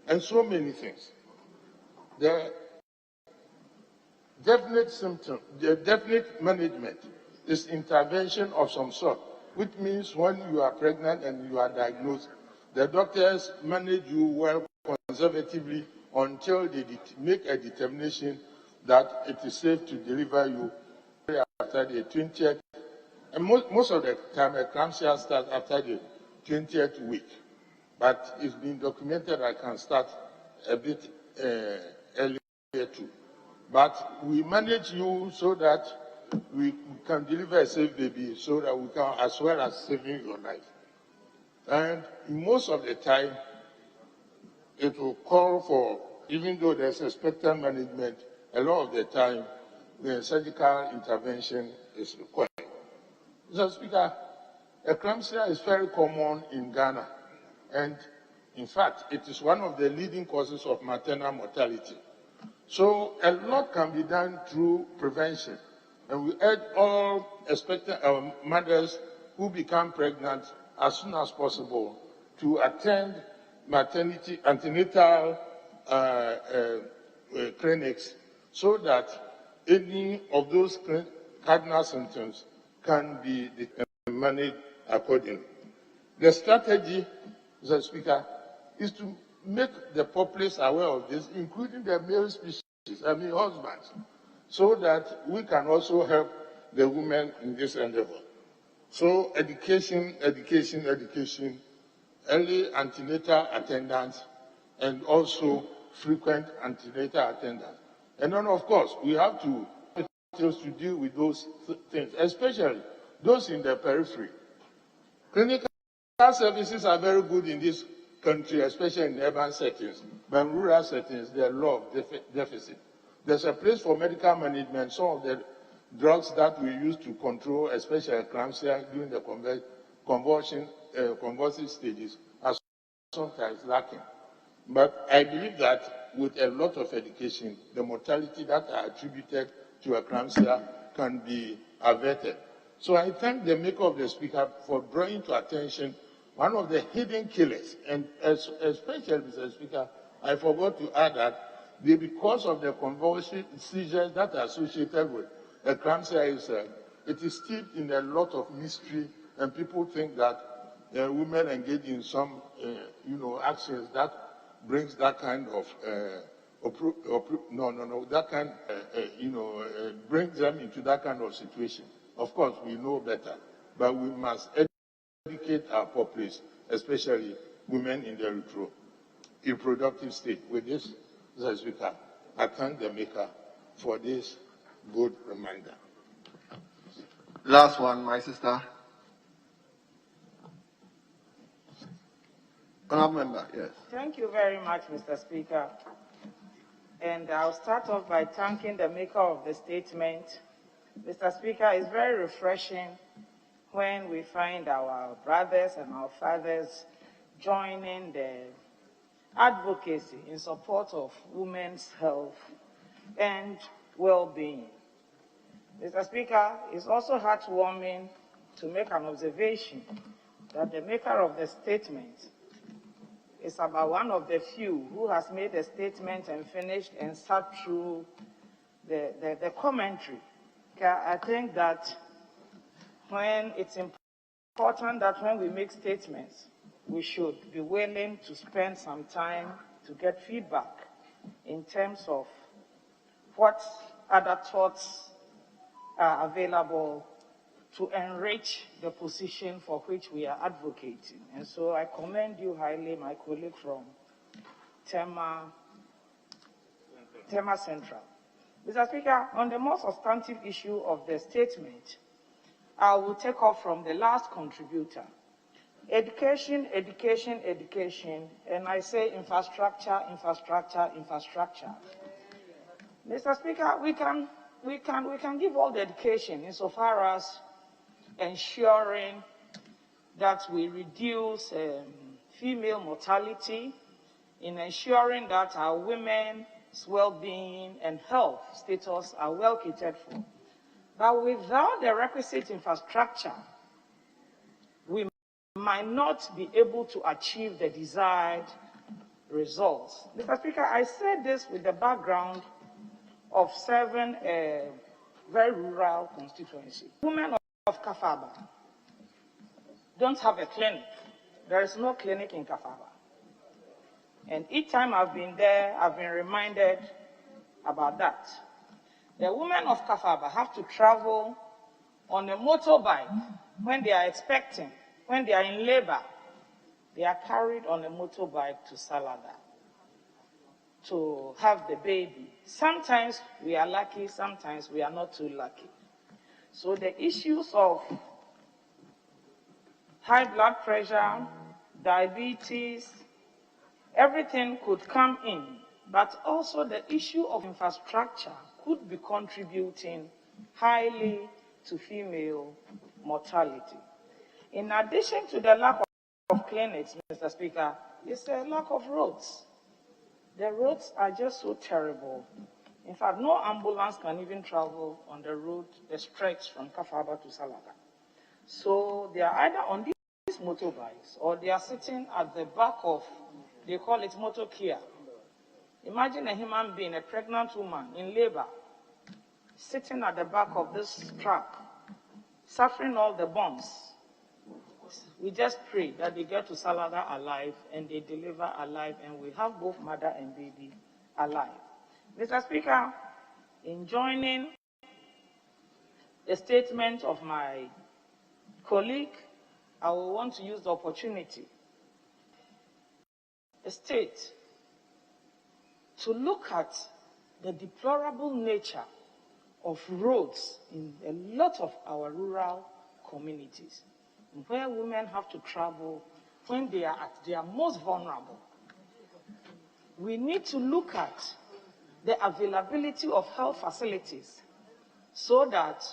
and so many things. The definite management is intervention of some sort, which means when you are pregnant and you are diagnosed, the doctors manage you well conservatively until they make a determination that it is safe to deliver you after the 20th. And most of the time, eclampsia starts after the 20th week. But it's been documented I can start a bit earlier too. But we manage you so that we can deliver a safe baby so that we can, as well as saving your life. And most of the time, it will call for, even though there's expectant management, a lot of the time, the surgical intervention is required. Mr. Speaker, eclampsia is very common in Ghana, and in fact, it is one of the leading causes of maternal mortality. So a lot can be done through prevention, and we urge all expectant mothers who become pregnant as soon as possible to attend maternity antenatal clinics so that any of those cardinal symptoms can be managed accordingly. The strategy, Mr. Speaker, is to make the populace aware of this, including the male species, husbands, so that we can also help the women in this endeavor. So education, early antenatal attendance, and also frequent antenatal attendance. And then, of course, we have to deal with those things, especially those in the periphery. Clinical services are very good in this country, especially in urban settings, but in rural settings, there are a lot of deficit. There's a place for medical management. Some of the drugs that we use to control, especially eclampsia during the convulsive stages, are sometimes lacking. But I believe that with a lot of education, the mortality that are attributed to eclampsia can be averted. So I thank the maker of the speaker for drawing to attention one of the hidden killers, and especially, Mr. Speaker, I forgot to add that because of the convulsive seizures that are associated with eclampsia, it is steeped in a lot of mystery, and people think that women engage in some, actions that brings that kind of brings them into that kind of situation. Of course, we know better, but we must educate our populace, especially women in the reproductive state. With this, Mr. Speaker, I thank the maker for this good reminder. Last one, my sister. Honourable member, yes. Thank you very much, Mr. Speaker. And I'll start off by thanking the maker of the statement. Mr. Speaker, it's very refreshing when we find our brothers and our fathers joining the advocacy in support of women's health and well-being. Mr. Speaker, it's also heartwarming to make an observation that the maker of the statement is about one of the few who has made a statement and finished and sat through the commentary. I think that when it's important that when we make statements, we should be willing to spend some time to get feedback in terms of what other thoughts are available to enrich the position for which we are advocating. And so I commend you highly, my colleague from Tema Central. Mr. Speaker, on the more substantive issue of the statement, I will take off from the last contributor. Education, education, education, and I say infrastructure, infrastructure, infrastructure. Mr. Speaker, we can give all the education insofar as ensuring that we reduce female mortality, in ensuring that our women's well-being and health status are well catered for. But without the requisite infrastructure, we might not be able to achieve the desired results. Mr. Speaker, I said this with the background of serving a very rural constituency. Women of Kafaba don't have a clinic. There is no clinic in Kafaba. And each time I've been there, I've been reminded about that. The women of Kafaba have to travel on a motorbike when they are expecting, when they are in labor. They are carried on a motorbike to Salada to have the baby. Sometimes we are lucky, sometimes we are not too lucky. So the issues of high blood pressure, diabetes, everything could come in, but also the issue of infrastructure could be contributing highly to female mortality. In addition to the lack of clinics, Mr. Speaker, it's a lack of roads. The roads are just so terrible. In fact, no ambulance can even travel on the road, the stretch from Kafaba to Salaga. So they are either on these motorbikes or they are sitting at the back of, they call it motor Kia. Imagine a human being, a pregnant woman in labor, sitting at the back of this truck, suffering all the burns. We just pray that they get to Salaga alive and they deliver alive and we have both mother and baby alive. Mr. Speaker, in joining the statement of my colleague, I will want to use the opportunity to state to look at the deplorable nature of roads in a lot of our rural communities, where women have to travel when they are at their most vulnerable. We need to look at the availability of health facilities so that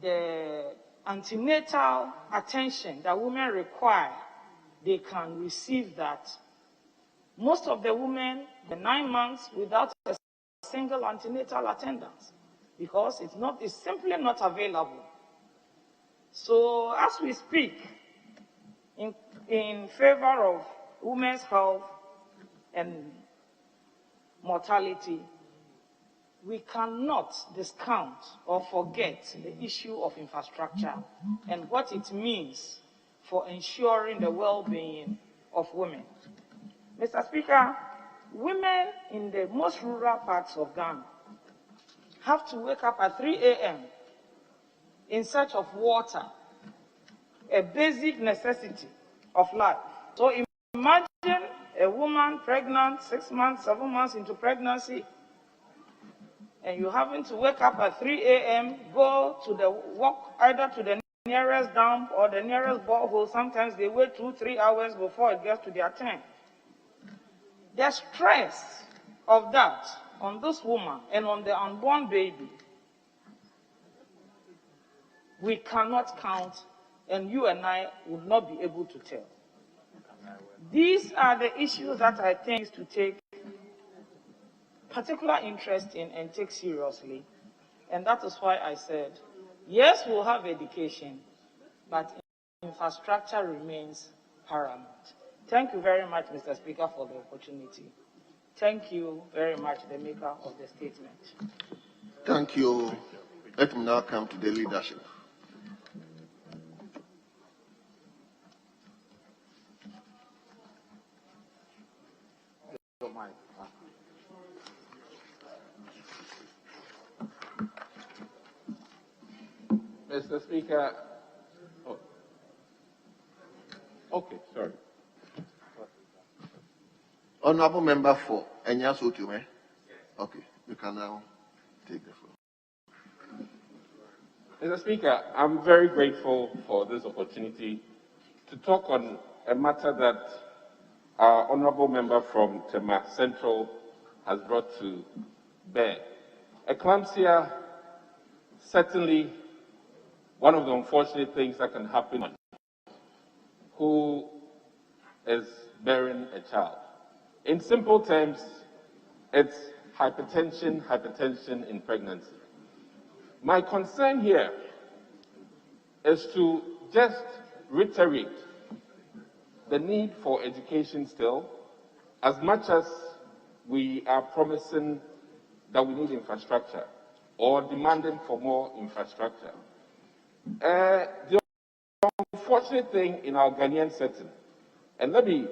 the antenatal attention that women require, they can receive that. Most of the women, the 9 months without a single antenatal attendance because it's simply not available. So as we speak in favor of women's health and mortality, we cannot discount or forget the issue of infrastructure and what it means for ensuring the well-being of women. Mr. Speaker, women in the most rural parts of Ghana have to wake up at 3 a.m. in search of water, a basic necessity of life. So imagine a woman pregnant 6 months, 7 months into pregnancy, and you're having to wake up at 3 a.m., walk either to the nearest dam or the nearest borehole. Sometimes they wait 2-3 hours before it gets to their turn. The stress of that on this woman and on the unborn baby, we cannot count, and you and I will not be able to tell. These are the issues that I think is to take particular interest in and take seriously. And that is why I said, yes, we'll have education, but infrastructure remains paramount. Thank you very much, Mr. Speaker, for the opportunity. Thank you very much, the maker of the statement. Thank you. Let me now come to the leadership. Mr. Speaker, okay, sorry. Honorable Member for Enya Sotume. Okay, you can now take the floor. Mr. Speaker, I'm very grateful for this opportunity to talk on a matter that our honorable member from Tema Central has brought to bear. Eclampsia, certainly one of the unfortunate things that can happen who is bearing a child. In simple terms, it's hypertension in pregnancy. My concern here is to just reiterate the need for education still, as much as we are promising that we need infrastructure or demanding for more infrastructure. The unfortunate thing in our Ghanaian setting, and let me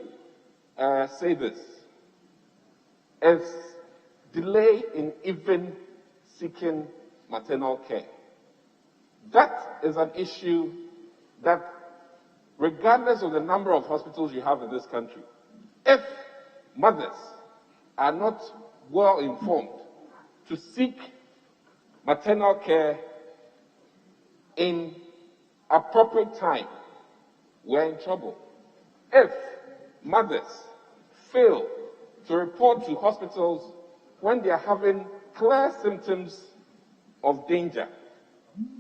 say this, is delay in even seeking maternal care. That is an issue that, regardless of the number of hospitals you have in this country, if mothers are not well informed to seek maternal care, in appropriate time, we're in trouble. If mothers fail to report to hospitals when they are having clear symptoms of danger,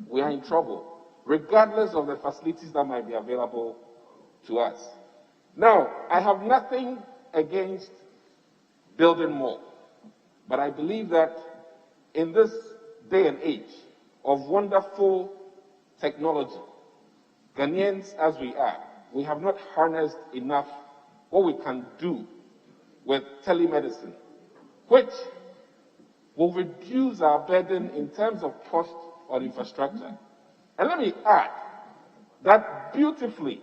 we are in trouble, regardless of the facilities that might be available to us. Now, I have nothing against building more, but I believe that in this day and age of wonderful technology, Ghanaians as we are, we have not harnessed enough what we can do with telemedicine, which will reduce our burden in terms of cost on infrastructure. And let me add that beautifully,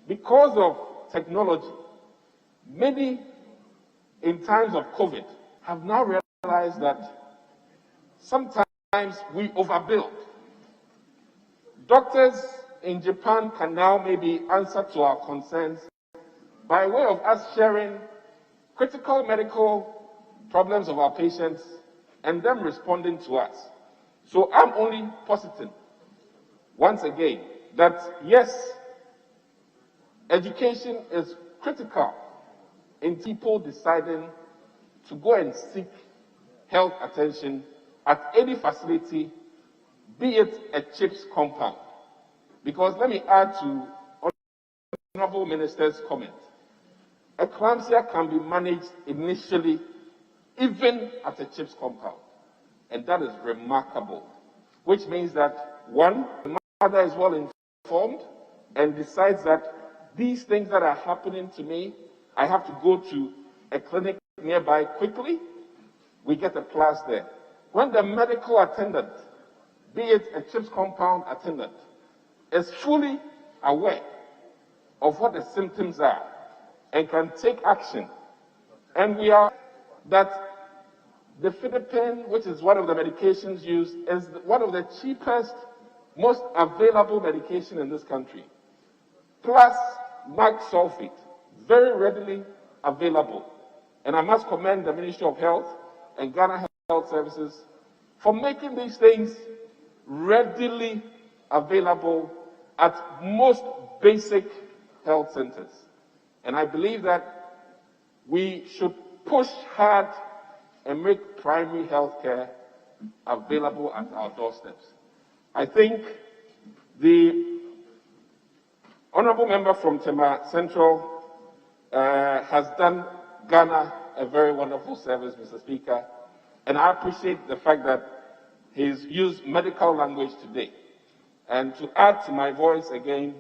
because of technology, many in times of COVID have now realized that sometimes we overbuild. Doctors in Japan can now maybe answer to our concerns by way of us sharing critical medical problems of our patients and them responding to us. So I'm only positing, once again, that yes, education is critical in people deciding to go and seek health attention at any facility, be it a CHIPS compound. Because let me add to Honorable Minister's comment. Eclampsia can be managed initially even at a CHIPS compound. And that is remarkable. Which means that, one, the mother is well informed and decides that these things that are happening to me, I have to go to a clinic nearby quickly. We get a class there. When the medical attendant, be it a CHIPS compound attendant, is fully aware of what the symptoms are and can take action, and we are that the Philippine, which is one of the medications used, is one of the cheapest, most available medication in this country. Plus mag sulfate, very readily available. And I must commend the Ministry of Health and Ghana Health Services for making these things readily available at most basic health centers. And I believe that we should push hard and make primary health care available at our doorsteps. I think the Honorable Member from Tema Central has done Ghana a very wonderful service, Mr. Speaker, and I appreciate the fact that he's used medical language today. And to add to my voice again,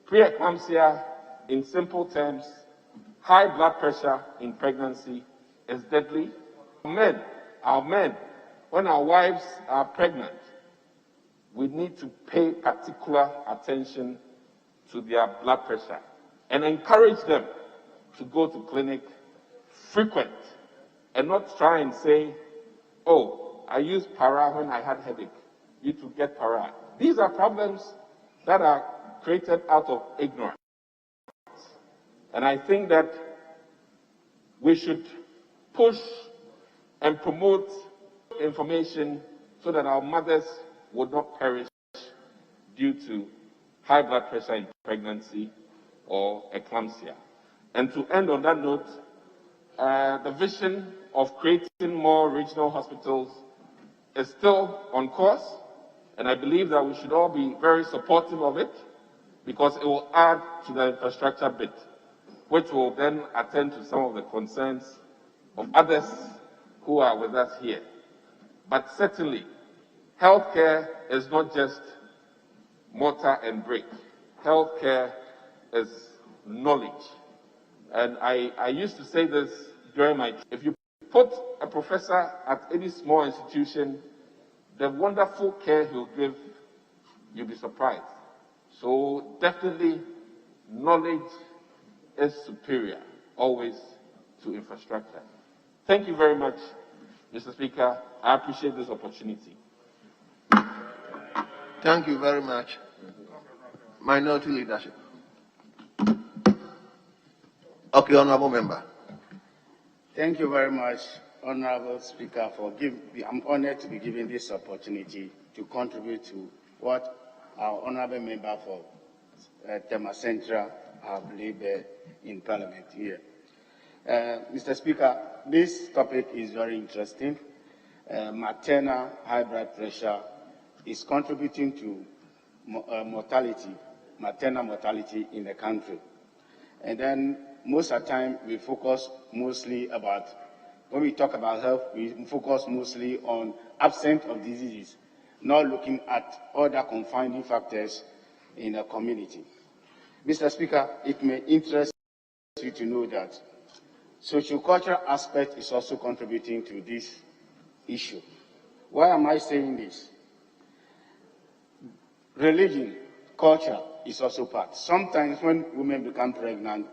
preeclampsia, in simple terms, high blood pressure in pregnancy is deadly. Our men, when our wives are pregnant, we need to pay particular attention to their blood pressure and encourage them to go to clinic frequent and not try and say, oh, I used para when I had headache. You to get para. These are problems that are created out of ignorance. And I think that we should push and promote information so that our mothers would not perish due to high blood pressure in pregnancy or eclampsia. And to end on that note, the vision of creating more regional hospitals is still on course, and I believe that we should all be very supportive of it because it will add to the infrastructure bit, which will then attend to some of the concerns of others who are with us here. But certainly, healthcare is not just mortar and brick. Healthcare is knowledge. And I used to say this during my, if you put a professor at any small institution, the wonderful care he'll give, you'll be surprised. So definitely, knowledge is superior, always, to infrastructure. Thank you very much, Mr. Speaker. I appreciate this opportunity. Thank you very much. Minority Leadership. Okay, Honorable Member. Thank you very much, Honorable Speaker, for I'm honored to be given this opportunity to contribute to what our honorable member for Tema Central have labored in Parliament here. Mr. Speaker, this topic is very interesting. Maternal high blood pressure is contributing to maternal mortality in the country. And then most of the time we focus mostly about, when we talk about health, we focus mostly on absence of diseases, not looking at other confining factors in the community. Mr. Speaker, it may interest you to know that socio-cultural aspect is also contributing to this issue. Why am I saying this? Religion, culture is also part. Sometimes when women become pregnant,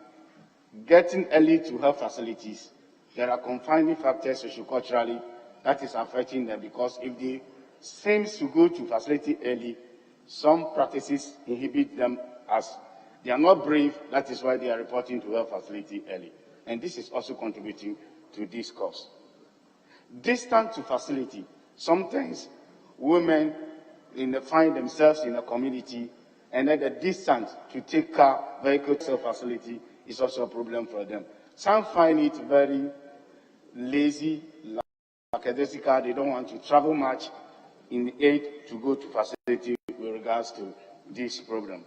getting early to health facilities, there are confining factors socio-culturally that is affecting them, because if they seem to go to facility early, some practices inhibit them as they are not brave. That is why they are reporting to health facility early. And this is also contributing to this cause. Distance to facility. Sometimes women find themselves in a community, and then the distance to take car, vehicle to facility is also a problem for them. Some find it very lazy, lackadaisical. They don't want to travel much in the aid to go to facility with regards to this problem.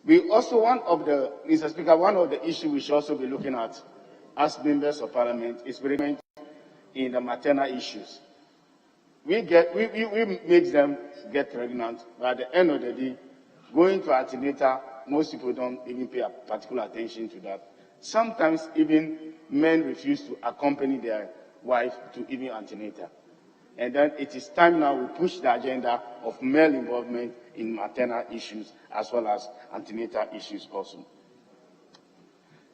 We also, Mr. Speaker, one of the issues we should also be looking at as members of Parliament is pregnant in the maternal issues. We make them get pregnant, but at the end of the day, going to antenatal, most people don't even pay particular attention to that. Sometimes even men refuse to accompany their wife to even antenatal. And then it is time now we push the agenda of male involvement in maternal issues as well as antenatal issues also.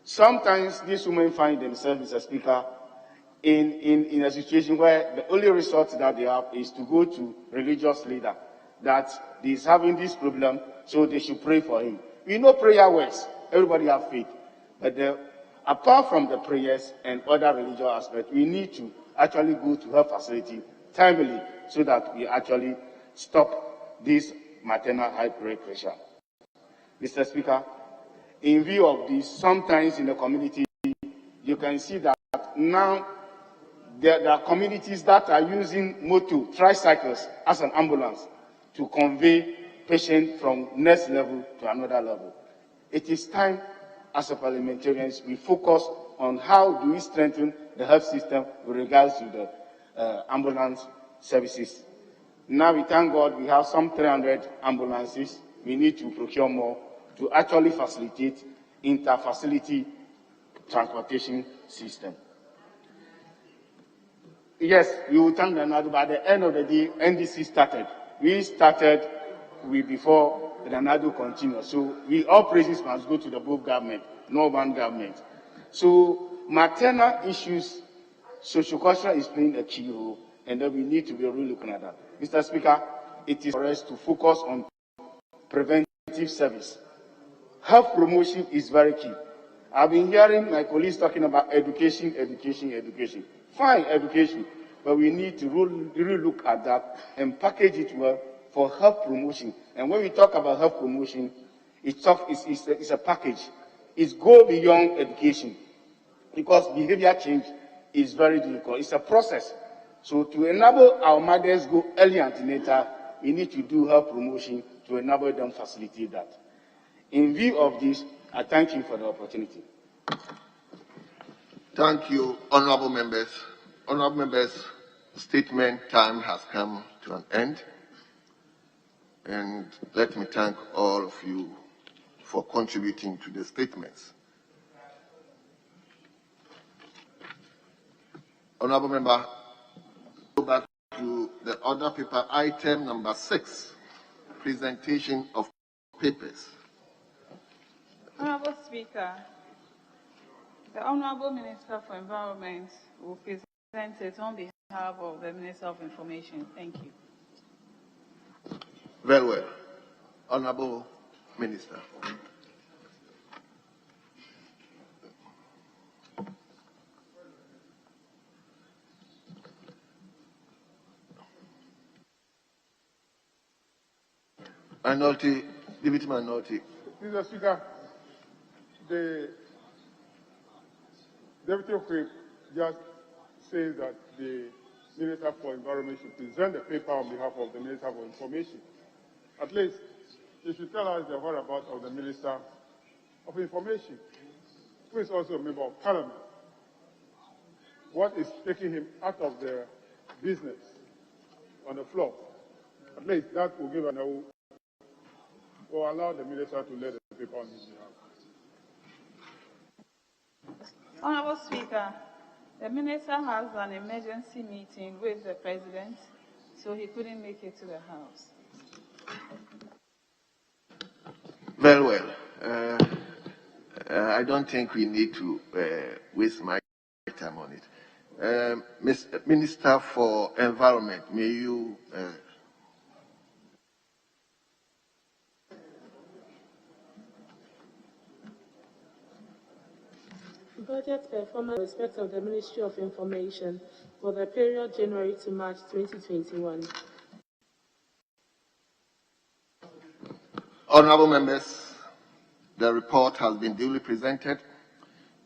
Sometimes these women find themselves, Mr. Speaker, in a situation where the only resort that they have is to go to religious leader that is having this problem, so they should pray for him. We know prayer works. Everybody have faith. But apart from the prayers and other religious aspects, we need to actually go to her facility timely so that we actually stop this maternal high blood pressure. Mr. Speaker, in view of this, sometimes in the community, you can see that now there are communities that are using tricycles as an ambulance to convey patients from next level to another level. It is time, as a parliamentarians, we focus on how do we strengthen the health system with regards to the ambulance services. Now we thank God we have some 300 ambulances. We need to procure more to actually facilitate inter-facility transportation system. Yes, we will thank Granado, but at the end of the day, NDC started. We started before Granado continued. So all praises must go to the both government, not one government. So maternal issues, socioculture is playing a key role, and then we need to be really looking at that. Mr. Speaker, it is for us to focus on preventive service. Health promotion is very key. I've been hearing my colleagues talking about education. Fine, education, but we need to really look at that and package it well for health promotion. And when we talk about health promotion, it's a package. It goes beyond education, because behavior change is very difficult. It's a process. So to enable our mothers go early antenatal, we need to do health promotion to enable them facilitate that. In view of this, I thank you for the opportunity. Thank you, honorable members. Honorable members, statement time has come to an end. And let me thank all of you for contributing to the statements. Honorable member, go back to the order paper, item number 6, presentation of papers. Honorable Speaker, the Honorable Minister for Environment will present it on behalf of the Minister of Information. Thank you. Very well. Honorable Minister. Minority, Deputy Minority. Mr. Speaker, the Deputy Whip just says that the Minister for Environment should present the paper on behalf of the Minister for Information. At least, he should tell us the whereabouts of the Minister of Information, who is also a member of Parliament. What is taking him out of the business on the floor? At least that will give an or allow the Minister to let the paper on his behalf. Honorable Speaker, the Minister has an emergency meeting with the President, so he couldn't make it to the House. Very well. I don't think we need to waste my time on it. Minister for Environment, may you... Budget performance in respect of the Ministry of Information for the period January to March 2021. Honorable members, the report has been duly presented.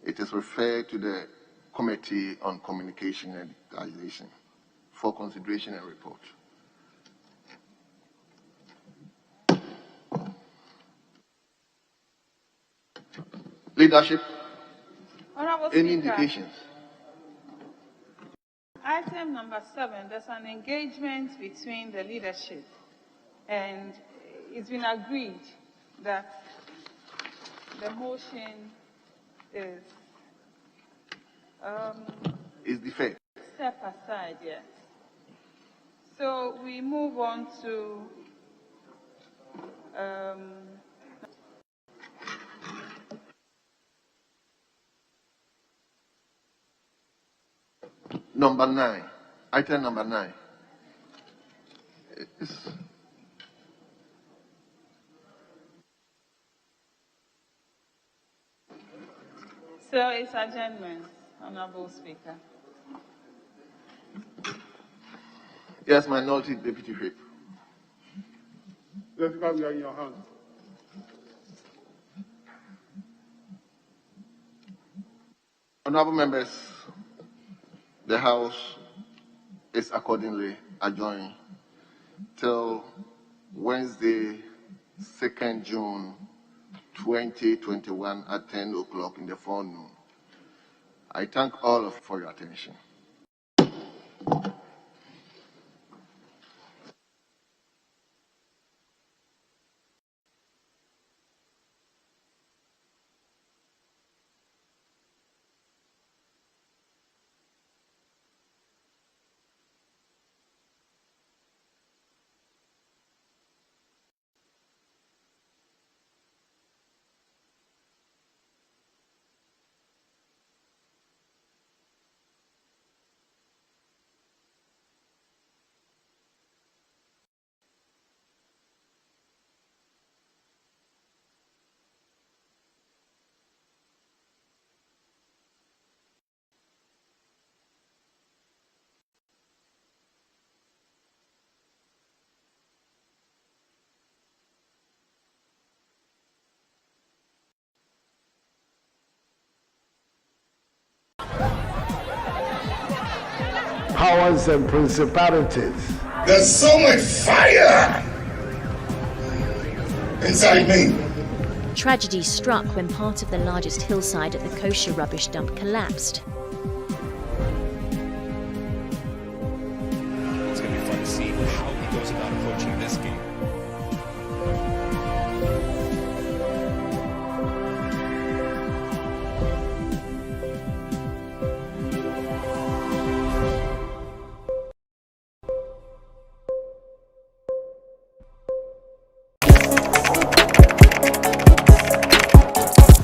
It is referred to the Committee on Communication and Digitalization for consideration and report. Leadership. Honorable Any Speaker, indications? Item number 7, there's an engagement between the leadership, and it's been agreed that the motion is deferred. Step aside, yes. So we move on to Number 9. Item number 9. So it's adjournment, Honorable Speaker. Yes, Minority Deputy Whip. Let's go, we are in your hands. Honorable members, the House is accordingly adjourned till Wednesday, 2nd June 2021 at 10 o'clock in the forenoon. I thank all of you for your attention. Powers and principalities. There's so much fire inside me. Tragedy struck when part of the largest hillside at the kosher rubbish dump collapsed. It's going to be fun to see how he goes about approaching this game.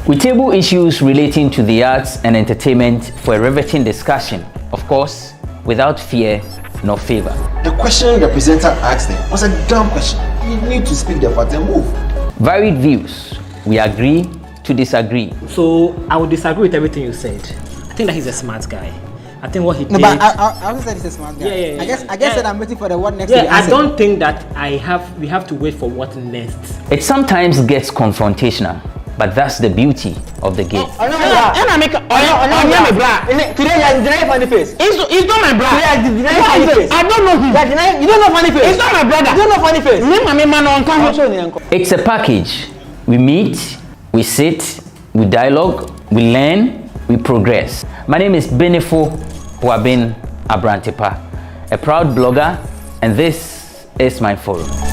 We table issues relating to the arts and entertainment for a riveting discussion, of course, without fear nor favor. The question the presenter asked them was a dumb question. You need to speak the fact and move. Varied views. We agree to disagree. So I would disagree with everything you said. I think that he's a smart guy. I think what he did. No, but I also said he's a smart guy. Yeah. I guess that I'm waiting for the what next. Yeah, I don't think that we have to wait for what next. It sometimes gets confrontational, but that's the beauty of the game. Today you're funny face. It's not my brother. I don't know him. You don't know funny face. It's not my brother. You don't know funny face. It's a package. We meet, we sit, we dialogue, we learn, we progress. My name is Benefo Huabin Abrantepa, a proud blogger, and this is my forum.